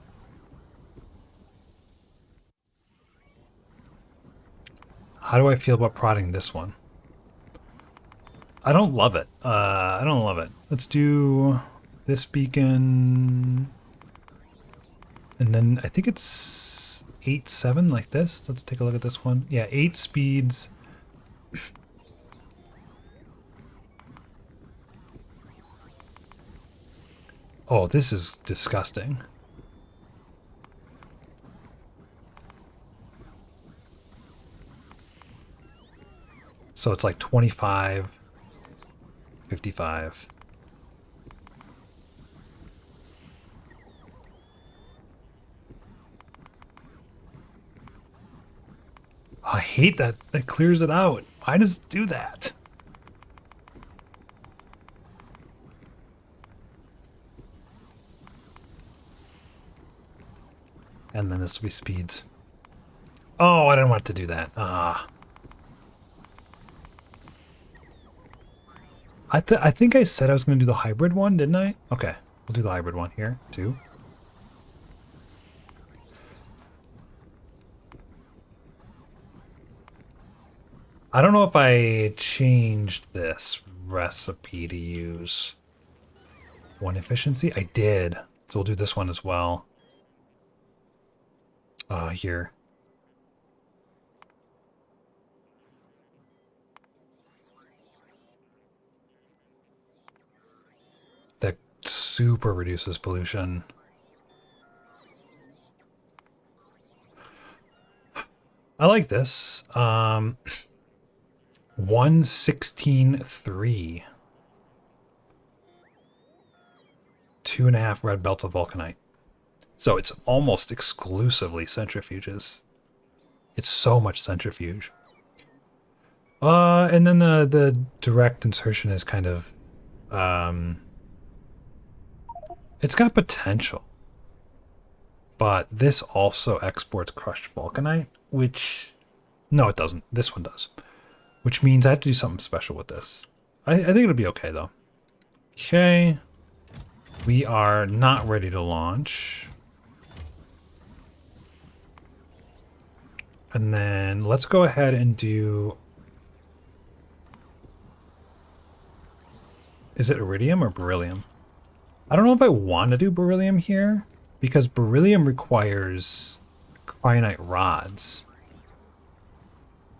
How do I feel about prodding this one? I don't love it. I don't love it. Let's do this beacon. And then I think it's 8.7 like this. Let's take a look at this one. Yeah, 8 speeds. Oh, this is disgusting. So it's like 25, 55. I hate that. That clears it out. Why does it do that? And then this will be speeds. Oh, I didn't want to do that. Ah. I think I said I was going to do the hybrid one, didn't I? Okay, we'll do the hybrid one here, too. I don't know if I changed this recipe to use one efficiency. I did. So we'll do this one as well. Here. That super reduces pollution. I like this. 116.3. 2.5 red belts of vulcanite. So it's almost exclusively centrifuges. It's so much centrifuge. And then the direct insertion is kind of it's got potential. But this also exports crushed vulcanite, which no, it doesn't. This one does. Which means I have to do something special with this. I think it'll be okay though. Okay. We are not ready to launch. And then let's go ahead and do... Is it iridium or beryllium? I don't know if I want to do beryllium here, because beryllium requires cyanite rods.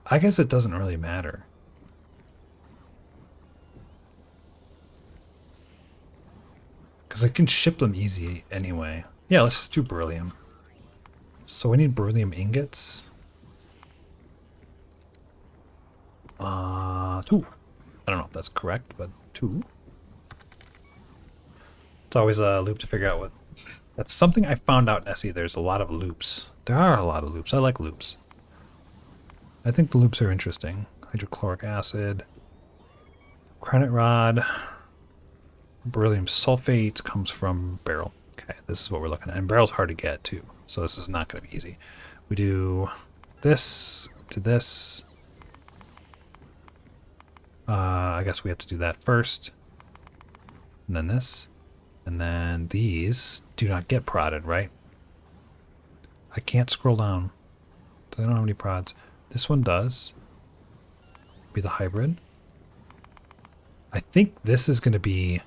I guess it doesn't really matter. Because I can ship them easy anyway. Yeah, let's just do beryllium. So we need beryllium ingots. 2. I don't know if that's correct, but 2. It's always a loop to figure out what... That's something I found out in SE. There's a lot of loops. There are a lot of loops. I like loops. I think the loops are interesting. Hydrochloric acid. Granite rod. Beryllium sulfate comes from beryl. Okay, this is what we're looking at. And beryl's hard to get too, so this is not going to be easy. We do this to this. I guess we have to do that first. And then this. And then these do not get prodded, right? I can't scroll down. So I don't have any prods. This one does. Be the hybrid. I think this is going to be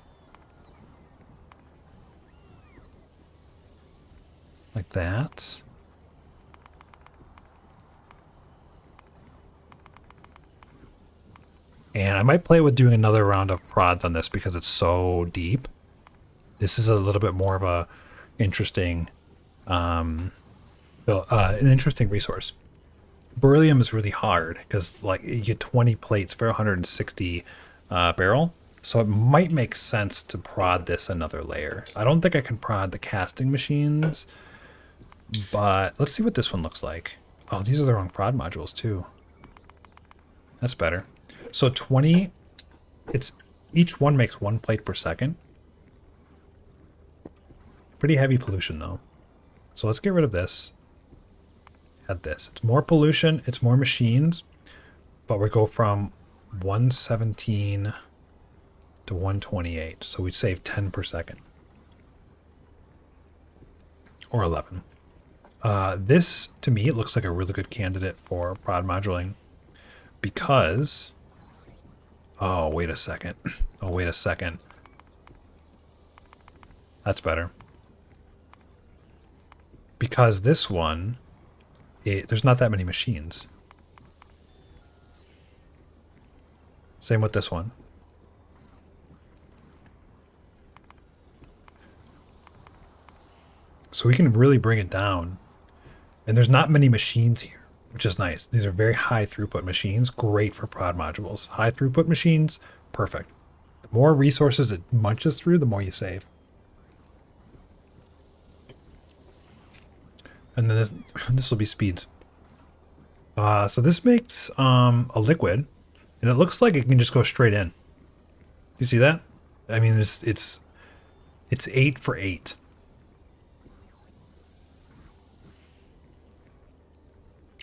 like that. And I might play with doing another round of prods on this because it's so deep. This is a little bit more of a interesting, an interesting resource. Beryllium is really hard because like you get 20 plates for 160 barrel. So it might make sense to prod this another layer. I don't think I can prod the casting machines, but let's see what this one looks like. Oh, these are the wrong prod modules too. That's better. So 20, each one makes 1 plate per second. Pretty heavy pollution though. So let's get rid of this. Add this. It's more pollution, it's more machines, but we go from 117 to 128. So we save 10 per second. Or 11. This, to me, it looks like a really good candidate for prod moduling because... Oh, wait a second. Oh, wait a second. That's better. Because this one there's not that many machines. Same with this one. So we can really bring it down. And there's not many machines here, which is nice. These are very high throughput machines, great for prod modules. High throughput machines, perfect. The more resources it munches through, the more you save. And then this will be speeds. So this makes a liquid, and it looks like it can just go straight in. You see that? I mean, it's 8 for 8.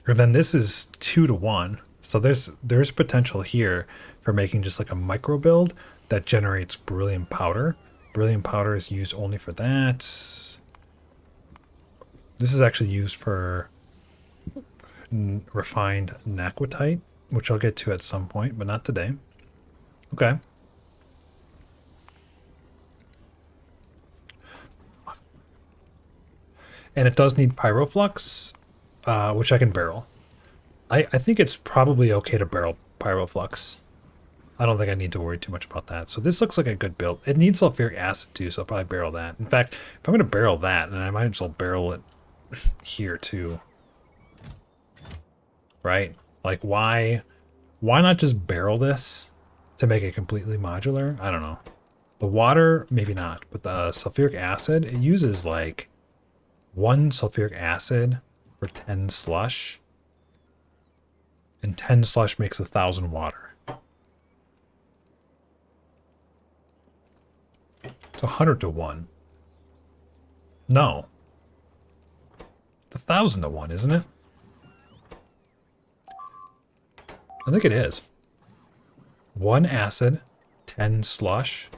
And then this is 2 to 1. So there's potential here for making just like a micro build that generates beryllium powder. Beryllium powder is used only for that. This is actually used for refined naquitite, which I'll get to at some point, but not today. Okay. And it does need pyroflux, which I can barrel. I think it's probably okay to barrel pyroflux. I don't think I need to worry too much about that. So this looks like a good build. It needs sulfuric acid too, so I'll probably barrel that. In fact, if I'm going to barrel that, then I might as well barrel it here too. Right? Like why not just barrel this to make it completely modular? I don't know. The water, maybe not, but the sulfuric acid, it uses like 1 sulfuric acid for 10 slush. And 10 slush makes 1,000 water. It's 100 to 1. No. 1,000 to 1, isn't it? I think it is. 1 acid, 10 slush.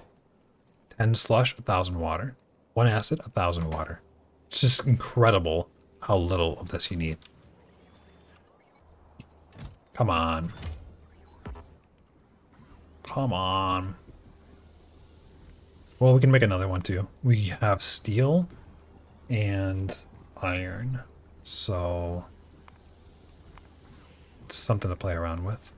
10 slush, 1,000 water. 1 acid, 1,000 water. It's just incredible how little of this you need. Come on. Come on. Well, we can make another one too. We have steel and iron. So it's something to play around with.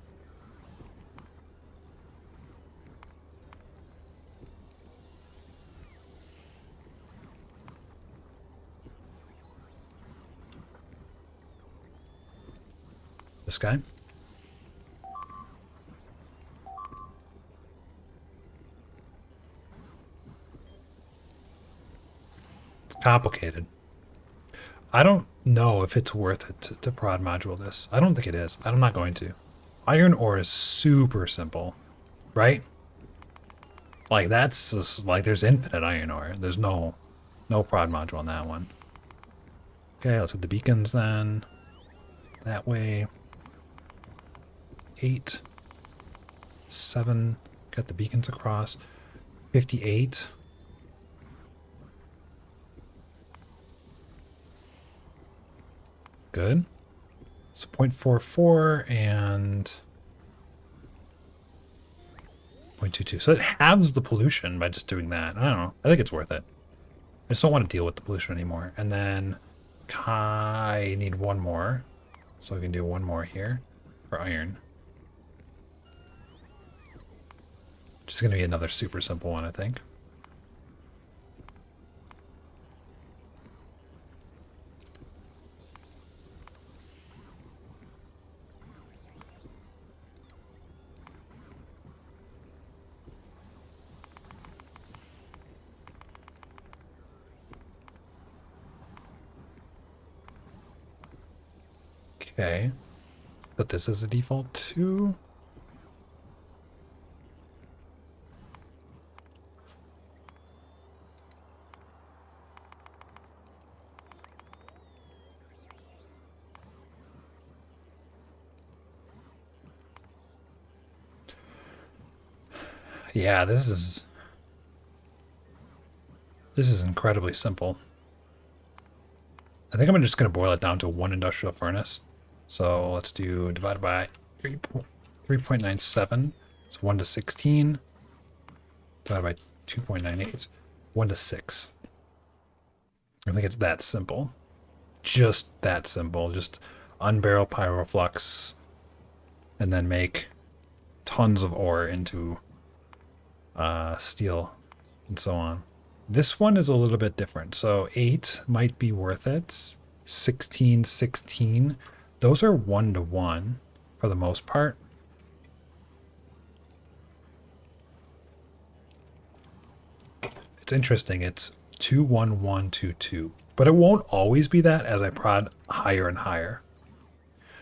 This guy. It's complicated. I don't know if it's worth it to prod module this. I don't think it is. I'm not going to. Iron ore is super simple, right? Like that's just like there's infinite iron ore. There's no prod module on that one. Okay, let's get the beacons then. That way. 8, 7, got the beacons across. 58. Good. So 0.44 and 0.22. So it halves the pollution by just doing that. I don't know. I think it's worth it. I just don't want to deal with the pollution anymore. And then I need 1 more. So we can do 1 more here for iron. Which is going to be another super simple one, I think. Okay. Put this as a default too. Yeah, this is incredibly simple. I think I'm just going to boil it down to 1 industrial furnace. So let's do divided by 3.97. So 1 to 16. Divided by 2.98. 1 to 6. I think it's that simple. just that simple. Just unbarrel pyroflux and then make tons of ore into steel and so on. This one is a little bit different. So 8 might be worth it. 16, 16. Those are 1-to-1 for the most part. It's interesting. It's 2, 1, 1, 2, 2. But it won't always be that as I prod higher and higher.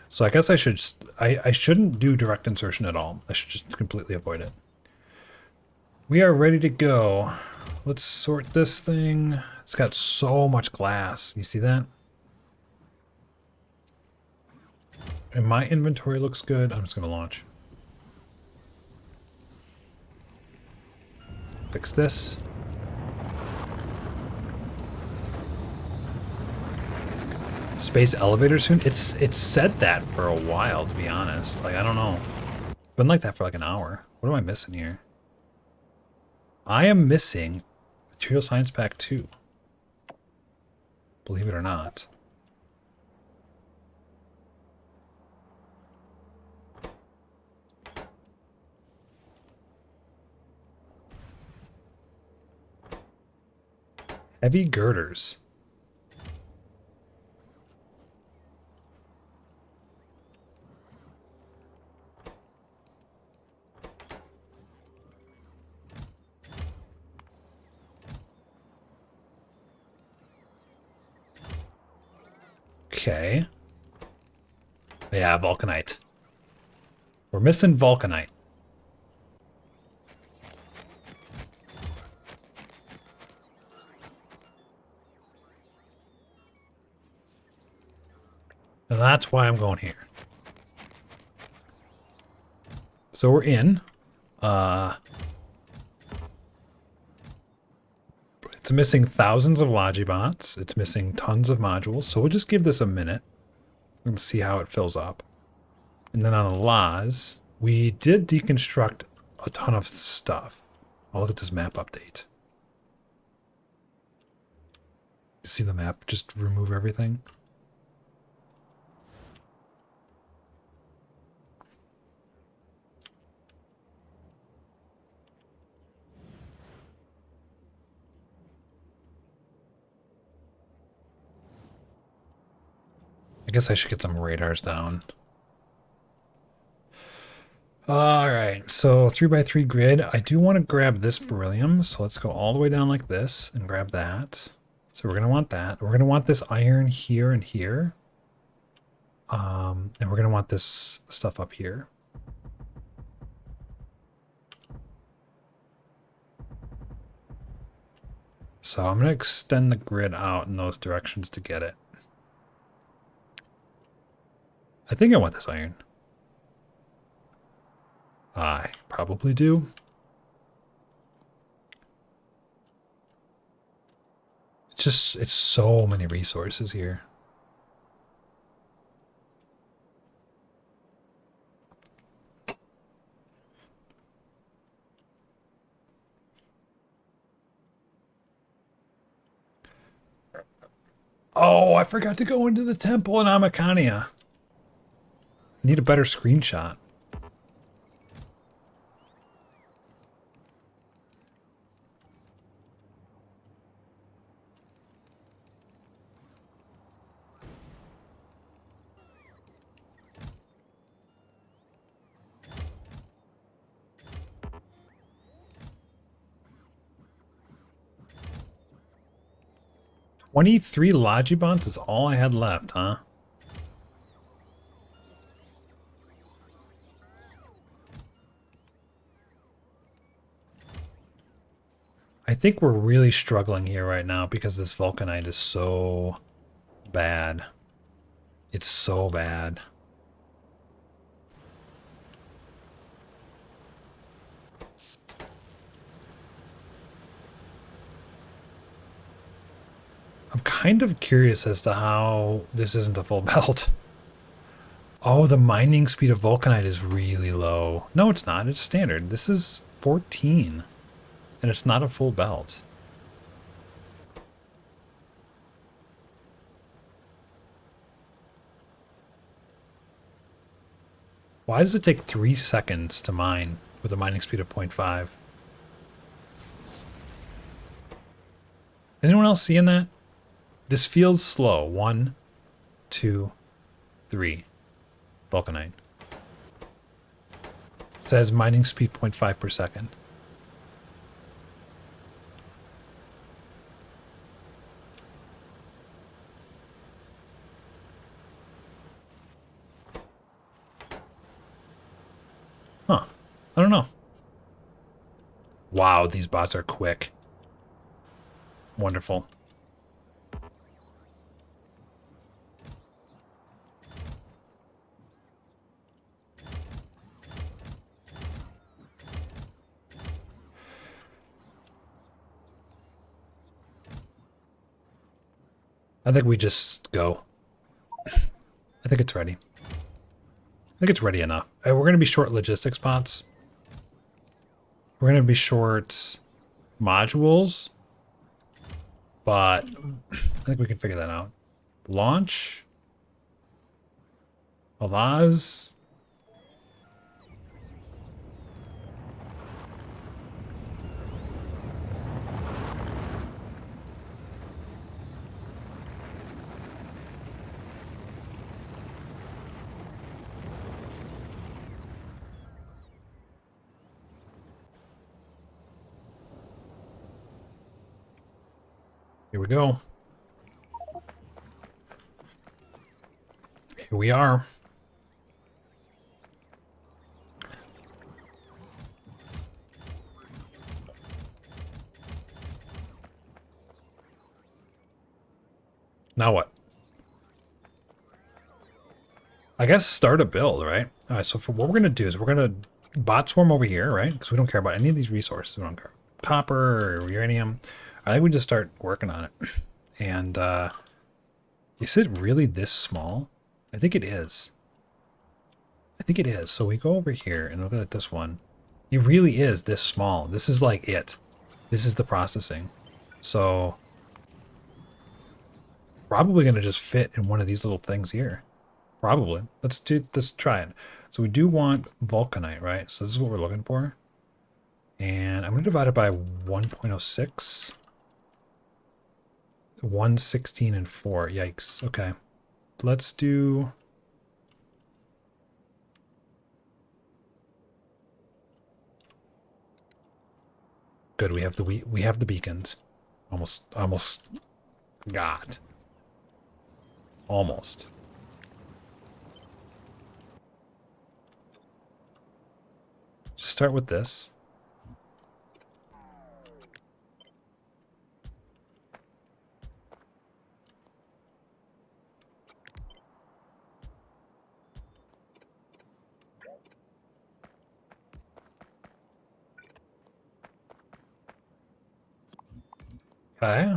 So I guess I shouldn't do direct insertion at all. I should just completely avoid it. We are ready to go. Let's sort this thing. It's got so much glass. You see that? And my inventory looks good. I'm just going to launch. Fix this. Space elevator soon? It's said that for a while, to be honest. Like, I don't know. Been like that for like an hour. What am I missing here? I am missing Material Science Pack 2. Believe it or not. Heavy girders. Okay. Yeah, vulcanite. We're missing vulcanite. And that's why I'm going here. So we're in. It's missing thousands of Logibots. It's missing tons of modules. So we'll just give this a minute and see how it fills up. And then on the laws, we did deconstruct a ton of stuff. Oh, look at this map update. You see the map? Just remove everything. I guess I should get some radars down. Alright, so 3x3 grid. I do want to grab this beryllium, so let's go all the way down like this and grab that. So we're going to want that. We're going to want this iron here and here. And we're going to want this stuff up here. So I'm going to extend the grid out in those directions to get it. I think I want this iron. I probably do. It's so many resources here. Oh, I forgot to go into the temple in Amakania. Need a better screenshot. $23 Logibonts is all I had left, huh? I think we're really struggling here right now because this vulcanite is so bad. It's so bad. I'm kind of curious as to how this isn't a full belt. Oh, the mining speed of vulcanite is really low. No, it's not. It's standard. This is 14. And it's not a full belt. Why does it take 3 seconds to mine with a mining speed of 0.5? Anyone else seeing that? This feels slow. 1, 2, 3. Vulcanite. Says mining speed 0.5 per second. Huh. I don't know. Wow, these bots are quick. Wonderful. I think we just go. I think it's ready. I think it's ready enough. We're going to be short logistics bots. We're going to be short modules. But I think we can figure that out. Launch. Allows. Here we go. Here we are. Now what? I guess start a build, right? All right, so for what we're going to do is we're going to bot swarm over here, right? Because we don't care about any of these resources. We don't care about copper or uranium. I think we just start working on it. And is it really this small? I think it is. I think it is. So we go over here and look at this one. It really is this small. This is like it. This is the processing. So probably going to just fit in one of these little things here. Probably. Let's try it. So we do want vulcanite, right? So this is what we're looking for. And I'm going to divide it by 1.06. 116 and 4. Yikes. Okay. Let's do... Good, we have the beacons. Almost got. Almost. Just start with this. Okay.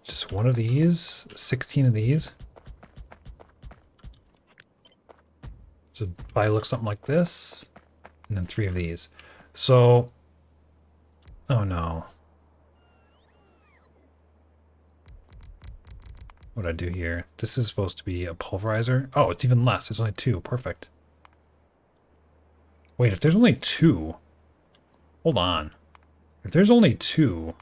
Just one of these, 16 of these. So probably look something like this, and then 3 of these. So, oh no. What do I do here? This is supposed to be a pulverizer. Oh, it's even less. There's only 2. Perfect. Wait, if there's only 2, hold on. If there's only 2,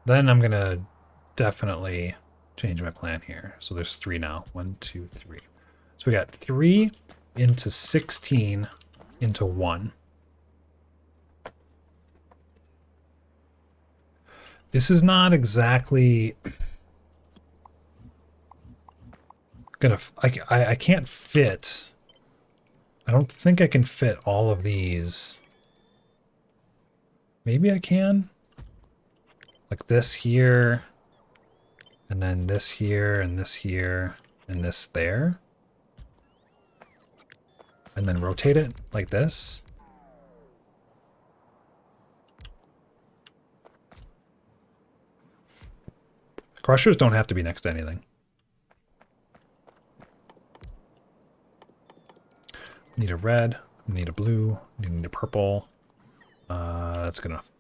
then I'm gonna definitely change my plan here. So there's 3 now. 1, 2, 3. So we got 3 into 16 into 1. This is not exactly gonna... I can't fit... I don't think I can fit all of these. Maybe I can? Like this here, and then this here, and this here, and this there. And then rotate it like this. Crushers don't have to be next to anything. Need a red, need a blue, need a purple. That's good enough.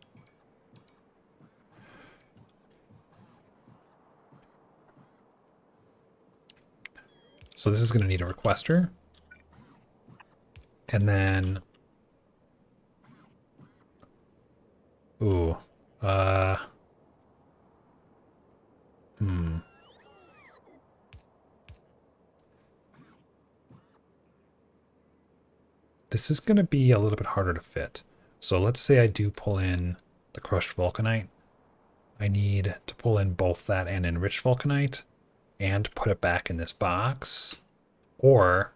So this is going to need a requester. And then, ooh, uh, hmm. This is going to be a little bit harder to fit. So let's say I do pull in the crushed vulcanite. I need to pull in both that and enriched vulcanite and put it back in this box, or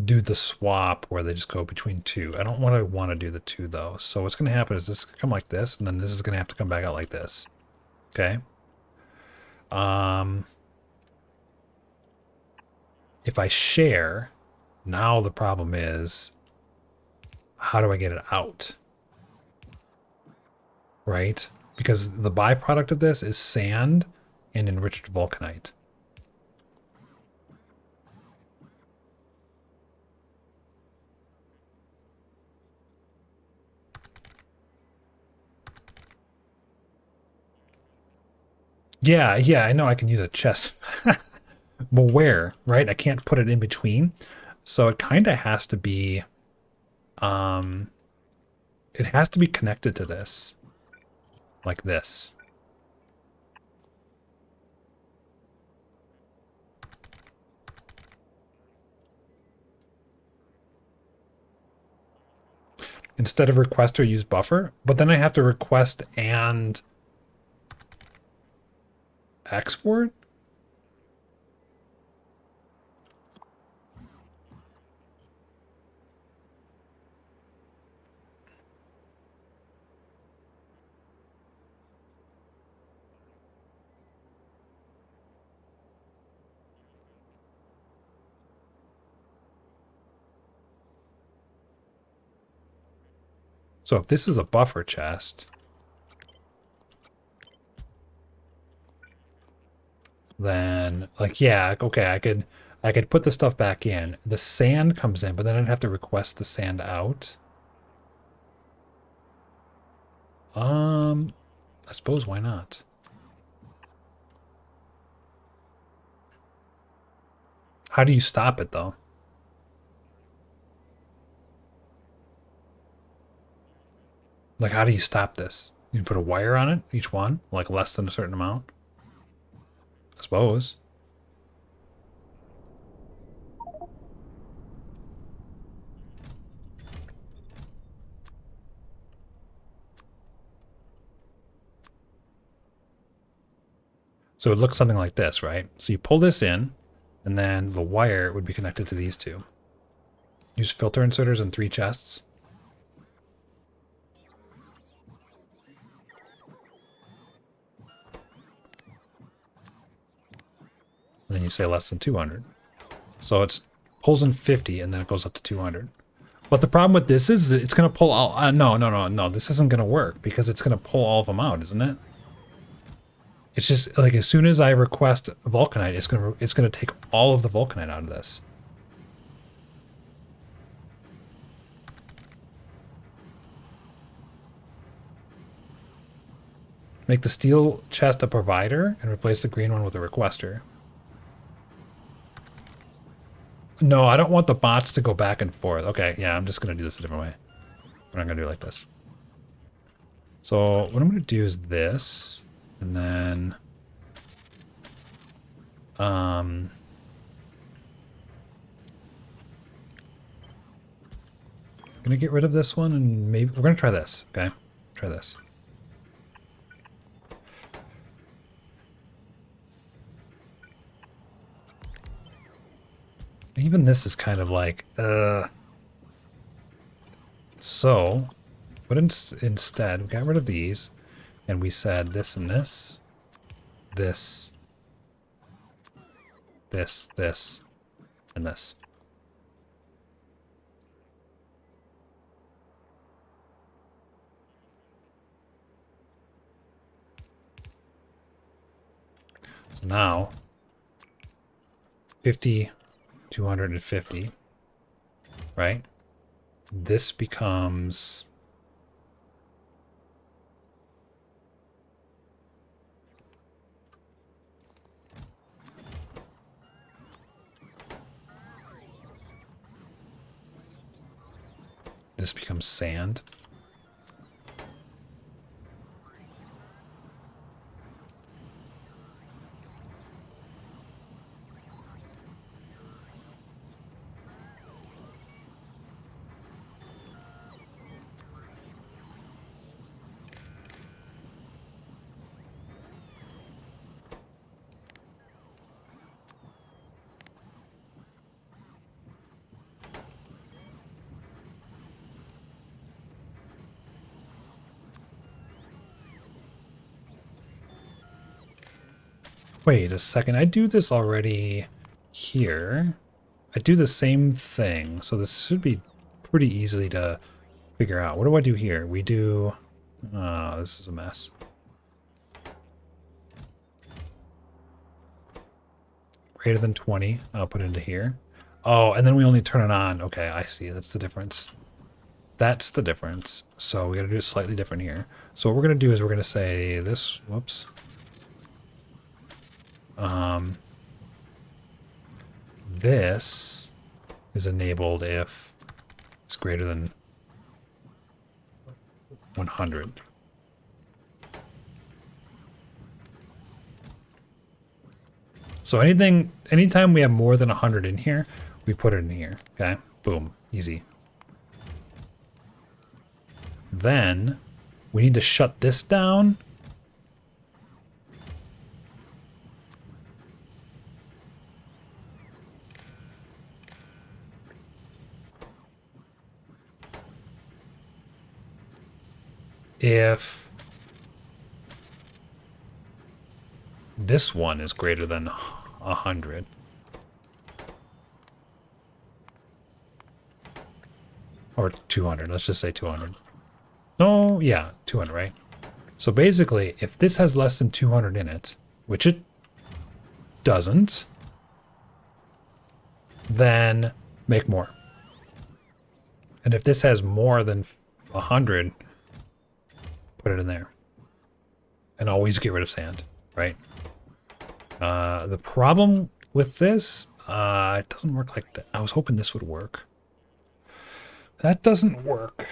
do the swap where they just go between two. I don't want to do the two though. So what's going to happen is this is going to come like this, and then this is going to have to come back out like this. Okay. If I share, now the problem is, how do I get it out? Right? Because the byproduct of this is sand and enriched vulcanite. Yeah, I know I can use a chest. But where, right? I can't put it in between. So it kind of has to be, it has to be connected to this. Like this. Instead of requester, use buffer. But then I have to request and export? So if this is a buffer chest, then like, yeah, okay, I could put the stuff back in. The sand comes in, but then I'd have to request the sand out. I suppose why not? How do you stop it though? Like, how do you stop this? You put a wire on it, each one, like less than a certain amount? I suppose. So it looks something like this, right? So you pull this in, and then the wire would be connected to these two. Use filter inserters in 3 chests. And then you say less than 200. So it's pulls in 50, and then it goes up to 200. But the problem with this is it's going to pull all... no. This isn't going to work, because it's going to pull all of them out, isn't it? It's just, like, as soon as I request vulcanite, it's gonna take all of the vulcanite out of this. Make the steel chest a provider and replace the green one with a requester. No, I don't want the bots to go back and forth. Okay, yeah, I'm just gonna do this a different way. We're not gonna do it like this. So what I'm gonna do is this, and then I'm gonna get rid of this one, and maybe we're gonna try this. Okay, try this. Even this is kind of like, So, but instead, we got rid of these, and we said this and this, this, this, and this. So now, 50, 250. right? This becomes... This becomes sand. Wait a second, I do this already here. I do the same thing, so this should be pretty easily to figure out. What do I do here? We do... Oh, this is a mess. Greater than 20, I'll put it into here. Oh, and then we only turn it on. Okay, I see, that's the difference. That's the difference. So we gotta do it slightly different here. So what we're gonna do is we're gonna say this, whoops. This is enabled if it's greater than 100. So anytime we have more than 100 in here, we put it in here. Okay, boom, easy. Then we need to shut this down. If this one is greater than 100. Or 200, let's just say 200. No, yeah, 200, right? So basically, if this has less than 200 in it, which it doesn't, then make more. And if this has more than 100, put it in there. And always get rid of sand, right? The problem with this, it doesn't work like that. I was hoping this would work. That doesn't work.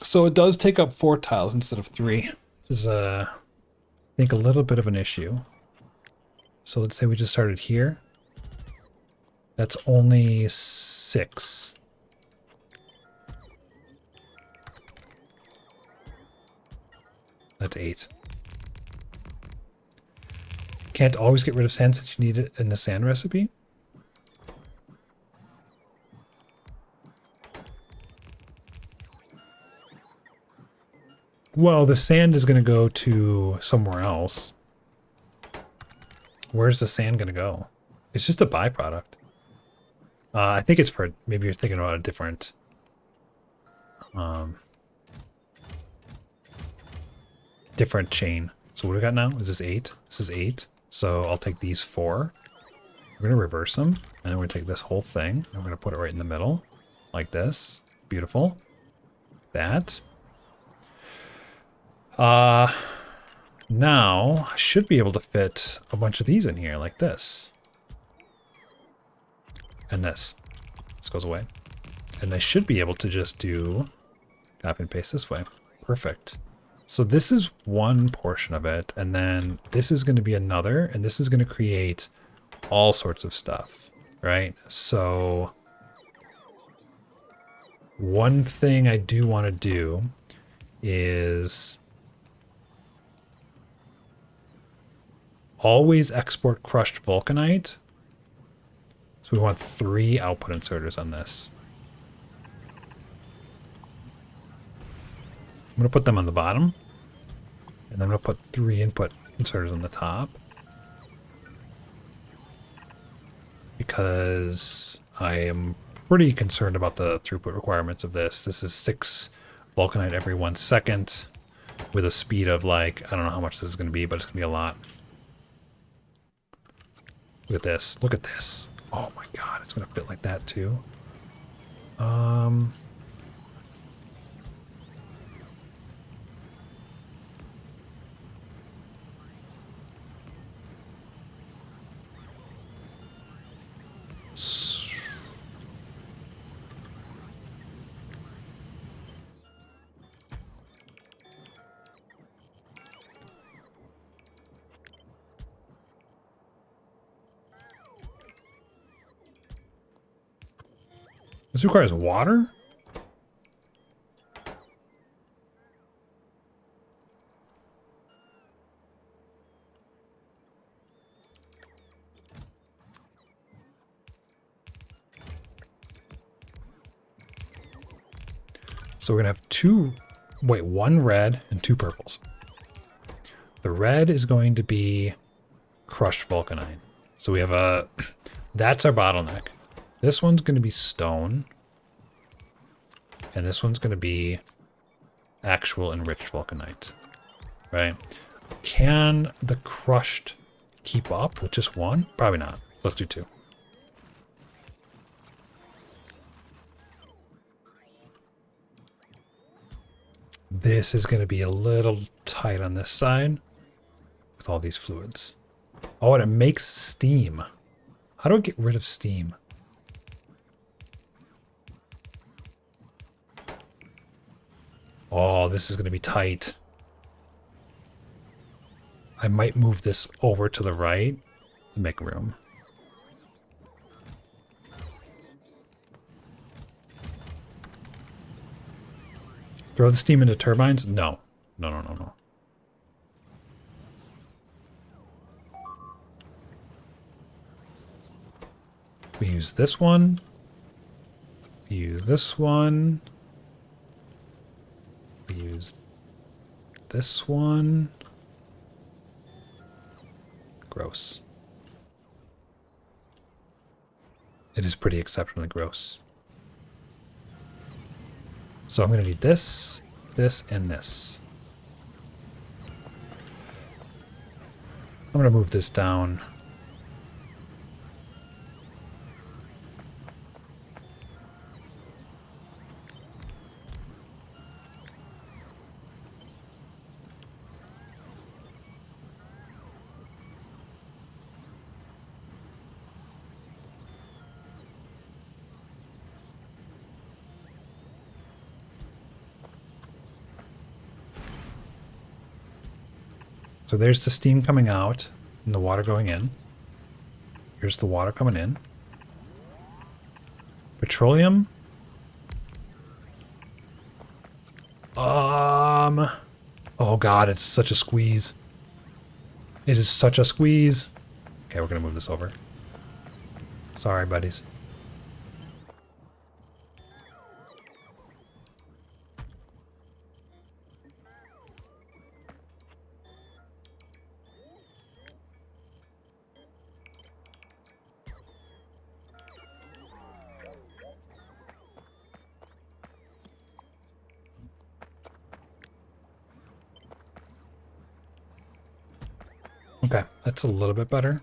So it does take up 4 tiles instead of 3, which is, I think, a little bit of an issue. So let's say we just started here. That's only 6. That's 8. Can't always get rid of sand since you need it in the sand recipe. Well, the sand is going to go to somewhere else. Where's the sand going to go? It's just a byproduct. I think it's for, maybe you're thinking about a different... different chain. So what do we got now? Is this 8? This is 8. So I'll take these 4. We're going to reverse them. And then we're going to take this whole thing. And we're going to put it right in the middle. Like this. Beautiful. That. Now I should be able to fit a bunch of these in here like this. And this. This goes away. And I should be able to just do copy and paste this way. Perfect. So this is one portion of it, and then this is going to be another, and this is going to create all sorts of stuff, right? So one thing I do want to do is always export crushed vulcanite. So we want 3 output inserters on this. I'm going to put them on the bottom. And then I'm going to put 3 input inserters on the top. Because I am pretty concerned about the throughput requirements of this. This is 6 vulcanite every 1 second. With a speed of like, I don't know how much this is going to be, but it's going to be a lot. Look at this. Look at this. Oh my god, it's gonna fit like that too. Um, s- this requires water? So we're gonna have one red and two purples. The red is going to be crushed vulcanite. So we have that's our bottleneck. This one's going to be stone. And this one's going to be actual enriched vulcanite. Right? Can the crushed keep up with just one? Probably not. Let's do two. This is going to be a little tight on this side with all these fluids. Oh, and it makes steam. How do I get rid of steam? Oh, this is going to be tight. I might move this over to the right to make room. Throw the steam into turbines? No. No, no, no, no. We use this one. We use this one. We use this one. Gross. It is pretty exceptionally gross. So I'm going to need this, this, and this. I'm going to move this down. So there's the steam coming out and the water going in. Here's the water coming in. Petroleum. Oh god, it's such a squeeze. It is such a squeeze. Okay, we're gonna move this over. Sorry, buddies. Okay, that's a little bit better.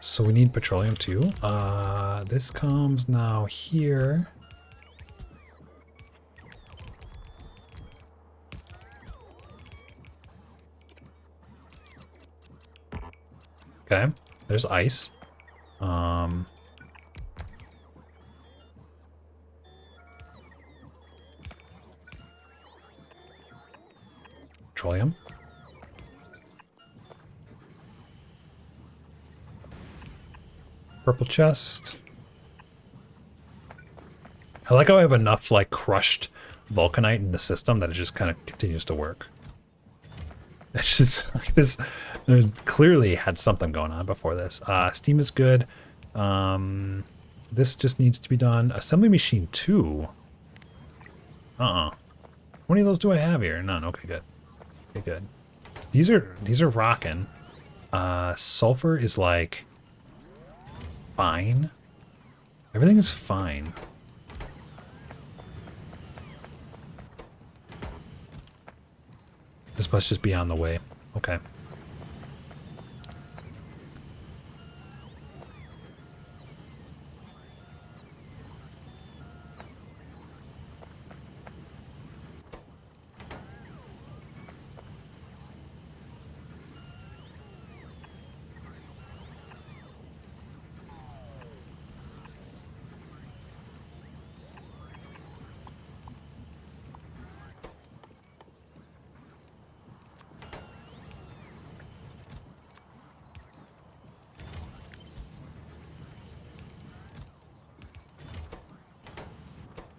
So we need petroleum too. This comes now here. Okay, there's ice. Petroleum. Purple chest. I like how I have enough like crushed vulcanite in the system that it just kind of continues to work. It's just like this clearly had something going on before this. Steam is good. This just needs to be done. Assembly machine 2. How many of those do I have here? None. Okay, good. Okay, good. These are rocking. Sulfur is like fine. Everything is fine. This must just be on the way. Okay.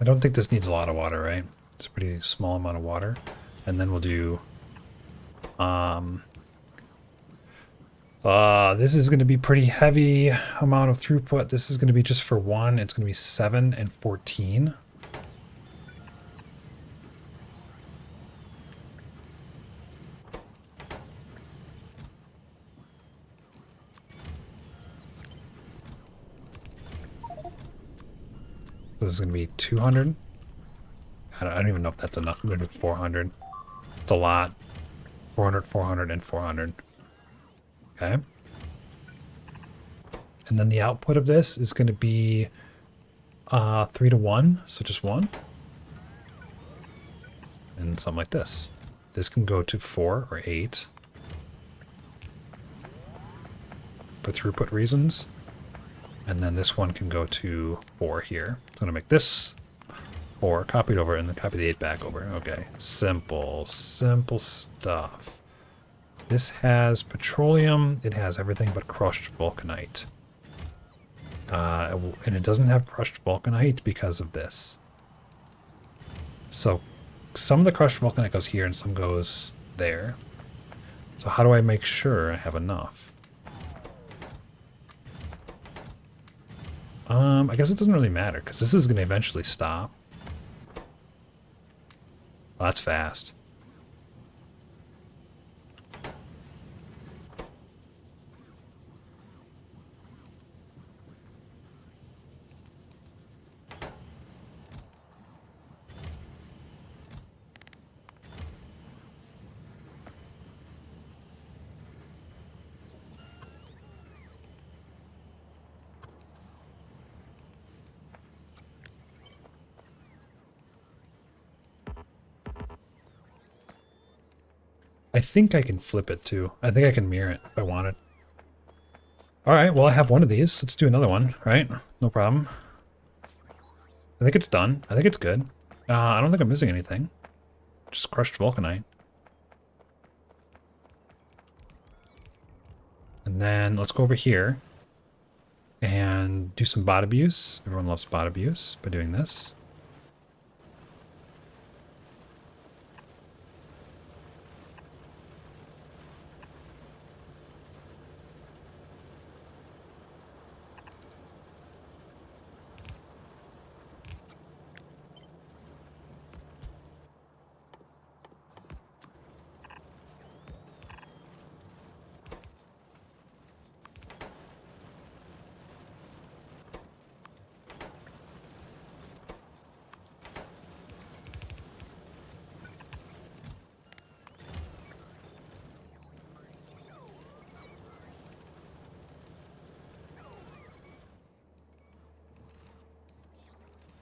I don't think this needs a lot of water, right? It's a pretty small amount of water. And then we'll do... this is going to be pretty heavy amount of throughput. This is going to be just for one. It's going to be 7 and 14. So this is going to be 200. I don't even know if that's enough. I'm going to do 400. It's a lot. 400, 400, and 400. Okay. And then the output of this is going to be 3 to 1, so just 1. And something like this. This can go to 4 or 8 for throughput reasons. And then this one can go to 4 here. So I'm going to make this 4, copied over, and then copy the 8 back over. Okay, simple, simple stuff. This has petroleum. It has everything but crushed vulcanite. And it doesn't have crushed vulcanite because of this. So some of the crushed vulcanite goes here and some goes there. So how do I make sure I have enough? I guess it doesn't really matter because this is going to eventually stop. Well, that's fast. I think I can flip it too. I think I can mirror it if I wanted. Alright, well I have one of these. Let's do another one, right? No problem. I think it's done. I think it's good. I don't think I'm missing anything. Just crushed vulcanite. And then let's go over here and do some bot abuse. Everyone loves bot abuse by doing this.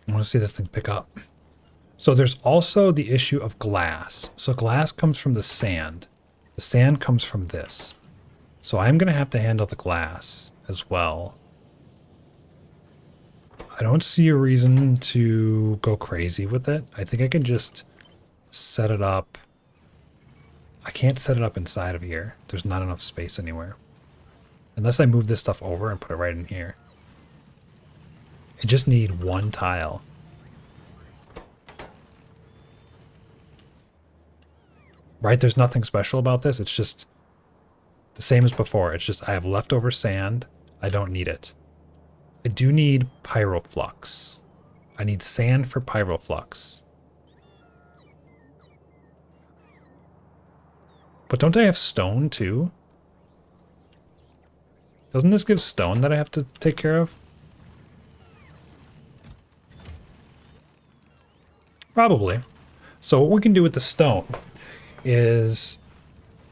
I want to see this thing pick up. So there's also the issue of glass. So glass comes from the sand. The sand comes from this. So I'm going to have to handle the glass as well. I don't see a reason to go crazy with it. I think I can just set it up. I can't set it up inside of here. There's not enough space anywhere. Unless I move this stuff over and put it right in here. I just need one tile. Right? There's nothing special about this. It's just the same as before. It's just I have leftover sand. I don't need it. I do need pyroflux. I need sand for pyroflux. But don't I have stone too? Doesn't this give stone that I have to take care of? Probably. So what we can do with the stone is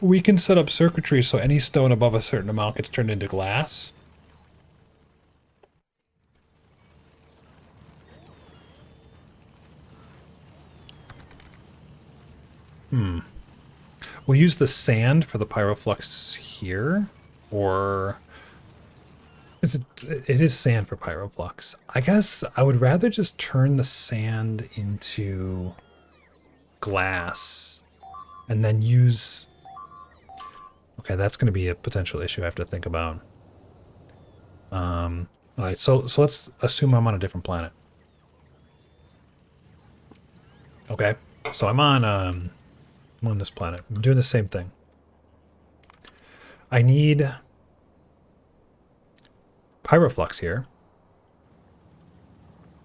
we can set up circuitry so any stone above a certain amount gets turned into glass. We'll use the sand for the pyroflux here, or is it? It is sand for pyroflux. I guess I would rather just turn the sand into glass and then use... Okay, that's going to be a potential issue I have to think about. All right, so let's assume I'm on a different planet. Okay, so I'm on this planet. I'm doing the same thing. I need pyroflux here,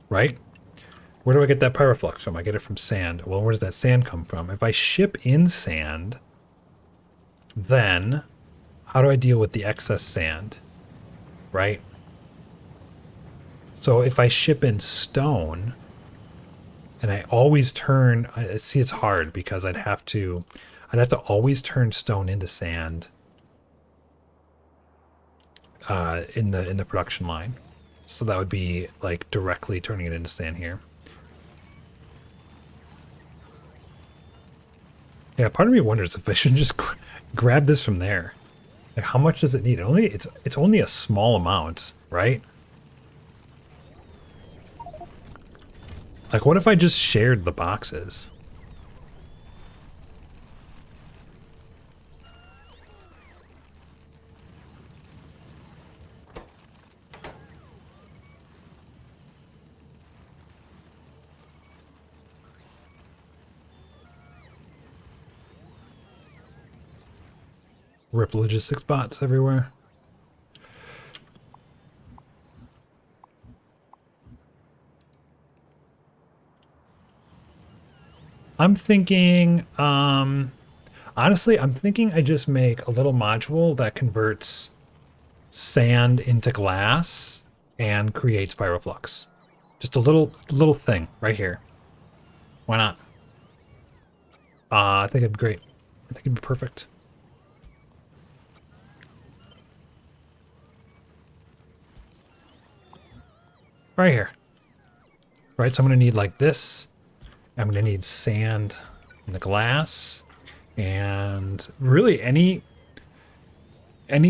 right? Where do I get that pyroflux from? I get it from sand. Well, where does that sand come from? If I ship in sand, then how do I deal with the excess sand, right? So if I ship in stone, and I always turn, I see it's hard because I'd have to always turn stone into sand in the production line. So that would be like directly turning it into sand here. Yeah, part of me wonders if I should just grab this from there. Like, how much does it need? It's only a small amount, right? Like, what if I just shared the boxes? Rip logistics bots everywhere. I'm thinking, honestly, I'm thinking I just make a little module that converts sand into glass and creates pyroflux. Just a little thing right here. Why not? I think it'd be great. I think it'd be perfect. Right here. Right, so I'm gonna need like this. I'm gonna need sand in the glass. And really any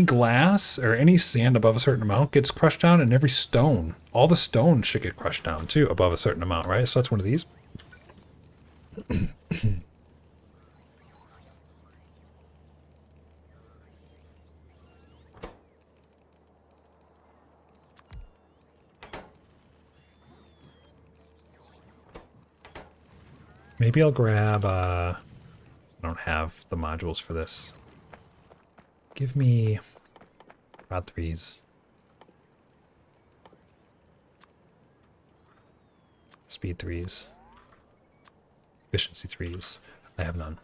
glass or any sand above a certain amount gets crushed down, and every stone, all the stones should get crushed down too above a certain amount, right? So that's one of these. Maybe I'll grab, I don't have the modules for this. Give me rod threes. Speed threes. Efficiency threes. I have none.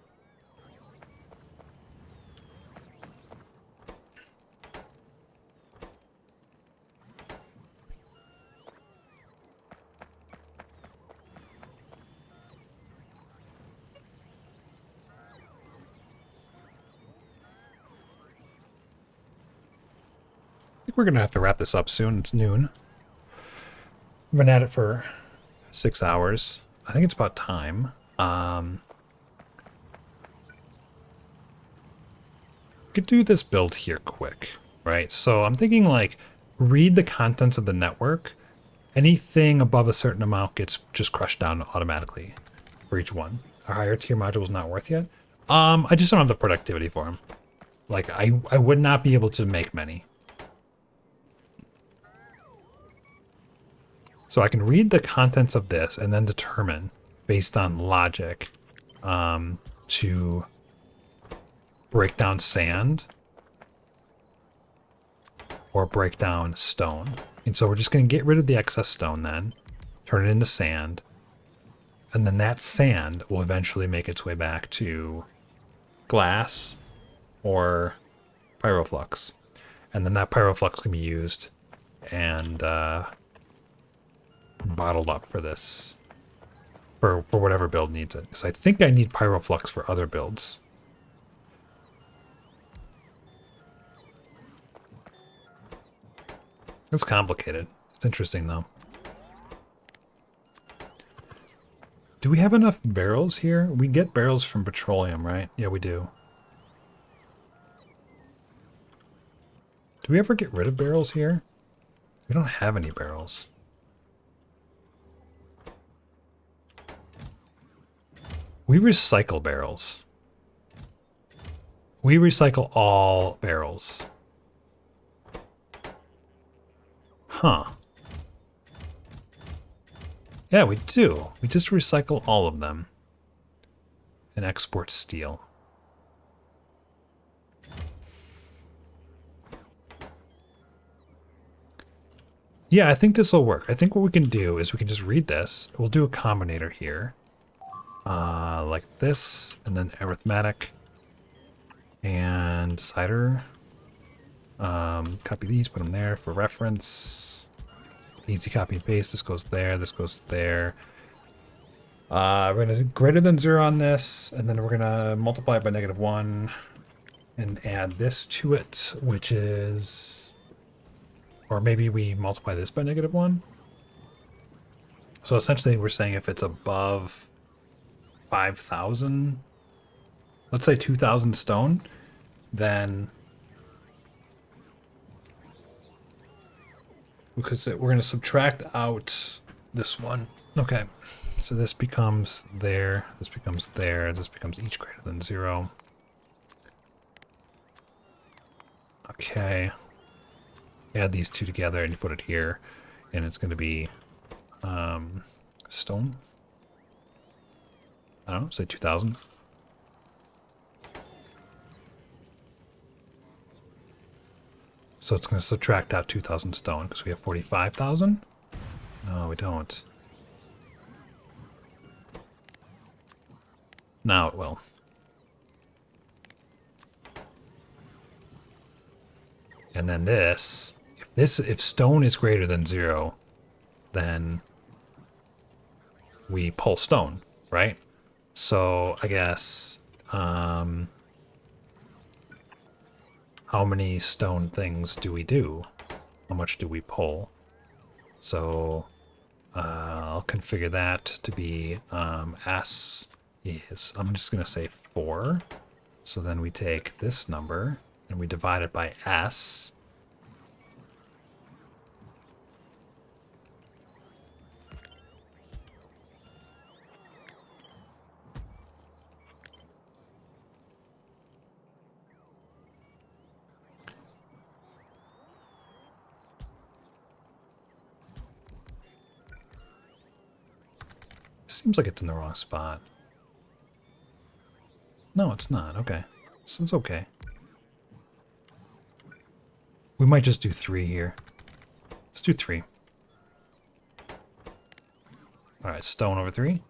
I think we're gonna have to wrap this up soon. It's noon. I've been at it for 6 hours. I think it's about time. Could do this build here quick, right? So I'm thinking like read the contents of the network. Anything above a certain amount gets just crushed down automatically for each one. Our higher tier module is not worth yet. I just don't have the productivity for them. Like I would not be able to make many. So I can read the contents of this and then determine based on logic to break down sand or break down stone. And so we're just going to get rid of the excess stone then, turn it into sand, and then that sand will eventually make its way back to glass or pyroflux. And then that pyroflux can be used and bottled up for this, for whatever build needs it. Because I think I need pyroflux for other builds. It's complicated. It's interesting though. Do we have enough barrels here? We get barrels from petroleum, right? Yeah, we do. Do we ever get rid of barrels here? We don't have any barrels. We recycle barrels. We recycle all barrels. Huh. Yeah, we do. We just recycle all of them. and export steel. Yeah, I think this will work. I think what we can do is we can just read this. We'll do a combinator here. Like this, and then arithmetic, and decider. Copy these, put them there for reference. Easy copy and paste. This goes there, this goes there. We're going to do greater than 0 on this, and then we're going to multiply it by -1 and add this to it, which is... Or maybe we multiply this by -1. So essentially we're saying if it's above 5,000, let's say 2,000 stone, then... Because we're going to subtract out this one. Okay. So this becomes there, this becomes there, this becomes each greater than 0. Okay. Add these two together and you put it here, and it's going to be stone. I don't know, say 2,000. So it's going to subtract out 2,000 stone because we have 45,000. No, we don't. Now it will. And then this, if stone is greater than 0, then we pull stone, right? So I guess how many stone things do we do? How much do we pull? So I'll configure that to be S is, I'm just going to say 4. So then we take this number and we divide it by S. Seems like it's in the wrong spot. No, it's not. Okay. It's okay. We might just do 3 here. Let's do 3. Alright, stone over 3.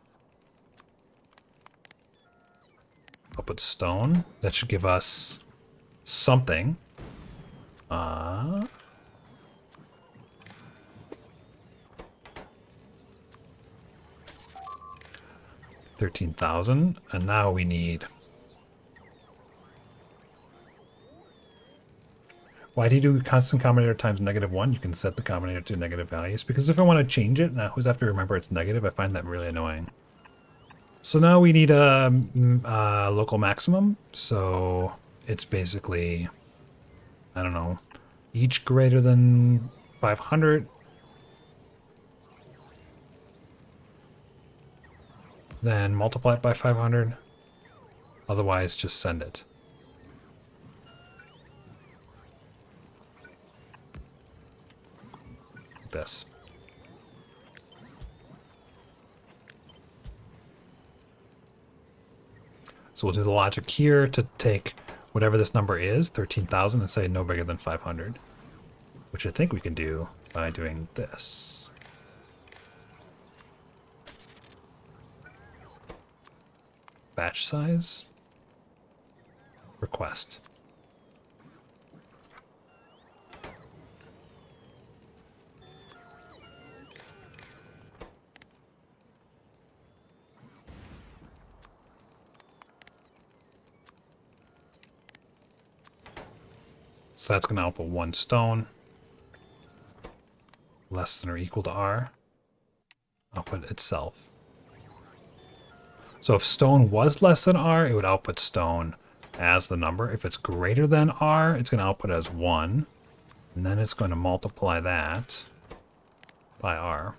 I'll put stone. That should give us something. 13,000. And now we need... Why do you do constant combinator times -1? You can set the combinator to negative values. Because if I want to change it, and I always have to remember it's negative, I find that really annoying. So now we need a local maximum. So it's basically, I don't know, each greater than 500. Then multiply it by 500. Otherwise, just send it. Like this. So we'll do the logic here to take whatever this number is, 13,000, and say no bigger than 500. Which I think we can do by doing this. Batch size. Request. So that's going to output 1 stone. Less than or equal to R. Output itself. So if stone was less than R, it would output stone as the number. If it's greater than R, it's going to output as 1. And then it's going to multiply that by R,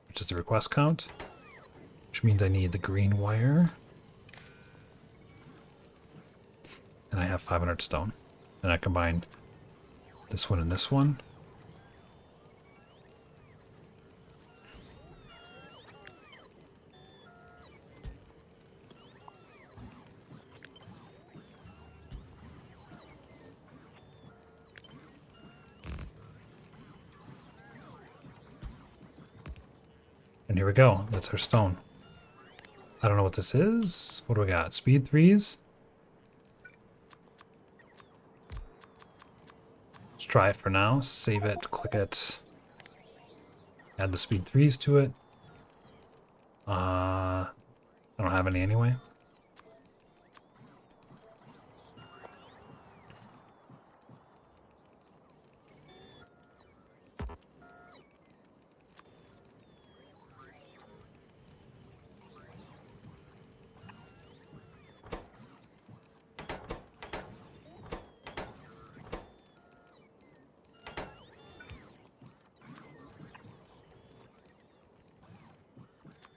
which is the request count, which means I need the green wire. And I have 500 stone. And I combined this one and this one. And here we go. That's our stone. I don't know what this is. What do we got? Speed 3s? Let's try it for now. Save it, click it. Add the speed 3s to it. I don't have any anyway.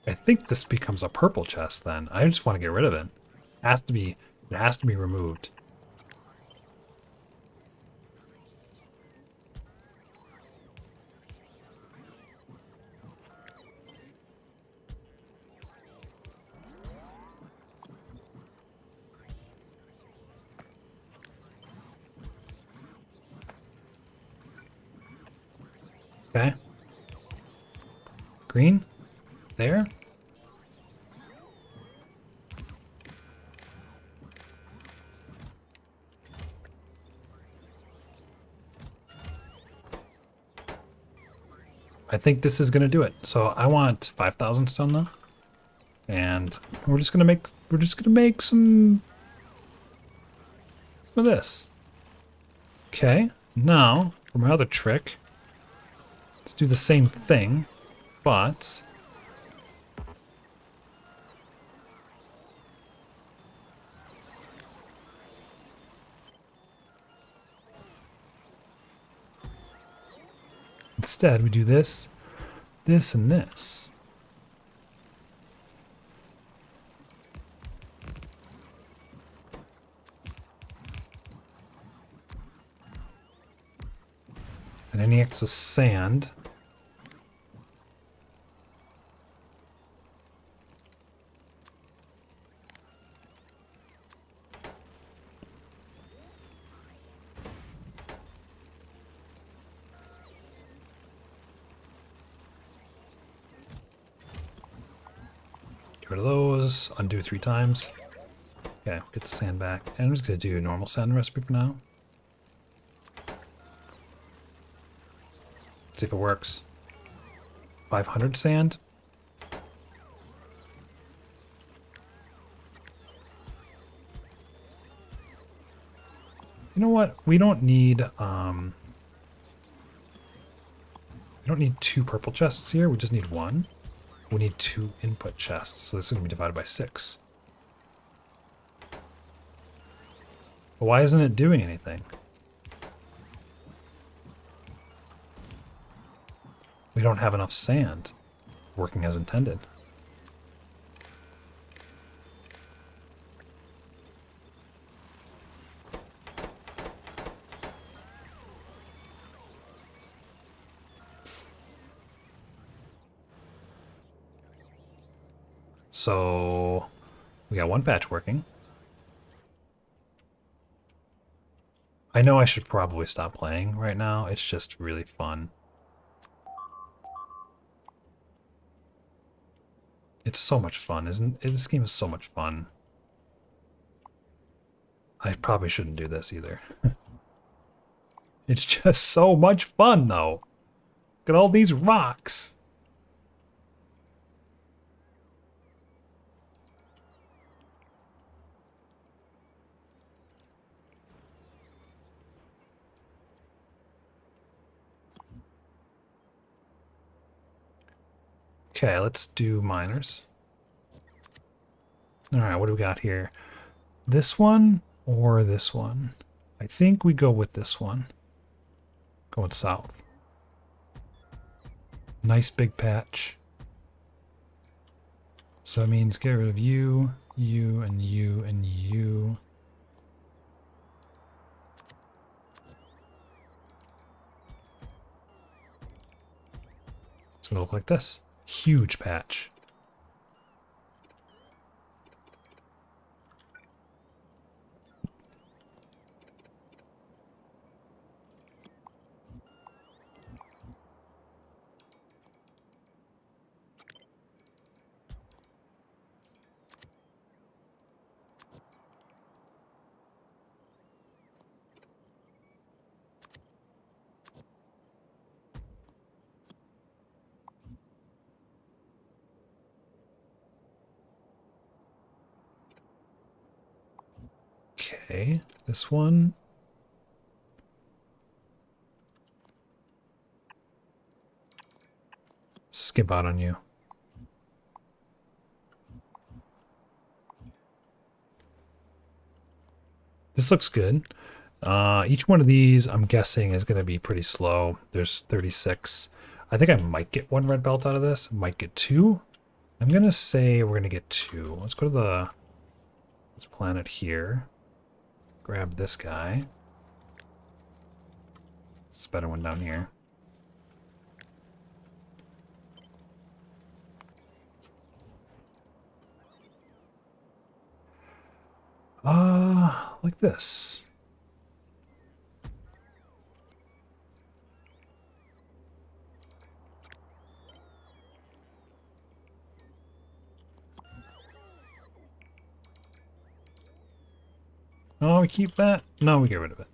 I think this becomes a purple chest then. I just want to get rid of it. It has to be removed. Okay. Green. There. I think this is gonna do it. So I want 5,000 stone though. And we're just gonna make some of this. Okay. Now, for my other trick, let's do the same thing, but instead we do this, this, and this. And any excess sand, get rid of those, undo 3 times. Okay, get the sand back. And I'm just gonna do a normal sand recipe for now. See if it works. 500 sand. You know what? We don't need 2 purple chests here. We just need 1. We need 2 input chests, so this is gonna be divided by 6. But why isn't it doing anything? We don't have enough sand working as intended. So we got 1 patch working. I know I should probably stop playing right now. It's just really fun. It's so much fun, isn't it? This game is so much fun. I probably shouldn't do this either. It's just so much fun, though. Look at all these rocks. Okay, let's do miners. All right, what do we got here? This one or this one? I think we go with this one. Going south. Nice big patch. So that means get rid of you, you, and you, and you. It's gonna look like this. Huge patch. Okay, this one. Skip out on you. This looks good. Each one of these, I'm guessing, is going to be pretty slow. There's 36. I think I might get one red belt out of this. Might get two. I'm going to say we're going to get two. Let's go to this planet here. Grab this guy. It's a better one down here. Like this. Oh, we keep that? No, we get rid of it.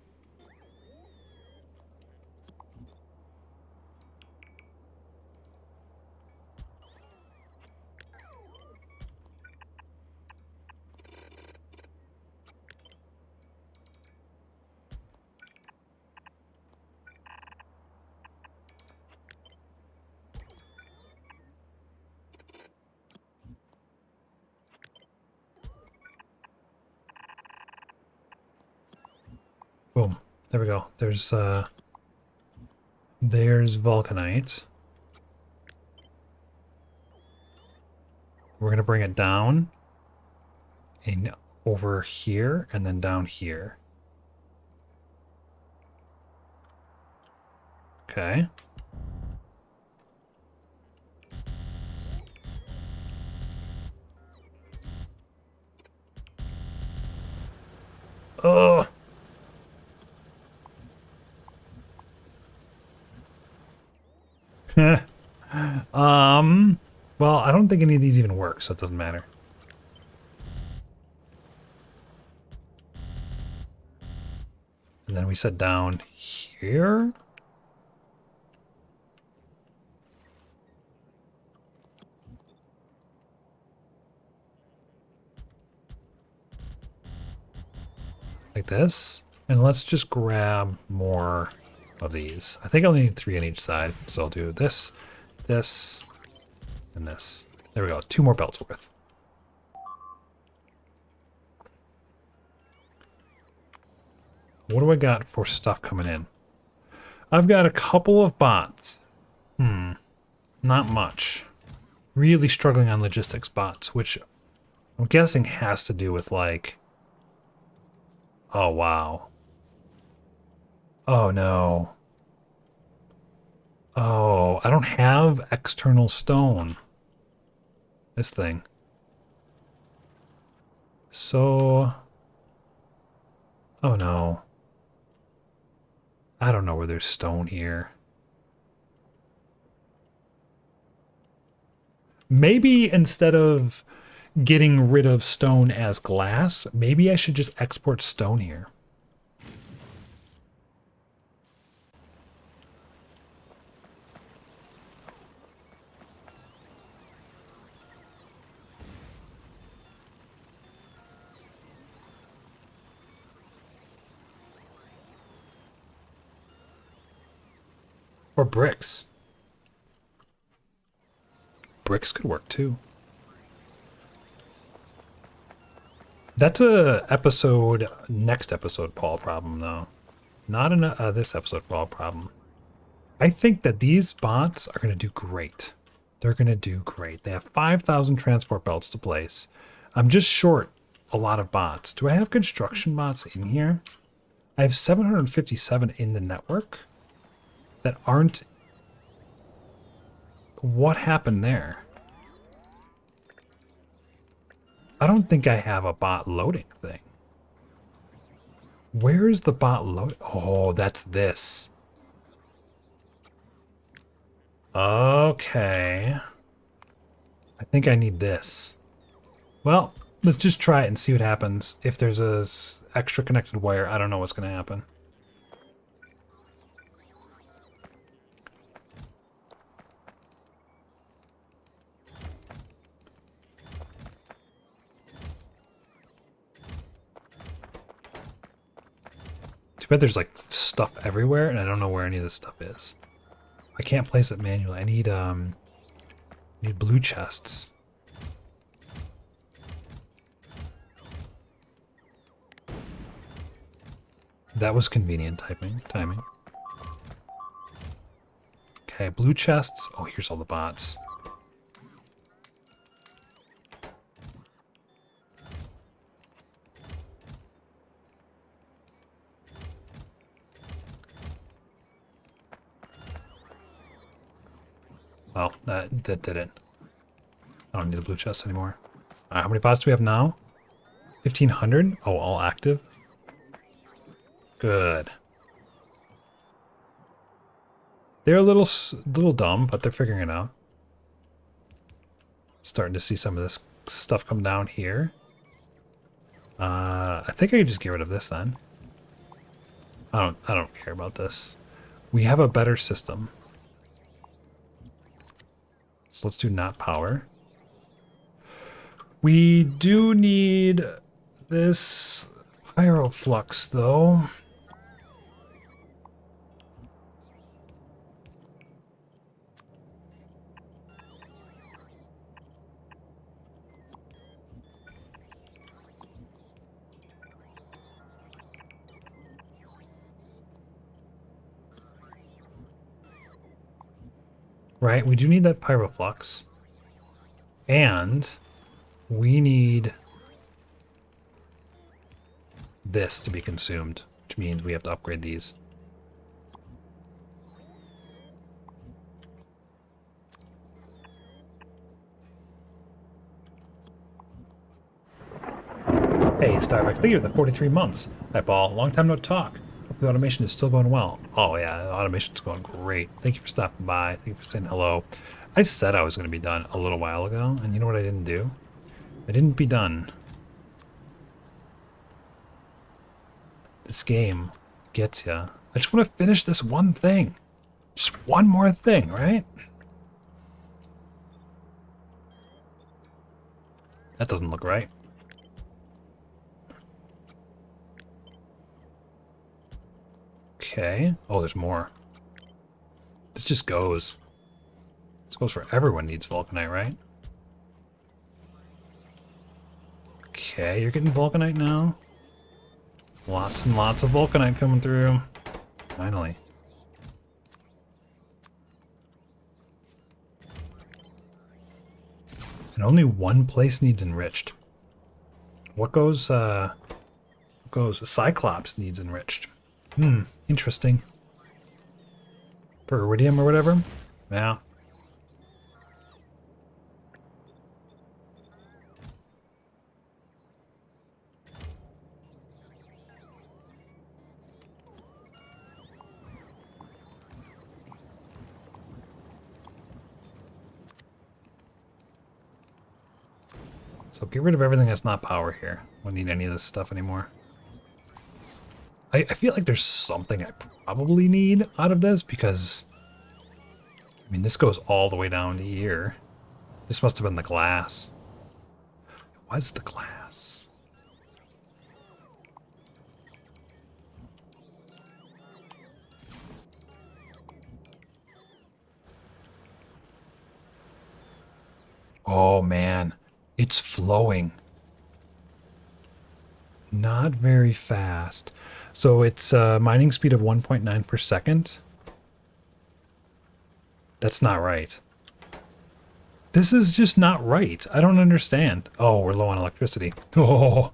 Boom. There we go. There's vulcanite. We're gonna bring it down and over here and then down here. Okay. Oh. Well, I don't think any of these even work, so it doesn't matter. And then we set down here. Like this. And let's just grab more of these. I think I'll need 3 on each side. So I'll do this, this, and this. There we go. 2 more belts worth. What do I got for stuff coming in? I've got a couple of bots. Not much. Really struggling on logistics bots, which I'm guessing has to do with like... Oh, wow. Oh, no. Oh, I don't have external stone. This thing. So... Oh, no. I don't know where there's stone here. Maybe instead of getting rid of stone as glass, maybe I should just export stone here. Or bricks. Bricks could work too. That's next episode Paul problem though. Not in this episode Paul problem. I think that these bots are going to do great. They're going to do great. They have 5,000 transport belts to place. I'm just short a lot of bots. Do I have construction bots in here? I have 757 in the network that aren't... What happened there? I don't think I have a bot loading thing. Where is the bot load? Oh, that's this. Okay. I think I need this. Well, let's just try it and see what happens. If there's a extra connected wire, I don't know what's going to happen. Too bad there's like stuff everywhere and I don't know where any of this stuff is. I can't place it manually. I need blue chests. That was convenient timing. Okay, blue chests. Oh, here's all the bots. Well, that did it. I don't need the blue chest anymore. How many bots do we have now? 1,500? Oh, all active? Good. They're a little dumb, but they're figuring it out. Starting to see some of this stuff come down here. I think I could just get rid of this then. I don't care about this. We have a better system. So let's do not power. We do need this pyroflux though. Right, we do need that pyroflux. And we need this to be consumed, which means we have to upgrade these. Hey, Starbucks, thank you for the 43 months. Hi, Paul. Long time no talk. Hope the automation is still going well. Oh, yeah, the automation's going great. Thank you for stopping by. Thank you for saying hello. I said I was going to be done a little while ago, and you know what I didn't do? I didn't be done. This game gets ya. I just want to finish this one thing. Just one more thing, right? That doesn't look right. Okay. Oh, there's more. This just goes. This goes for everyone needs vulcanite, right? Okay, you're getting vulcanite now. Lots and lots of vulcanite coming through. Finally. And only one place needs enriched. What goes Cyclops needs enriched. Interesting. For iridium or whatever? Yeah. So get rid of everything that's not power here. We don't need any of this stuff anymore. I feel like there's something I probably need out of this because, I mean, this goes all the way down to here. This must have been the glass. It was the glass. Oh man, it's flowing. Not very fast. So it's mining speed of 1.9 per second. That's not right. This is just not right. I don't understand. Oh, we're low on electricity. Oh,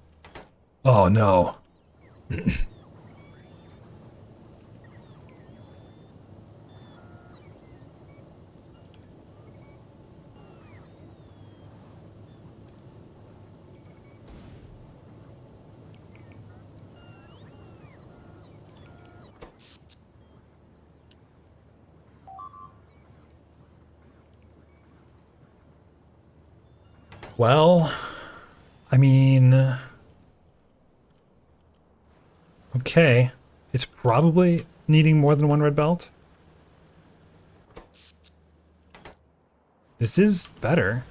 oh no. Well, I mean, okay. It's probably needing more than one red belt. This is better.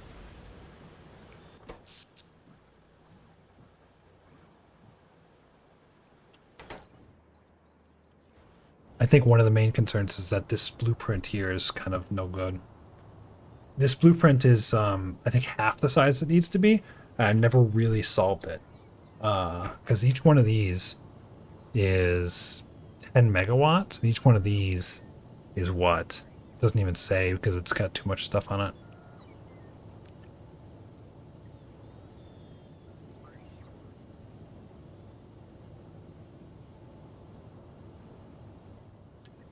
I think one of the main concerns is that this blueprint here is kind of no good. This blueprint is, I think, half the size it needs to be. I never really solved it. Because each one of these is 10 megawatts, and each one of these is what? It doesn't even say because it's got too much stuff on it.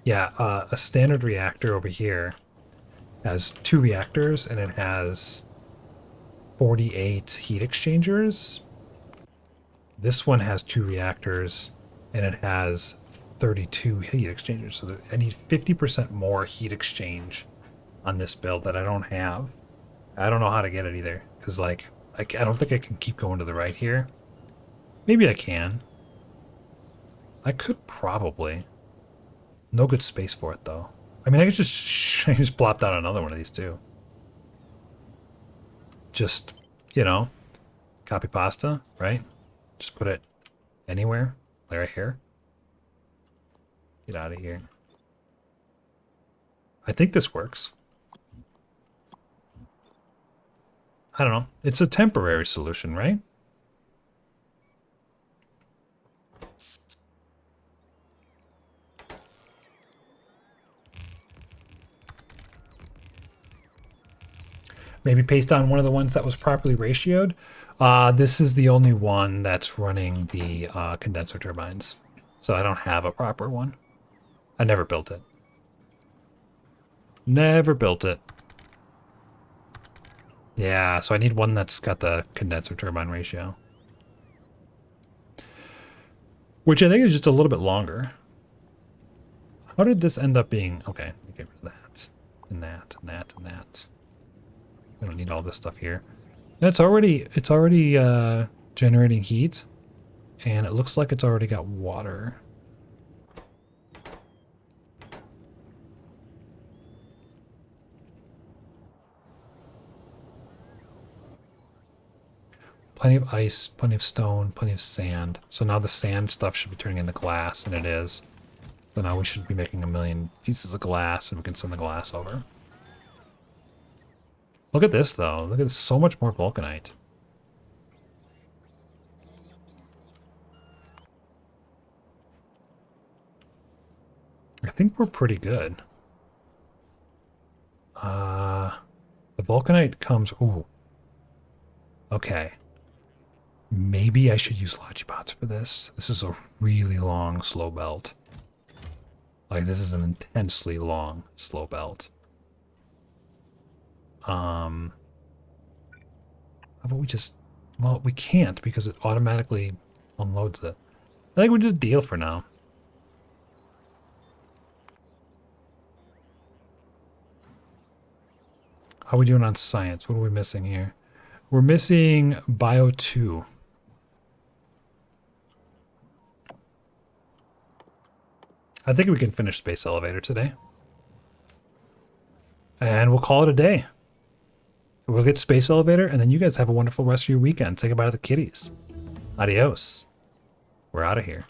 Yeah, a standard reactor over here has 2 reactors and it has 48 heat exchangers. This one has 2 reactors and it has 32 heat exchangers. So I need 50% more heat exchange on this build that I don't have. I don't know how to get it either because, like, I don't think I can keep going to the right here. Maybe I can. I could probably. No good space for it, though. I mean, I could just plop down another one of these, too. Just, you know, copy pasta, right? Just put it anywhere, like right here. Get out of here. I think this works. I don't know. It's a temporary solution, right? Maybe paste on one of the ones that was properly ratioed. This is the only one that's running the condenser turbines. So I don't have a proper one. I never built it. Never built it. Yeah, so I need one that's got the condenser turbine ratio. Which I think is just a little bit longer. How did this end up being? Okay, get rid of that. And that, and that, and that. We don't need all this stuff here. And it's already generating heat, and it looks like it's already got water. Plenty of ice, plenty of stone, plenty of sand. So now the sand stuff should be turning into glass, and it is. So now we should be making 1,000,000 pieces of glass, and we can send the glass over. Look at this, though. Look at this, so much more vulcanite. I think we're pretty good. The vulcanite comes... Ooh. Okay. Maybe I should use Logibots for this. This is a really long, slow belt. Like, this is an intensely long, slow belt. How about we just... Well, we can't because it automatically unloads it. I think we just deal for now. How are we doing on science? What are we missing here? We're missing Bio 2. I think we can finish Space Elevator today. And we'll call it a day. We'll get Space Elevator, and then you guys have a wonderful rest of your weekend. Say goodbye to the kitties. Adios. We're out of here.